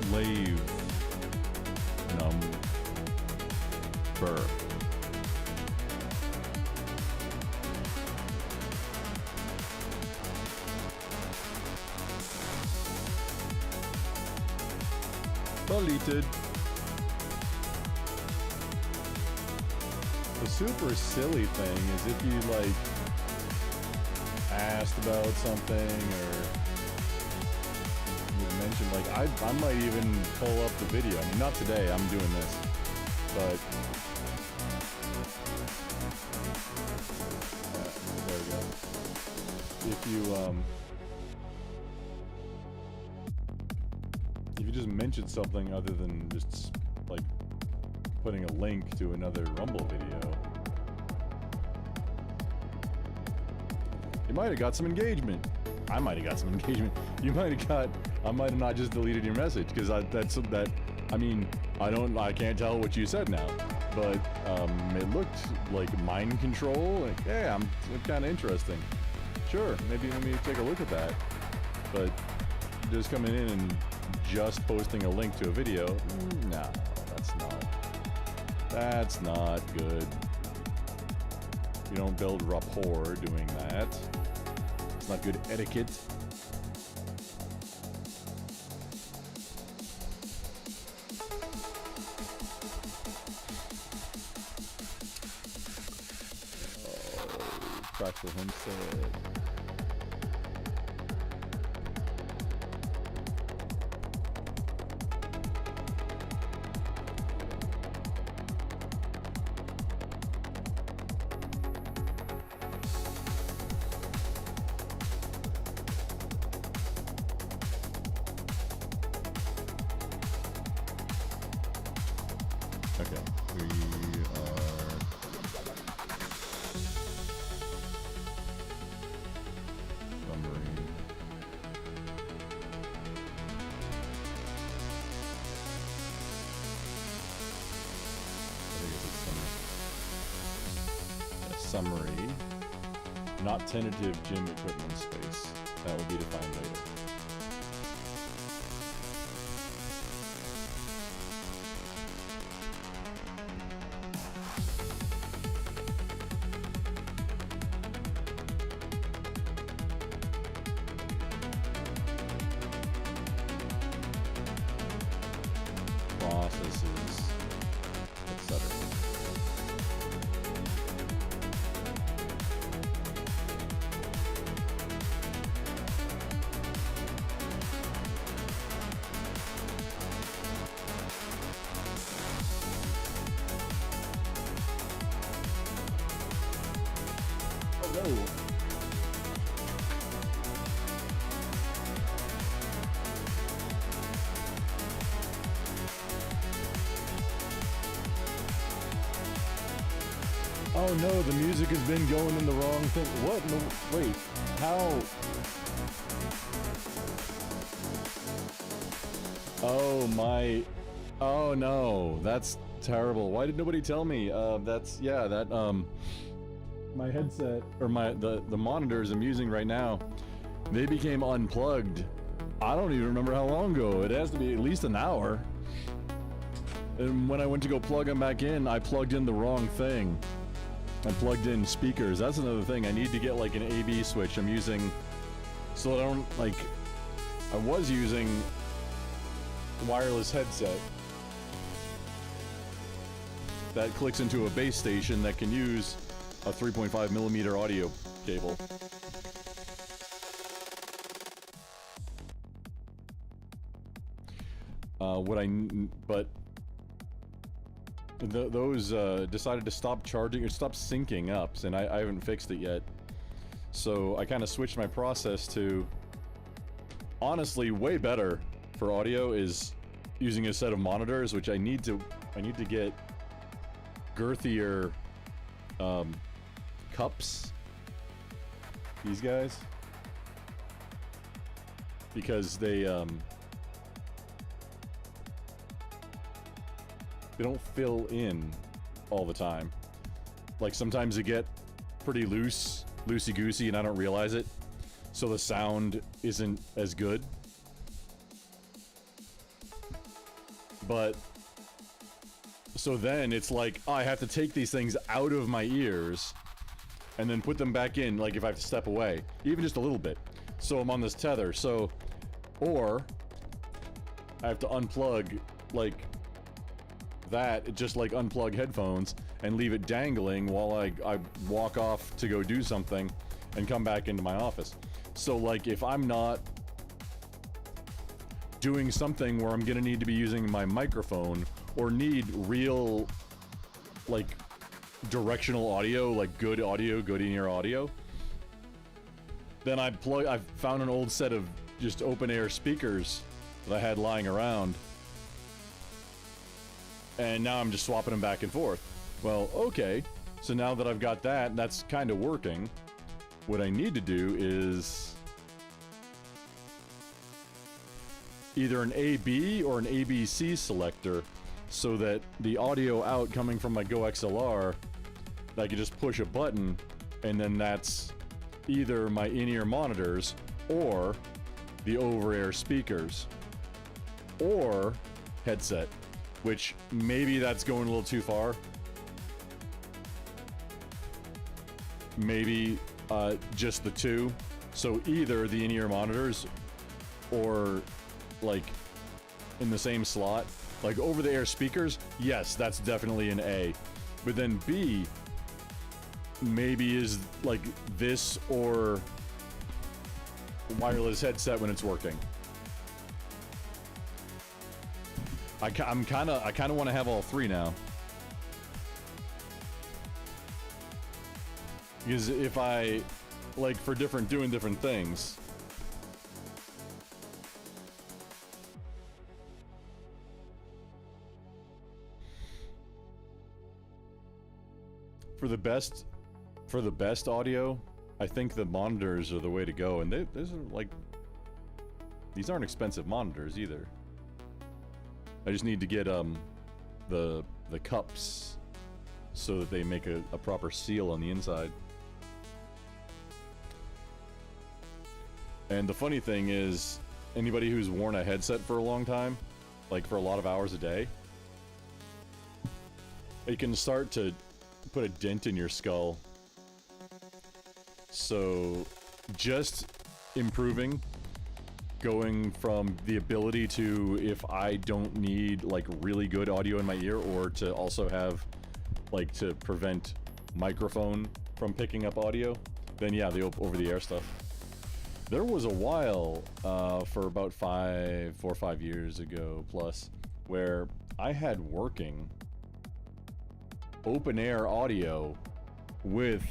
slave number. Deleted. The super silly thing is if you like asked about something or you mentioned, like I might even pull up the video. I mean, not today, I'm doing this, but there we go. If you just mention something other than just like putting a link to another Rumble video, you might have got some engagement. I might have got some engagement. You might have got. I might have not just deleted your message because I mean, I can't tell what you said now, but it looked like mind control. Like, hey, I'm kind of interesting. Sure, maybe let me take a look at that. But just coming in and just posting a link to a video, no, that's not good. You don't build rapport doing that. It's not good etiquette. Fractal Homestead. Okay, we are summary. Summary. Not tentative gym equipment space. That will be defined later. Processes, etc. Oh no. Oh no, the music has been going in the wrong thing. What? No, wait. How? Oh my. Oh no, that's terrible. Why did nobody tell me? My headset, or the monitors I'm using right now, they became unplugged. I don't even remember how long ago. It has to be at least an hour. And when I went to go plug them back in, I plugged in the wrong thing. I plugged in speakers. That's another thing. I need to get like an AB switch I'm using so that I don't, like, I was using wireless headset that clicks into a base station that can use a 3.5 millimeter audio cable. Those decided to stop charging or stop syncing up, and I haven't fixed it yet. So I kind of switched my process to, honestly, way better for audio is using a set of monitors, which I need to get girthier cups. These guys, because they don't fill in all the time. Like sometimes they get pretty loosey-goosey and I don't realize it. so the sound isn't as good. But so then it's like, I have to take these things out of my ears and then put them back in, like if I have to step away, even just a little bit. So I'm on this tether, so, or I have to unplug, like that, just like unplug headphones and leave it dangling while I walk off to go do something and come back into my office. So like if I'm not doing something where I'm gonna need to be using my microphone or need real, like, directional audio, like good audio, good in-ear audio, then I've found an old set of just open-air speakers that I had lying around, and now I'm just swapping them back and forth. Well, okay, so now that I've got that, and that's kind of working, what I need to do is either an AB or an ABC selector, so that the audio out coming from my Go XLR, I can just push a button, and then that's either my in-ear monitors or the over-air speakers or headset, which maybe that's going a little too far. Maybe just the two, so either the in-ear monitors or like in the same slot. Like over-the-air speakers, yes, that's definitely an A. But then B, maybe is like this or wireless headset when it's working. I kind of want to have all three now. Because if I, like, for doing different things. For the best audio, I think the monitors are the way to go, and those are like, these aren't expensive monitors either. I just need to get the cups so that they make a proper seal on the inside. And the funny thing is, anybody who's worn a headset for a long time, like for a lot of hours a day, it can start to put a dent in your skull. So just improving, going from the ability to, if I don't need like really good audio in my ear, or to also have like to prevent microphone from picking up audio, then yeah, the over-the-air stuff. There was a while for about 4 or 5 years ago plus where I had working open air audio with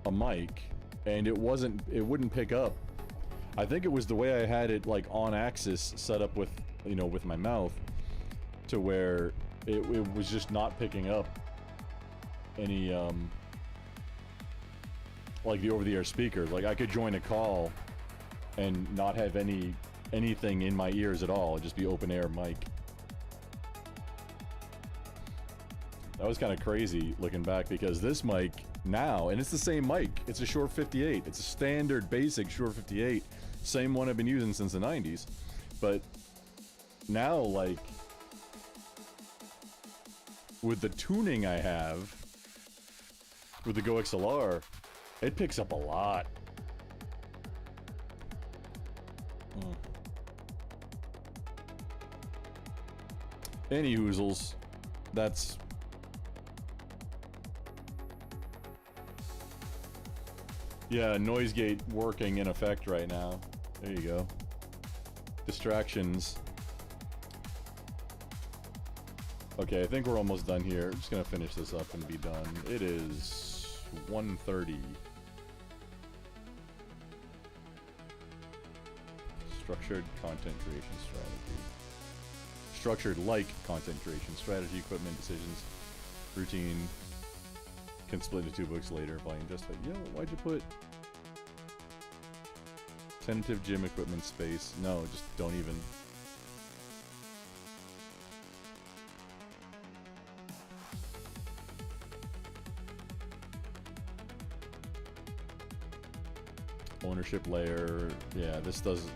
a mic, and it wouldn't pick up. I think it was the way I had it like on axis set up with, you know, with my mouth, to where it was just not picking up any like the over-the-air speakers. Like I could join a call and not have anything in my ears at all. It'd just be open air mic. That was kind of crazy looking back, because this mic now, and it's the same mic, it's a Shure 58. It's a standard basic Shure 58. Same one I've been using since the 90s. But now, like, with the tuning I have with the Go XLR, it picks up a lot. Any hoozles, that's... Yeah, noise gate working in effect right now. There you go. Distractions. Okay, I think we're almost done here. I'm just gonna finish this up and be done. It is 1:30. Structured content creation strategy. Structured like content creation strategy, equipment decisions, routine. Can split into 2 books later by just like, yo, why'd you put tentative gym equipment space? No, just don't even. ownership layer. Yeah, this does.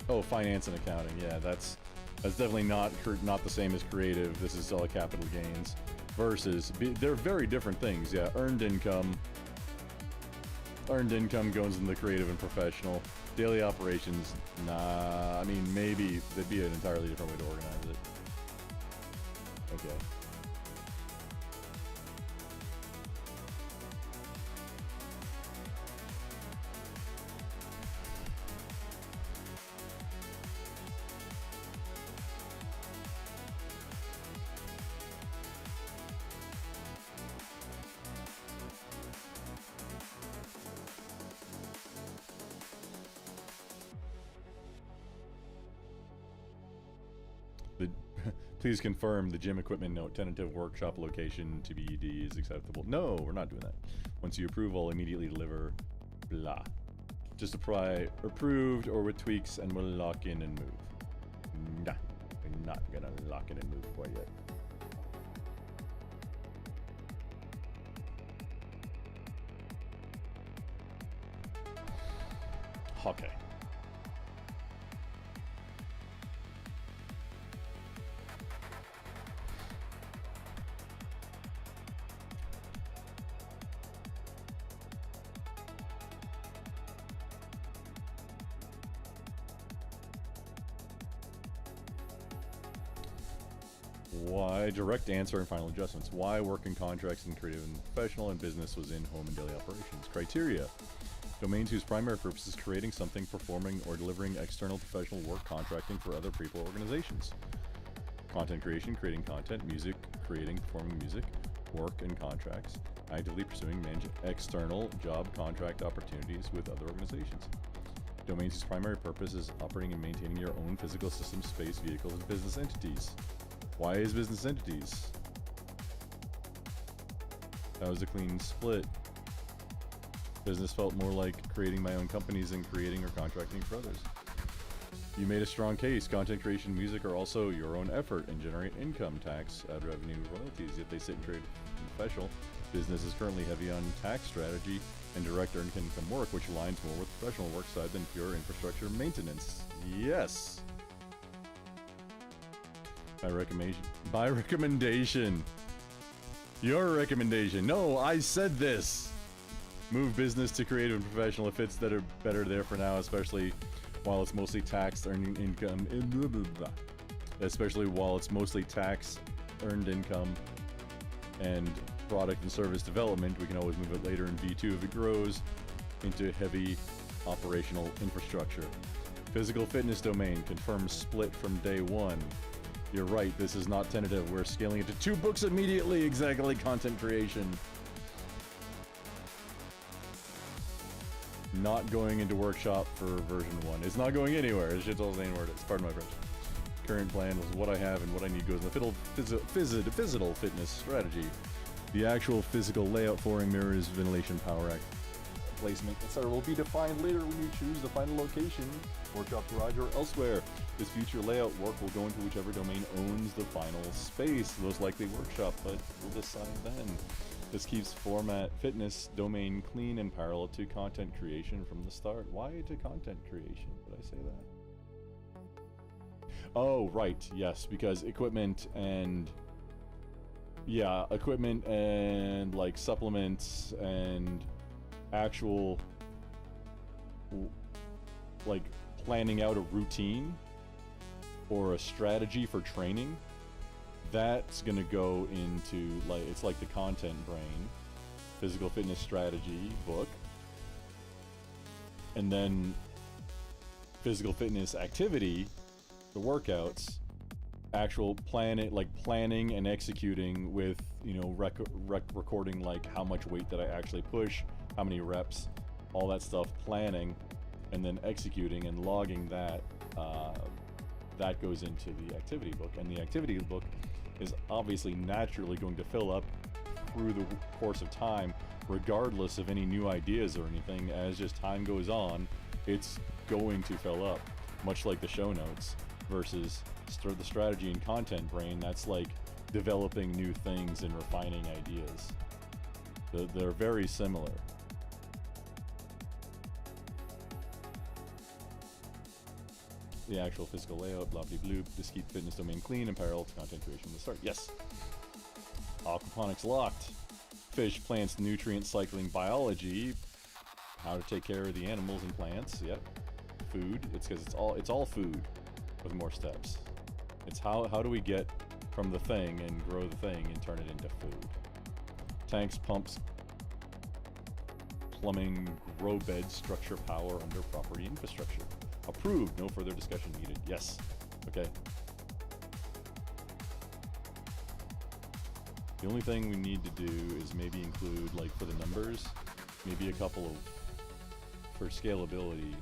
Oh, finance and accounting. Yeah, that's definitely not the same as creative. This is all capital gains versus they're very different things. Yeah, earned income. Earned income goes in the creative and professional. Daily operations, nah. I mean, maybe that'd be an entirely different way to organize it. Okay. Please confirm the gym equipment note. Tentative workshop location to BED is acceptable. No, we're not doing that. Once you approve, I'll immediately deliver. Blah. Just apply approved or with tweaks and we'll lock in and move. Nah, we're not gonna lock in and move quite yet. Okay. Why direct answer and final adjustments? Why work in contracts in creative and professional and business was in home and daily operations? Criteria. Domains whose primary purpose is creating something, performing, or delivering external professional work, contracting for other people or organizations. Content creation, creating content, music, creating, performing music, work and contracts, actively pursuing external job contract opportunities with other organizations. Domains whose primary purpose is operating and maintaining your own physical system, space, vehicles, and business entities. Why is business entities? That was a clean split. Business felt more like creating my own companies than creating or contracting for others. You made a strong case. Content creation, music are also your own effort and generate income, tax, ad revenue, royalties. Yet they sit in creative and professional. Business is currently heavy on tax strategy and direct earned income work, which aligns more with the professional work side than pure infrastructure maintenance. Yes. By recommendation. Your recommendation. No, I said this. Move business to creative and professional if it's that are better there for now, especially while it's mostly tax earning income. Especially while it's mostly tax earned income and product and service development. We can always move it later in V2 if it grows into heavy operational infrastructure. Physical fitness domain confirms split from day one. You're right, this is not tentative. We're scaling it to 2 books immediately. Exactly, content creation. Not going into workshop for version 1. It's not going anywhere. It's just all saying word. It's pardon my French. Current plan was what I have and what I need goes in the physical fitness strategy. The actual physical layout flooring mirrors ventilation power act placement, etc. will be defined later when you choose the final location, workshop garage or elsewhere. This future layout work will go into whichever domain owns the final space, most likely workshop, but we'll decide then. This keeps format fitness domain clean and parallel to content creation from the start. Why to content creation? Did I say that? Oh, right, yes, because equipment and like supplements and actual like planning out a routine or a strategy for training, that's gonna go into like, it's like the content brain, physical fitness strategy book, and then physical fitness activity, the workouts, actual planning and executing with, you know, recording like how much weight did I actually push, how many reps, all that stuff, planning, and then executing and logging that. That goes into the activity book, and the activity book is obviously naturally going to fill up through the course of time, regardless of any new ideas or anything. As just time goes on, it's going to fill up, much like the show notes versus the strategy and content brain. That's like developing new things and refining ideas. They're very similar. The actual physical layout, blah blah bloop. Just keep fitness domain clean and parallel to content creation from the start. Yes. Aquaponics locked. Fish, plants, nutrient cycling, biology. How to take care of the animals and plants. Yep. Food. It's because it's all food with more steps. It's how do we get from the thing and grow the thing and turn it into food. Tanks, pumps, plumbing, grow beds, structure, power under property infrastructure. Approved. No further discussion needed. Yes. Okay. The only thing we need to do is maybe include, like, for the numbers, maybe a couple of, for scalability.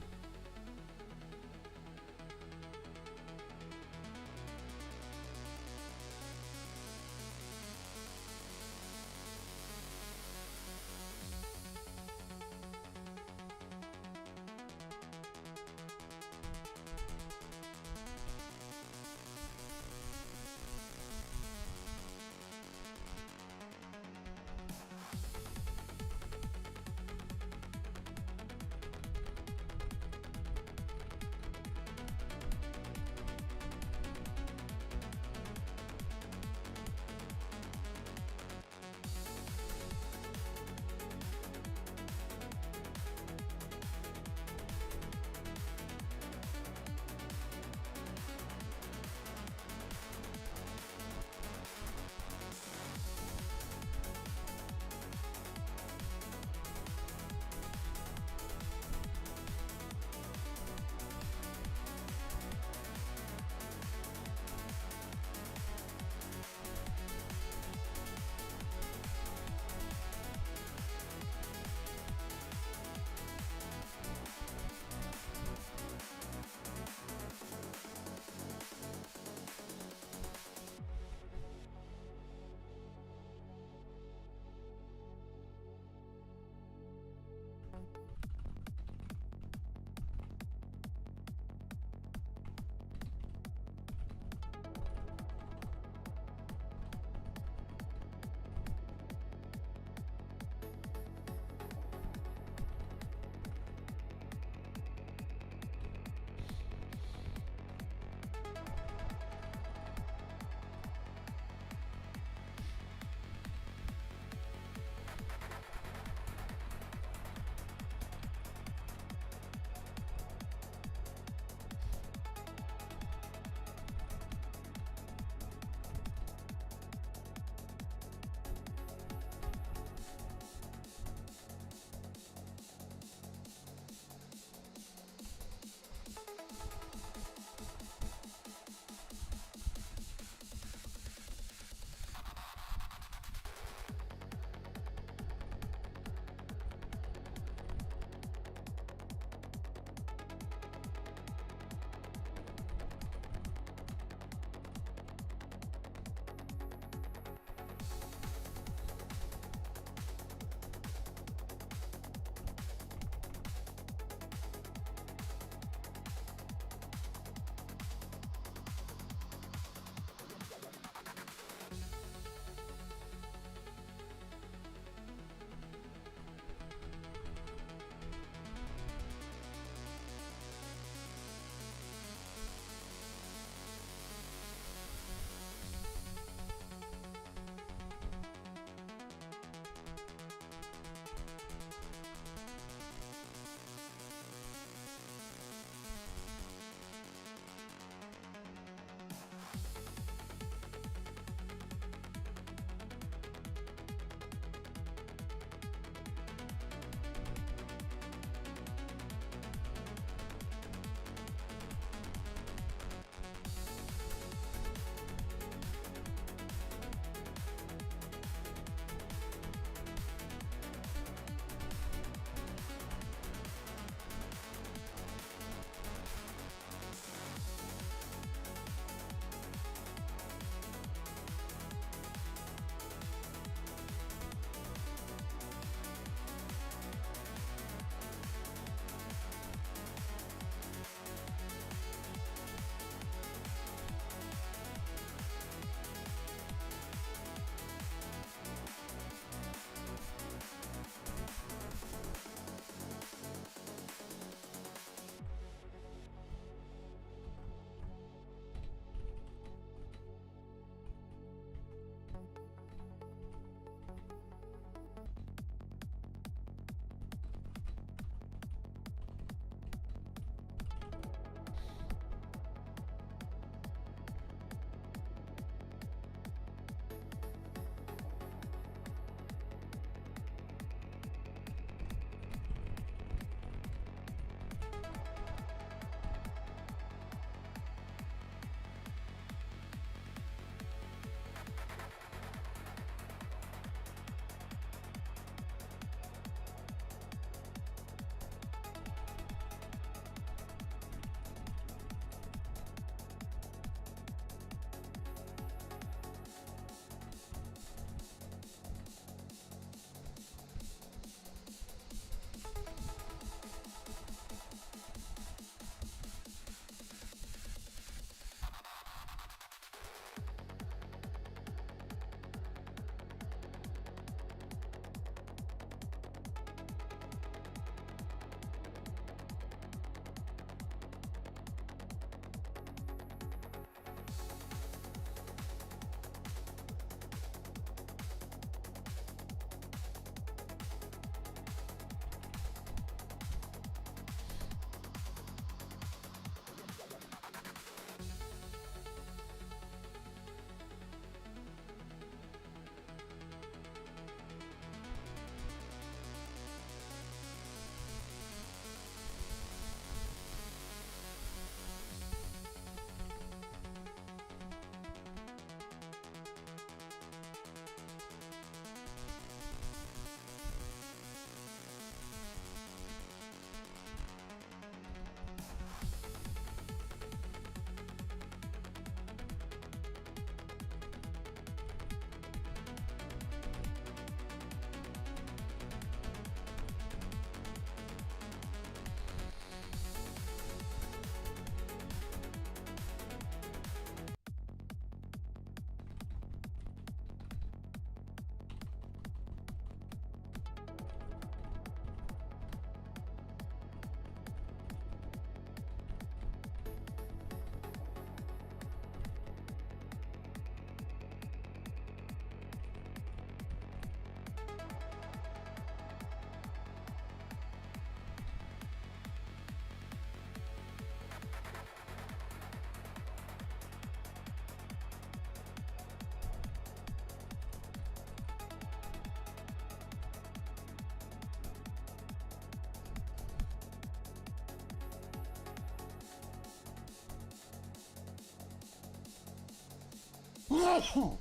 Oh,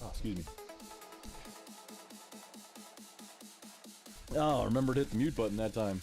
excuse me. Oh, I remembered to hit the mute button that time.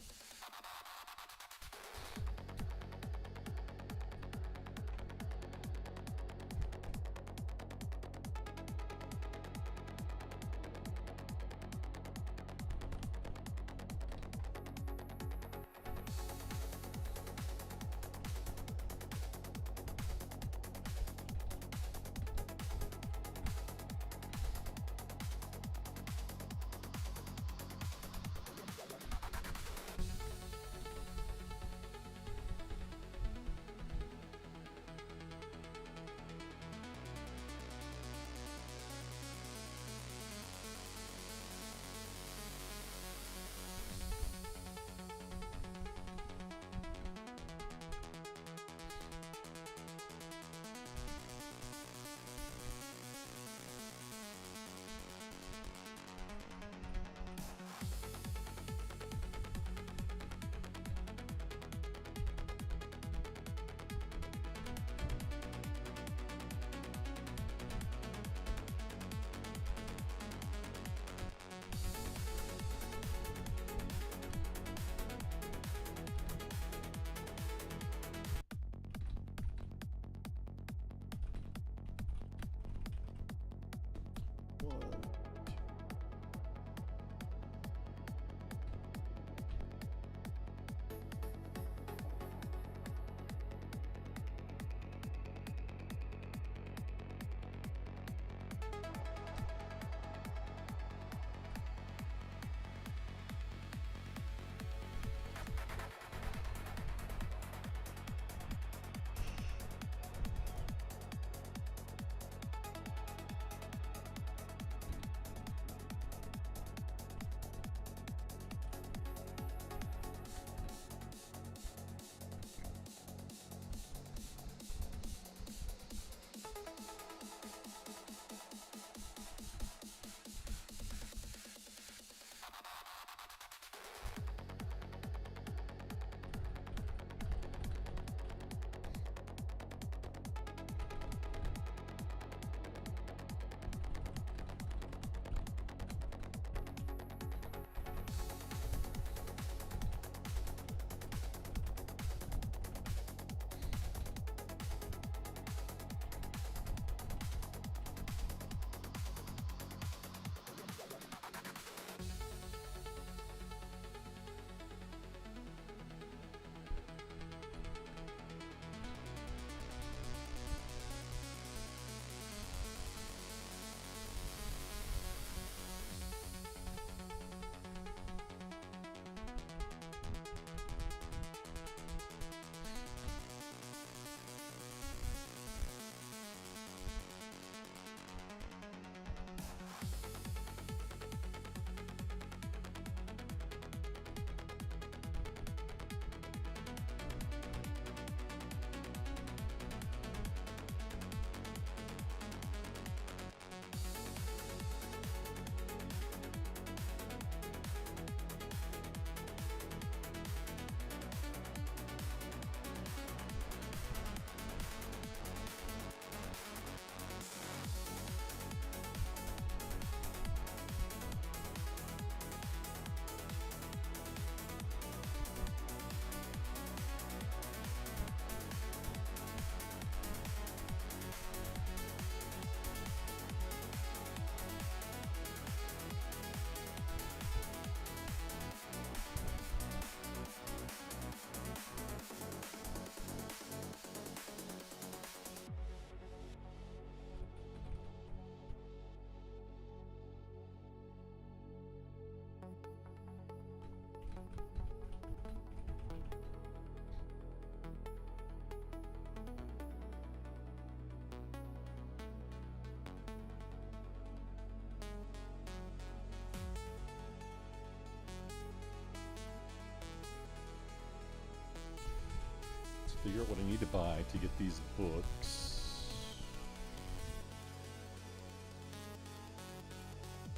Figure out what I need to buy to get these books.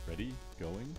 Ready? Going?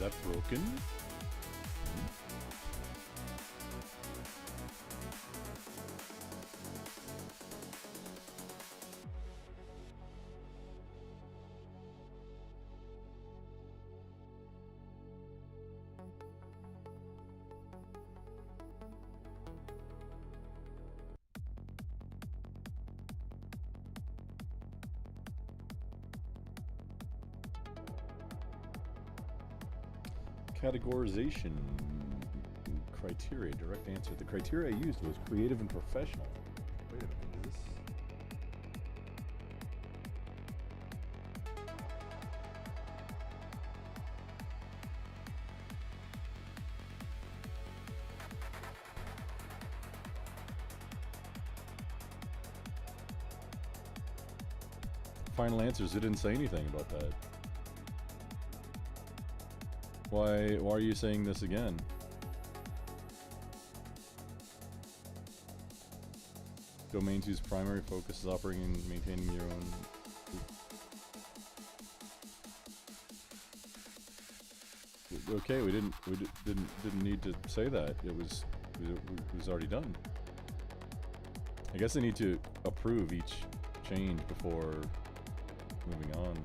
that broken? Categorization criteria, direct answer. The criteria I used was creative and professional. Wait a minute, is this? Final answers, it didn't say anything about that. Why are you saying this again? Domain 2's primary focus is operating and maintaining your own. Okay, we didn't need to say that. It was already done. I guess I need to approve each change before moving on.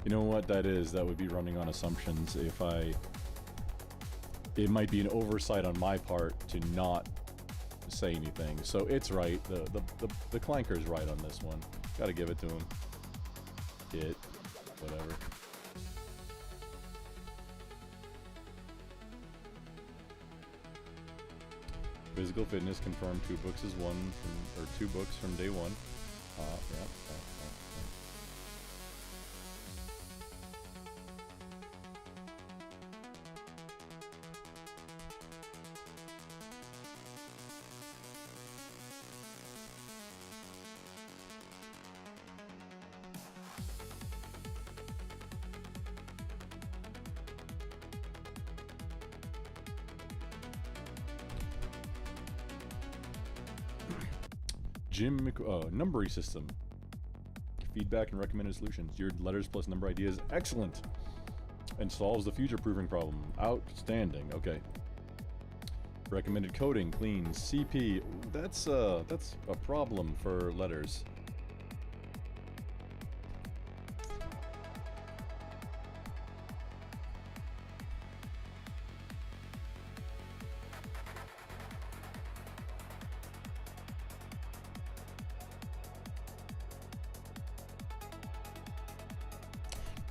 You know what that is? That would be running on assumptions. It might be an oversight on my part to not say anything. So it's right. The clanker's right on this one. Gotta give it to him. Whatever. Physical fitness confirmed 2 books is 2 books from day 1. Yeah. Numbering system. Feedback and recommended solutions. Your letters plus number ideas. Excellent. And solves the future proofing problem. Outstanding. Okay. Recommended coding. Clean. CP. That's a problem for letters.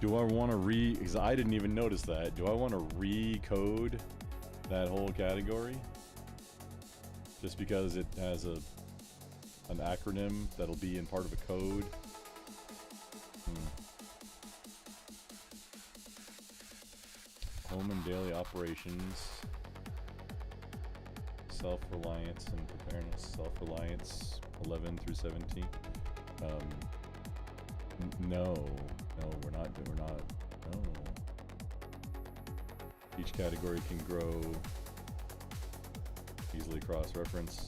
Do I want to because I didn't even notice that. Do I want to recode that whole category? Just because it has an acronym that'll be in part of a code? Home and daily operations. Self-reliance and preparedness. Self-reliance 11 through 17. No, we're not, no. Each category can grow, easily cross-reference.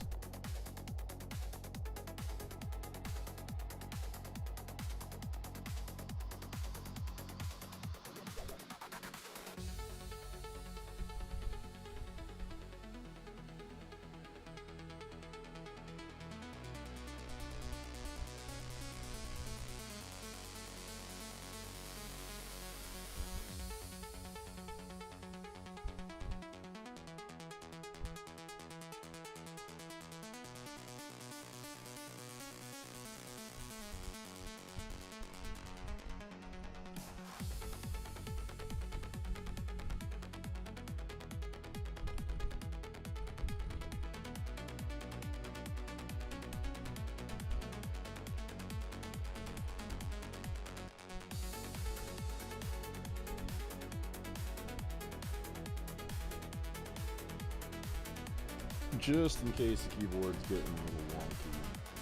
Just in case the keyboard's getting a little wonky,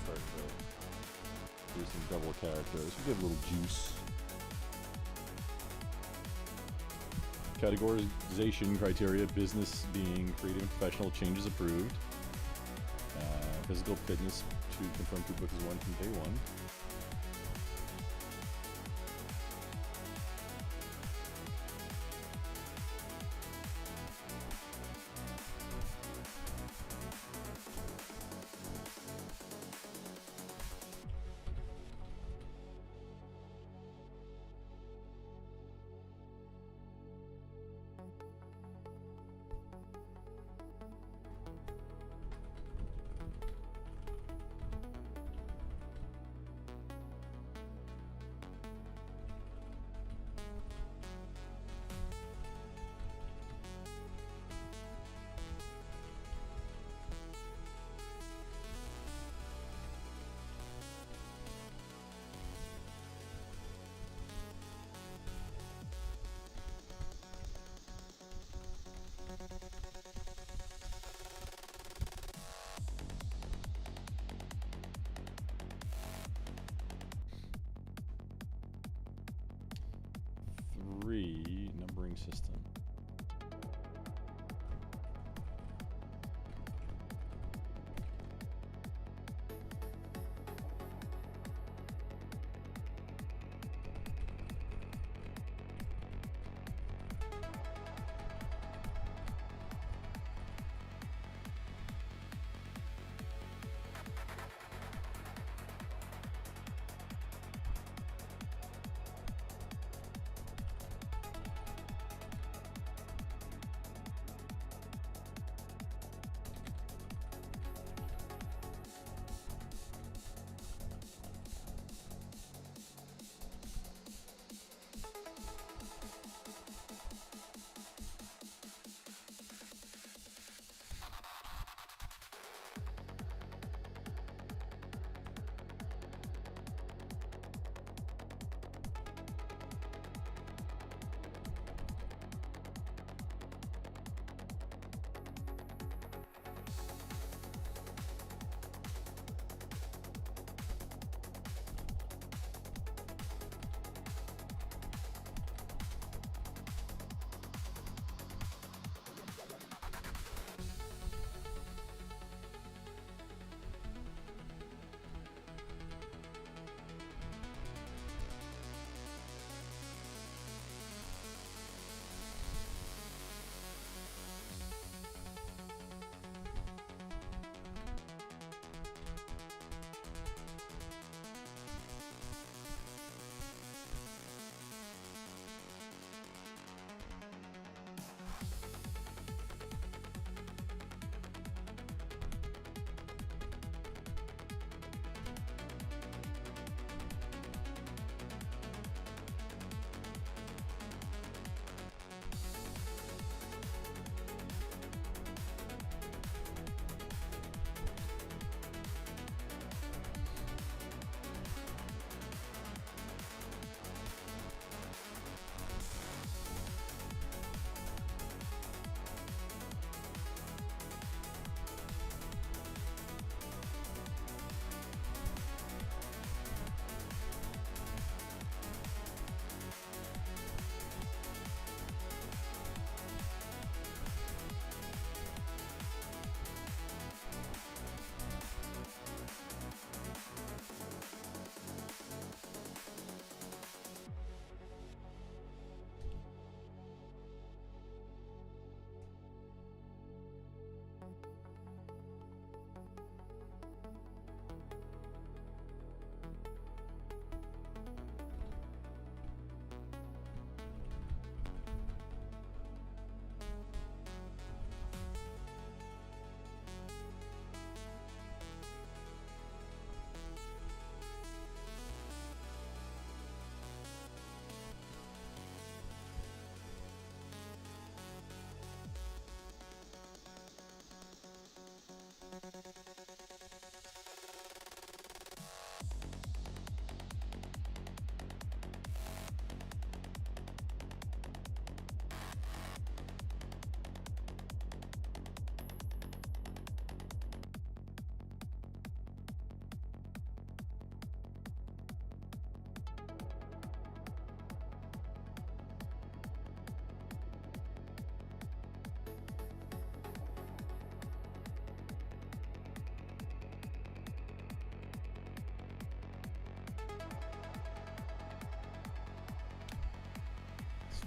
start to do some double characters. We give a little juice. Categorization criteria: business being creative and professional. Changes approved. Physical fitness to confirm 2 books is 1 from day 1.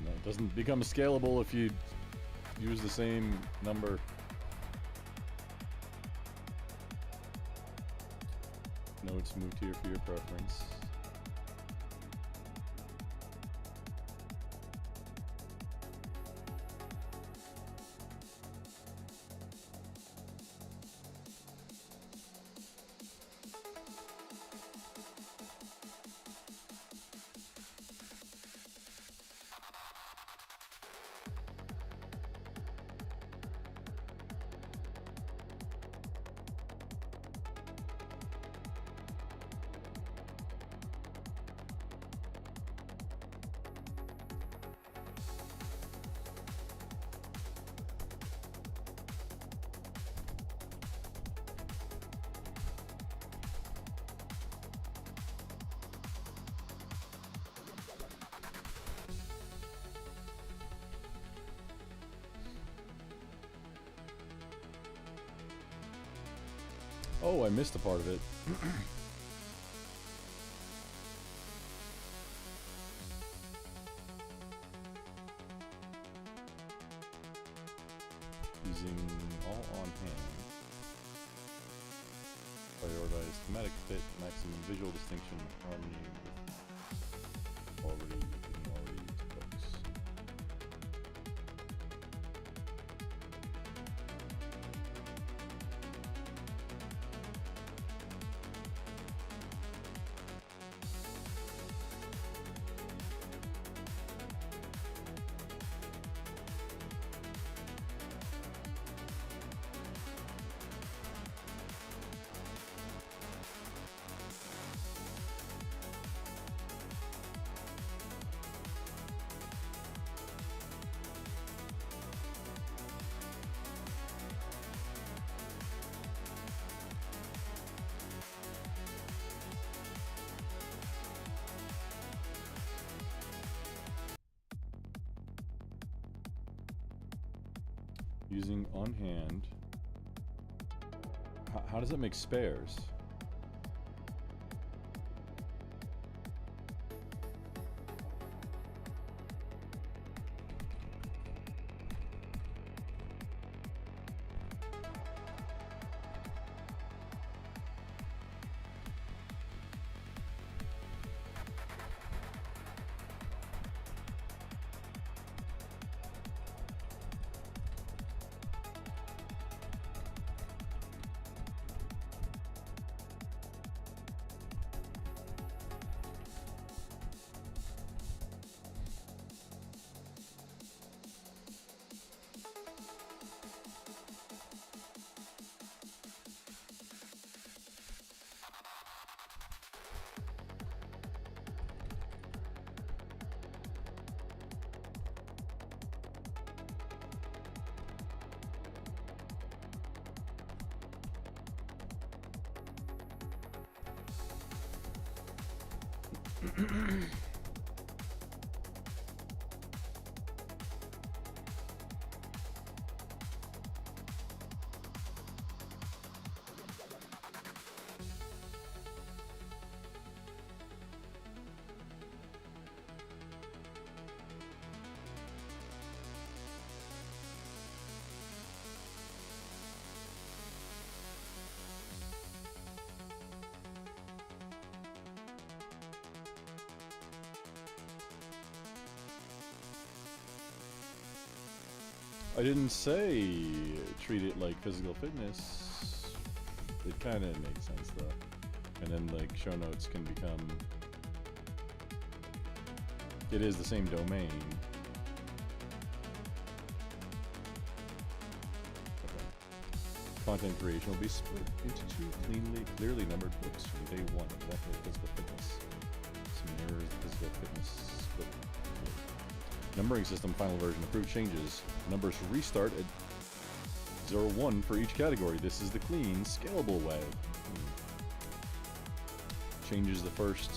It doesn't become scalable if you use the same number. Notes moved here for your preference. Oh, I missed a part of it. Using all on hand. Prioritize thematic fit, maximum visual distinction, harmony with already used books. Using on hand. How does it make spares? I didn't say treat it like physical fitness. It kind of makes sense though. And then like show notes can become, it is the same domain. Okay. content creation will be split into 2 clearly numbered books from day 1. Example of physical fitness. Some mirrors physical fitness split. Numbering system final version. Approved changes. Numbers restart at 0, 1 for each category. This is the clean, scalable way. Changes the first.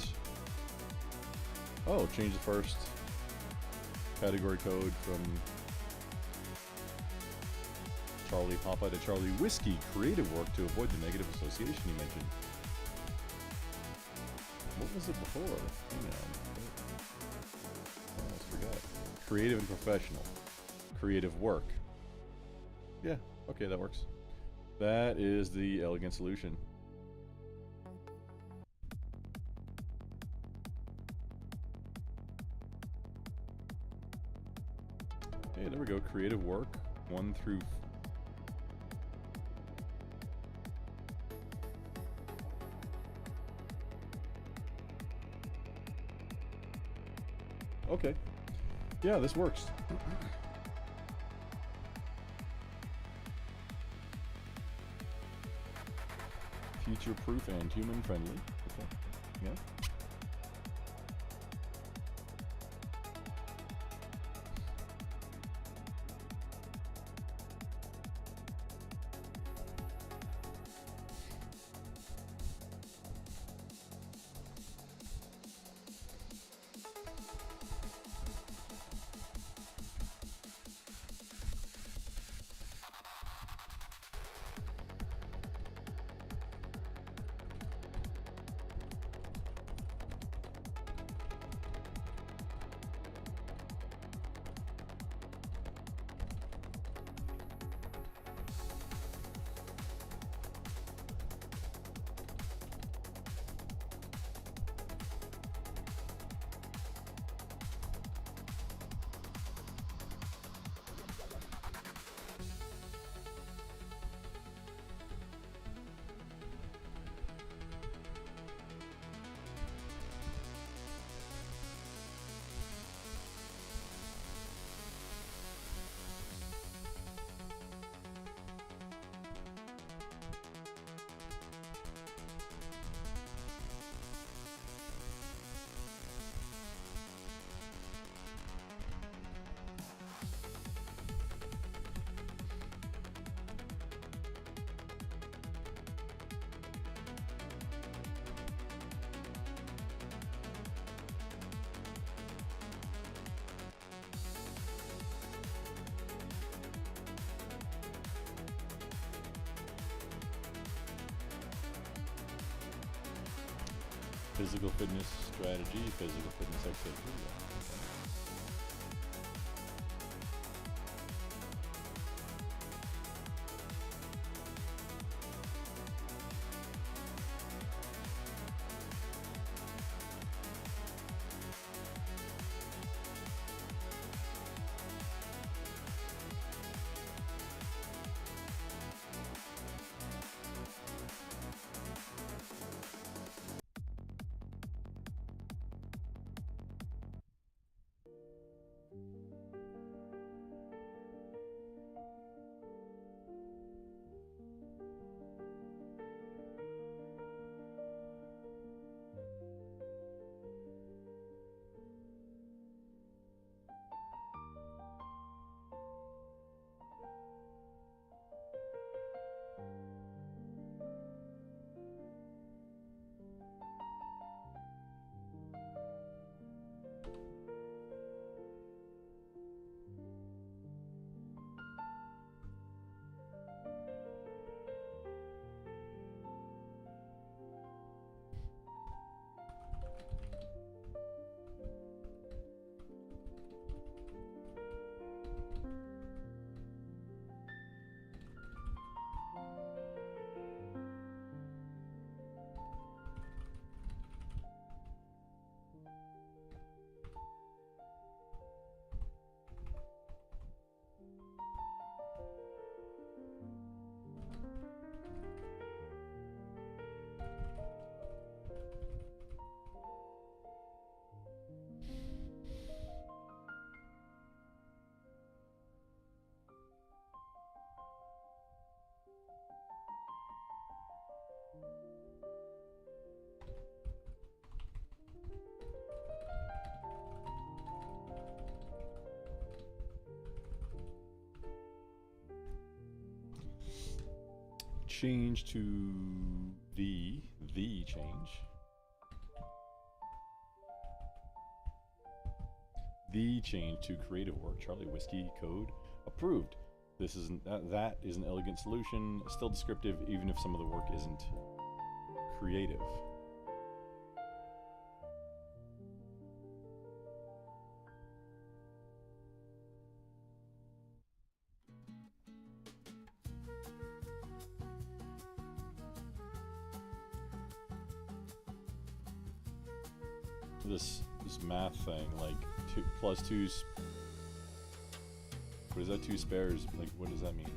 Oh, change the first category code from Charlie Papa to Charlie Whiskey. Creative work to avoid the negative association you mentioned. What was it before? Hang on. I almost forgot. Creative and professional. Creative work. Yeah, okay, that works. That is the elegant solution. Okay, there we go. Creative work. 1 through... Okay. Yeah, this works. Future-proof and human-friendly. Okay. Yeah. Physical fitness strategy, physical fitness activity. Okay. change to the change. The change to creative work. Charlie Whiskey code approved. This isn't that is an elegant solution, still descriptive even if some of the work isn't creative. This math thing, like 2 plus 2's, what is that, 2 spares, like what does that mean?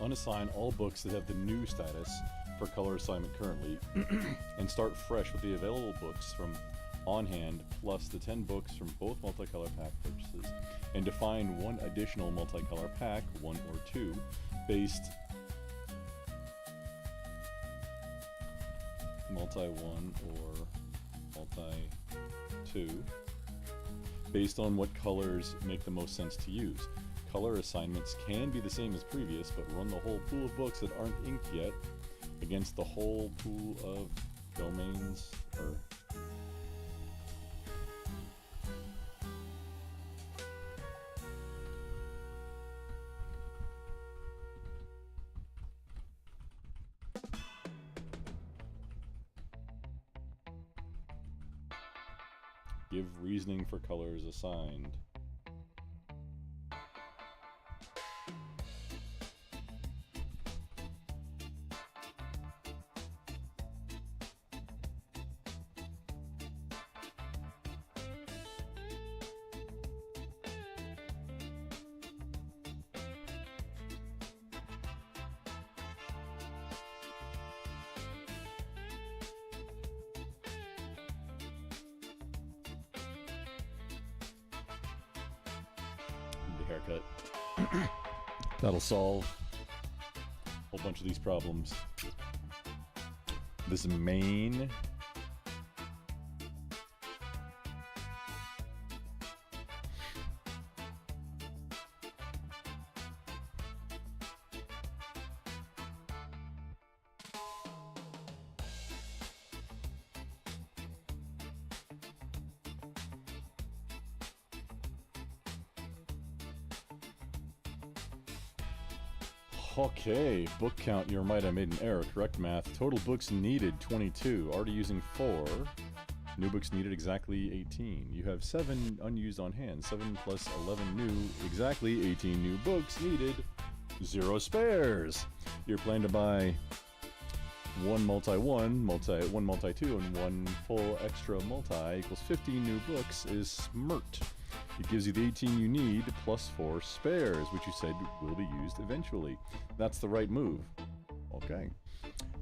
Unassign all books that have the new status for color assignment currently, and start fresh with the available books from on hand, plus the 10 books from both multicolor pack purchases, and define one additional multicolor pack, 1 or 2, based multi-1 or multi-2, based on what colors make the most sense to use. Color assignments can be the same as previous, but run the whole pool of books that aren't inked yet against the whole pool of domains, or give reasoning for colors assigned. Haircut. That'll solve a whole bunch of these problems. This main Okay, book count, you might have made an error. Correct math. Total books needed, 22. Already using 4. New books needed, exactly 18. You have 7 unused on hand. 7 plus 11 new, exactly 18 new books needed. 0 spares. Your plan to buy 1 multi-1, one multi-2, and 1 full extra multi equals 15 new books is smart. It gives you the 18 you need plus 4 spares, which you said will be used eventually. That's the right move. Okay.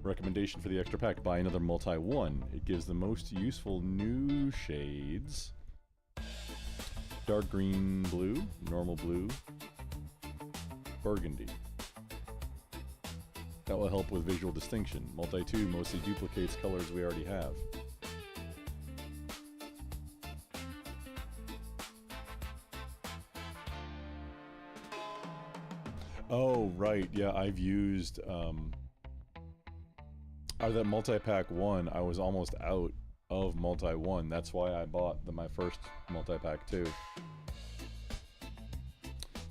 Recommendation for the extra pack, buy another multi-1. It gives the most useful new shades. Dark green blue, normal blue, burgundy. That will help with visual distinction. Multi-2 mostly duplicates colors we already have. Oh, right. Yeah, I've used... out of that multi-pack 1, I was almost out of multi-1. That's why I bought my first multi-pack 2.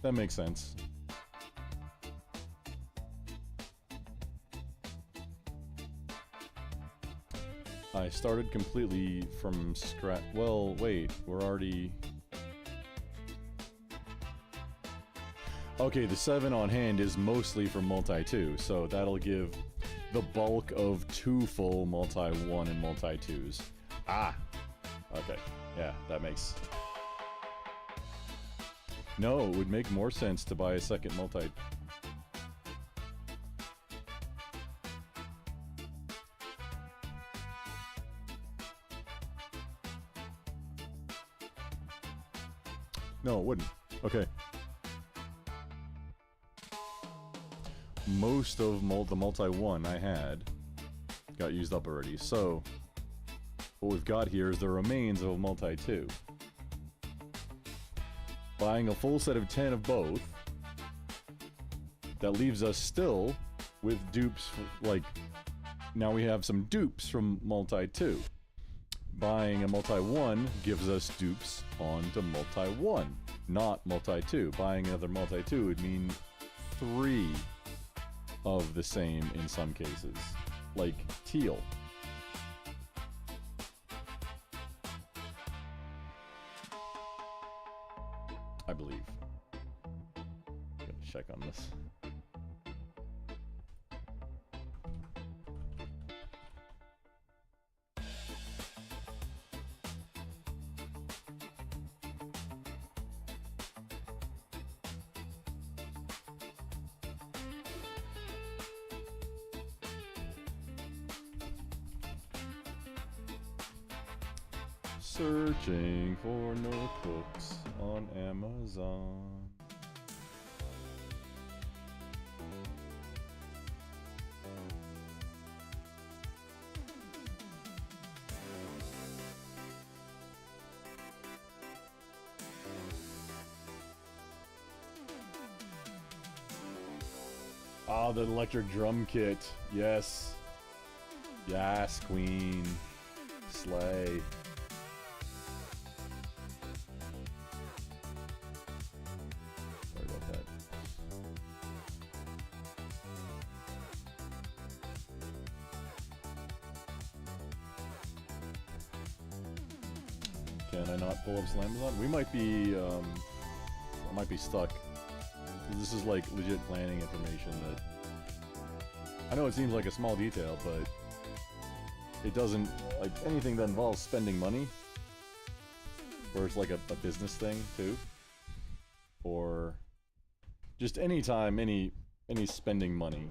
That makes sense. I started completely from scratch. Well, wait, we're already... Okay, the 7 on hand is mostly from multi-2, so that'll give the bulk of 2 full multi-1 and multi-2s. Ah! Okay, yeah, that makes... No, it would make more sense to buy a second multi... No, it wouldn't. Okay. Most of the multi-1 I had got used up already, so what we've got here is the remains of a multi-2. Buying a full set of 10 of both, that leaves us still with dupes, like, now we have some dupes from multi-2. Buying a multi-1 gives us dupes onto multi-1, not multi-2. Buying another multi-2 would mean 3 of the same in some cases, like teal. I believe. Gotta check on this. Searching for notebooks on Amazon. Ah, the electric drum kit. Yes. Yes, queen. Slay. Can I not pull up Slamazon? We might be, stuck. This is like legit planning information that... I know it seems like a small detail, but it doesn't, like, anything that involves spending money, or it's like a business thing, too, or just any time, any spending money.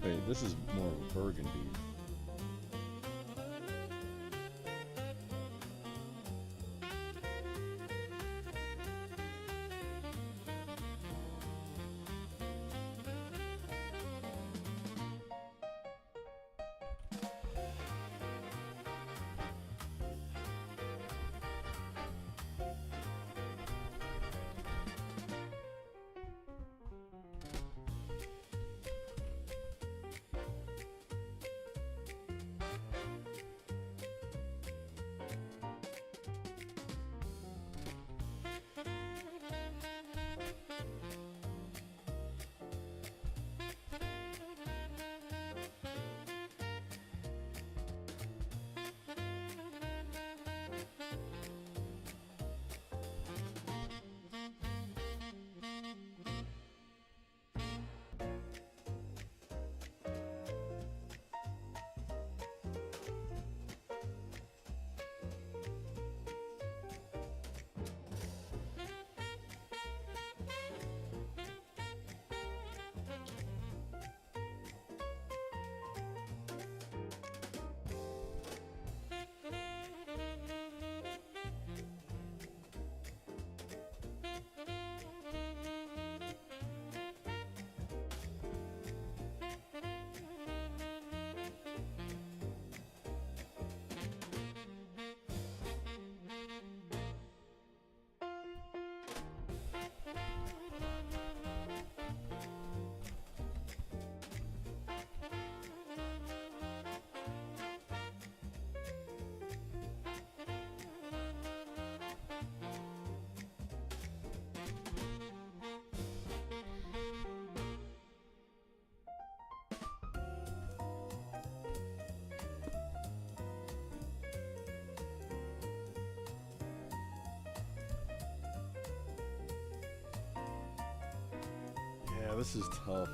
Wait, this is more of a burgundy. Yeah, this is tough.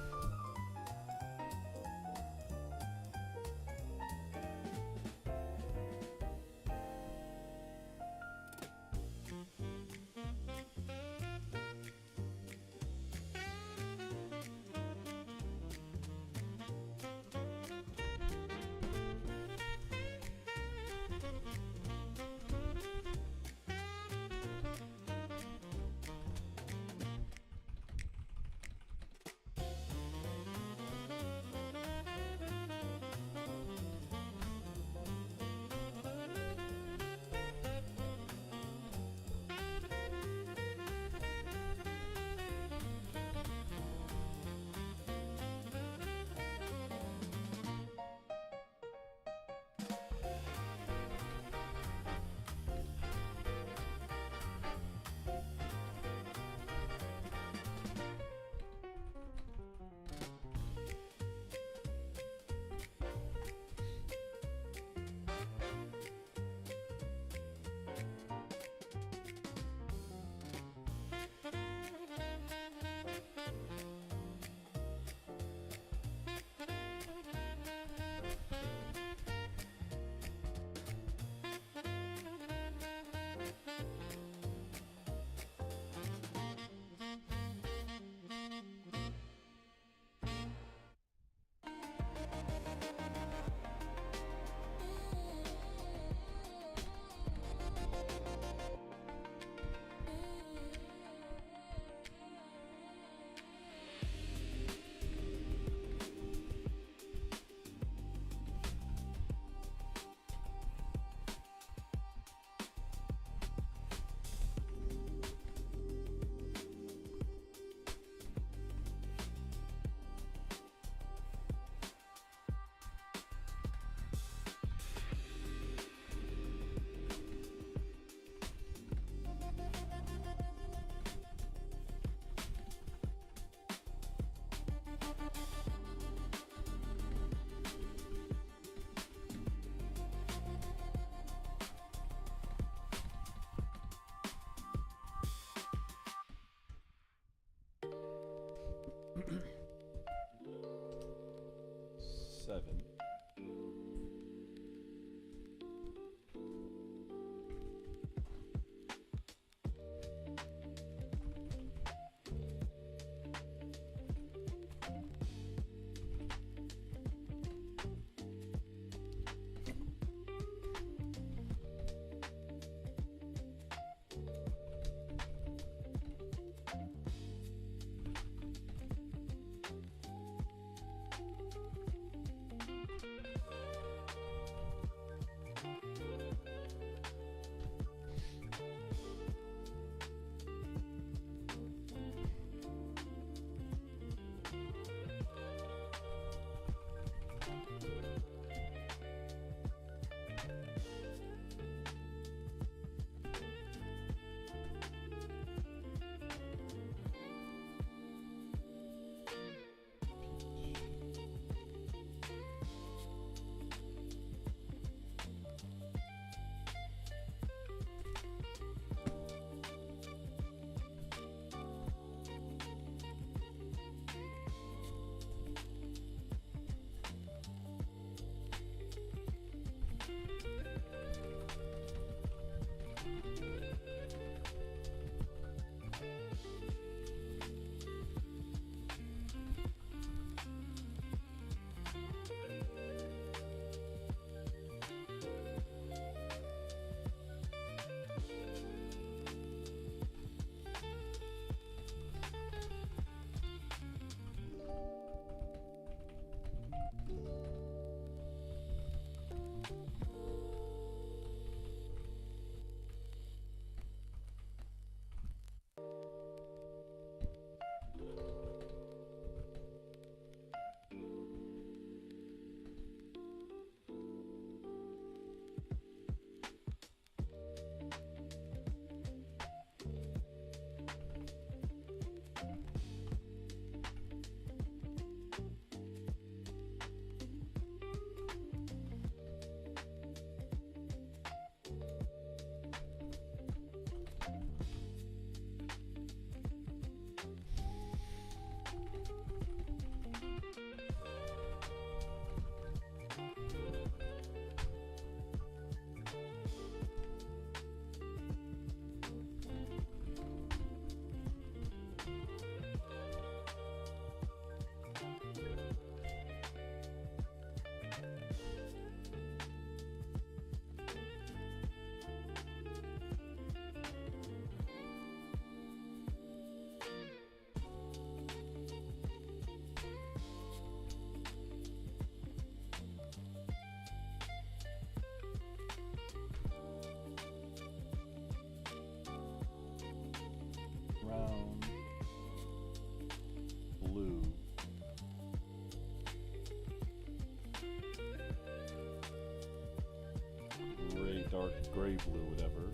blue, whatever.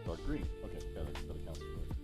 Dark green. Okay, that accounts for it.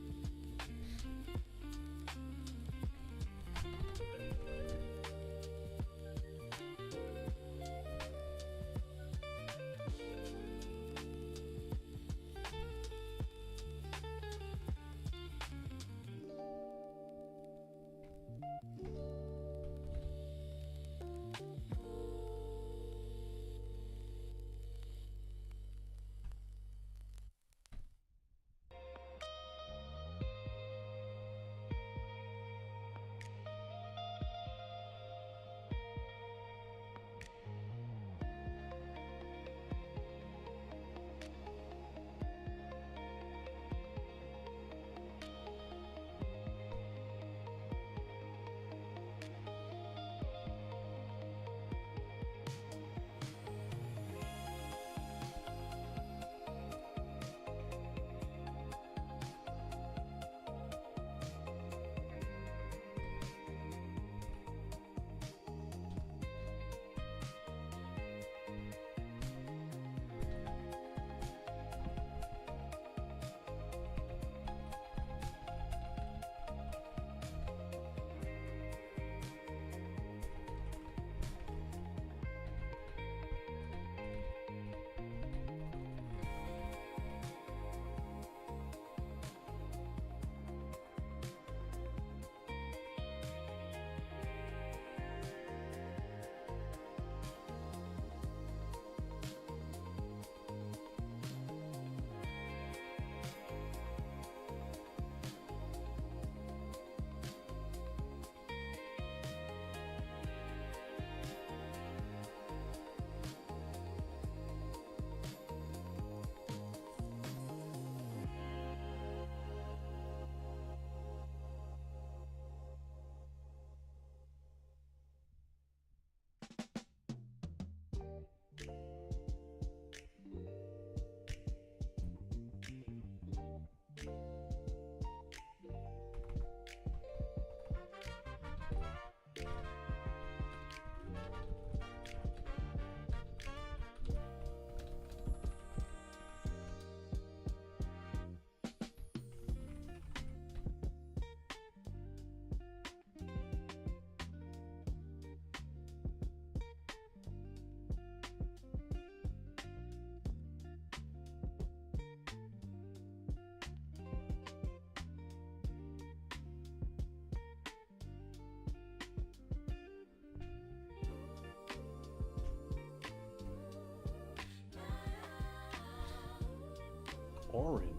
Orange.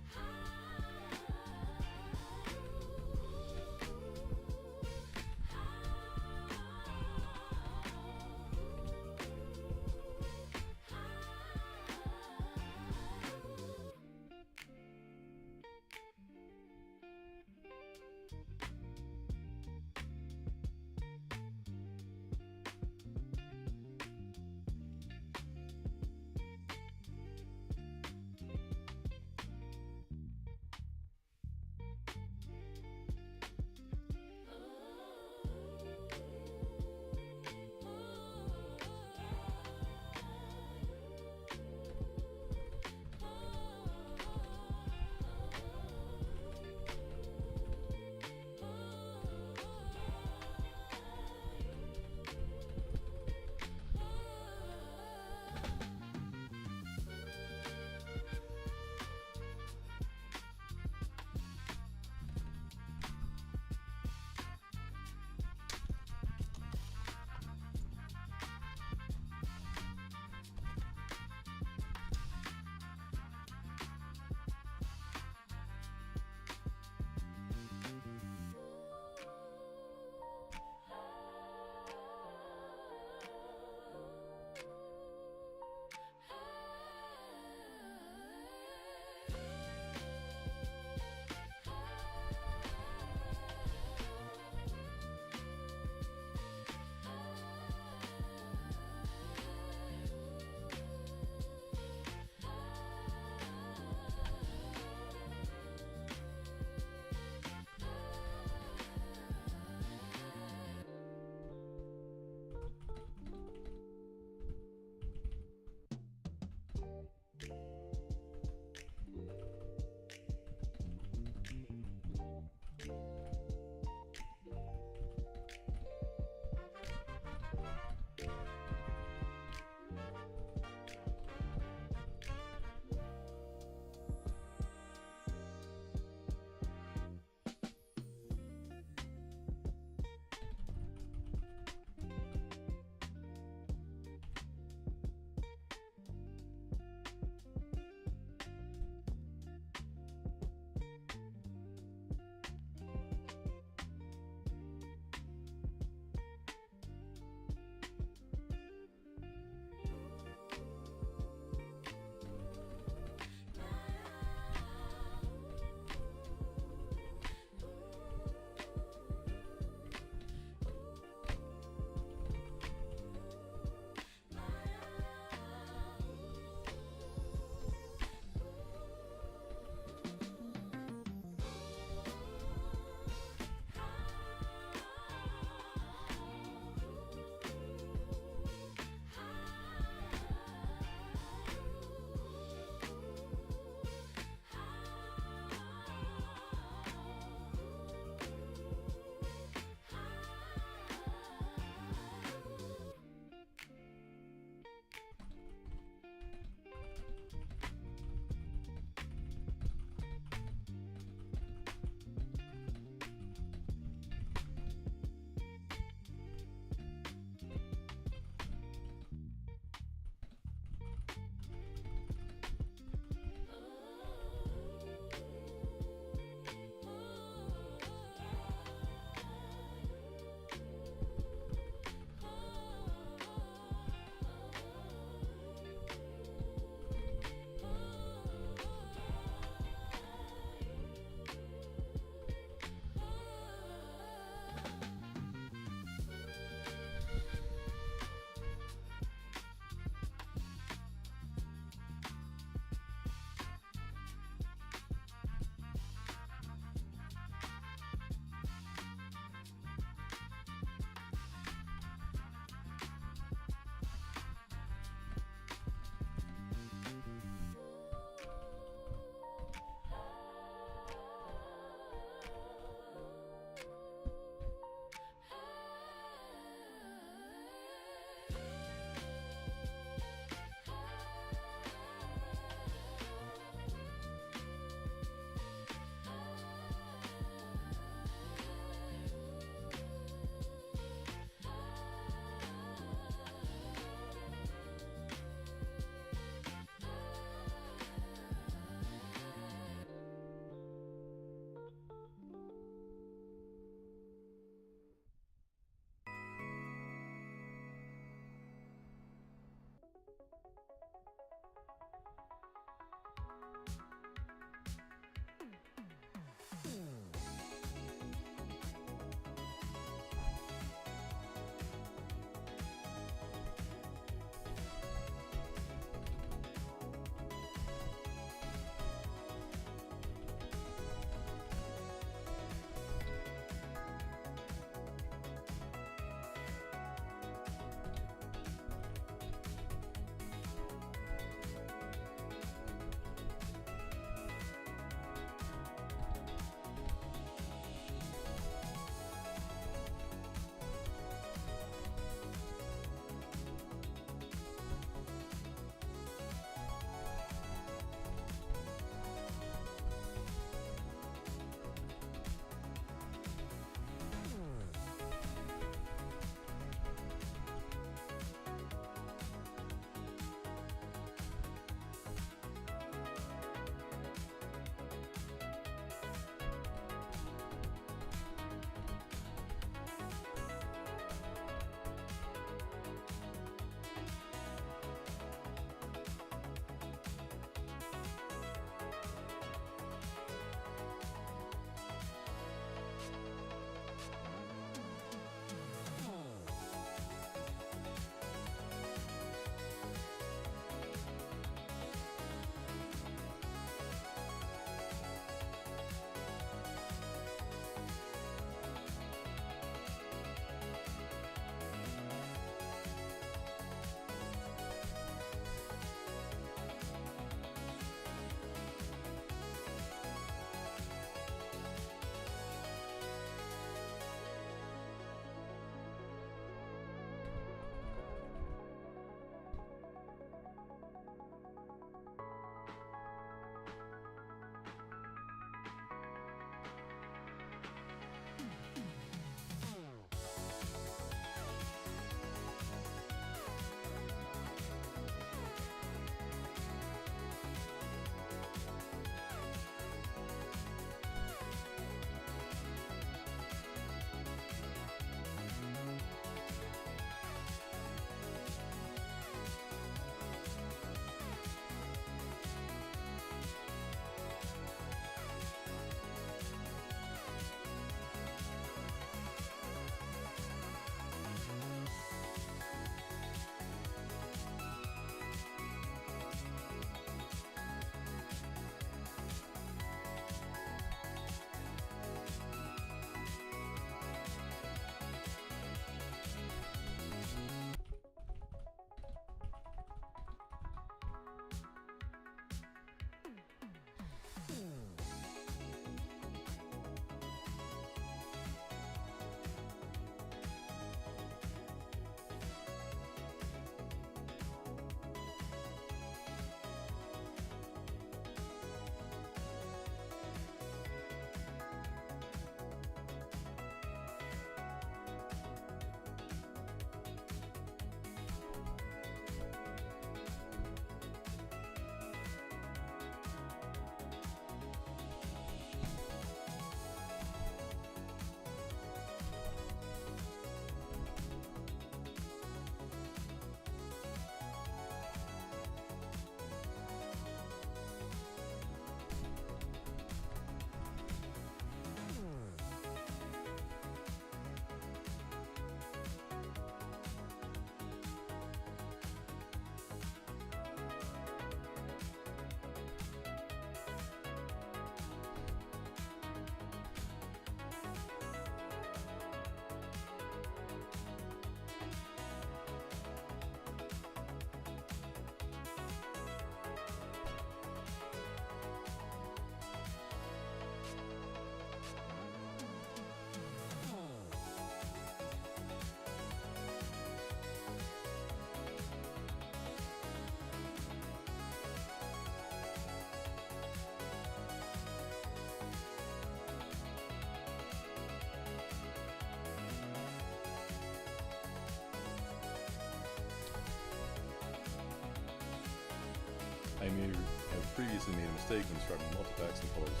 I may have previously made a mistake when describing multipacks and colors.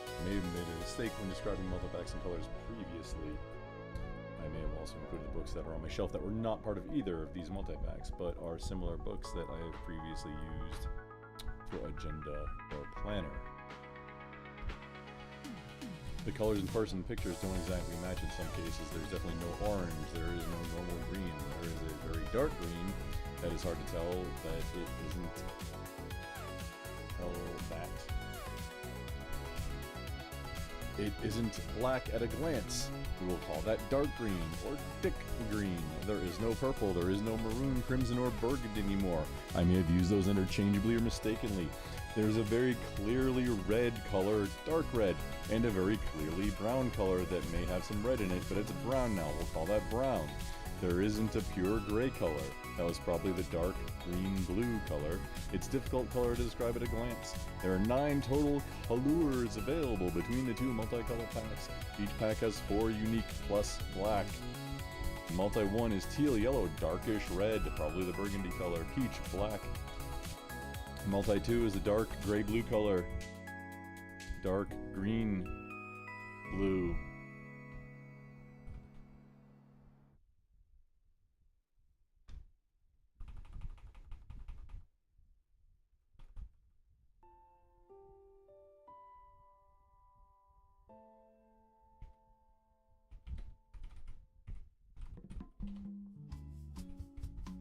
I may have made a mistake when describing multipacks and colors previously. I may have also included the books that are on my shelf that were not part of either of these multipacks, but are similar books that I have previously used for agenda or planner. The colors in person pictures don't exactly match in some cases. There's definitely no orange, there is no normal green, there is a very dark green that is hard to tell that it isn't that. It isn't black at a glance. We will call that dark green or thick green. There is no purple, there is no maroon, crimson, or burgundy anymore. I may have used those interchangeably or mistakenly. There's a very clearly red color, dark red, and a very clearly brown color that may have some red in it, but it's brown now. We'll call that brown. There isn't a pure gray color. That was probably the dark green-blue color. It's difficult color to describe at a glance. There are 9 total colors available between the 2 multicolor packs. Each pack has 4 unique plus black. Multi 1 is teal yellow, darkish red, probably the burgundy color, peach black. Multi 2 is a dark gray-blue color, dark green blue.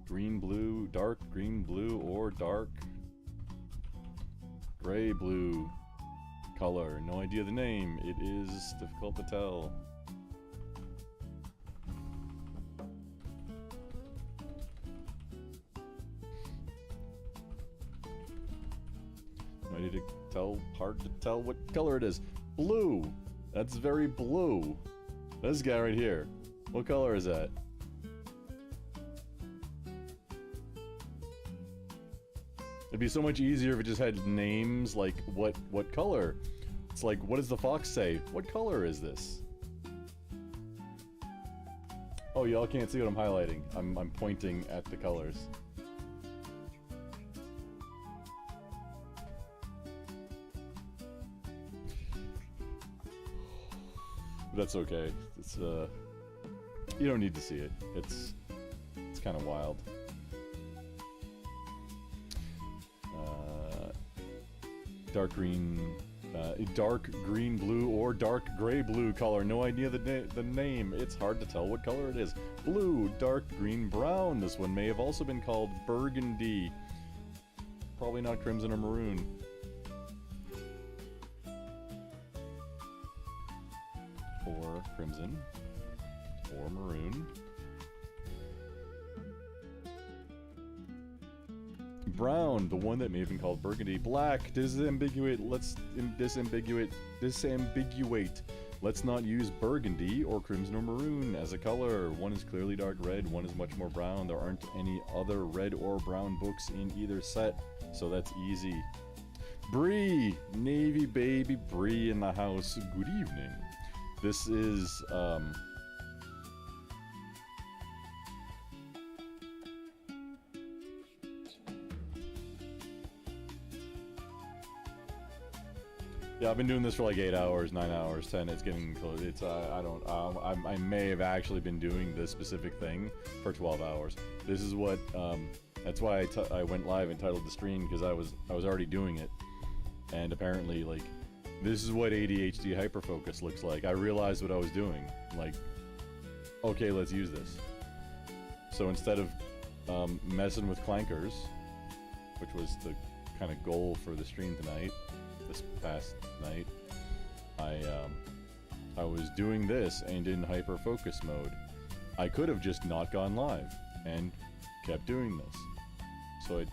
Green blue, dark green blue, or dark gray blue color. No idea the name. It is difficult to tell. No idea to tell. Hard to tell what color it is. Blue. That's very blue. This guy right here. What color is that? It'd be so much easier if it just had names like what color. It's like, what does the fox say? What color is this? Oh, y'all can't see what I'm highlighting. I'm pointing at the colors. That's okay. It's you don't need to see it. It's kind of wild. Dark green blue or dark gray blue color. No idea the name. It's hard to tell what color it is. Blue, dark green, brown. This one may have also been called burgundy. Probably not crimson or maroon. Or crimson. Or maroon. Brown, the one that may have been called burgundy. Black, disambiguate. Let's disambiguate. Let's not use burgundy or crimson or maroon as a color. One is clearly dark red, one is much more brown. There aren't any other red or brown books in either set, so that's easy. Bree, Navy baby Bree in the house. Good evening. This is yeah, I've been doing this for like 8 hours, 9 hours, 10. It's getting close. It's I may have actually been doing this specific thing for 12 hours. This is what that's why I went live and titled the stream, because I was already doing it, and apparently like this is what ADHD Hyperfocus looks like. I realized what I was doing. Like, okay, let's use this. So instead of messing with clankers, which was the kind of goal for the stream tonight. This past night, I was doing this and in hyper focus mode. I could have just not gone live and kept doing this. So I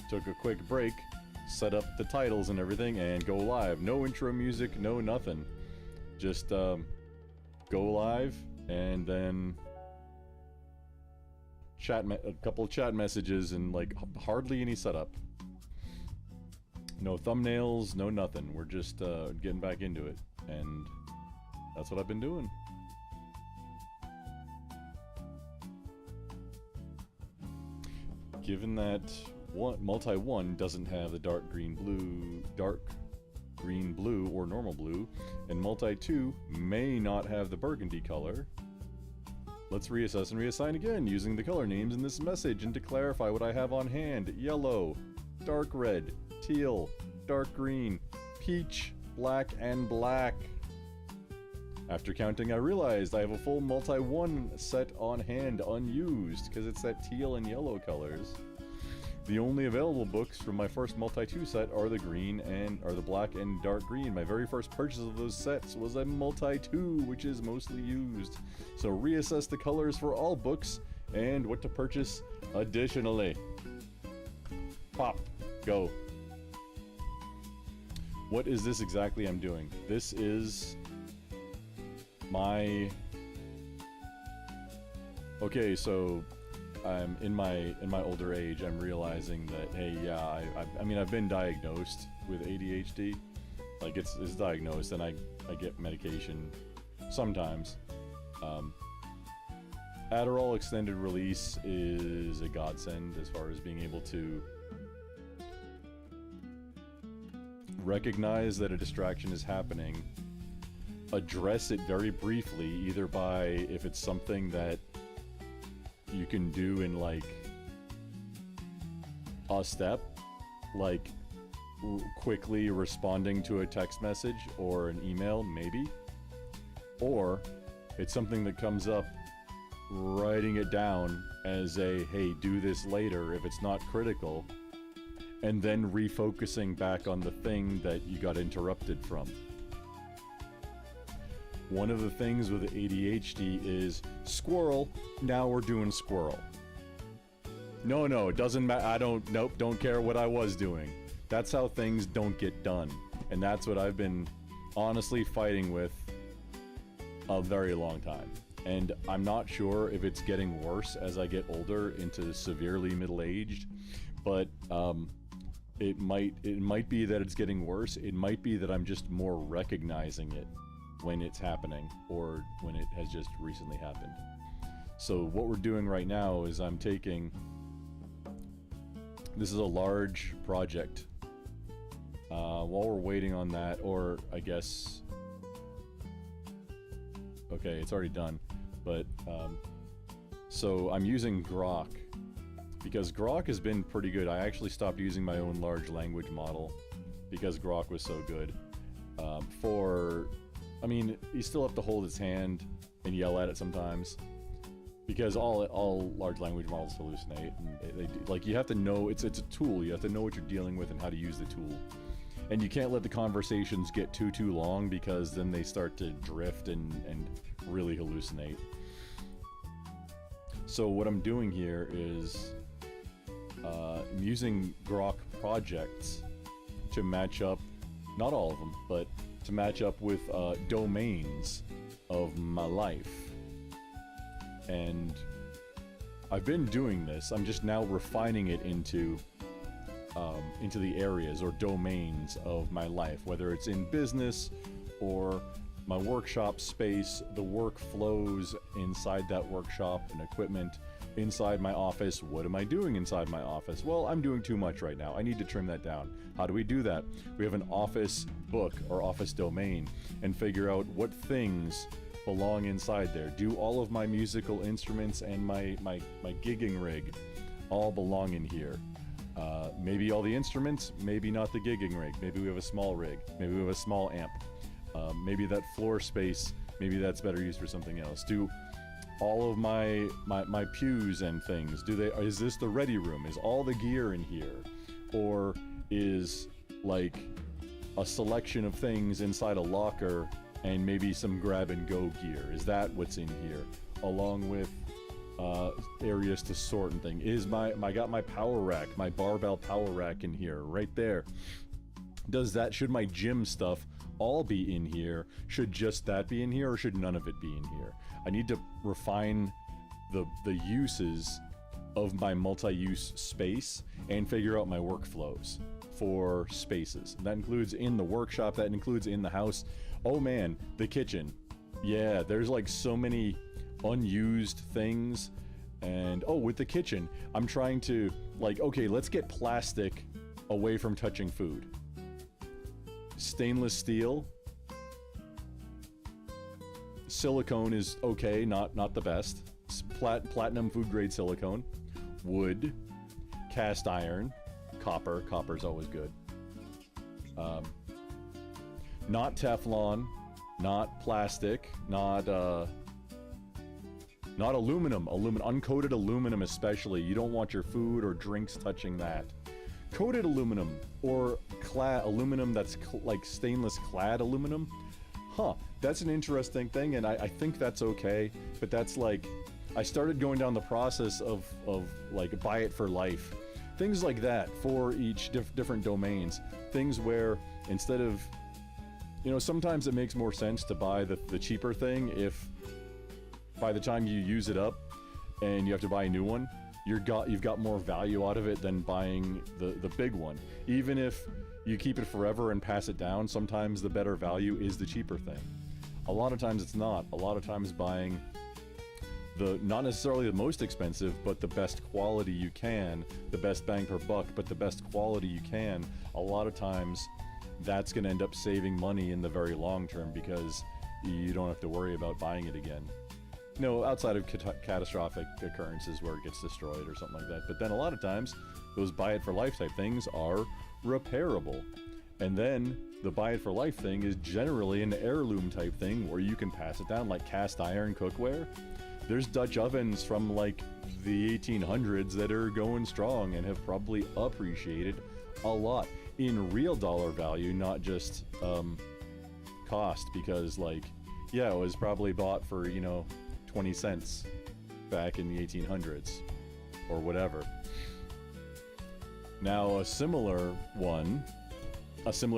took a quick break, set up the titles and everything, and go live. No intro music, no nothing. Just go live and then a couple of chat messages and like hardly any setup. No thumbnails, no nothing. We're just getting back into it, and that's what I've been doing. Given that multi 1 doesn't have the dark green blue or normal blue, and multi 2 may not have the burgundy color. Let's reassess and reassign again using the color names in this message, and to clarify what I have on hand: yellow, dark red, teal, dark green, peach, black, and black. After counting, I realized I have a full multi 1 set on hand unused because it's that teal and yellow colors. The only available books from my first multi 2 set are the black and dark green. My very first purchase of those sets was a multi 2, which is mostly used. So reassess the colors for all books and what to purchase additionally. Pop. Go. What is this exactly I'm doing? This is my... Okay, so in my older age, I'm realizing that, hey, yeah, I mean, I've been diagnosed with ADHD. Like, it's diagnosed, and I get medication sometimes. Adderall extended release is a godsend as far as being able to recognize that a distraction is happening, address it very briefly, either by, if it's something that you can do in like a step, like quickly responding to a text message or an email, maybe, or it's something that comes up, writing it down as a, hey, do this later if it's not critical, and then refocusing back on the thing that you got interrupted from. One of the things with ADHD is squirrel, now we're doing squirrel. No, it doesn't matter. Don't care what I was doing. That's how things don't get done. And that's what I've been honestly fighting with a very long time. And I'm not sure if it's getting worse as I get older into severely middle-aged, but it might be that it's getting worse. It might be that I'm just more recognizing it when it's happening, or when it has just recently happened. So what we're doing right now is I'm taking... This is a large project. While we're waiting on that, or I guess... Okay, it's already done. But, so I'm using Grok, because Grok has been pretty good. I actually stopped using my own large language model because Grok was so good. I mean, you still have to hold its hand and yell at it sometimes, because all large language models hallucinate, and like, you have to know, it's a tool. You have to know what you're dealing with and how to use the tool. And you can't let the conversations get too long, because then they start to drift and really hallucinate. So what I'm doing here is I'm using Grok projects to match up, not all of them, but to match up with domains of my life. And I've been doing this. I'm just now refining it into the areas or domains of my life, whether it's in business or my workshop space, the workflows inside that workshop and equipment, inside my office. What am I doing inside my office? Well, I'm doing too much right now. I need to trim that down. How do we do that? We have an office book or office domain, and figure out what things belong inside there. Do all of my musical instruments and my gigging rig all belong in here? Maybe all the instruments, maybe not the gigging rig. Maybe we have a small rig. Maybe we have a small amp. Maybe that floor space, maybe that's better used for something else. Do all of my pews and things, is this the ready room? Is all the gear in here? Or is like a selection of things inside a locker and maybe some grab and go gear? Is that what's in here? Along with areas to sort and thing. I got my power rack, my barbell power rack in here, right there. Should my gym stuff all be in here? Should just that be in here, or should none of it be in here? I need to refine the uses of my multi-use space and figure out my workflows for spaces. That includes in the workshop, that includes in the house. Oh man, the kitchen. Yeah, there's like so many unused things And oh, with the kitchen, I'm trying to like, okay, let's get plastic away from touching food. Stainless steel, silicone is okay, not the best. Platinum food grade silicone, wood, cast iron, copper's always good. Not Teflon, not plastic, not aluminum, uncoated aluminum especially. You don't want your food or drinks touching that. Coated aluminum or aluminum that's like stainless clad aluminum. Huh, that's an interesting thing, and I think that's okay, but that's like, I started going down the process of like buy it for life. Things like that for each different domains. Things where instead of, you know, sometimes it makes more sense to buy the cheaper thing if by the time you use it up and you have to buy a new one, you've got more value out of it than buying the big one. Even if you keep it forever and pass it down, sometimes the better value is the cheaper thing. A lot of times it's not. A lot of times buying not necessarily the most expensive, but the best quality you can, the best bang per buck, but the best quality you can, a lot of times that's going to end up saving money in the very long term because you don't have to worry about buying it again. You know, outside of catastrophic occurrences where it gets destroyed or something like that. But then a lot of times, those buy it for life type things are repairable. And then the buy it for life thing is generally an heirloom type thing where you can pass it down, like cast iron cookware. There's Dutch ovens from like the 1800s that are going strong and have probably appreciated a lot in real dollar value, not just cost, because like, yeah, it was probably bought for, you know, 20 cents back in the 1800s or whatever. Now a similar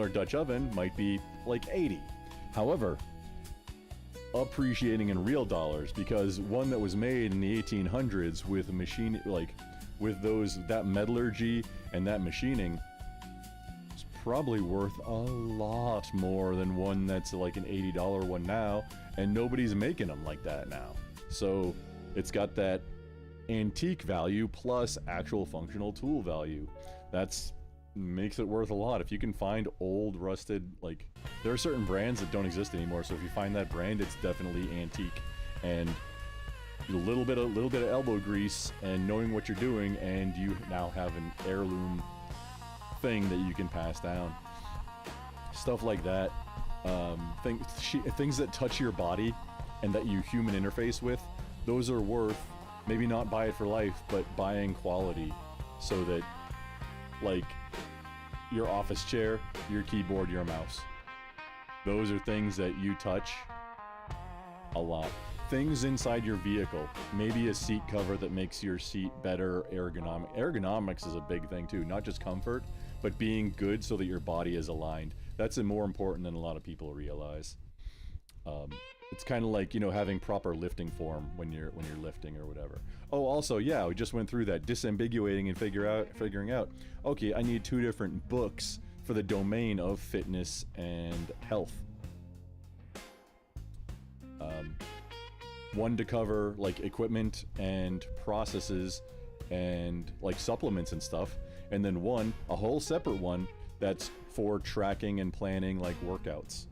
Dutch oven might be like 80. However, appreciating in real dollars, because one that was made in the 1800s with a machine, like with that metallurgy and that machining, is probably worth a lot more than one that's like an $80 one now, and nobody's making them like that now. So it's got that antique value plus actual functional tool value. That's makes it worth a lot. If you can find old rusted, like, there are certain brands that don't exist anymore, so if you find that brand, it's definitely antique, and a little bit of elbow grease and knowing what you're doing, and you now have an heirloom thing that you can pass down. Stuff like that. Things that touch your body and that you human interface with, those are worth, maybe not buy it for life, but buying quality, so that, like, your office chair, your keyboard, your mouse. Those are things that you touch a lot. Things inside your vehicle. Maybe a seat cover that makes your seat better ergonomic. Ergonomics is a big thing too, not just comfort, but being good so that your body is aligned. That's more important than a lot of people realize. It's kind of like, you know, having proper lifting form when you're lifting or whatever. Oh, also, yeah, we just went through that, disambiguating and figuring out, okay, I need 2 different books for the domain of fitness and health. One to cover like equipment and processes and like supplements and stuff, and then a whole separate one that's for tracking and planning like workouts.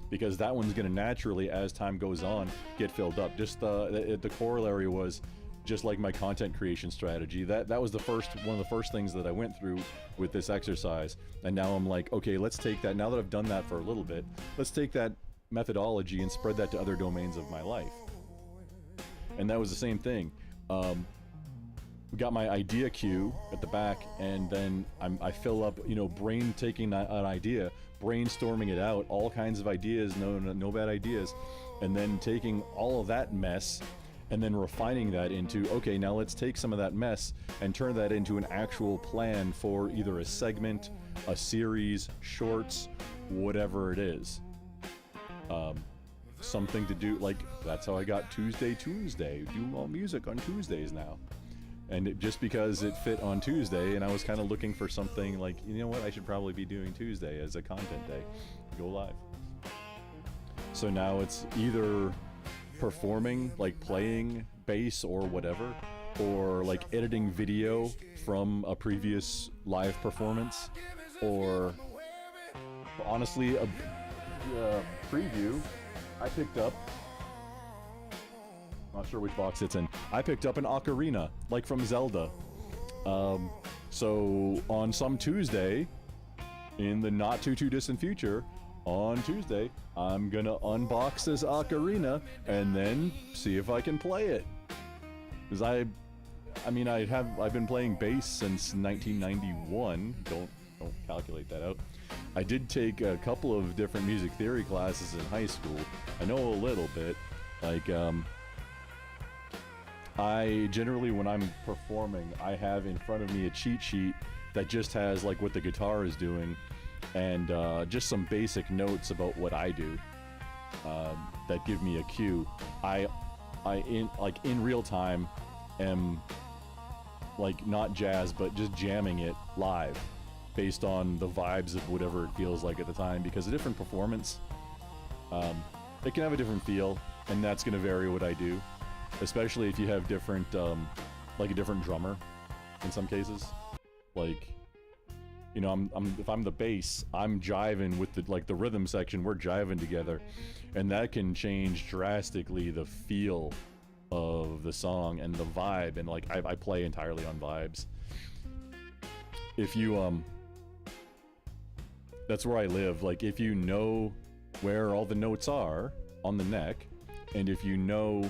Because that one's going to naturally, as time goes on, get filled up. Just the corollary was just like my content creation strategy. That was one of the first things that I went through with this exercise. And now I'm like, okay, let's take that. Now that I've done that for a little bit, let's take that methodology and spread that to other domains of my life. And that was the same thing. We got my idea queue at the back, and then I fill up, you know, taking an idea, brainstorming it out, all kinds of ideas, no bad ideas, and then taking all of that mess and then refining that into, okay, now let's take some of that mess and turn that into an actual plan for either a segment, a series, shorts, whatever it is. Something to do, like, that's how I got Tuesday, do all music on Tuesdays now. And just because it fit on Tuesday, and I was kind of looking for something like, you know what, I should probably be doing Tuesday as a content day. Go live. So now it's either performing, like playing bass or whatever, or like editing video from a previous live performance, or honestly a preview. I picked up, not sure which box it's in, I picked up an ocarina, like from Zelda. So on some Tuesday, in the not too distant future, on Tuesday, I'm gonna unbox this ocarina and then see if I can play it. Because I've been playing bass since 1991. Don't calculate that out. I did take a couple of different music theory classes in high school. I know a little bit. Like, I generally, when I'm performing, I have in front of me a cheat sheet that just has like what the guitar is doing and just some basic notes about what I do that give me a cue. I in real time am like not jazz but just jamming it live based on the vibes of whatever it feels like at the time, because a different performance, it can have a different feel, and that's going to vary what I do, especially if you have different like a different drummer in some cases. Like, you know, if I'm the bass, I'm jiving with the rhythm section, we're jiving together, and that can change drastically the feel of the song and the vibe. And like I play entirely on vibes. If you that's where I live. Like, if you know where all the notes are on the neck, and if you know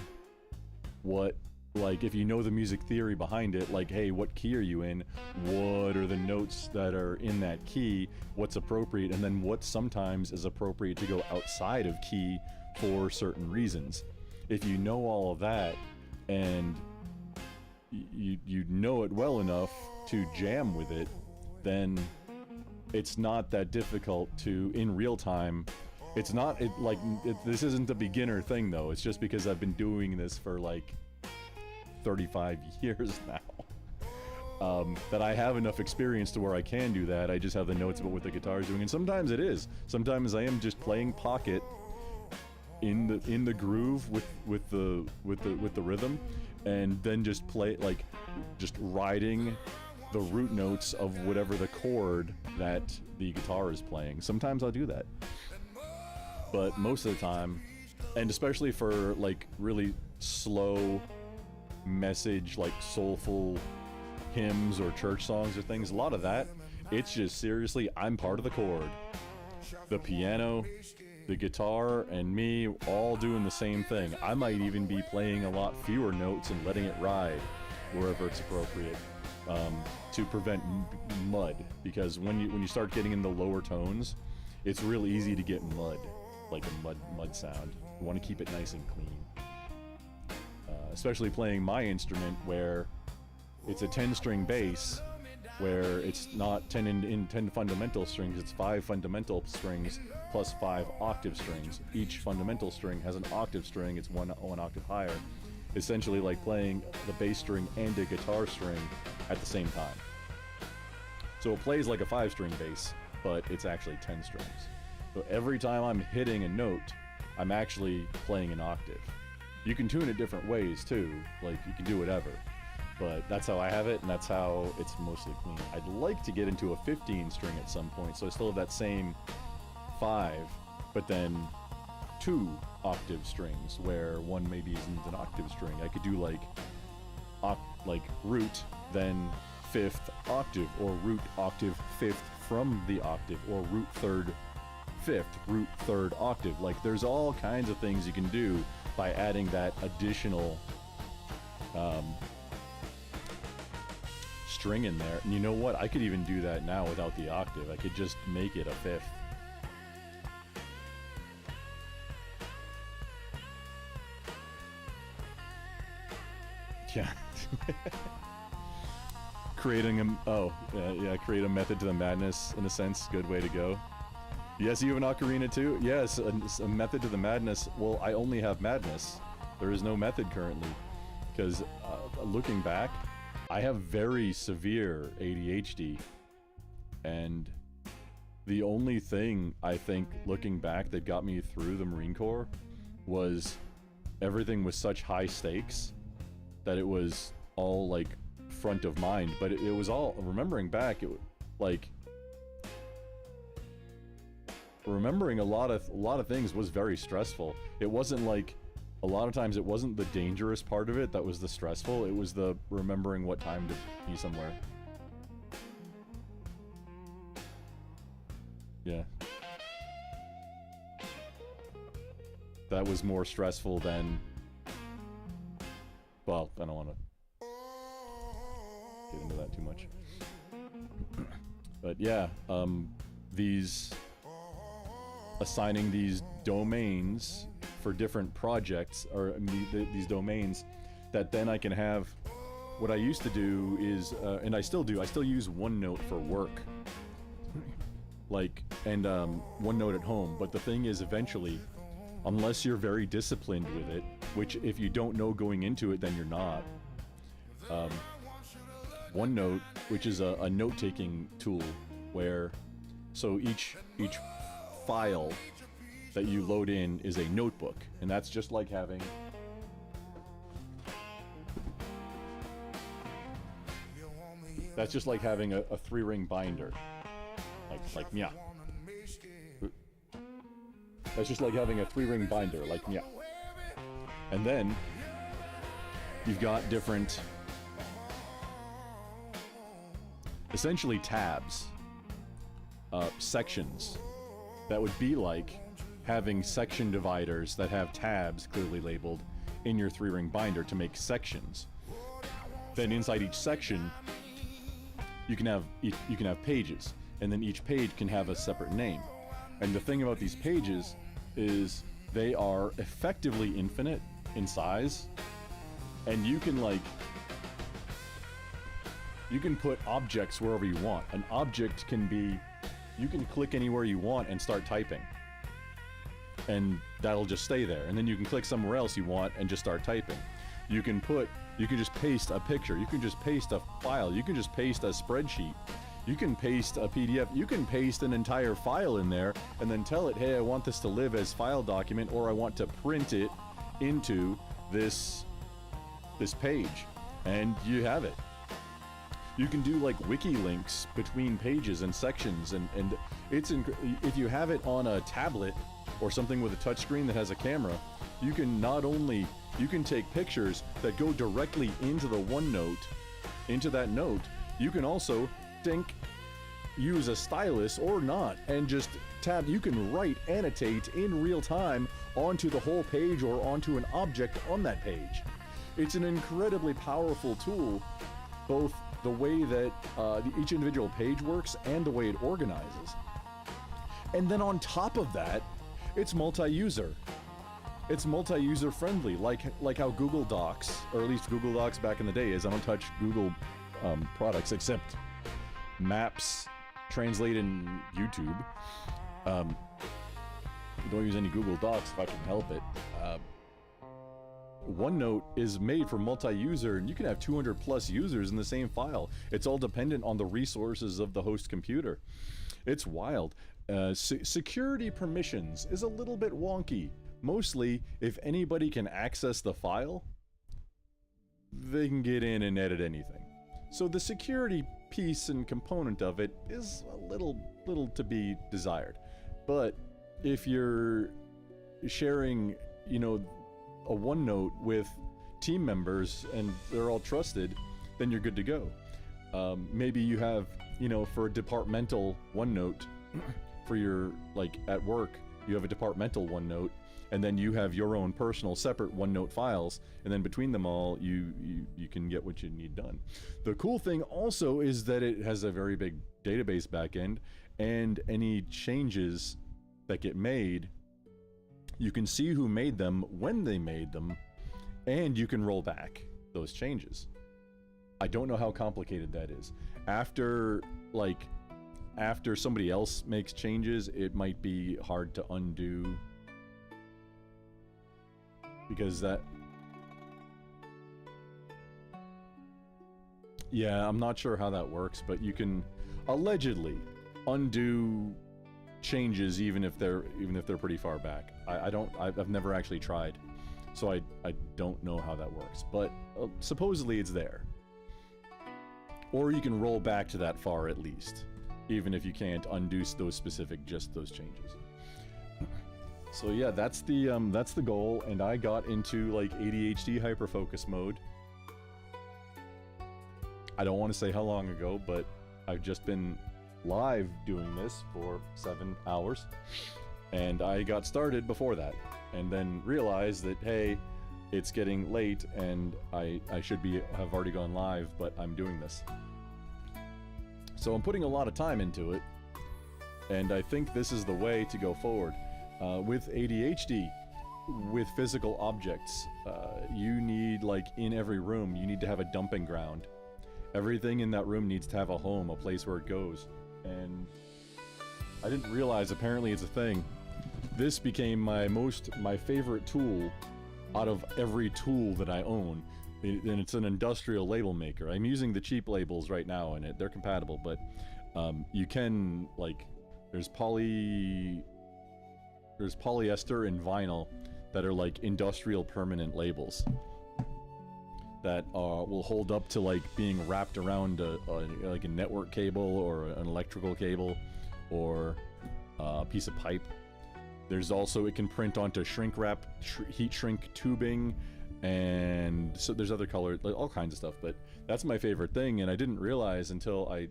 what, like, if you know the music theory behind it, like, hey, what key are you in? What are the notes that are in that key? What's appropriate? And then what sometimes is appropriate to go outside of key for certain reasons. If you know all of that, and you know it well enough to jam with it, then it's not that difficult to, in real time. It's not, this isn't a beginner thing though. It's just because I've been doing this for like 35 years now. That I have enough experience to where I can do that. I just have the notes about what the guitar is doing, and sometimes it is. Sometimes I am just playing pocket in the groove with the rhythm, and then just play, like, just riding the root notes of whatever the chord that the guitar is playing. Sometimes I'll do that, but most of the time, and especially for like really slow message, like soulful hymns or church songs or things, a lot of that, it's just seriously, I'm part of the chord. The piano, the guitar, and me all doing the same thing. I might even be playing a lot fewer notes and letting it ride wherever it's appropriate, to prevent mud, because when you start getting in the lower tones, it's real easy to get mud, like a mud sound. You want to keep it nice and clean, especially playing my instrument where it's a 10-string bass, where it's not 10 fundamental strings, it's 5 fundamental strings plus 5 octave strings. Each fundamental string has an octave string, it's one octave higher. Essentially like playing the bass string and a guitar string at the same time. So it plays like a 5-string bass, but it's actually 10 strings. So every time I'm hitting a note, I'm actually playing an octave. You can tune it different ways too, like you can do whatever. But that's how I have it, and that's how it's mostly clean. I'd like to get into a 15-string at some point, so I still have that same 5, but then 2 octave strings, where one maybe isn't an octave string. I could do like root, then 5th octave, or root octave 5th from the octave, or root 3rd 5th, root 3rd octave. Like, there's all kinds of things you can do by adding that additional string in there. And you know what? I could even do that now without the octave. I could just make it a 5th. Yeah. Create a method to the madness, in a sense. Good way to go. Yes, you have an ocarina too? Yes, a method to the madness. Well, I only have madness. There is no method currently. Because looking back, I have very severe ADHD. And the only thing, I think, looking back, that got me through the Marine Corps was everything was such high stakes that it was all like front of mind, but it was all remembering back. Like remembering a lot of things was very stressful. It wasn't like a lot of times it wasn't the dangerous part of it that was the stressful. It was the remembering what time to be somewhere. Yeah. That was more stressful than... Well, I don't want to get into that too much. But yeah, these... assigning these domains for different projects, or these domains, that then I can have... What I used to do is, and I still do, I still use OneNote for work. Like, and OneNote at home, but the thing is eventually, unless you're very disciplined with it, which if you don't know going into it, then you're not. OneNote, which is a note-taking tool, where, so each file that you load in is a notebook, and that's just like having a 3-ring binder. Like yeah. That's just like having a 3-ring binder, like yeah. And then you've got different, essentially tabs, sections, that would be like having section dividers that have tabs clearly labeled in your 3-ring binder to make sections. Then inside each section, you can have pages, and then each page can have a separate name. And the thing about these pages is they are effectively infinite in size, and you can put objects wherever you want. An object can be, you can click anywhere you want and start typing, and that'll just stay there. And then you can click somewhere else you want and just start typing. You can just paste a picture, you can just paste a file, you can just paste a spreadsheet, you can paste a PDF, you can paste an entire file in there and then tell it, hey, I want this to live as file document, or I want to print it into this page, and you have it. You can do like wiki links between pages and sections, and it's if you have it on a tablet or something with a touchscreen that has a camera, you can you can take pictures that go directly into the OneNote, into that note. You can also use a stylus or not, and just you can annotate in real time onto the whole page or onto an object on that page. It's an incredibly powerful tool, both the way that each individual page works and the way it organizes. And then on top of that, it's multi-user. It's multi-user friendly, like how Google Docs, or at least Google Docs back in the day is. I don't touch Google products except Maps, Translate, and YouTube. Don't use any Google Docs if I can help it. OneNote is made for multi-user, and you can have 200 plus users in the same file. It's all dependent on the resources of the host computer. It's wild. Security permissions is a little bit wonky. Mostly, if anybody can access the file, they can get in and edit anything. So the security piece and component of it is a little to be desired. But if you're sharing, a OneNote with team members and they're all trusted, then you're good to go. Maybe you have, for a departmental OneNote, for your, at work, you have a departmental OneNote, and then you have your own personal separate OneNote files, and then between them all, you can get what you need done. The cool thing also is that it has a very big database backend, and any changes that get made, you can see who made them, when they made them, and you can roll back those changes. I don't know how complicated that is. After somebody else makes changes, it might be hard to undo, because yeah, I'm not sure how that works, but you can allegedly undo changes even if they're pretty far back. I've never actually tried, So I don't know how that works, but supposedly it's there. Or you can roll back to that far at least, even if you can't undo those those changes. So yeah, that's the goal, and I got into like ADHD hyperfocus mode. I don't want to say how long ago, but I've just been live doing this for 7 hours, and I got started before that, and then realized that, hey, it's getting late and I should have already gone live, but I'm doing this. So I'm putting a lot of time into it, and I think this is the way to go forward. With ADHD, with physical objects, you need, like, in every room, you need to have a dumping ground. Everything in that room needs to have a home, a place where it goes. And I didn't realize, apparently it's a thing. This became my favorite tool out of every tool that I own. And it's an industrial label maker. I'm using the cheap labels right now, and they're compatible, but you can, like, there's polyester and vinyl that are like industrial permanent labels that will hold up to, like, being wrapped around like a network cable or an electrical cable or a piece of pipe. There's also, it can print onto shrink wrap, heat shrink tubing, and so there's other color, like, all kinds of stuff. But that's my favorite thing, and I didn't realize until I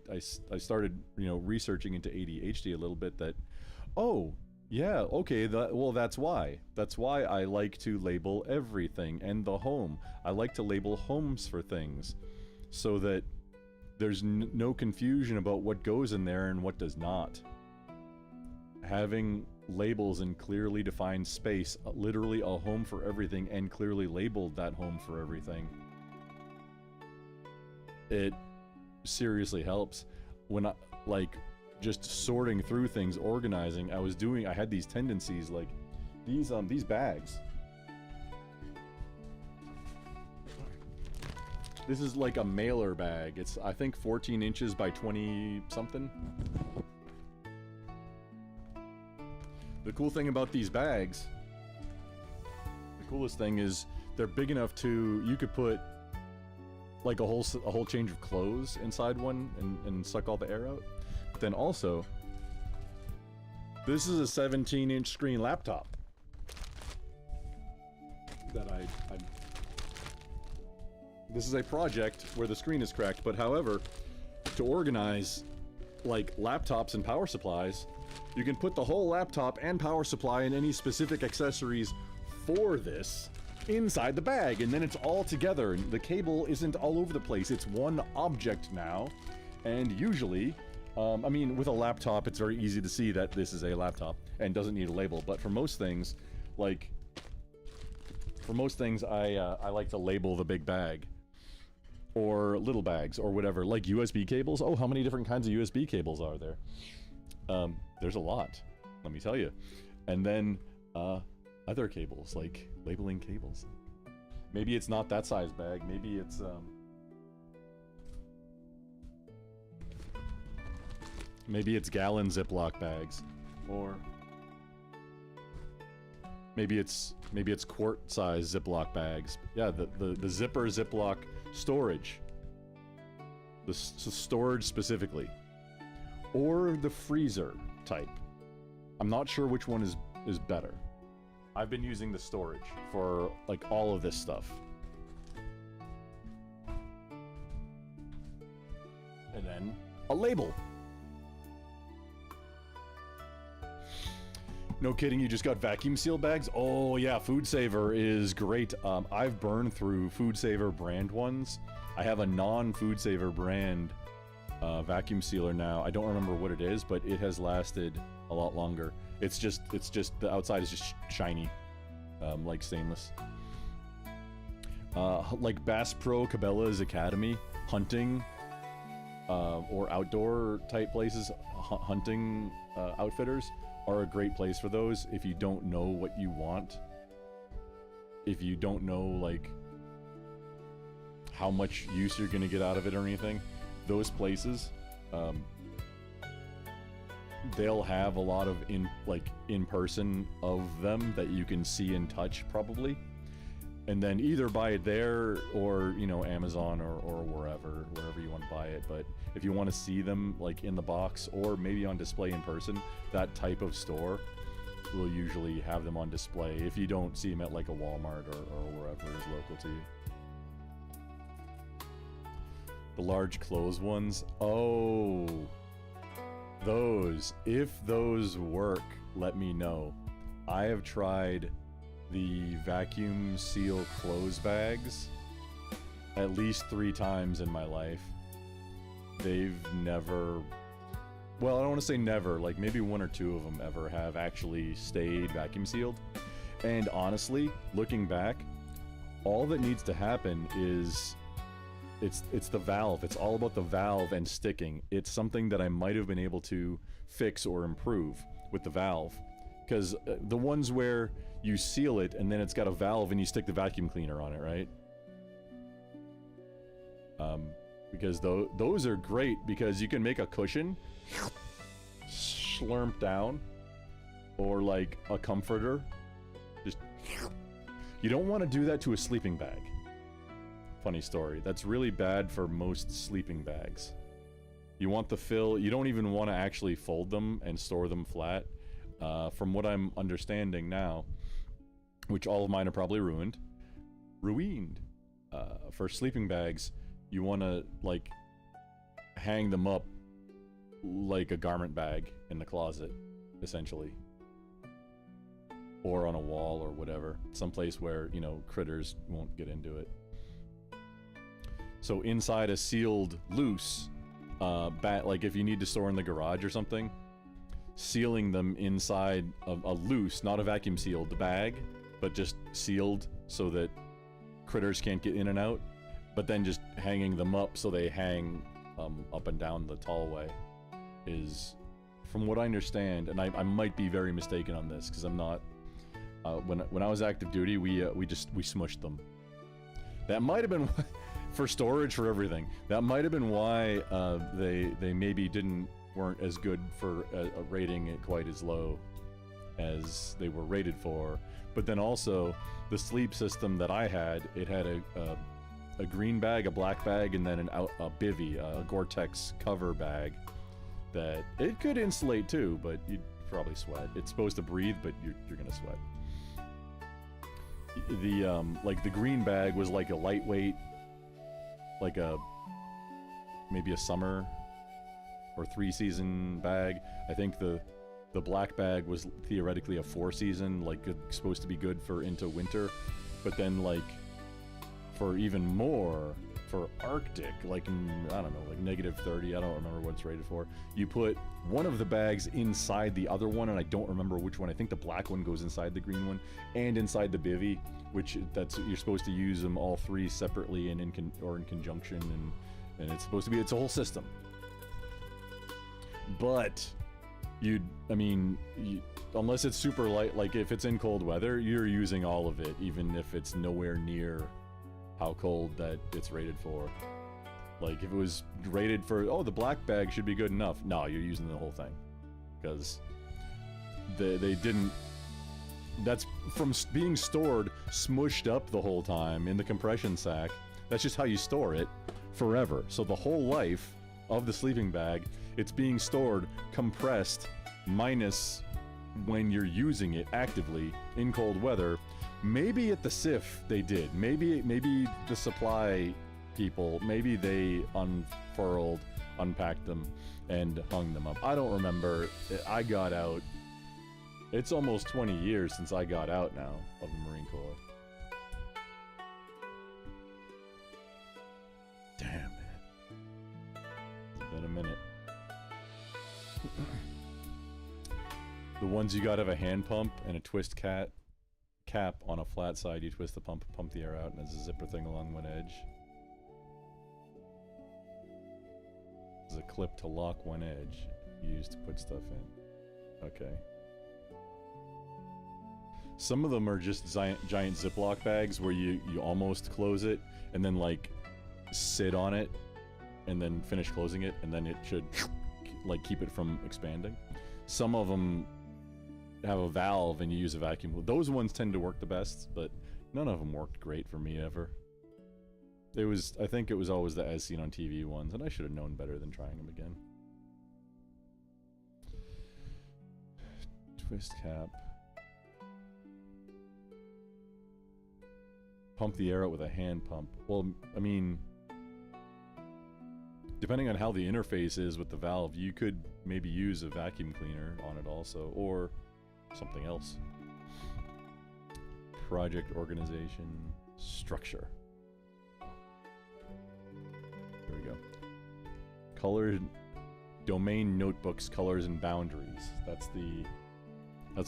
started, you know, researching into ADHD a little bit that, oh yeah, okay, well, that's why I like to label everything. And the home, I like to label homes for things so that there's no confusion about what goes in there and what does not. Having labels in clearly defined space, literally a home for everything, and clearly labeled that home for everything, it seriously helps. When I, like, just sorting through things, organizing, I had these tendencies, like these bags. This is like a mailer bag. It's, I think, 14 inches by 20 something. The cool thing about these bags, the coolest thing is they're big enough to, you could put like a whole change of clothes inside one and suck all the air out. But then also, this is a 17-inch screen laptop that this is a project where the screen is cracked, but however, to organize like laptops and power supplies, you can put the whole laptop and power supply and any specific accessories for this inside the bag, and then it's all together. The cable isn't all over the place. It's one object now, and usually, I mean, with a laptop, it's very easy to see that this is a laptop and doesn't need a label, but for most things, like, I like to label the big bag. Or little bags, or whatever, like USB cables. Oh, how many different kinds of USB cables are there? There's a lot, let me tell you. And then, other cables, like labeling cables. Maybe it's not that size bag, maybe it's, maybe it's gallon Ziploc bags, or maybe it's quart size Ziploc bags. Yeah, the zipper Ziploc storage. The storage specifically. Or the freezer type. I'm not sure which one is better. I've been using the storage for like all of this stuff. And then a label. No kidding, you just got vacuum seal bags? Oh yeah, Food Saver is great. I've burned through Food Saver brand ones. I have a non-Food Saver brand vacuum sealer now. I don't remember what it is, but it has lasted a lot longer. It's just the outside is just shiny, like stainless. Like Bass Pro, Cabela's Academy, hunting, or outdoor type places, hunting outfitters are a great place for those if you don't know what you want. If you don't know, like, how much use you're gonna get out of it or anything, those places, they'll have a lot of in person of them that you can see and touch probably. and then either buy it there or, you know, Amazon or wherever you want to buy it. But if you want to see them like in the box or maybe on display in person, that type of store will usually have them on display if you don't see them at like a Walmart or wherever is local to you. The large clothes ones, oh, those, if those work, let me know. I have tried the vacuum seal clothes bags at least 3 times in my life. They've never, well, I don't want to say never, like maybe 1 or 2 of them ever have actually stayed vacuum sealed. And honestly, looking back, all that needs to happen is it's the valve. It's all about the valve and sticking. It's something that I might have been able to fix or improve with the valve. Because the ones where you seal it and then it's got a valve and you stick the vacuum cleaner on it, right? Because those are great because you can make a cushion slurp down, or like a comforter. Just, you don't want to do that to a sleeping bag. Funny story. That's really bad for most sleeping bags. You want the fill, you don't even want to actually fold them and store them flat. From what I'm understanding now, which all of mine are probably ruined, for sleeping bags, you want to like hang them up like a garment bag in the closet, essentially, or on a wall or whatever, someplace where, you know, critters won't get into it. So inside a sealed loose like if you need to store in the garage or something, sealing them inside a loose, not a vacuum sealed bag, but just sealed so that critters can't get in and out, but then just hanging them up so they hang up and down the tallway is, from what I understand, and I might be very mistaken on this because I'm not, when I was active duty, we smushed them. That might have been for storage, for everything. That might have been why they maybe weren't as good for rating it quite as low as they were rated for. But then also the sleep system that I had, it had a green bag, a black bag, and then a bivy, a Gore-Tex cover bag that it could insulate too, but you'd probably sweat. It's supposed to breathe, but you're gonna sweat. The like the green bag was like a lightweight, like maybe a summer or 3-season bag. I think the black bag was theoretically a 4-season, like supposed to be good for into winter, but then like for even more for Arctic, like I don't know, like -30, I don't remember what it's rated for. You put one of the bags inside the other one, and I don't remember which one. I think the black one goes inside the green one and inside the bivy, which you're supposed to use them all 3 separately and in conjunction, and it's supposed to be, it's a whole system. But unless it's super light, like if it's in cold weather, you're using all of it, even if it's nowhere near how cold that it's rated for. Like if it was rated for, oh, the black bag should be good enough, no, you're using the whole thing, because they didn't, that's from being stored smushed up the whole time in the compression sack. That's just how you store it forever. So the whole life of the sleeping bag, it's being stored compressed, minus when you're using it actively in cold weather. Maybe at the SIF they did. Maybe the supply people, maybe they unpacked them and hung them up. I don't remember. I got out. It's almost 20 years since I got out now of the Marine Corps. Damn, man. It's been a minute. The ones you got have a hand pump and a twist cap on a flat side. You twist the pump the air out, and there's a zipper thing along one edge. There's a clip to lock one edge you use to put stuff in. Okay. Some of them are just giant Ziploc bags where you almost close it and then like sit on it and then finish closing it, and then it should like keep it from expanding. Some of them have a valve and you use a vacuum. Those ones tend to work the best, but None of them worked great for me ever. I think it was always the as seen on TV ones, and I should have known better than trying them again. Twist cap. Pump the air out with a hand pump. Well, I mean, depending on how the interface is with the valve, you could maybe use a vacuum cleaner on it also, or something else. Project organization structure. There we go. Colored domain notebooks, colors and boundaries. That's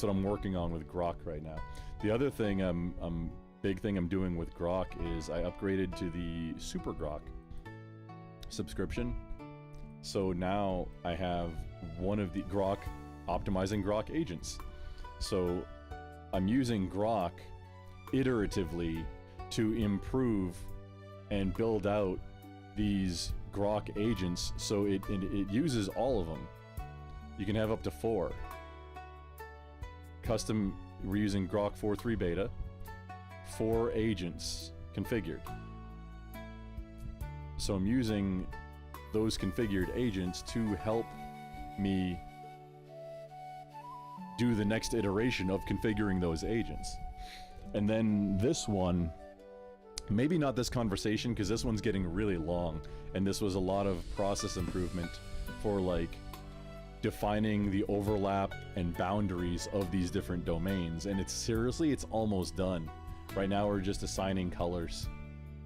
what I'm working on with Grok right now. The other thing big thing I'm doing with Grok is I upgraded to the Super Grok subscription. So now I have one of the Grok optimizing Grok agents. So I'm using Grok iteratively to improve and build out these Grok agents, so it uses all of them. You can have up to 4. Custom, we're using Grok 4.3 beta, 4 agents configured. So I'm using those configured agents to help me do the next iteration of configuring those agents. And then this one, maybe not this conversation, because this one's getting really long, and this was a lot of process improvement for like defining the overlap and boundaries of these different domains. And it's almost done. Right now we're just assigning colors,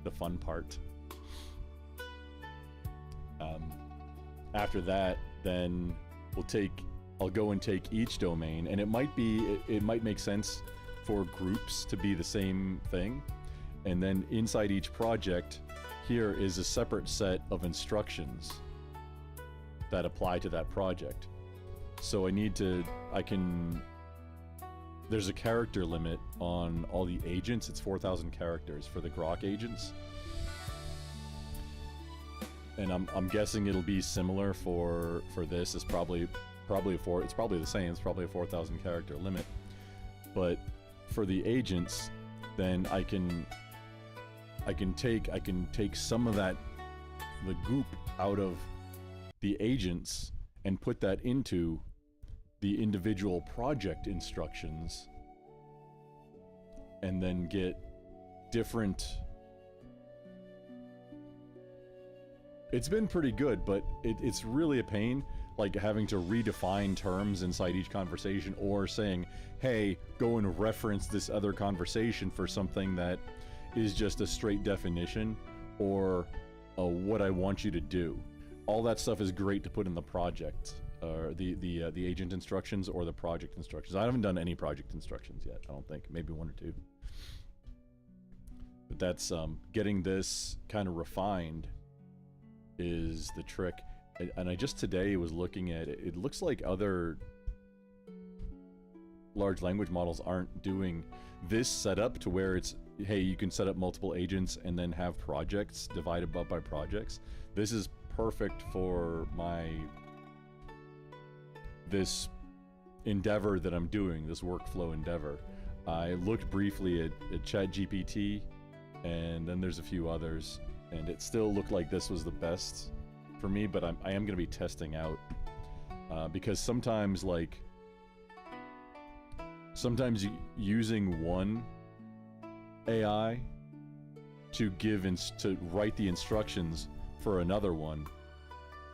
the fun part. After that, then I'll go and take each domain, and it might make sense for groups to be the same thing. And then inside each project, here is a separate set of instructions that apply to that project. So there's a character limit on all the agents. It's 4,000 characters for the Grok agents. And I'm guessing it'll be similar for this. It's probably the same. It's probably a 4,000 character limit. But for the agents, then I can take some of the goop out of the agents and put that into the individual project instructions, and then get different. It's been pretty good, but it's really a pain, like having to redefine terms inside each conversation, or saying, hey, go and reference this other conversation for something that is just a straight definition, or what I want you to do. All that stuff is great to put in the project, or the agent instructions or the project instructions. I haven't done any project instructions yet, I don't think. Maybe 1 or 2. But that's getting this kind of refined is the trick. And I just today was looking at it. It looks like other large language models aren't doing this setup to where it's, hey, you can set up multiple agents and then have projects divided up by projects. This is perfect for this endeavor that I'm doing, this workflow endeavor. I looked briefly at ChatGPT, and then there's a few others, and it still looked like this was the best for me, but I am going to be testing out, because sometimes using one AI to write the instructions for another one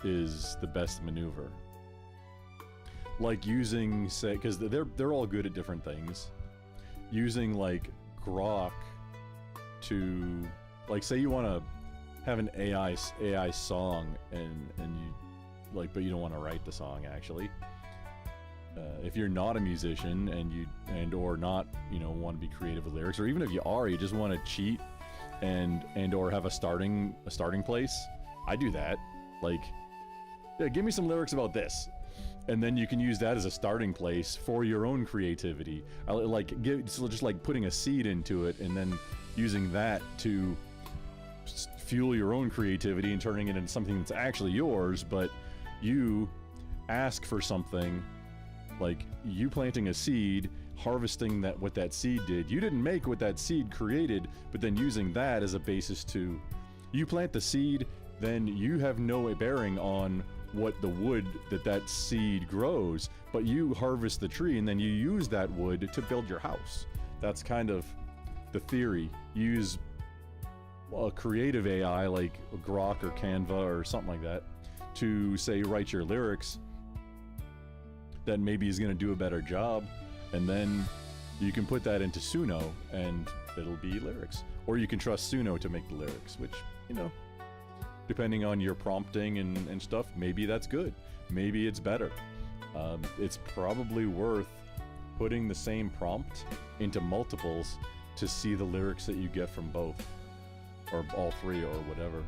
is the best maneuver. Like using, say, because they're all good at different things. Using like Grok to, like, say you want to have an AI song and you like, but you don't want to write the song actually. If you're not a musician or not, want to be creative with lyrics, or even if you are, you just want to cheat or have a starting place. I do that. Like, yeah, give me some lyrics about this, and then you can use that as a starting place for your own creativity. Just like putting a seed into it, and then using that to fuel your own creativity and turning it into something that's actually yours. But you ask for something Like, you planting a seed, harvesting that what that seed did. You didn't make what that seed created, but then using that as a basis to... You plant the seed, then you have no bearing on what the wood that seed grows, but you harvest the tree and then you use that wood to build your house. That's kind of the theory. Use a creative AI like Grok or Canva or something like that to, say, write your lyrics that maybe is going to do a better job, and then you can put that into Suno and it'll be lyrics. Or you can trust Suno to make the lyrics, which, you know, depending on your prompting and stuff, maybe that's good. Maybe it's better. It's probably worth putting the same prompt into multiples to see the lyrics that you get from both. Or all three, or whatever.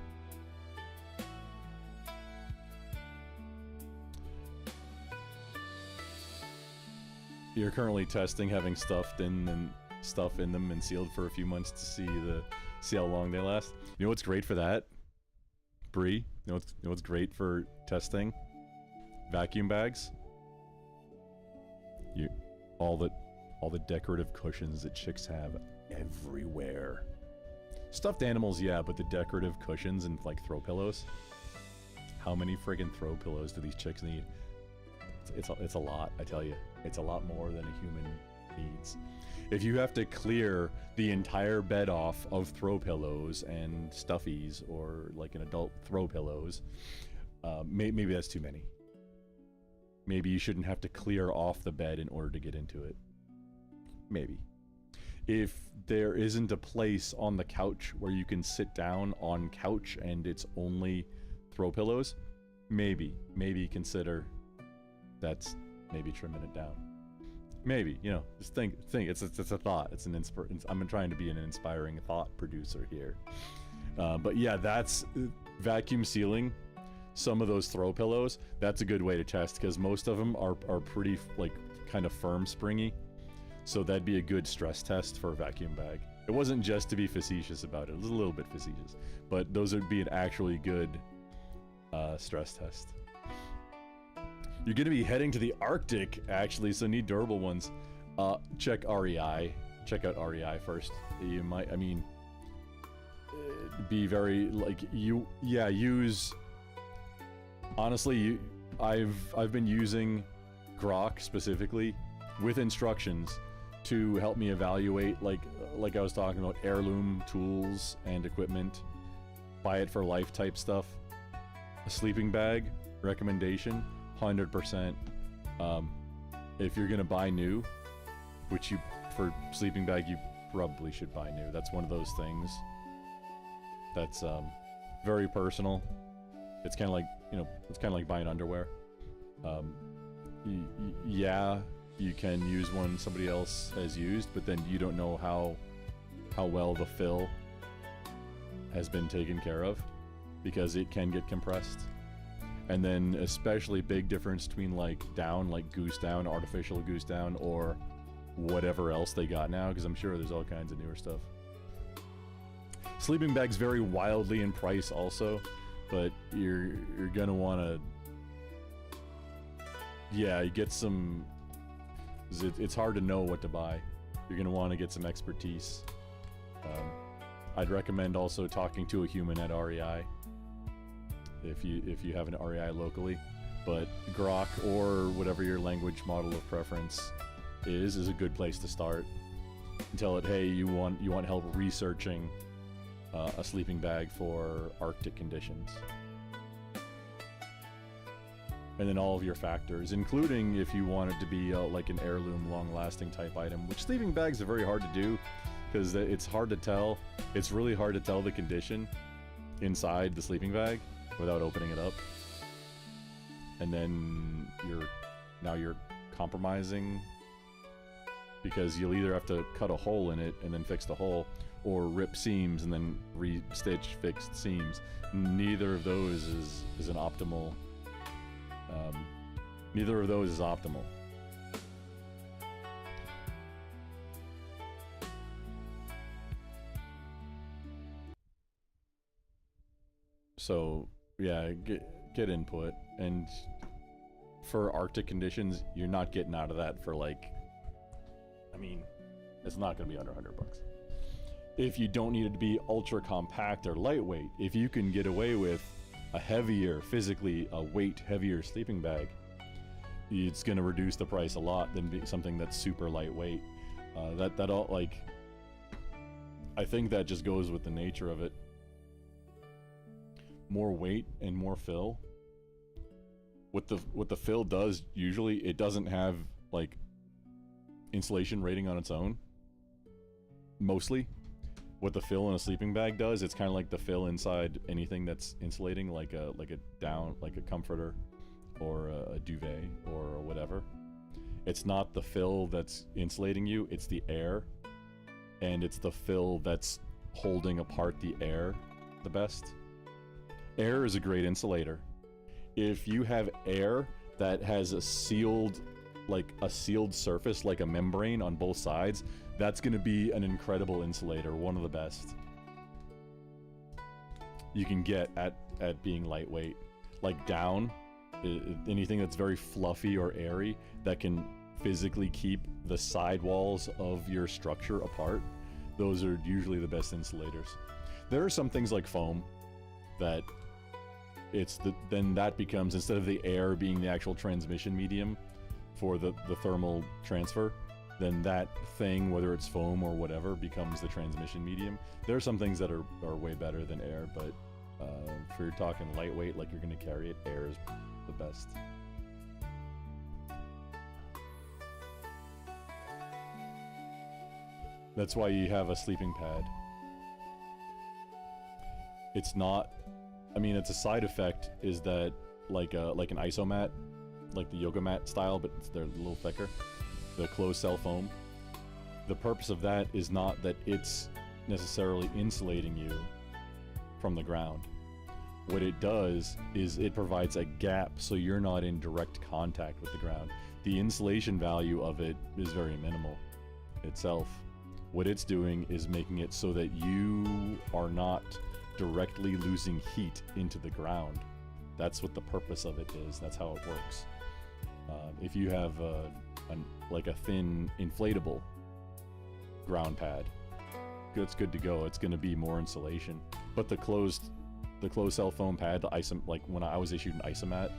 You're currently testing having stuff in them and sealed for a few months to see how long they last. You know what's great for that? Bree, you know what's great for testing? Vacuum bags. All the decorative cushions that chicks have everywhere. Stuffed animals, yeah, but the decorative cushions and like throw pillows. How many friggin' throw pillows do these chicks need? It's a lot, I tell you. It's a lot more than a human needs. If you have to clear the entire bed off of throw pillows and stuffies, or like an adult throw pillows, maybe that's too many. Maybe you shouldn't have to clear off the bed in order to get into it. Maybe. If there isn't a place on the couch where you can sit down on couch and it's only throw pillows, maybe consider that's maybe trimming it down. Maybe, you know, just think. It's a thought. It's an I'm trying to be an inspiring thought producer here. But yeah, that's vacuum sealing some of those throw pillows. That's a good way to test, because most of them are pretty like kind of firm, springy. So that'd be a good stress test for a vacuum bag. It wasn't just to be facetious about it. It was a little bit facetious, but those would be an actually good stress test. You're going to be heading to the Arctic, actually, so need durable ones. Check REI. Check out REI first. You might, I mean, be very, like, use... Honestly, I've been using Grok, specifically, with instructions to help me evaluate, like I was talking about, heirloom tools and equipment, buy it for life type stuff. A sleeping bag recommendation, 100%. If you're gonna buy new, which for sleeping bag you probably should buy new. That's one of those things that's very personal. It's kind of like, you know, it's kind of like buying underwear. Yeah, you can use one somebody else has used, but then you don't know how well the fill has been taken care of, because it can get compressed. And then especially big difference between like down, like goose down, artificial goose down, or whatever else they got now, because I'm sure there's all kinds of newer stuff. Sleeping bags vary wildly in price also, but you're gonna want to, yeah, you get some. It's hard to know what to buy. You're gonna want to get some expertise. I'd recommend also talking to a human at REI if you have an REI locally. But Grok, or whatever your language model of preference is a good place to start. And tell it, hey, you want help researching a sleeping bag for Arctic conditions. And then all of your factors, including if you want it to be like an heirloom, long-lasting type item, which sleeping bags are very hard to do, because it's hard to tell. It's really hard to tell the condition inside the sleeping bag without opening it up. And then you're compromising, because you'll either have to cut a hole in it and then fix the hole, or rip seams and then re-stitch fixed seams. Neither of those is an optimal. Neither of those is optimal. So yeah, get input, and for Arctic conditions, you're not getting out of that for like, I mean, it's not going to be under $100. If you don't need it to be ultra compact or lightweight, if you can get away with a heavier, physically a weight heavier sleeping bag, it's going to reduce the price a lot than something that's super lightweight. That all, like, I think that just goes with the nature of it. More weight and more fill. What the fill does usually, it doesn't have like insulation rating on its own. Mostly, what the fill in a sleeping bag does, it's kind of like the fill inside anything that's insulating, like a comforter or a duvet or whatever. It's not the fill that's insulating you, it's the air, and it's the fill that's holding apart the air the best. Air is a great insulator. If you have air that has a sealed surface, like a membrane on both sides, that's going to be an incredible insulator, one of the best you can get at being lightweight. Like down, anything that's very fluffy or airy that can physically keep the side walls of your structure apart, those are usually the best insulators. There are some things like foam that then that becomes, instead of the air being the actual transmission medium for the thermal transfer, then that thing, whether it's foam or whatever, becomes the transmission medium. There are some things that are way better than air, but if you're talking lightweight, like you're going to carry it, air is the best. That's why you have a sleeping pad. It's not, I mean, it's a side effect is that like an isomat, like the yoga mat style, but they're a little thicker, the closed cell foam. The purpose of that is not that it's necessarily insulating you from the ground. What it does is it provides a gap so you're not in direct contact with the ground. The insulation value of it is very minimal itself. What it's doing is making it so that you are not directly losing heat into the ground. That's what the purpose of it is. That's how it works. If you have like a thin inflatable ground pad, it's good to go. It's going to be more insulation. But the closed cell foam pad, like when I was issued an isomat,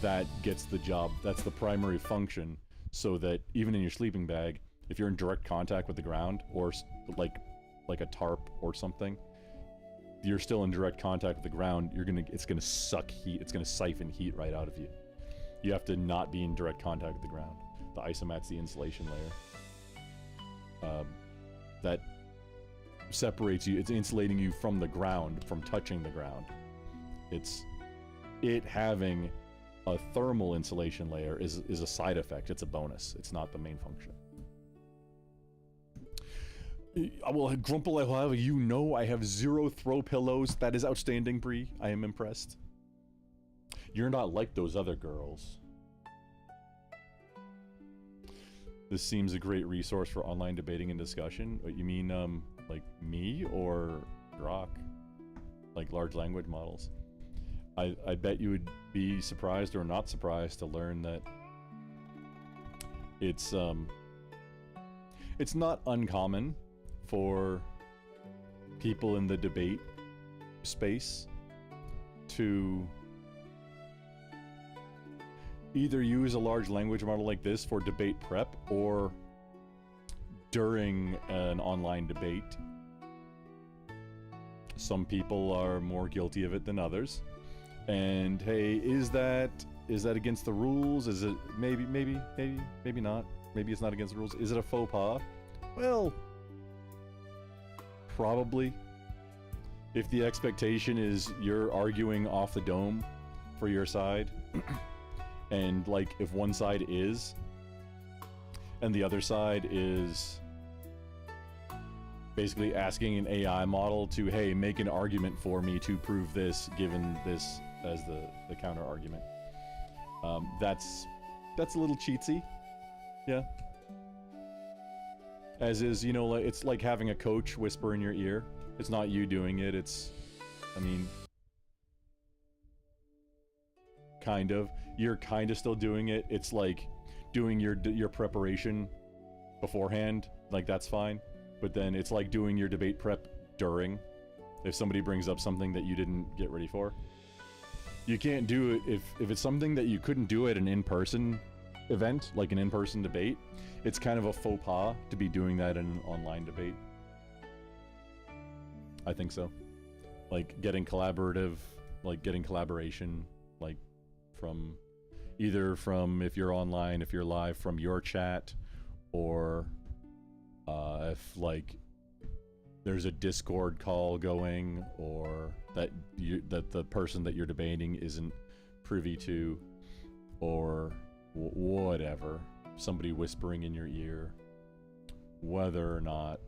that gets the job. That's the primary function, so that even in your sleeping bag, if you're in direct contact with the ground, or like a tarp or something, you're still in direct contact with the ground. It's gonna suck heat. It's gonna siphon heat right out of you. You have to not be in direct contact with the ground. The isomat's the insulation layer that separates you. It's insulating you from the ground, from touching the ground. It having a thermal insulation layer is a side effect. It's a bonus. It's not the main function. Well, Grumple, I have, you know, I have 0 throw pillows. That is outstanding, Bree. I am impressed. You're not like those other girls. This seems a great resource for online debating and discussion. You mean, like me or Grok? Like large language models? I bet you would be surprised or not surprised to learn that it's not uncommon for people in the debate space to either use a large language model like this for debate prep or during an online debate. Some people are more guilty of it than others. And hey, is that against the rules? Is it maybe not? Maybe it's not against the rules. Is it a faux pas? Well, probably. If the expectation is you're arguing off the dome for your side, and like if one side is, and the other side is basically asking an AI model to, hey, make an argument for me to prove this, given this as the counter argument. That's a little cheatsy. Yeah. As is, you know, it's like having a coach whisper in your ear. It's not you doing it, it's, I mean, kind of. You're kind of still doing it. It's like doing your preparation beforehand. Like, that's fine. But then it's like doing your debate prep during. If somebody brings up something that you didn't get ready for. You can't do it if it's something that you couldn't do at an in-person event, like an in-person debate. It's kind of a faux pas to be doing that in an online debate. I think so. Like getting collaboration, like from either from, if you're online, if you're live, from your chat, or if like there's a Discord call going, or that the person that you're debating isn't privy to, or whatever, somebody whispering in your ear, whether or not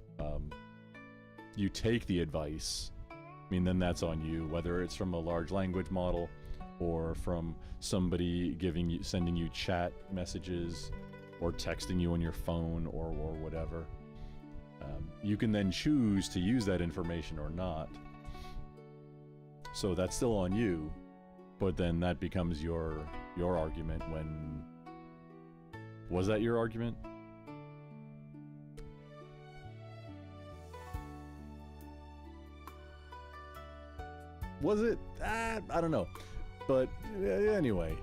you take the advice, I mean, then that's on you, whether it's from a large language model or from somebody sending you chat messages or texting you on your phone or whatever. You can then choose to use that information or not. So that's still on you, but then that becomes your argument when... Was that your argument? Was it? I don't know. But anyway,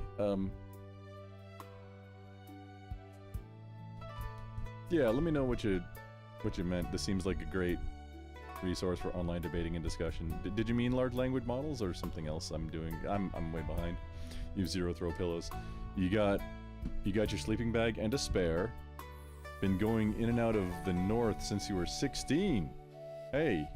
yeah, let me know what you meant. This seems like a great resource for online debating and discussion. Did you mean large language models or something else? I'm way behind. You have 0 throw pillows. You got your sleeping bag and a spare. Been going in and out of the north since you were 16. Hey,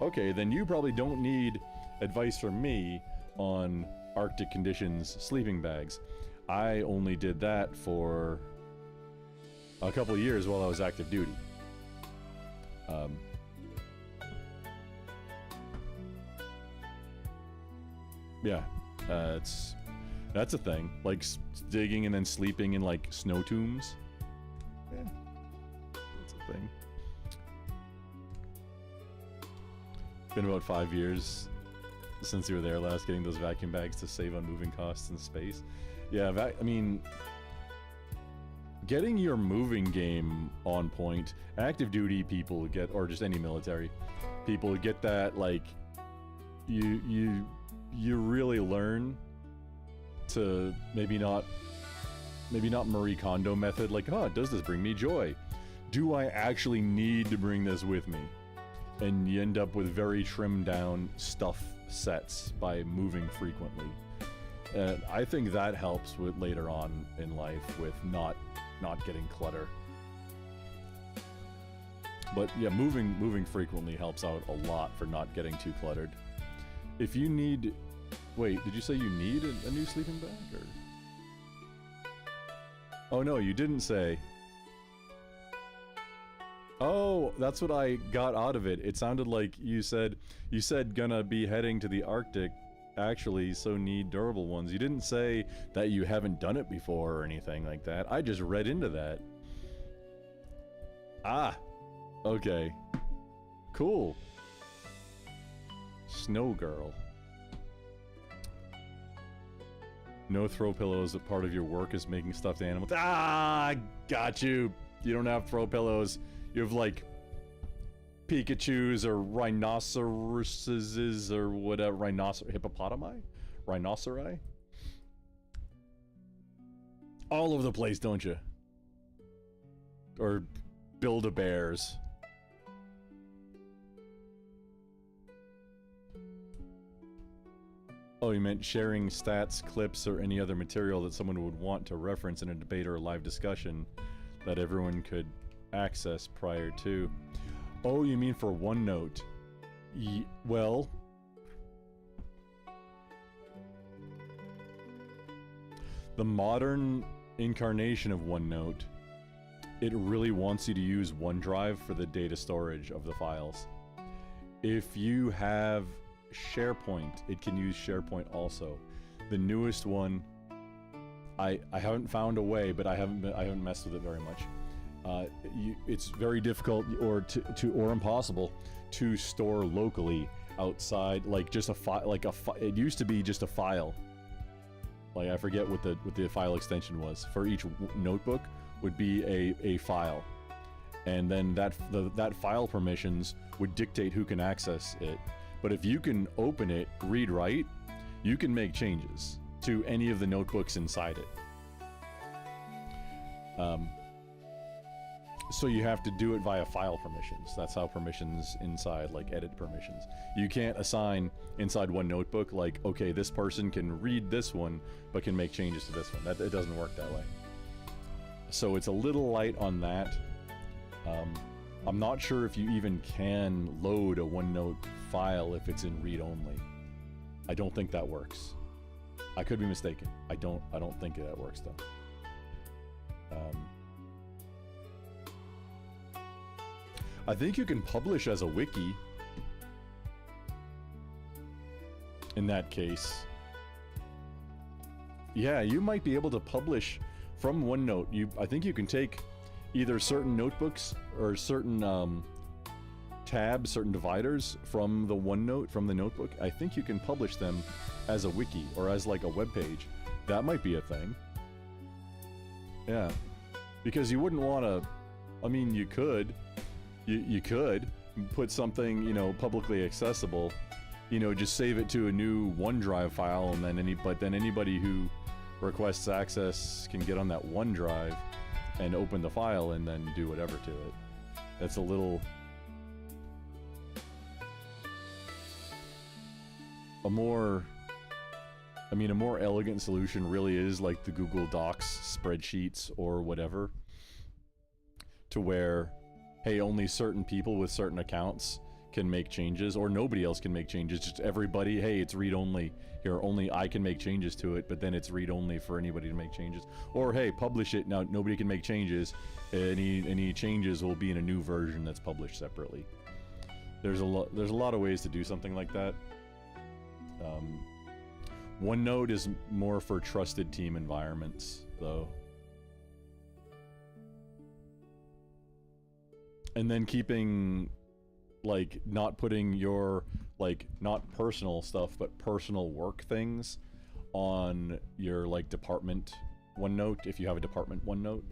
okay, then you probably don't need advice from me on Arctic conditions sleeping bags. I only did that for a couple of years while I was active duty. Yeah, that's a thing. Like digging and then sleeping in like snow tombs. Yeah, that's a thing. Been about 5 years since you were there last, getting those vacuum bags to save on moving costs in space. Yeah, I mean, getting your moving game on point. Active duty people get, or just any military people get that, like, you really learn to maybe not Marie Kondo method, like, oh, does this bring me joy? Do I actually need to bring this with me? And you end up with very trimmed down stuff sets by moving frequently. I think that helps with later on in life with not getting clutter. But yeah, moving frequently helps out a lot for not getting too cluttered. If you need... Wait, did you say you need a new sleeping bag, or...? Oh no, you didn't say. Oh, that's what I got out of it. It sounded like you said gonna be heading to the Arctic, actually, so need durable ones. You didn't say that you haven't done it before or anything like that. I just read into that. Ah, okay. Cool. Snow girl. No throw pillows. That part of your work is making stuffed animals. Ah, got you. You don't have throw pillows. You have like Pikachus or rhinoceroses or whatever. Hippopotami? Rhinoceri? All over the place, don't you? Or Build-A-Bears. Oh, you meant sharing stats, clips, or any other material that someone would want to reference in a debate or a live discussion that everyone could access prior to. Oh, you mean for OneNote? Well, the modern incarnation of OneNote, it really wants you to use OneDrive for the data storage of the files. If you have SharePoint, it can use SharePoint also. The newest one, I haven't found a way, but I haven't messed with it very much. It's very difficult or impossible to store locally outside, like just a file. It used to be just a file. like I forget what the file extension was for each notebook would be a file, and then that file permissions would dictate who can access it. But if you can open it, read write, you can make changes to any of the notebooks inside it. So you have to do it via file permissions. That's how permissions inside, like edit permissions. You can't assign inside one notebook, like, okay, this person can read this one, but can make changes to this one. It doesn't work that way. So it's a little light on that. I'm not sure if you even can load a OneNote file if it's in read-only. I don't think that works. I could be mistaken. I don't think that works though. I think you can publish as a wiki in that case. Yeah, you might be able to publish from OneNote. I think you can take either certain notebooks or certain tabs, certain dividers from the OneNote, from the notebook. I think you can publish them as a wiki or as like a web page. That might be a thing. Yeah, because you wouldn't want to. I mean, you could. You could put something, you know, publicly accessible, you know, just save it to a new OneDrive file, and then anybody who requests access can get on that OneDrive and open the file and then do whatever to it. That's a little... a more elegant solution really is like the Google Docs spreadsheets or whatever, to where, hey, only certain people with certain accounts can make changes, or nobody else can make changes. Just everybody, hey, it's read-only. Here, only I can make changes to it, but then it's read-only for anybody to make changes. Or, hey, publish it, now nobody can make changes. Any changes will be in a new version that's published separately. There's a lot of ways to do something like that. OneNote is more for trusted team environments, though. And then keeping, like, not putting your, like, not personal stuff, but personal work things on your, like, department OneNote, if you have a department OneNote.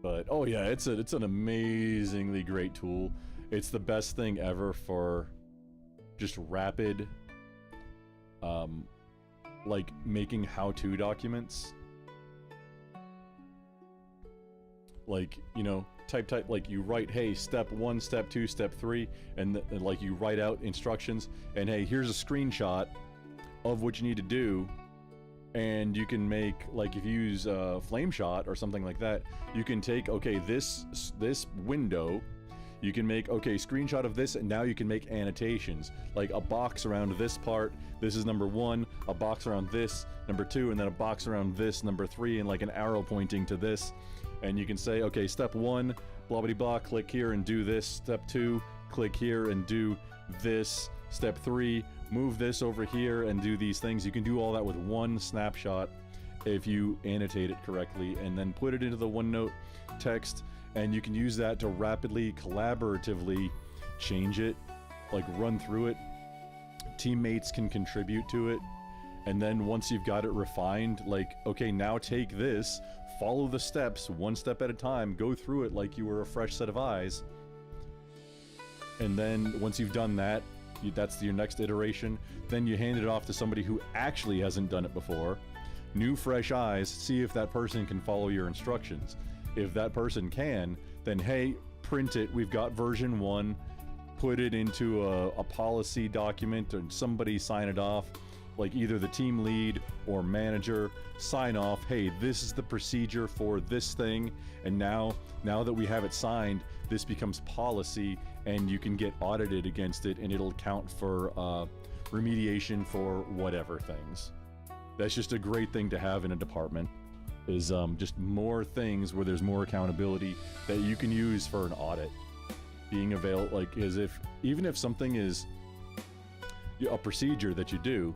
But, oh yeah, it's an amazingly great tool. It's the best thing ever for just rapid, like, making how-to documents. Like, you know, type, like, you write, hey, step 1, step 2, step 3, and like, you write out instructions, and hey, here's a screenshot of what you need to do, and you can make, like, if you use Flameshot or something like that, you can take, okay, this window, you can make, okay, screenshot of this, and now you can make annotations, like a box around this part, this is number 1, a box around this, number 2, and then a box around this, number 3, and like an arrow pointing to this. And you can say, okay, step 1, blah blah blah, click here and do this. Step 2, click here and do this. Step 3, move this over here and do these things. You can do all that with one snapshot if you annotate it correctly, and then put it into the OneNote text, and you can use that to rapidly, collaboratively change it, like run through it. Teammates can contribute to it, and then once you've got it refined, like, okay, now take this, follow the steps one step at a time, go through it like you were a fresh set of eyes, and then once you've done that, that's your next iteration. Then you hand it off to somebody who actually hasn't done it before. New fresh eyes, see if that person can follow your instructions. If that person can, then hey, print it, we've got version 1, put it into a policy document, and somebody sign it off, like either the team lead or manager, sign off, hey, this is the procedure for this thing, and now that we have it signed, this becomes policy, and you can get audited against it, and it'll count for remediation for whatever things. That's just a great thing to have in a department, is just more things where there's more accountability that you can use for an audit. Being available, like, as if, even if something is a procedure that you do,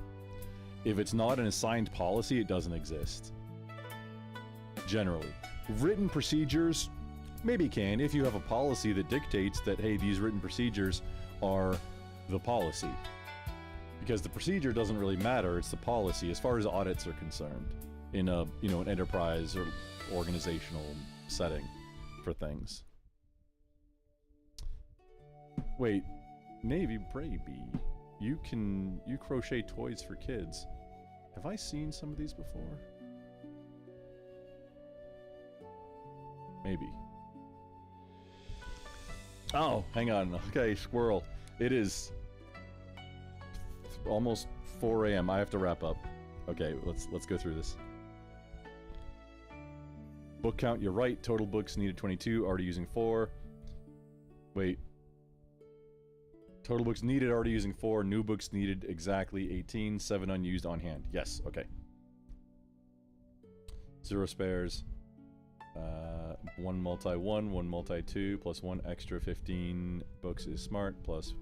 if it's not an assigned policy, it doesn't exist. Generally. Written procedures, maybe can, if you have a policy that dictates that, hey, these written procedures are the policy. because the procedure doesn't really matter. It's the policy as far as audits are concerned in a, you know, an enterprise or organizational setting for things. Wait, Navy Baby, you crochet toys for kids. Have I seen some of these before? Maybe. Oh, hang on. Okay, squirrel. It is almost 4 a.m. I have to wrap up. Okay, let's go through this. Book count, you're right. Total books needed 22, already using 4. Wait. Total books needed, already using 4. New books needed exactly 18. 7 unused on hand. Yes, okay. 0 spares. 1 multi-1, 1 multi-2, plus 1 extra 15 books is smart, plus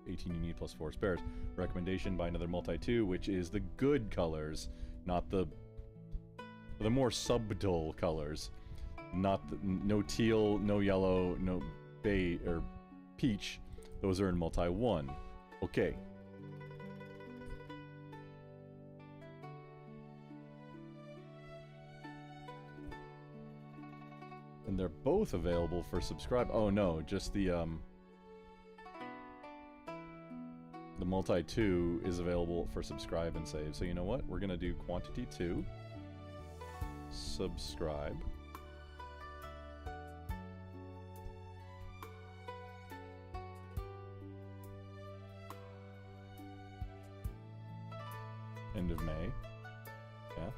18 you need, plus 4 spares. Recommendation, buy another multi-2, which is the good colors, not the more subtle colors. Not the, no teal, no yellow, no beige or peach. Those are in multi-1. Okay. And they're both available for subscribe. Oh no, just the multi-2 is available for subscribe and save. So you know what? We're gonna do quantity 2. Subscribe. End of May. Yeah.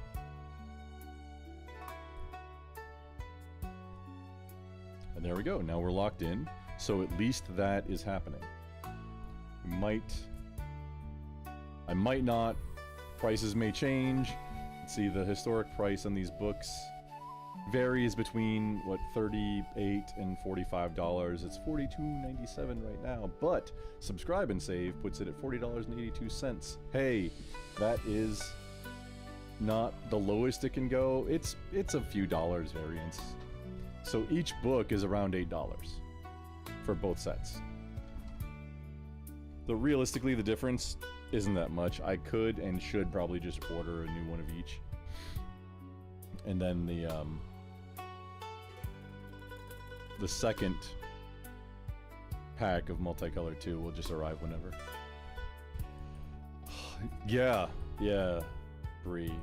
And there we go. Now we're locked in. So at least that is happening. I might not. Prices may change. Let's see, the historic price on these books varies between, what, $38 and $45. It's $42.97 right now, but subscribe and save puts it at $40.82. Hey, that is not the lowest it can go. It's a few dollars variance. So each book is around $8 for both sets. So realistically, the difference isn't that much. I could and should probably just order a new one of each. And then the second pack of multicolored 2 will just arrive whenever. Yeah, Bree.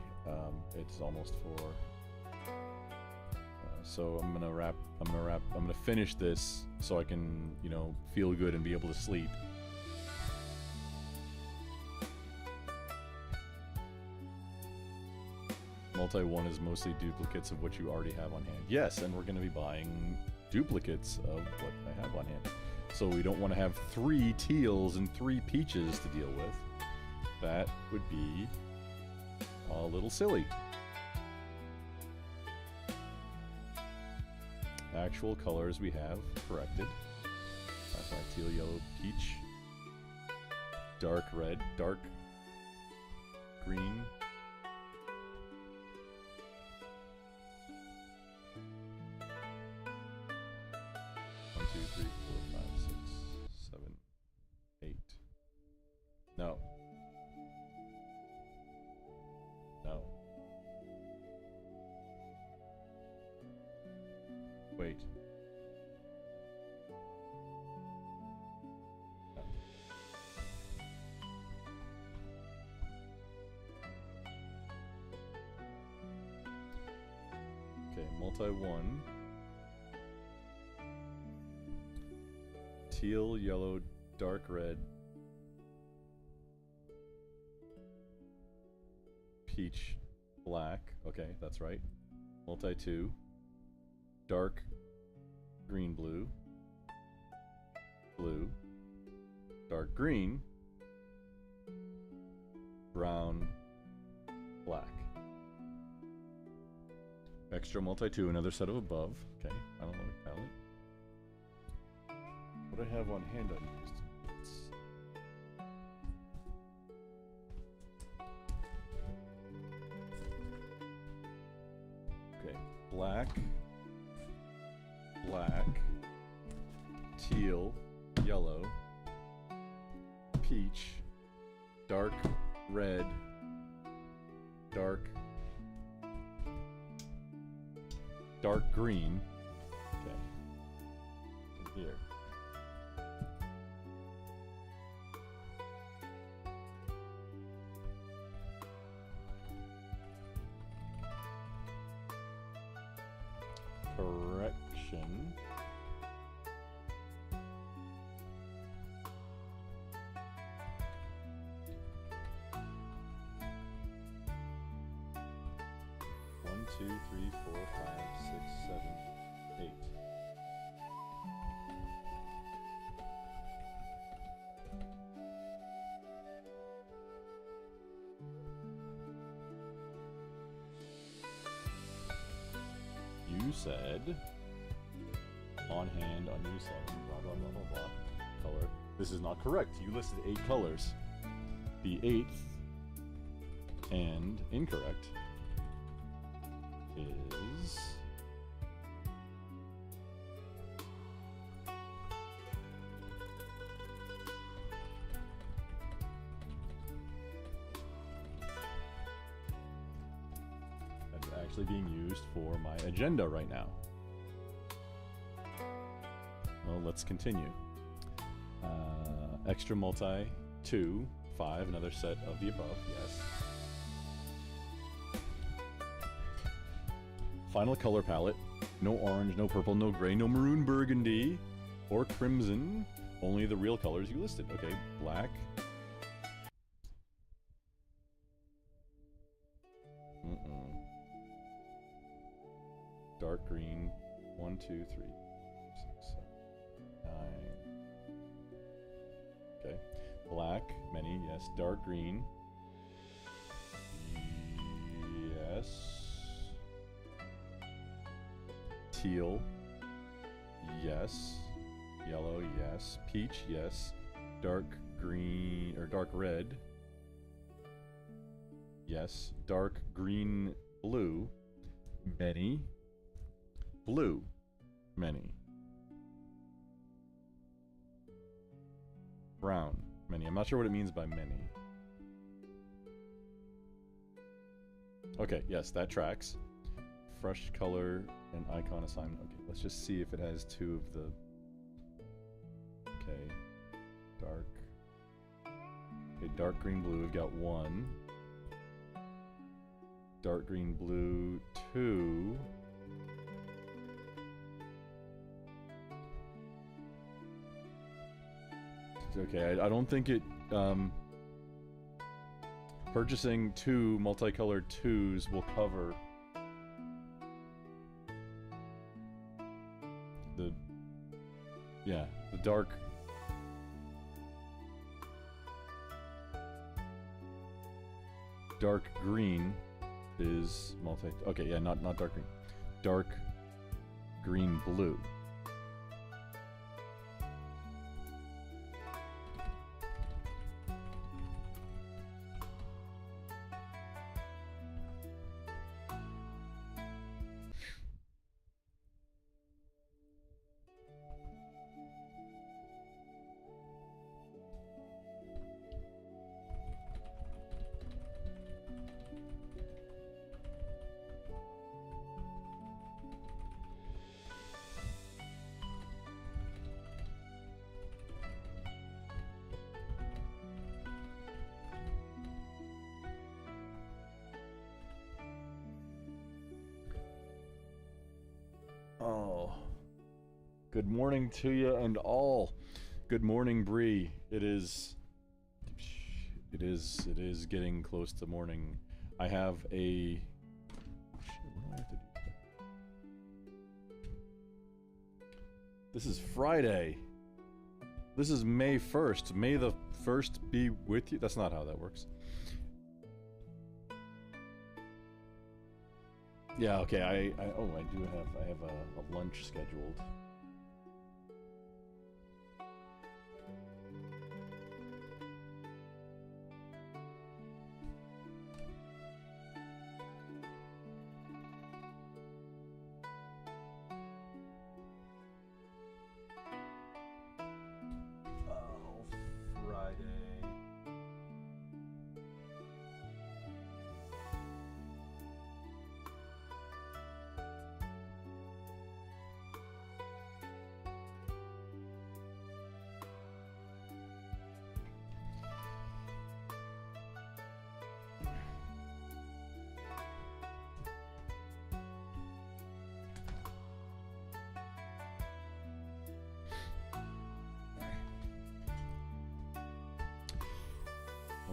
It's almost 4. So I'm gonna finish this so I can, you know, feel good and be able to sleep. Multi-1 is mostly duplicates of what you already have on hand. Yes, and we're going to be buying duplicates of what I have on hand. So we don't want to have 3 teals and 3 peaches to deal with. That would be a little silly. Actual colors we have corrected. Teal, yellow, peach, dark red, dark green, No. No. Wait. No. Okay, multi-1. Teal, yellow, dark red, peach, black. Okay, that's right. Multi-2. Dark green, blue. Blue. Dark green. Brown. Black. Extra multi-2, another set of above. Okay, I don't know the palette. What I have on hand unused. Okay, black, teal, yellow, peach, dark red, dark green. Okay. And here. Correction. One, two, three, 4, 5, 6, 7, 8. You said on hand, unused 7, blah, blah, blah, blah, blah. Color. This is not correct. You listed 8 colors. The 8th and incorrect is that's actually being used for my agenda right now. Well, let's continue. Extra multi 2, 5, another set of the above, yes. Final color palette. No orange, no purple, no gray, no maroon burgundy, or crimson. Only the real colors you listed. Okay, black. Dark green. 1, 2, 3, 6, 7, 9. Okay. Black, many, yes. Dark green. Yes. Teal, yes. Yellow, yes. Peach, yes. Dark green, or dark red, yes. Dark green blue, many. Blue, many. Brown, many. I'm not sure what it means by many. Okay, yes, that tracks. Fresh color and icon assignment. Okay, let's just see if it has 2 of the... Okay. Dark. Okay, dark green blue, we've got 1. Dark green blue, 2. Okay, I don't think it... purchasing 2 multicolored 2s will cover... Yeah, the dark green is multi. Okay, yeah, not dark green. Dark green blue. Oh, good morning to you and all. Good morning, Bree. It is getting close to morning. I have a... What do I have to do? This is Friday. This is May 1st. May the 1st be with you. That's not how that works. Yeah, okay, I have a lunch scheduled. Oh, Friday.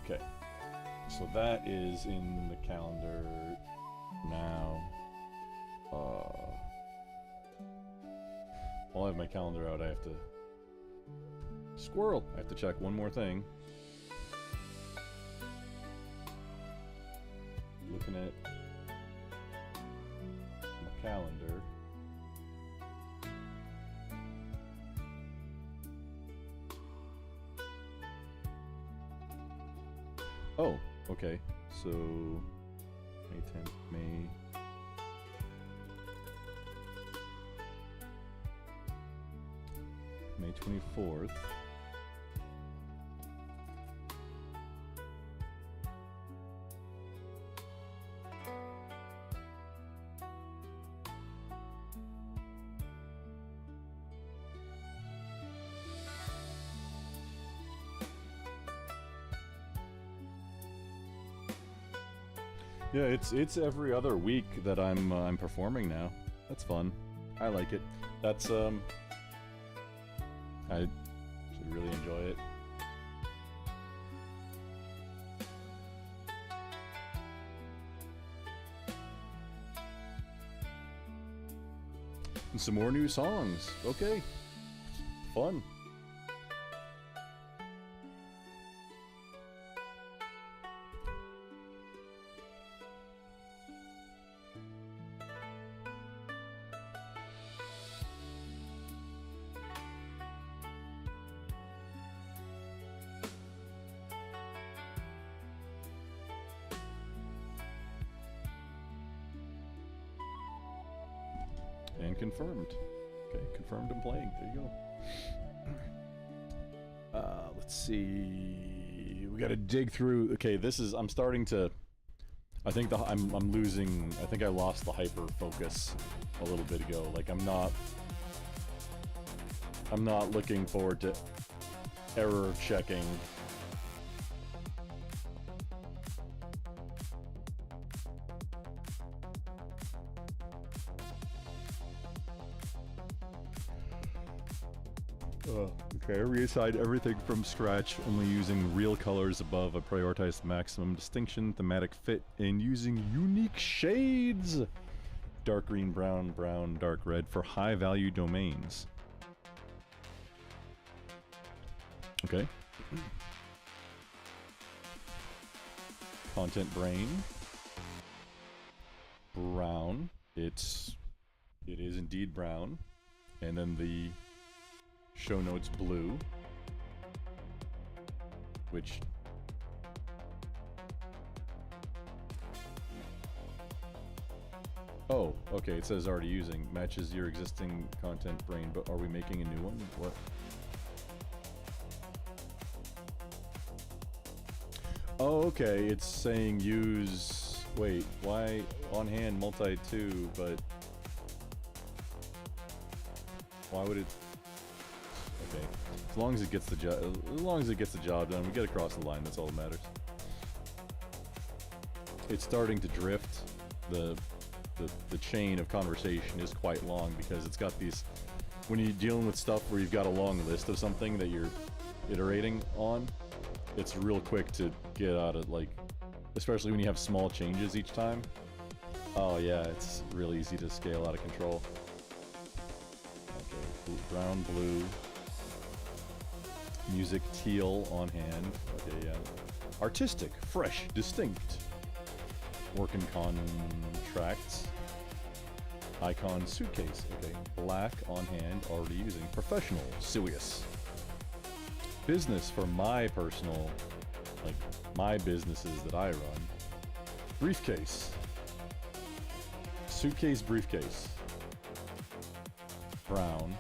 Okay. So that is in the calendar now. While I have my calendar out, I have to... Squirrel! I have to check one more thing. Looking at my calendar. Oh, okay. So May 10th, May 24th. Yeah, it's every other week that I'm performing now. That's fun. I like it. That's I should really enjoy it. And some more new songs. Okay. Fun. And confirmed. Okay, confirmed and playing. There you go. Let's see. We gotta dig through. Okay, this is. I'm starting to. I think I'm losing. I think I lost the hyper focus a little bit ago. Like I'm not looking forward to error checking. Okay, I reassigned everything from scratch, only using real colors above. I prioritized maximum distinction, thematic fit, and using unique shades! Dark green, brown, brown, dark red for high-value domains. Okay. Content brain. Brown. It is indeed brown. And then the show notes blue, which oh, okay, it says already using matches your existing content brain, but are we making a new one? What? Oh, okay, it's saying use, wait, why on hand multi 2, but why would it? Okay, as long as it gets the job done, we get across the line. That's all that matters. It's starting to drift. The chain of conversation is quite long because it's got these. When you're dealing with stuff where you've got a long list of something that you're iterating on, it's real quick to get out of, like, especially when you have small changes each time. Oh yeah, it's real easy to scale out of control. Okay, brown, blue. Music teal on hand. Okay, yeah. Artistic, fresh, distinct. Working contracts. Icon suitcase. Okay. Black on hand, already using. Professional, serious. Business for my personal, like, my businesses that I run. Briefcase. Suitcase, briefcase. Brown.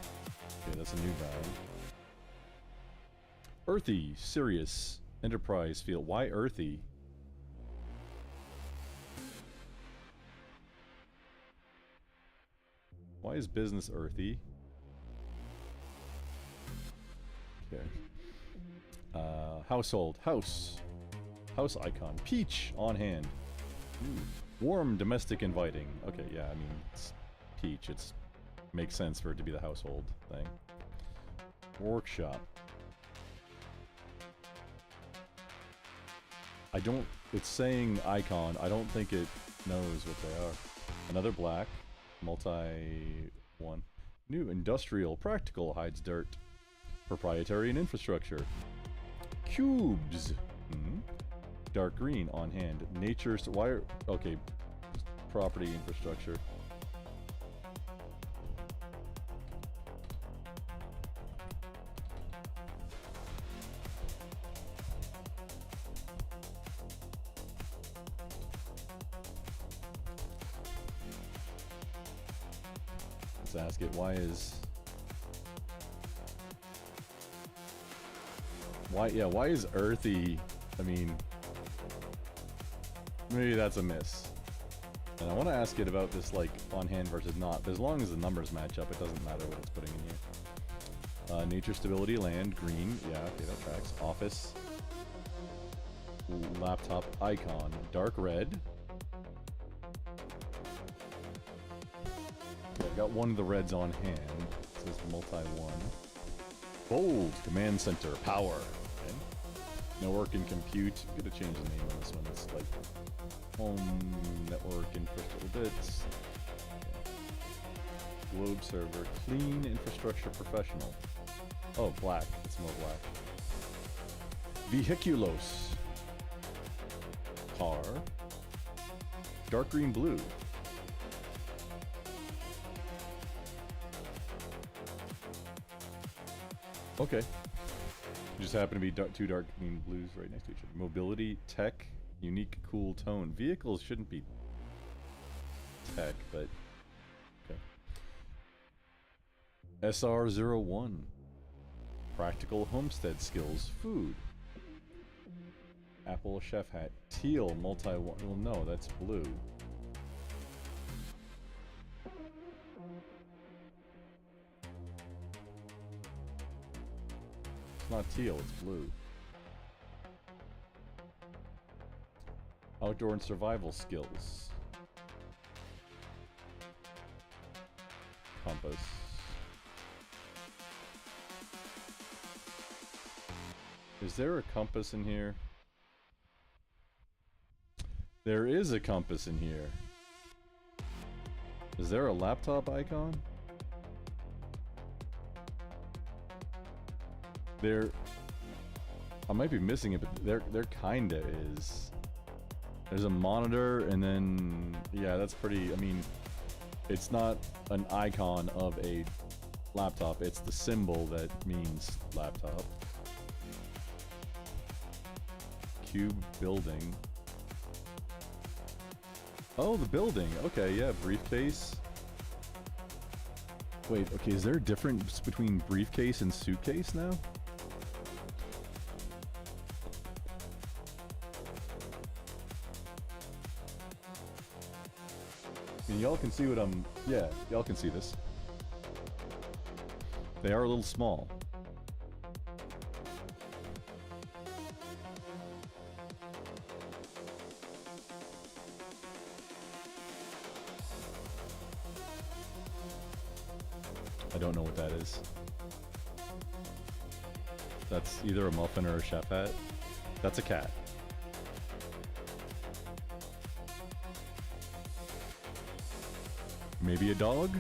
Okay, that's a new brown. Earthy, serious, enterprise feel. Why earthy? Why is business earthy? Okay. Household, house icon, peach on hand. Ooh. Warm, domestic, inviting. Okay, yeah, I mean, it's peach. It's makes sense for it to be the household thing. Workshop. I don't... It's saying icon. I don't think it knows what they are. Another black. Multi-one. New industrial practical hides dirt. Proprietary and infrastructure. Cubes. Dark green on hand. Nature's... Why are... Okay. Property infrastructure. Let's ask it, why is earthy? I mean, maybe that's a miss. And I want to ask it about this, like, on hand versus not, but as long as the numbers match up, it doesn't matter what it's putting in here. Nature, stability, land, green. Yeah, okay, that tracks. Office. Laptop icon. Dark red. Okay, I've got one of the reds on hand. It says multi-one. Bold. Command center. Power. Okay. Network and compute. I'm gonna change the name on this one. It's like home network infrastructure bits. Okay. Globe server. Clean infrastructure professional. Oh, black. It's more black. Vehiculos. Car. Dark green blue. Okay. Just happen to be two dark green blues right next to each other. Mobility, tech, unique, cool tone. Vehicles shouldn't be tech, but okay. SR01. Practical homestead skills. Food. Apple chef hat. Teal multi-one. Well, no, that's blue. It's not teal, it's blue. Outdoor and survival skills. Compass. Is there a compass in here? There is a compass in here. Is there a laptop icon? There... I might be missing it, but there kinda is. There's a monitor, and then... Yeah, that's pretty... I mean, it's not an icon of a laptop. It's the symbol that means laptop. Cube building. Oh, the building. Okay, yeah, briefcase. Wait, okay, is there a difference between briefcase and suitcase now? And y'all can see what I'm... Yeah, y'all can see this. They are a little small. I don't know what that is. That's either a muffin or a chef hat. That's a cat. Maybe a dog?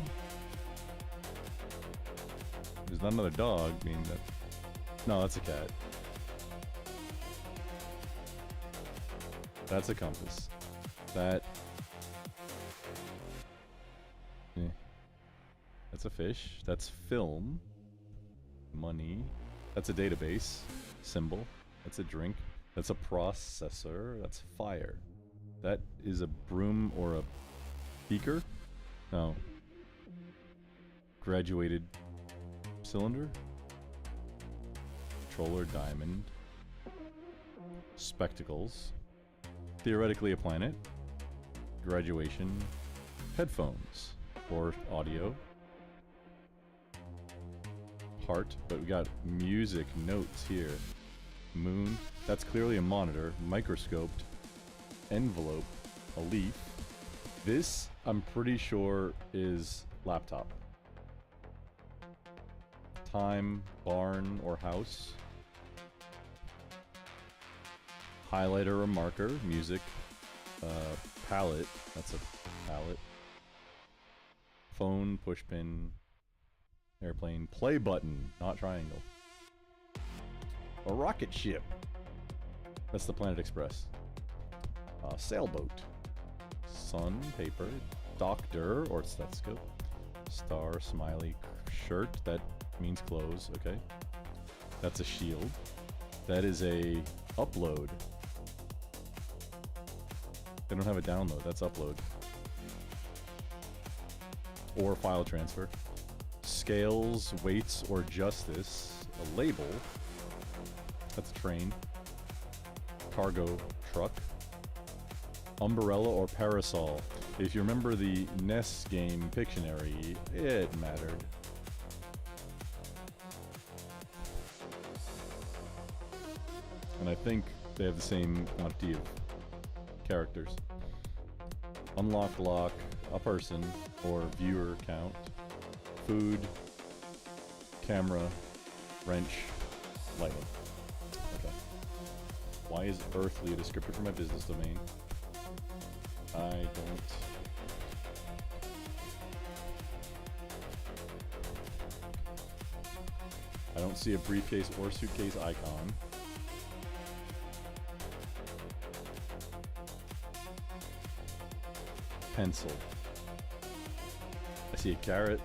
There's not another dog. I mean, that... No, that's a cat. That's a compass. That... Eh. That's a fish. That's film. Money. That's a database. Symbol. That's a drink. That's a processor. That's fire. That is a broom or a beaker? No. Graduated cylinder. Controller diamond. Spectacles. Theoretically a planet. Graduation. Headphones. Or audio. Heart, but we got music notes here. Moon. That's clearly a monitor. Microscoped. Envelope. A leaf. This, I'm pretty sure, is laptop. Time, barn, or house. highlighter or marker, music, palette, that's a palette, phone, pushpin, airplane, play button, not triangle, a rocket ship, that's the Planet Express, sailboat, sun, paper, doctor or stethoscope, star, smiley, shirt, that means clothes, okay, that's a shield, that is a upload. They don't have a download, that's upload. Or file transfer. Scales, weights, or justice. A label. That's a train. Cargo truck. Umbrella or parasol. If you remember the NES game Pictionary, it mattered. And I think they have the same quantity of characters. Unlock lock, a person, or viewer count. Food, camera, wrench, lighting. Okay. Why is earthly a descriptor for my business domain? I don't see a briefcase or suitcase icon. Pencil. I see a carrot.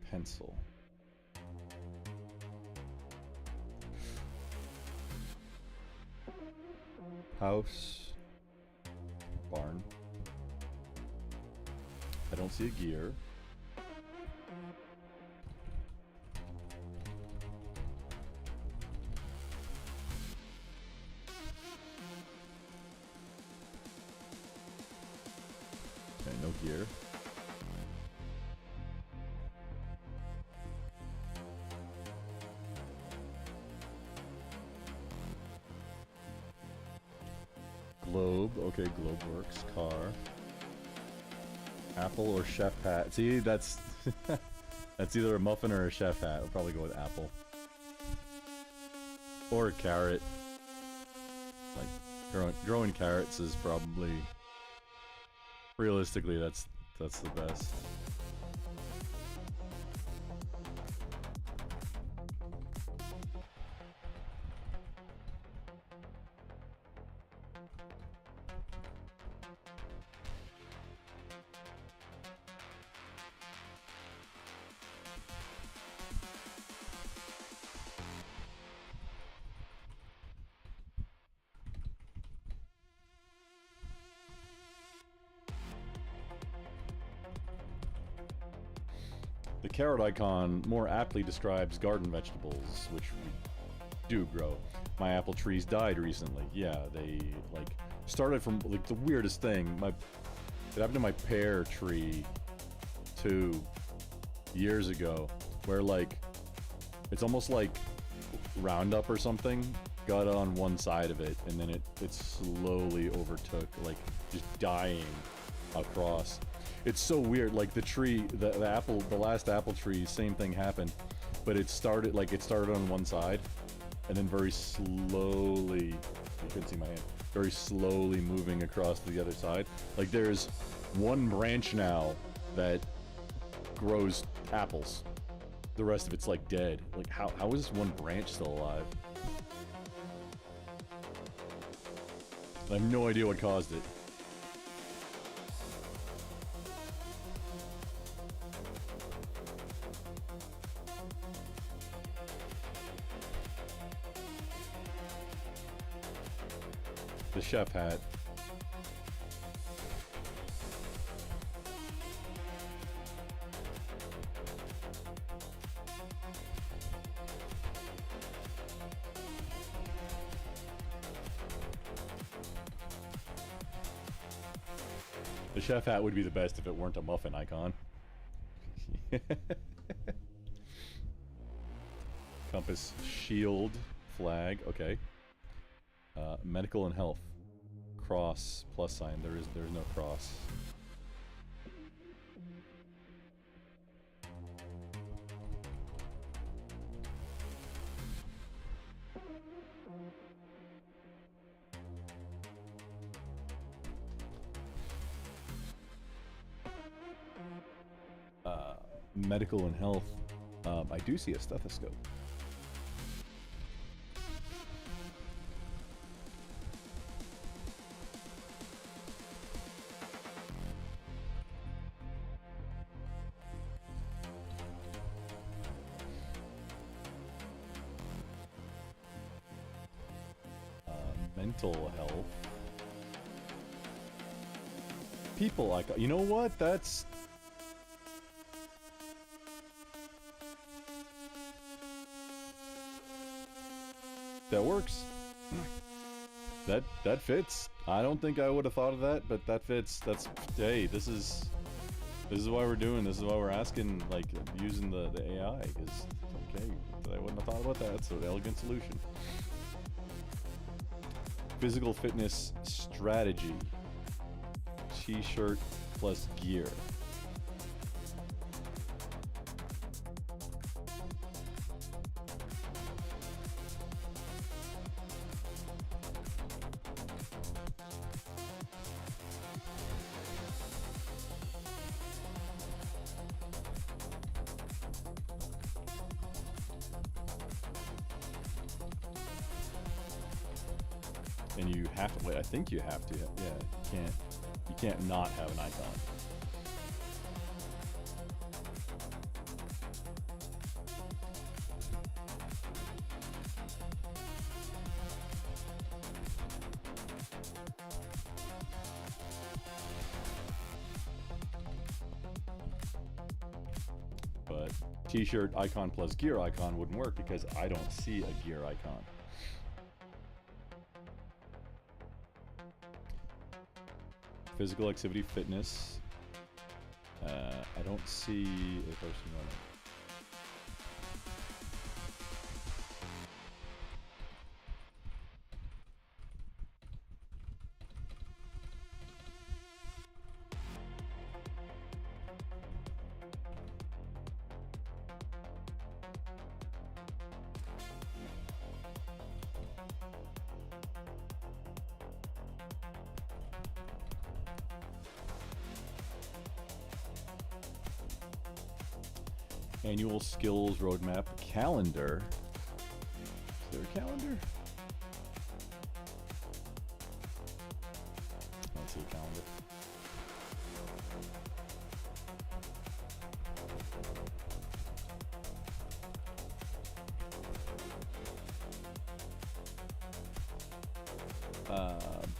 Pencil. House. Barn. I don't see a gear. Okay, no gear. Globe. Okay, globe works. Car. Apple or chef hat. See, that's that's either a muffin or a chef hat. I'll probably go with apple. Or a carrot. Like growing carrots is probably realistically that's the best. The carrot icon more aptly describes garden vegetables, which we do grow. My apple trees died recently. Yeah, they like started from like the weirdest thing. It happened to my pear tree 2 years ago, where like it's almost like Roundup or something got on one side of it, and then it slowly overtook, like just dying across. It's so weird, like the tree, the last apple tree, same thing happened, but it started on one side, and then very slowly, you couldn't see my hand, very slowly moving across to the other side. Like there's one branch now that grows apples. The rest of it's like dead. Like how is this one branch still alive? I have no idea what caused it. The chef hat. The chef hat would be the best if it weren't a muffin icon. compass, shield, flag. Okay. Medical and health. Cross, plus sign. There's no cross. Medical and health. I do see a stethoscope. Mental health. People like, you know what? That works. That fits. I don't think I would have thought of that, but that fits. Hey, this is why we're doing. This is why we're asking, like, using the AI. Because okay, I wouldn't have thought about that. It's an elegant solution. Physical fitness strategy. T-shirt plus gear. And you have to, wait, I think you have to, yeah, you can't not have an icon. But t-shirt icon plus gear icon wouldn't work because I don't see a gear icon. Physical activity, fitness. I don't see a person running. Annual skills roadmap calendar. Is there a calendar? I don't see a calendar.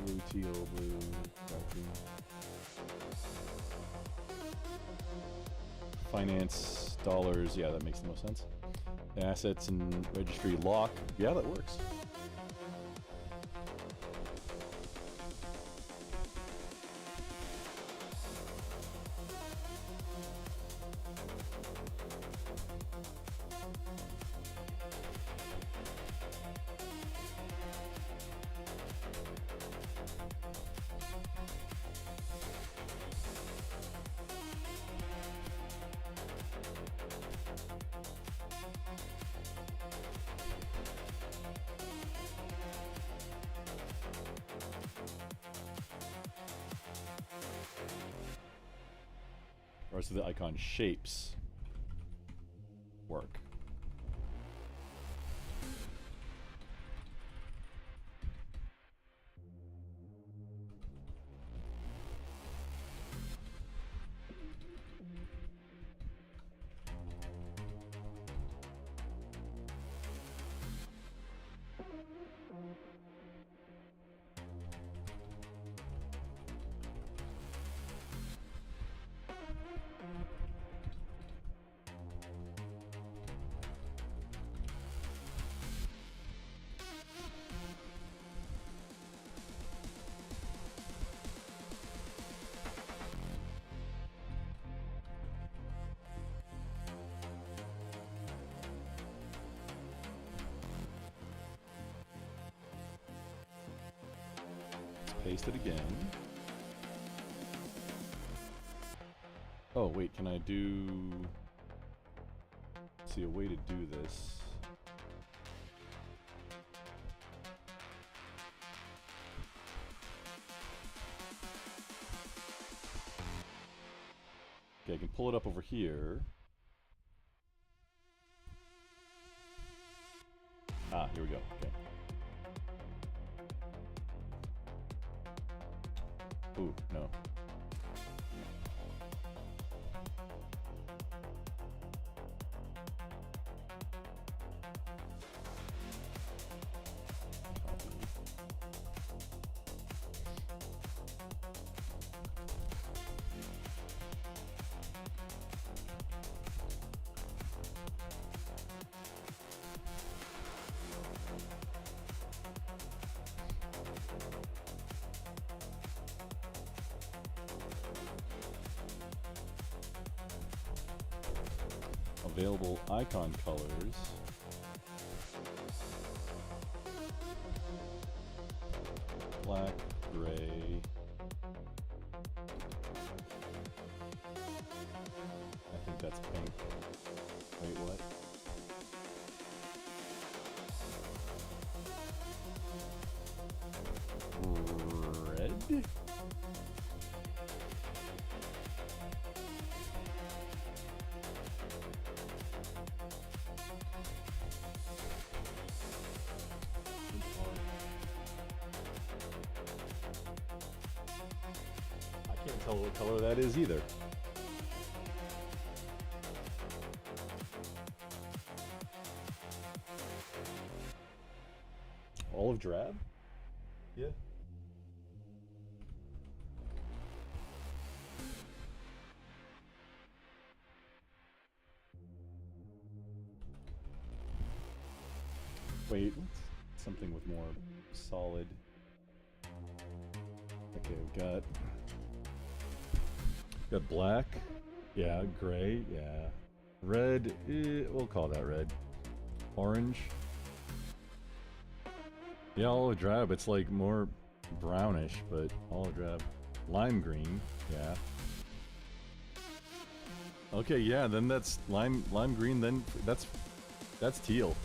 Blue, teal, blue, dark green. Finance, dollars, yeah, that makes the most sense. Assets and registry lock, yeah, that works. Or so the icon shapes work. Paste it again. Oh, wait, can I do... Let's see, a way to do this. Okay, I can pull it up over here. Ah, here we go. Okay. Ooh, no. Available icon colors. Black, gray. I think that's pink. Wait, what? Red? Tell what color that is either. Olive drab? Yeah. Wait, something with more solid. Okay, we've got black, yeah, gray, yeah, red, we'll call that red. Orange. Yeah, olive drab, it's like more brownish, but olive drab. Lime green, yeah. Okay, yeah, then that's lime green, then that's teal.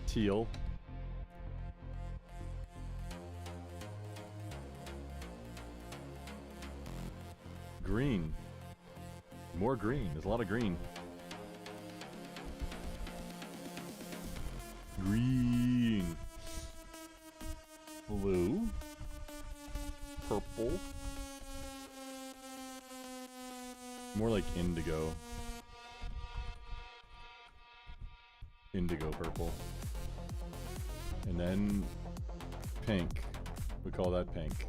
Teal. Green. More green. There's a lot of green. Green. Blue. Purple. More like indigo. Indigo purple. And then pink. We call that pink.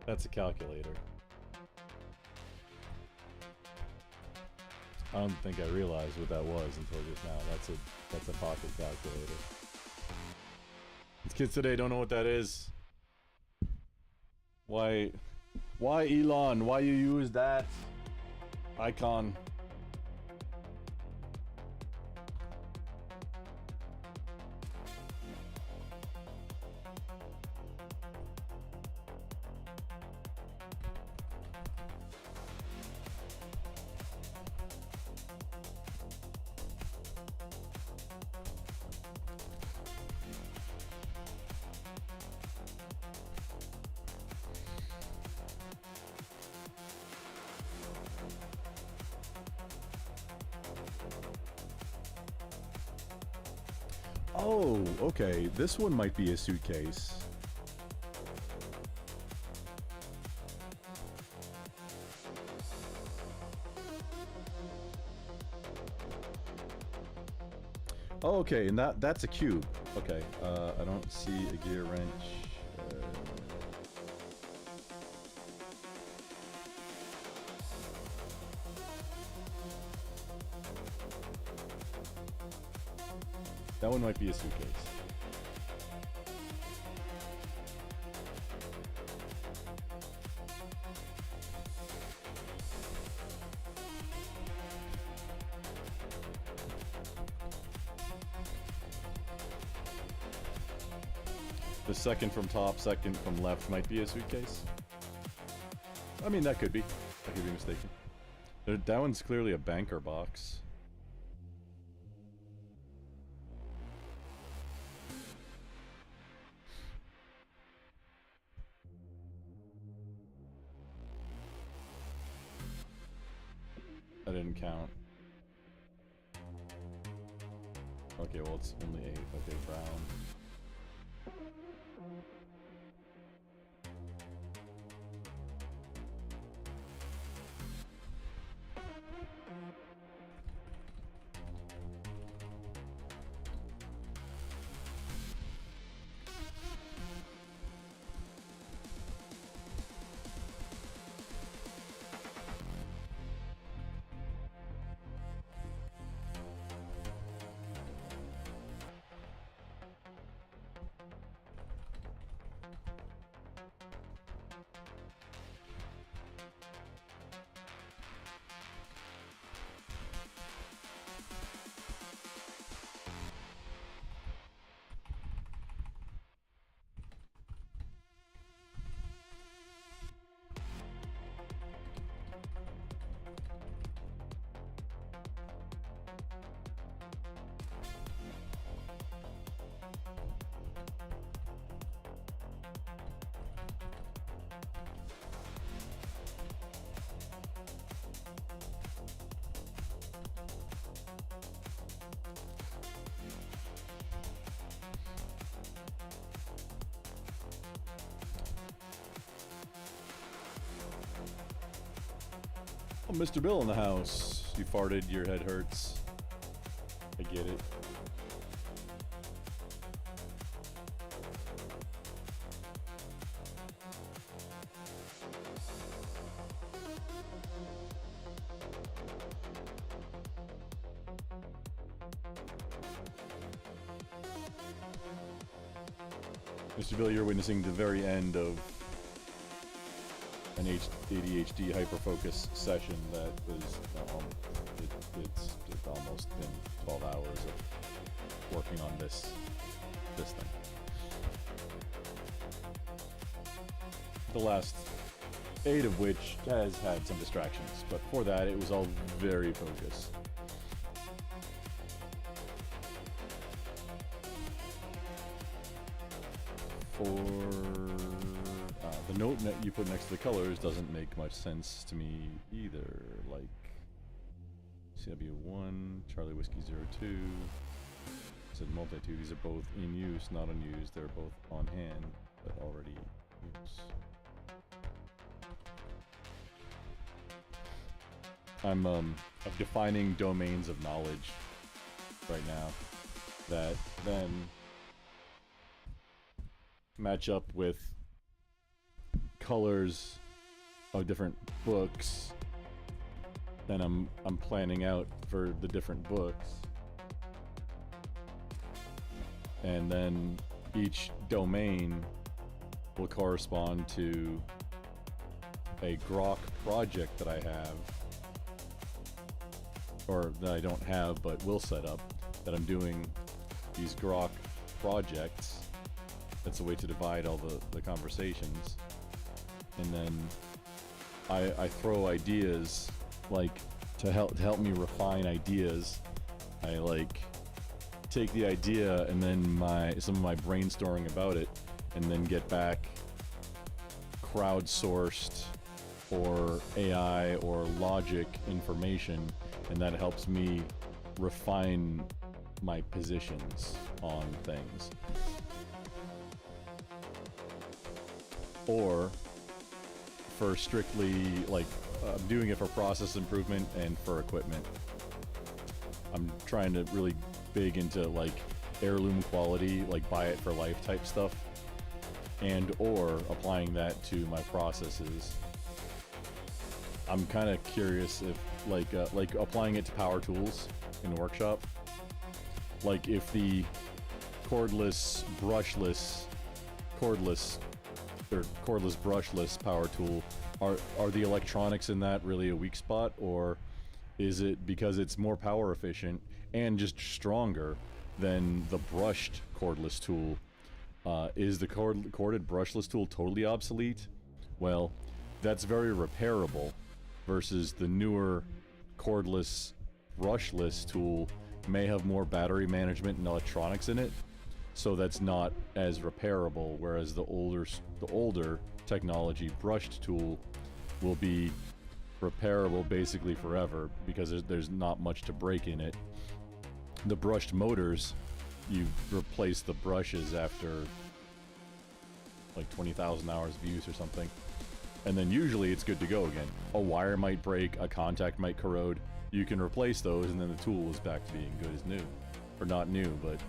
That's a calculator. I don't think I realized what that was until just now. That's a pocket calculator. These kids today don't know what that is. Why Elon? Why you use that icon? Oh, okay. This one might be a suitcase. Oh, okay, and that's a cube. Okay, I don't see a gear wrench. That one might be a suitcase. The second from top, second from left might be a suitcase. I mean, that could be. I could be mistaken. That one's clearly a banker box. I didn't count. Okay, well it's only 8. Okay, brown. Oh, Mr. Bill in the house. You farted, your head hurts. I get it. Mr. Bill, you're witnessing the very end of an ADHD Hyperfocus session that was, it's almost been 12 hours of working on this thing. The last 8 of which has had some distractions, but for that it was all very focused. The note that you put next to the colors doesn't make much sense to me either. Like CW1, Charlie Whiskey 02, said multi-2. These are both in use, not unused. They're both on hand, but already in use. I'm defining domains of knowledge right now that then match up with colors of different books. Then I'm planning out for the different books, and then each domain will correspond to a Grok project that I have, or that I don't have but will set up, that I'm doing these Grok projects. That's a way to divide all the conversations. And then I throw ideas, like, to help me refine ideas. I like take the idea and then some of my brainstorming about it, and then get back crowdsourced or AI or logic information, and that helps me refine my positions on things. Or for strictly, like, doing it for process improvement and for equipment. I'm trying to really big into, like, heirloom quality, like buy it for life type stuff, and or applying that to my processes. I'm kind of curious if, like applying it to power tools in the workshop. Like, if the cordless brushless power tool, are the electronics in that really a weak spot, or is it because it's more power efficient and just stronger than the brushed cordless tool? Is the corded brushless tool totally obsolete? Well, that's very repairable versus the newer cordless brushless tool may have more battery management and electronics in it, so that's not as repairable, whereas the older technology brushed tool will be repairable basically forever because there's not much to break in it. The brushed motors, you replace the brushes after like 20,000 hours of use or something, and then usually it's good to go again. A wire might break, a contact might corrode, you can replace those, and then the tool is back to being good as new. Or not new, but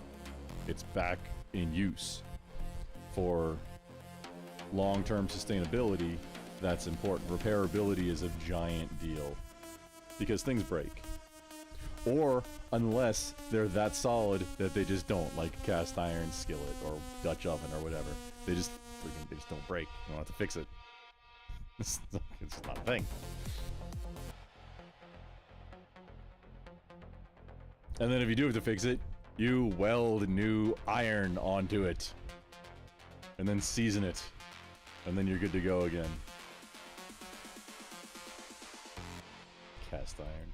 it's back in use. For long-term sustainability, that's important. Repairability is a giant deal because things break. Or unless they're that solid that they just don't, like a cast iron skillet or Dutch oven or whatever. They just don't break. You don't have to fix it. It's not a thing. And then if you do have to fix it, you weld new iron onto it. And then season it. And then you're good to go again. Cast iron.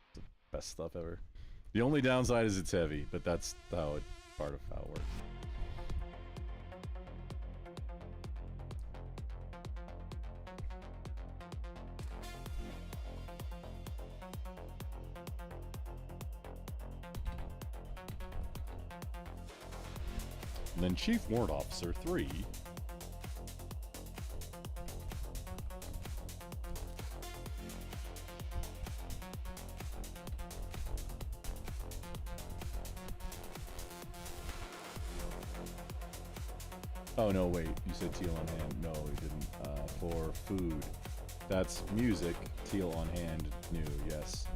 It's the best stuff ever. The only downside is it's heavy, but that's part of how it works. And then Chief Warrant Officer 3. Oh no, wait, you said teal on hand. No, you didn't. For food. That's music, teal on hand, new, yes.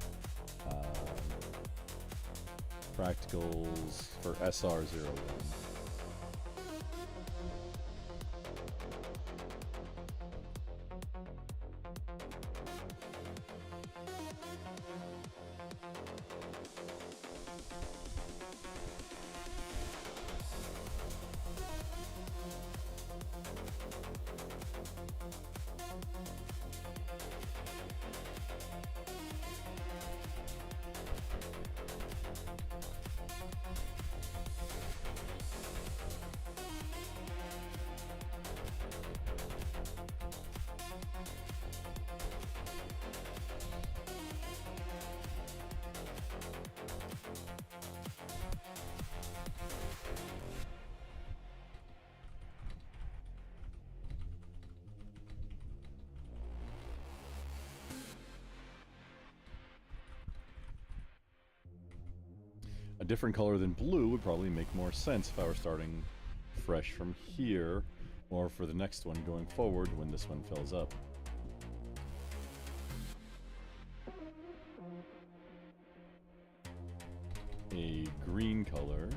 Practicals for SR01. A different color than blue would probably make more sense if I were starting fresh from here, or for the next one going forward when this one fills up. A green color.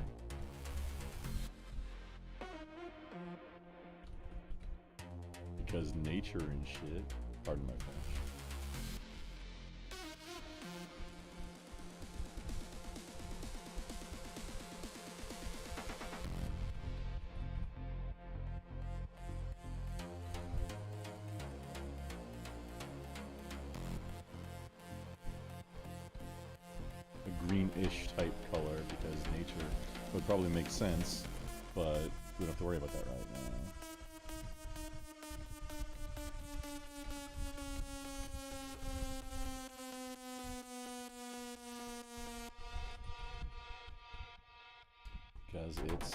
Because nature and shit. Pardon my French. Greenish type color because nature would probably make sense, but we don't have to worry about that right now. Because it's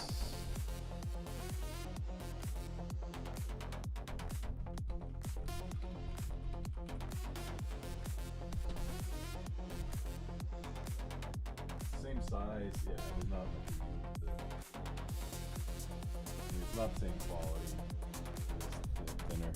same size, yeah, there's not much. It's not the same quality. It's thinner.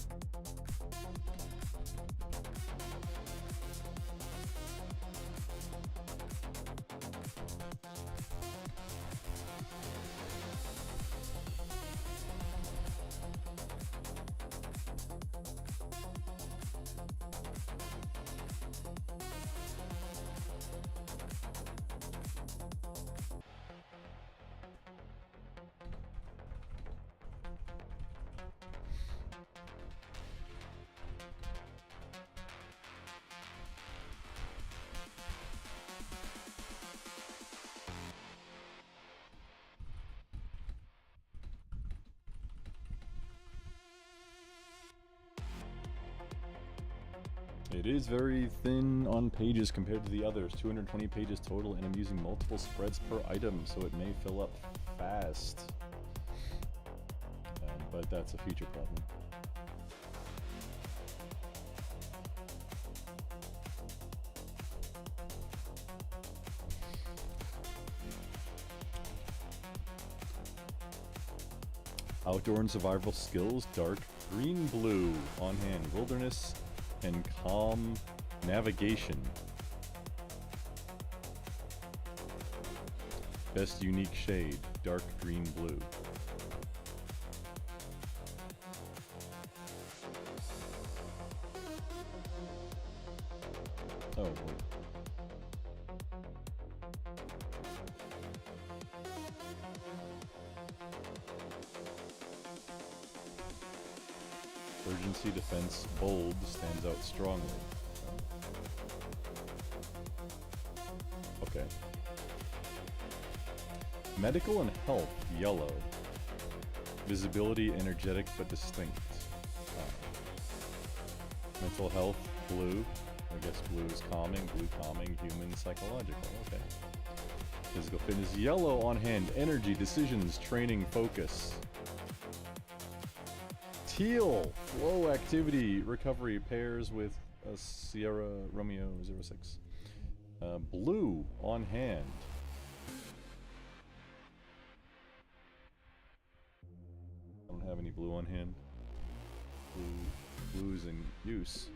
It is very thin on pages compared to the others. 220 pages total, and I'm using multiple spreads per item, so it may fill up fast. But that's a future problem. Outdoor and survival skills, dark green blue on hand, wilderness and calm navigation. Best unique shade, dark green blue. Oh, wait. Urgency defense bold stands out strongly. Okay. Medical and health, yellow. Visibility, energetic but distinct. Mental health, blue. I guess blue is calming, human, psychological. Okay. Physical fitness, yellow on hand. Energy, decisions, training, focus. Teal, flow, activity, recovery, pairs with a Sierra Romeo 06. Blue on hand. I don't have any blue on hand. Blue's in use.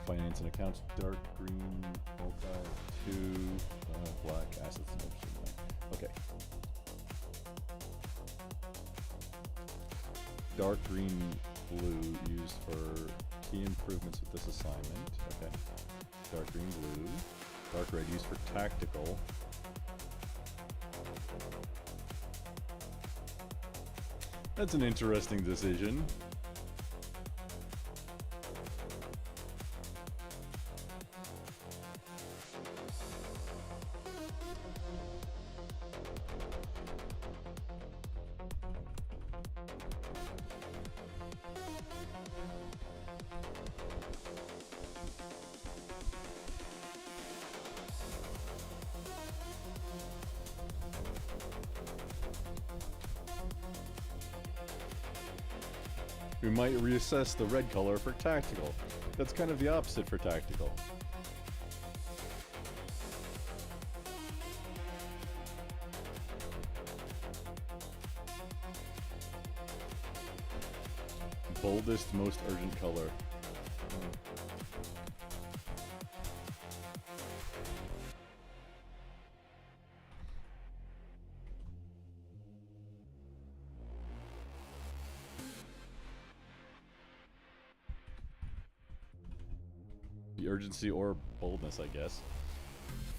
Finance and accounts, dark green, multi, 2, black, assets and options. Okay. Dark green, blue, used for key improvements with this assignment. Okay. Dark green, blue. Dark red, used for tactical. That's an interesting decision. We might reassess the red color for tactical. That's kind of the opposite for tactical. Boldest, most urgent color. The urgency or boldness, I guess,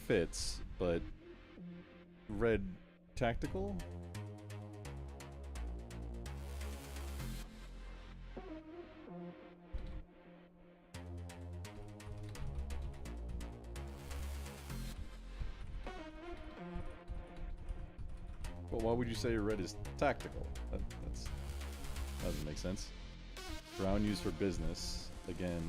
fits, but red tactical? But why would you say red is tactical? That doesn't make sense. Brown used for business. Again,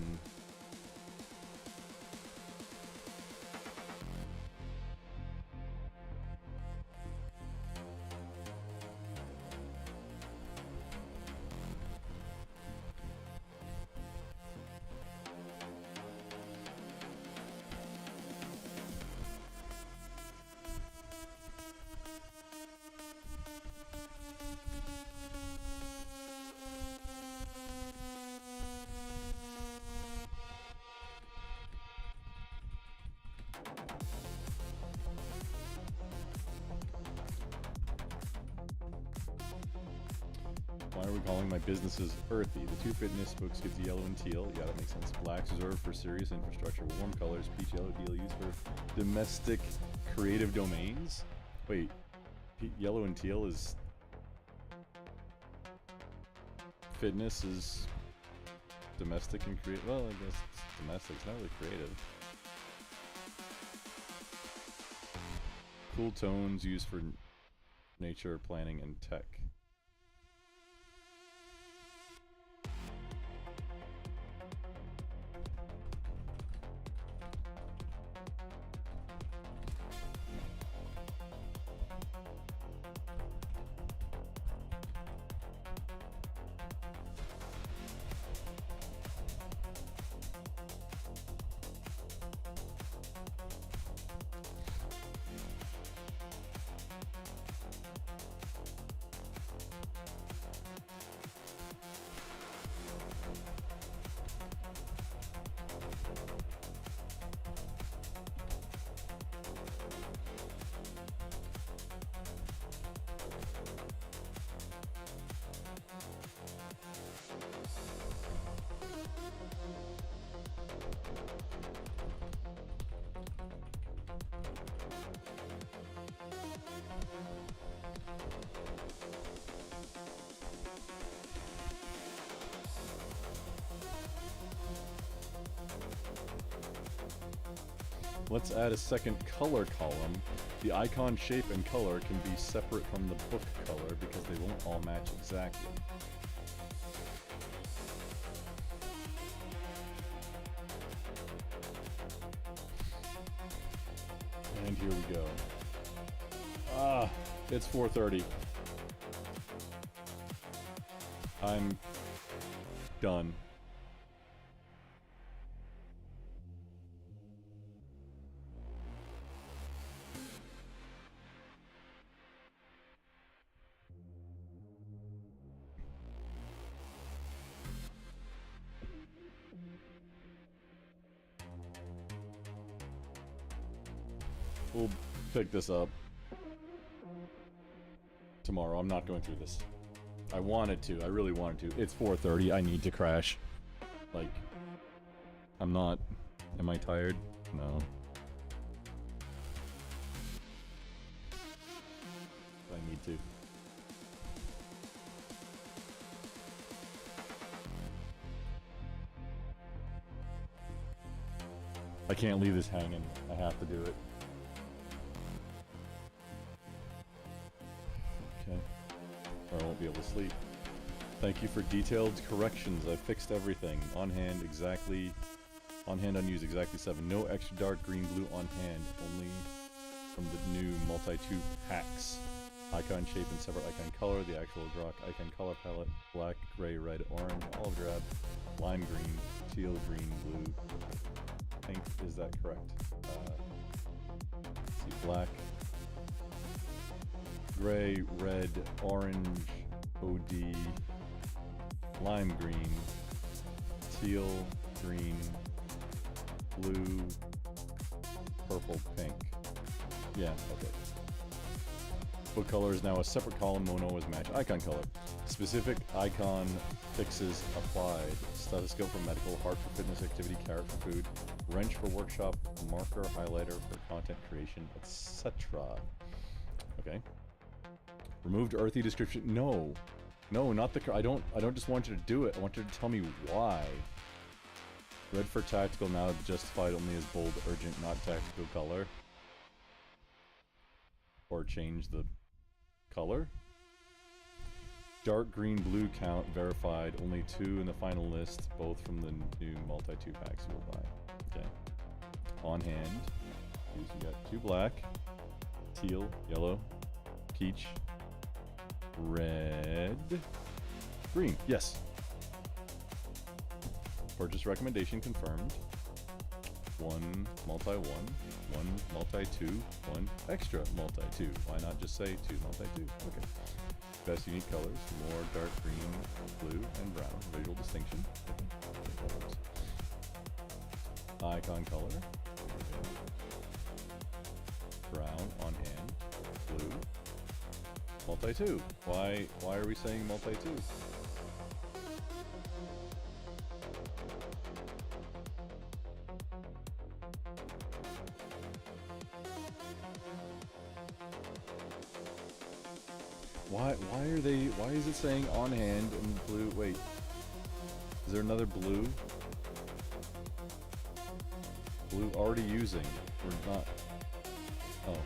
Why are we calling my businesses earthy? The two fitness books give the yellow and teal. Yeah, that makes sense. Black's reserved for serious infrastructure. Warm colors. Peach, yellow, teal used for domestic creative domains. Wait, yellow and teal is... Fitness is domestic and creative. Well, I guess it's domestic. It's not really creative. Cool tones used for nature, planning, and tech. Let's add a second color column. The icon shape and color can be separate from the book color because they won't all match exactly. And here we go. Ah, it's 4:30. I'm done. We'll pick this up tomorrow. I'm not going through this. I wanted to. I really wanted to. It's 4:30. I need to crash. Like, I'm not. Am I tired? No. I need to. I can't leave this hanging. I have to do it. Okay. Or I won't be able to sleep. Thank you for detailed corrections. I fixed everything. On hand, exactly. On hand, unused, exactly 7. No extra dark green, blue on hand. Only from the new multi-tube packs. Icon shape and separate icon color. The actual Grok icon color palette. Black, gray, red, orange, olive drab, lime green, teal, green, blue. Pink. Is that correct? Let's see. Black, gray, red, orange, OD, lime green, teal, green, blue, purple, pink. Yeah, okay. Book color is now a separate column. Mono is match icon color. Specific icon fixes applied. Stethoscope for medical, heart for fitness activity, carrot for food, wrench for workshop, marker, highlighter for content creation, etc. Okay. Removed earthy description. No, no, not the. I don't just want you to do it. I want you to tell me why. Red for tactical, now justified only as bold, urgent, not tactical color. Or change the color. Dark green, blue count verified. Only 2 in the final list, both from the new multi-2 packs you will buy. Okay. On hand, you got 2 black, teal, yellow, peach, red, green. Yes. Purchase recommendation confirmed. 1 multi-1, 1 multi-2, 1 extra multi-2. Why not just say 2 multi-2? Okay. Best unique colors, more dark green, blue, and brown. Visual distinction. Okay. Icon color. Okay. Brown on hand. Blue. Multi-2. Why are we saying multi-2? Why are they, why is it saying on hand and blue? Wait. Is there another blue? Blue already using. We're not. Oh.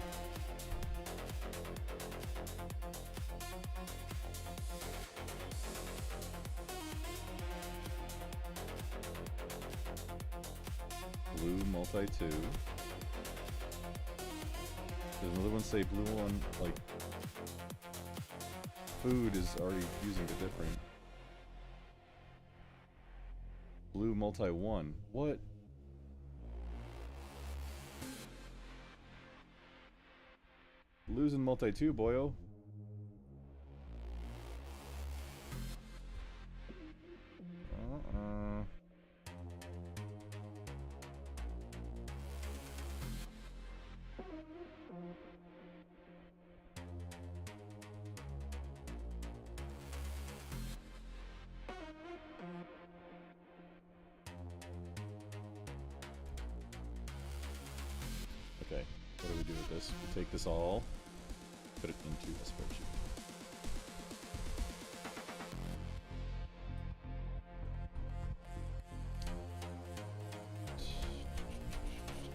Blue multi 2. There's another one say blue one, like food is already using the different. Blue multi 1. What? Blue's in multi 2, boyo. Okay, what do we do with this? We take this all, put it into a spreadsheet.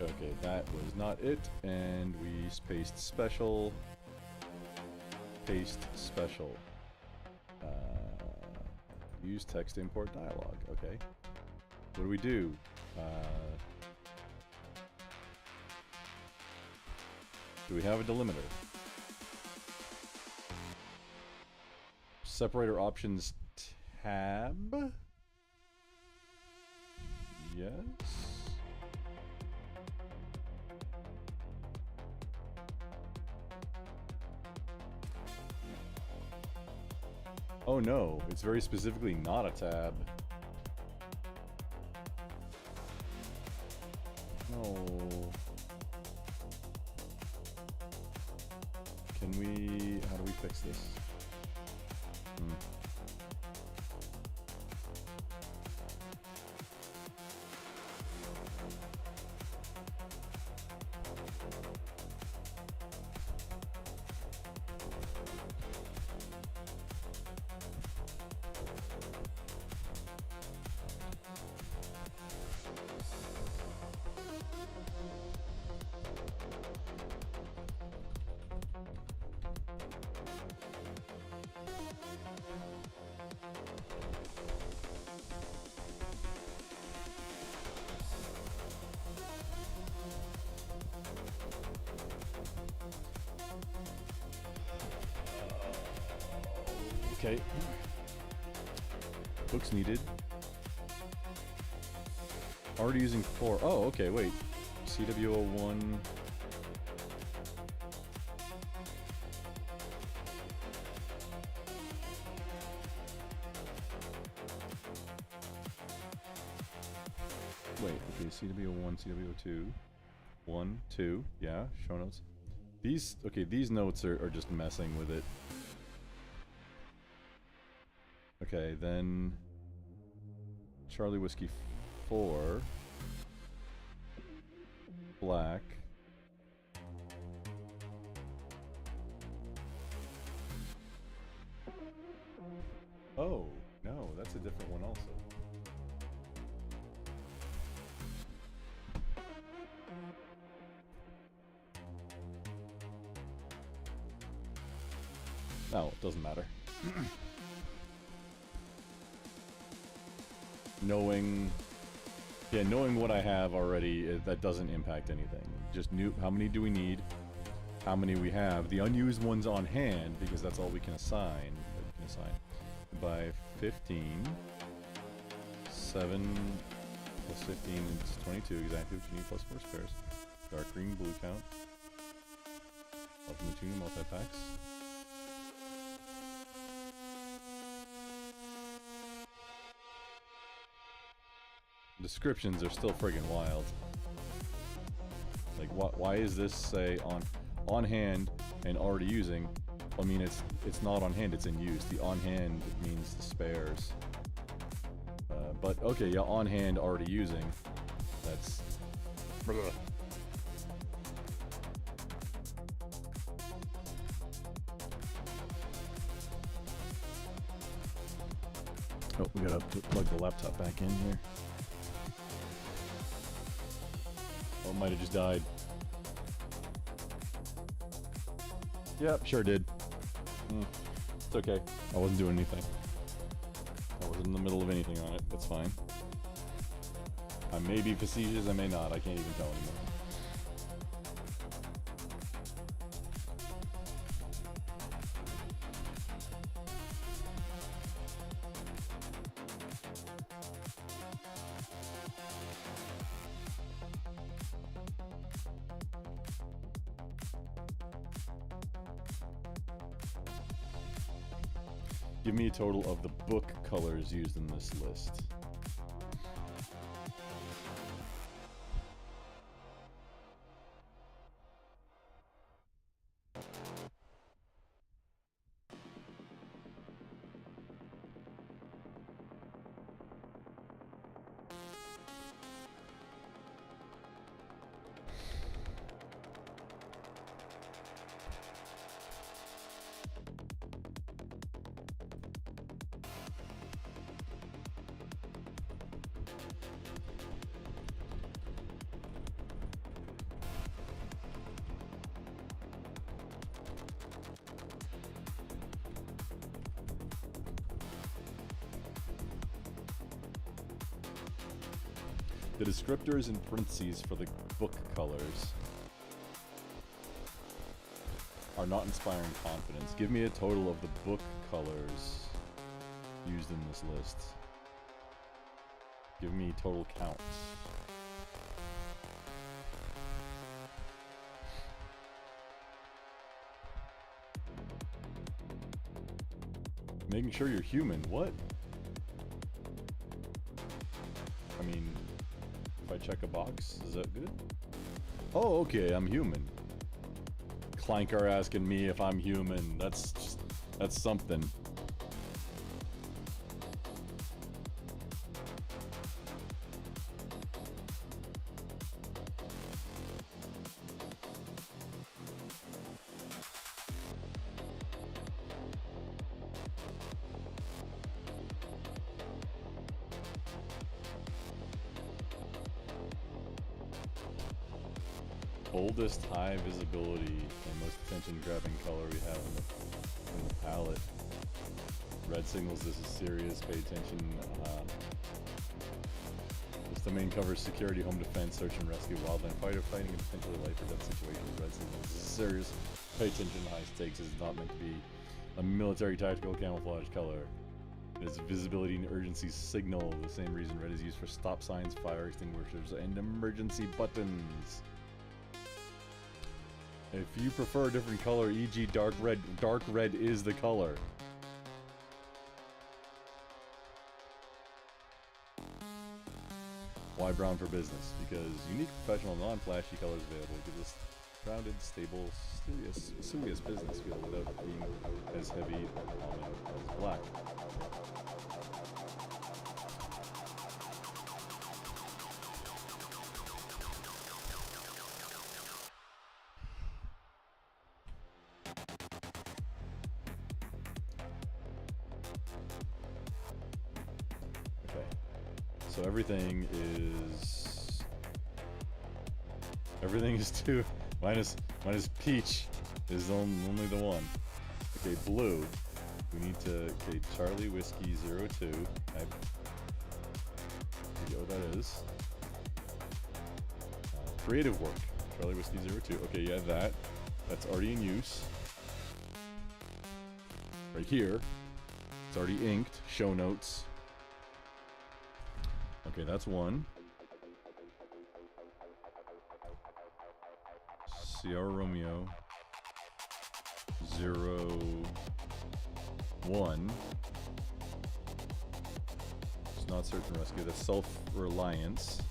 Okay, that was not it, and we paste special, paste special. Use text import dialog. Okay, what do we do? Do we have a delimiter? Separator options tab? Yes. Oh no, it's very specifically not a tab. No. Can we, how do we fix this? Okay. Books needed. Already using 4. Oh, okay, wait. CW01. Wait, okay, CW01, CW02. 1, 2, yeah, show notes. These, okay, these notes are just messing with it. Okay, then Charlie Whiskey 4, black. Oh, no, that's a different one also. No, it doesn't matter. Knowing what I have already, that doesn't impact anything. Just how many do we need, how many we have. The unused ones on hand, because that's all we can assign. By 15. 7 plus 15 is 22, exactly what you need, plus 4 spares. Dark green, blue count. Welcome to 2 new multi-packs. Descriptions are still friggin' wild. Like, why is this say on hand and already using? I mean, it's not on hand, it's in use. The on hand means the spares. But okay, yeah, on hand already using. That's. Oh, we gotta plug the laptop back in here. Oh, it might have just died. Yep, sure did. It's okay. I wasn't doing anything. I wasn't in the middle of anything on it. That's fine. I may be facetious, I may not. I can't even tell anymore. Give me a total of the book colors used in this list. The descriptors in parentheses for the book colors are not inspiring confidence. Give me a total of the book colors used in this list. Give me total counts. Making sure you're human. What? I mean, if I check a box, is that good? Oh, okay, I'm human. Clanker asking me if I'm human. That's something. Boldest high visibility and most attention grabbing color we have in the palette. Red signals this is serious, pay attention. This domain covers security, home defense, search and rescue, wildland firefighting, and potentially life or death situations. Red signals this is serious, pay attention, high stakes. This is not meant to be a military tactical camouflage color. It is visibility and urgency signal, the same reason red is used for stop signs, fire extinguishers, and emergency buttons. If you prefer a different color, e.g. dark red is the color. Why brown for business? Because unique, professional, non-flashy colors available give us grounded, stable, serious business feel without being as heavy as black. So everything is two minus peach is only the one. Okay, blue. We need to Charlie Whiskey 02. I forget what that is. Creative work. Charlie Whiskey 02. Okay, yeah, that's already in use. Right here. It's already inked. Show notes. Okay, that's one. Sierra Romeo 01. It's not search and rescue, that's self-reliance.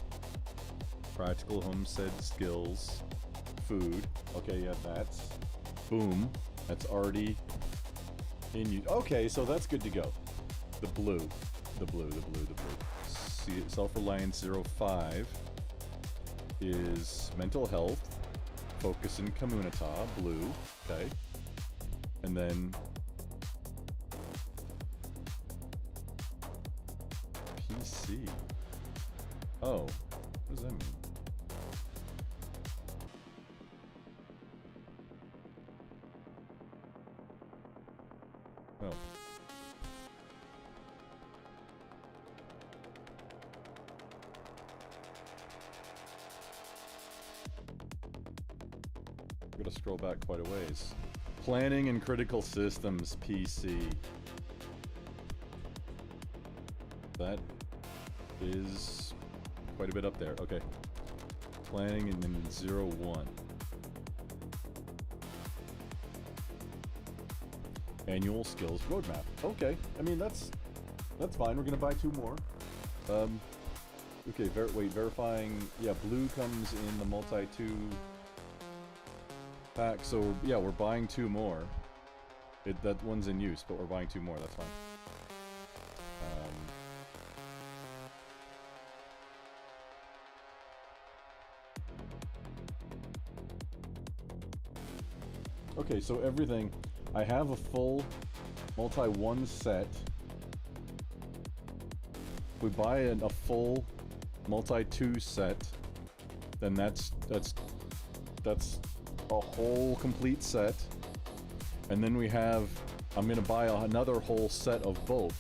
Practical homestead skills. Food. Okay, yeah, that's boom. That's already in use. Okay, so that's good to go. The blue. Self-reliance 05 is mental health, focus in communita, blue, okay. And then PC. Oh, what does that mean? Oh. I'm gonna scroll back quite a ways. Planning and Critical Systems PC. That is quite a bit up there. Okay. Planning and then 01. Annual skills roadmap. Okay. I mean, that's fine. We're gonna buy 2 more. Okay, verifying. Yeah, blue comes in the multi-2 pack, so yeah, we're buying 2 more. That one's in use, but we're buying 2 more, that's fine. Okay, so everything, I have a full multi-1 set. If we buy a full multi-2 set, then that's a whole complete set. And then we have, I'm gonna buy another whole set of both.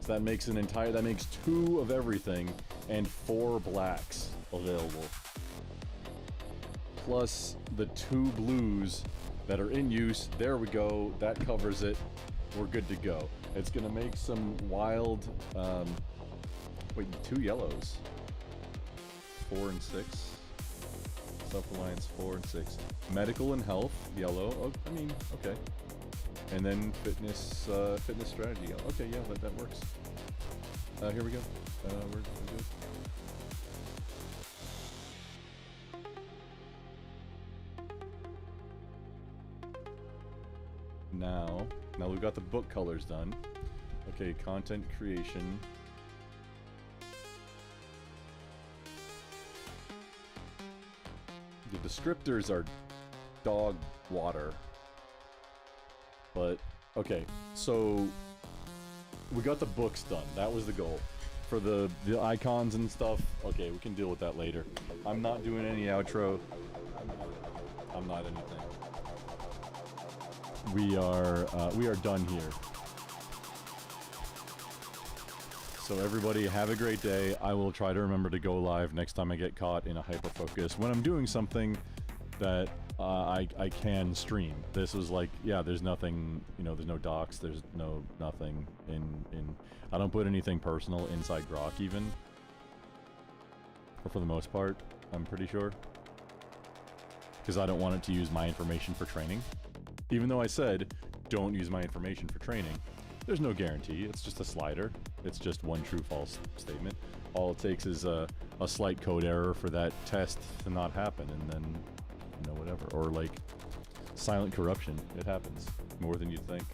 So that makes that makes 2 of everything and 4 blacks available. Plus the 2 blues that are in use. There we go, that covers it. We're good to go. It's gonna make some wild, wait, 2 yellows. 4 and 6. Self-reliance 4 and 6. Medical and health, yellow. Oh, I mean, okay. And then fitness strategy. Yellow. Okay, yeah, that works. Here we go. We're good. Now we've got the book colors done. Okay, content creation. The descriptors are dog water. But, okay, so we got the books done. That was the goal. For the icons and stuff, okay, we can deal with that later. I'm not doing any outro. I'm not anything. We are done here. So everybody have a great day. I will try to remember to go live next time I get caught in a hyperfocus when I'm doing something that I can stream. This was like, yeah, there's nothing, you know, there's no docs, there's nothing in I don't put anything personal inside Grok even. Or for the most part, I'm pretty sure. Because I don't want it to use my information for training. Even though I said, don't use my information for training, there's no guarantee. It's just a slider. It's just one true-false statement. All it takes is a slight code error for that test to not happen, and then, you know, whatever. Or, like, silent corruption. It happens more than you'd think.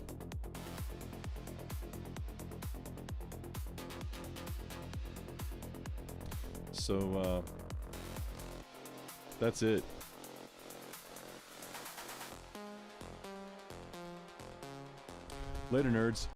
So, that's it. Later, nerds.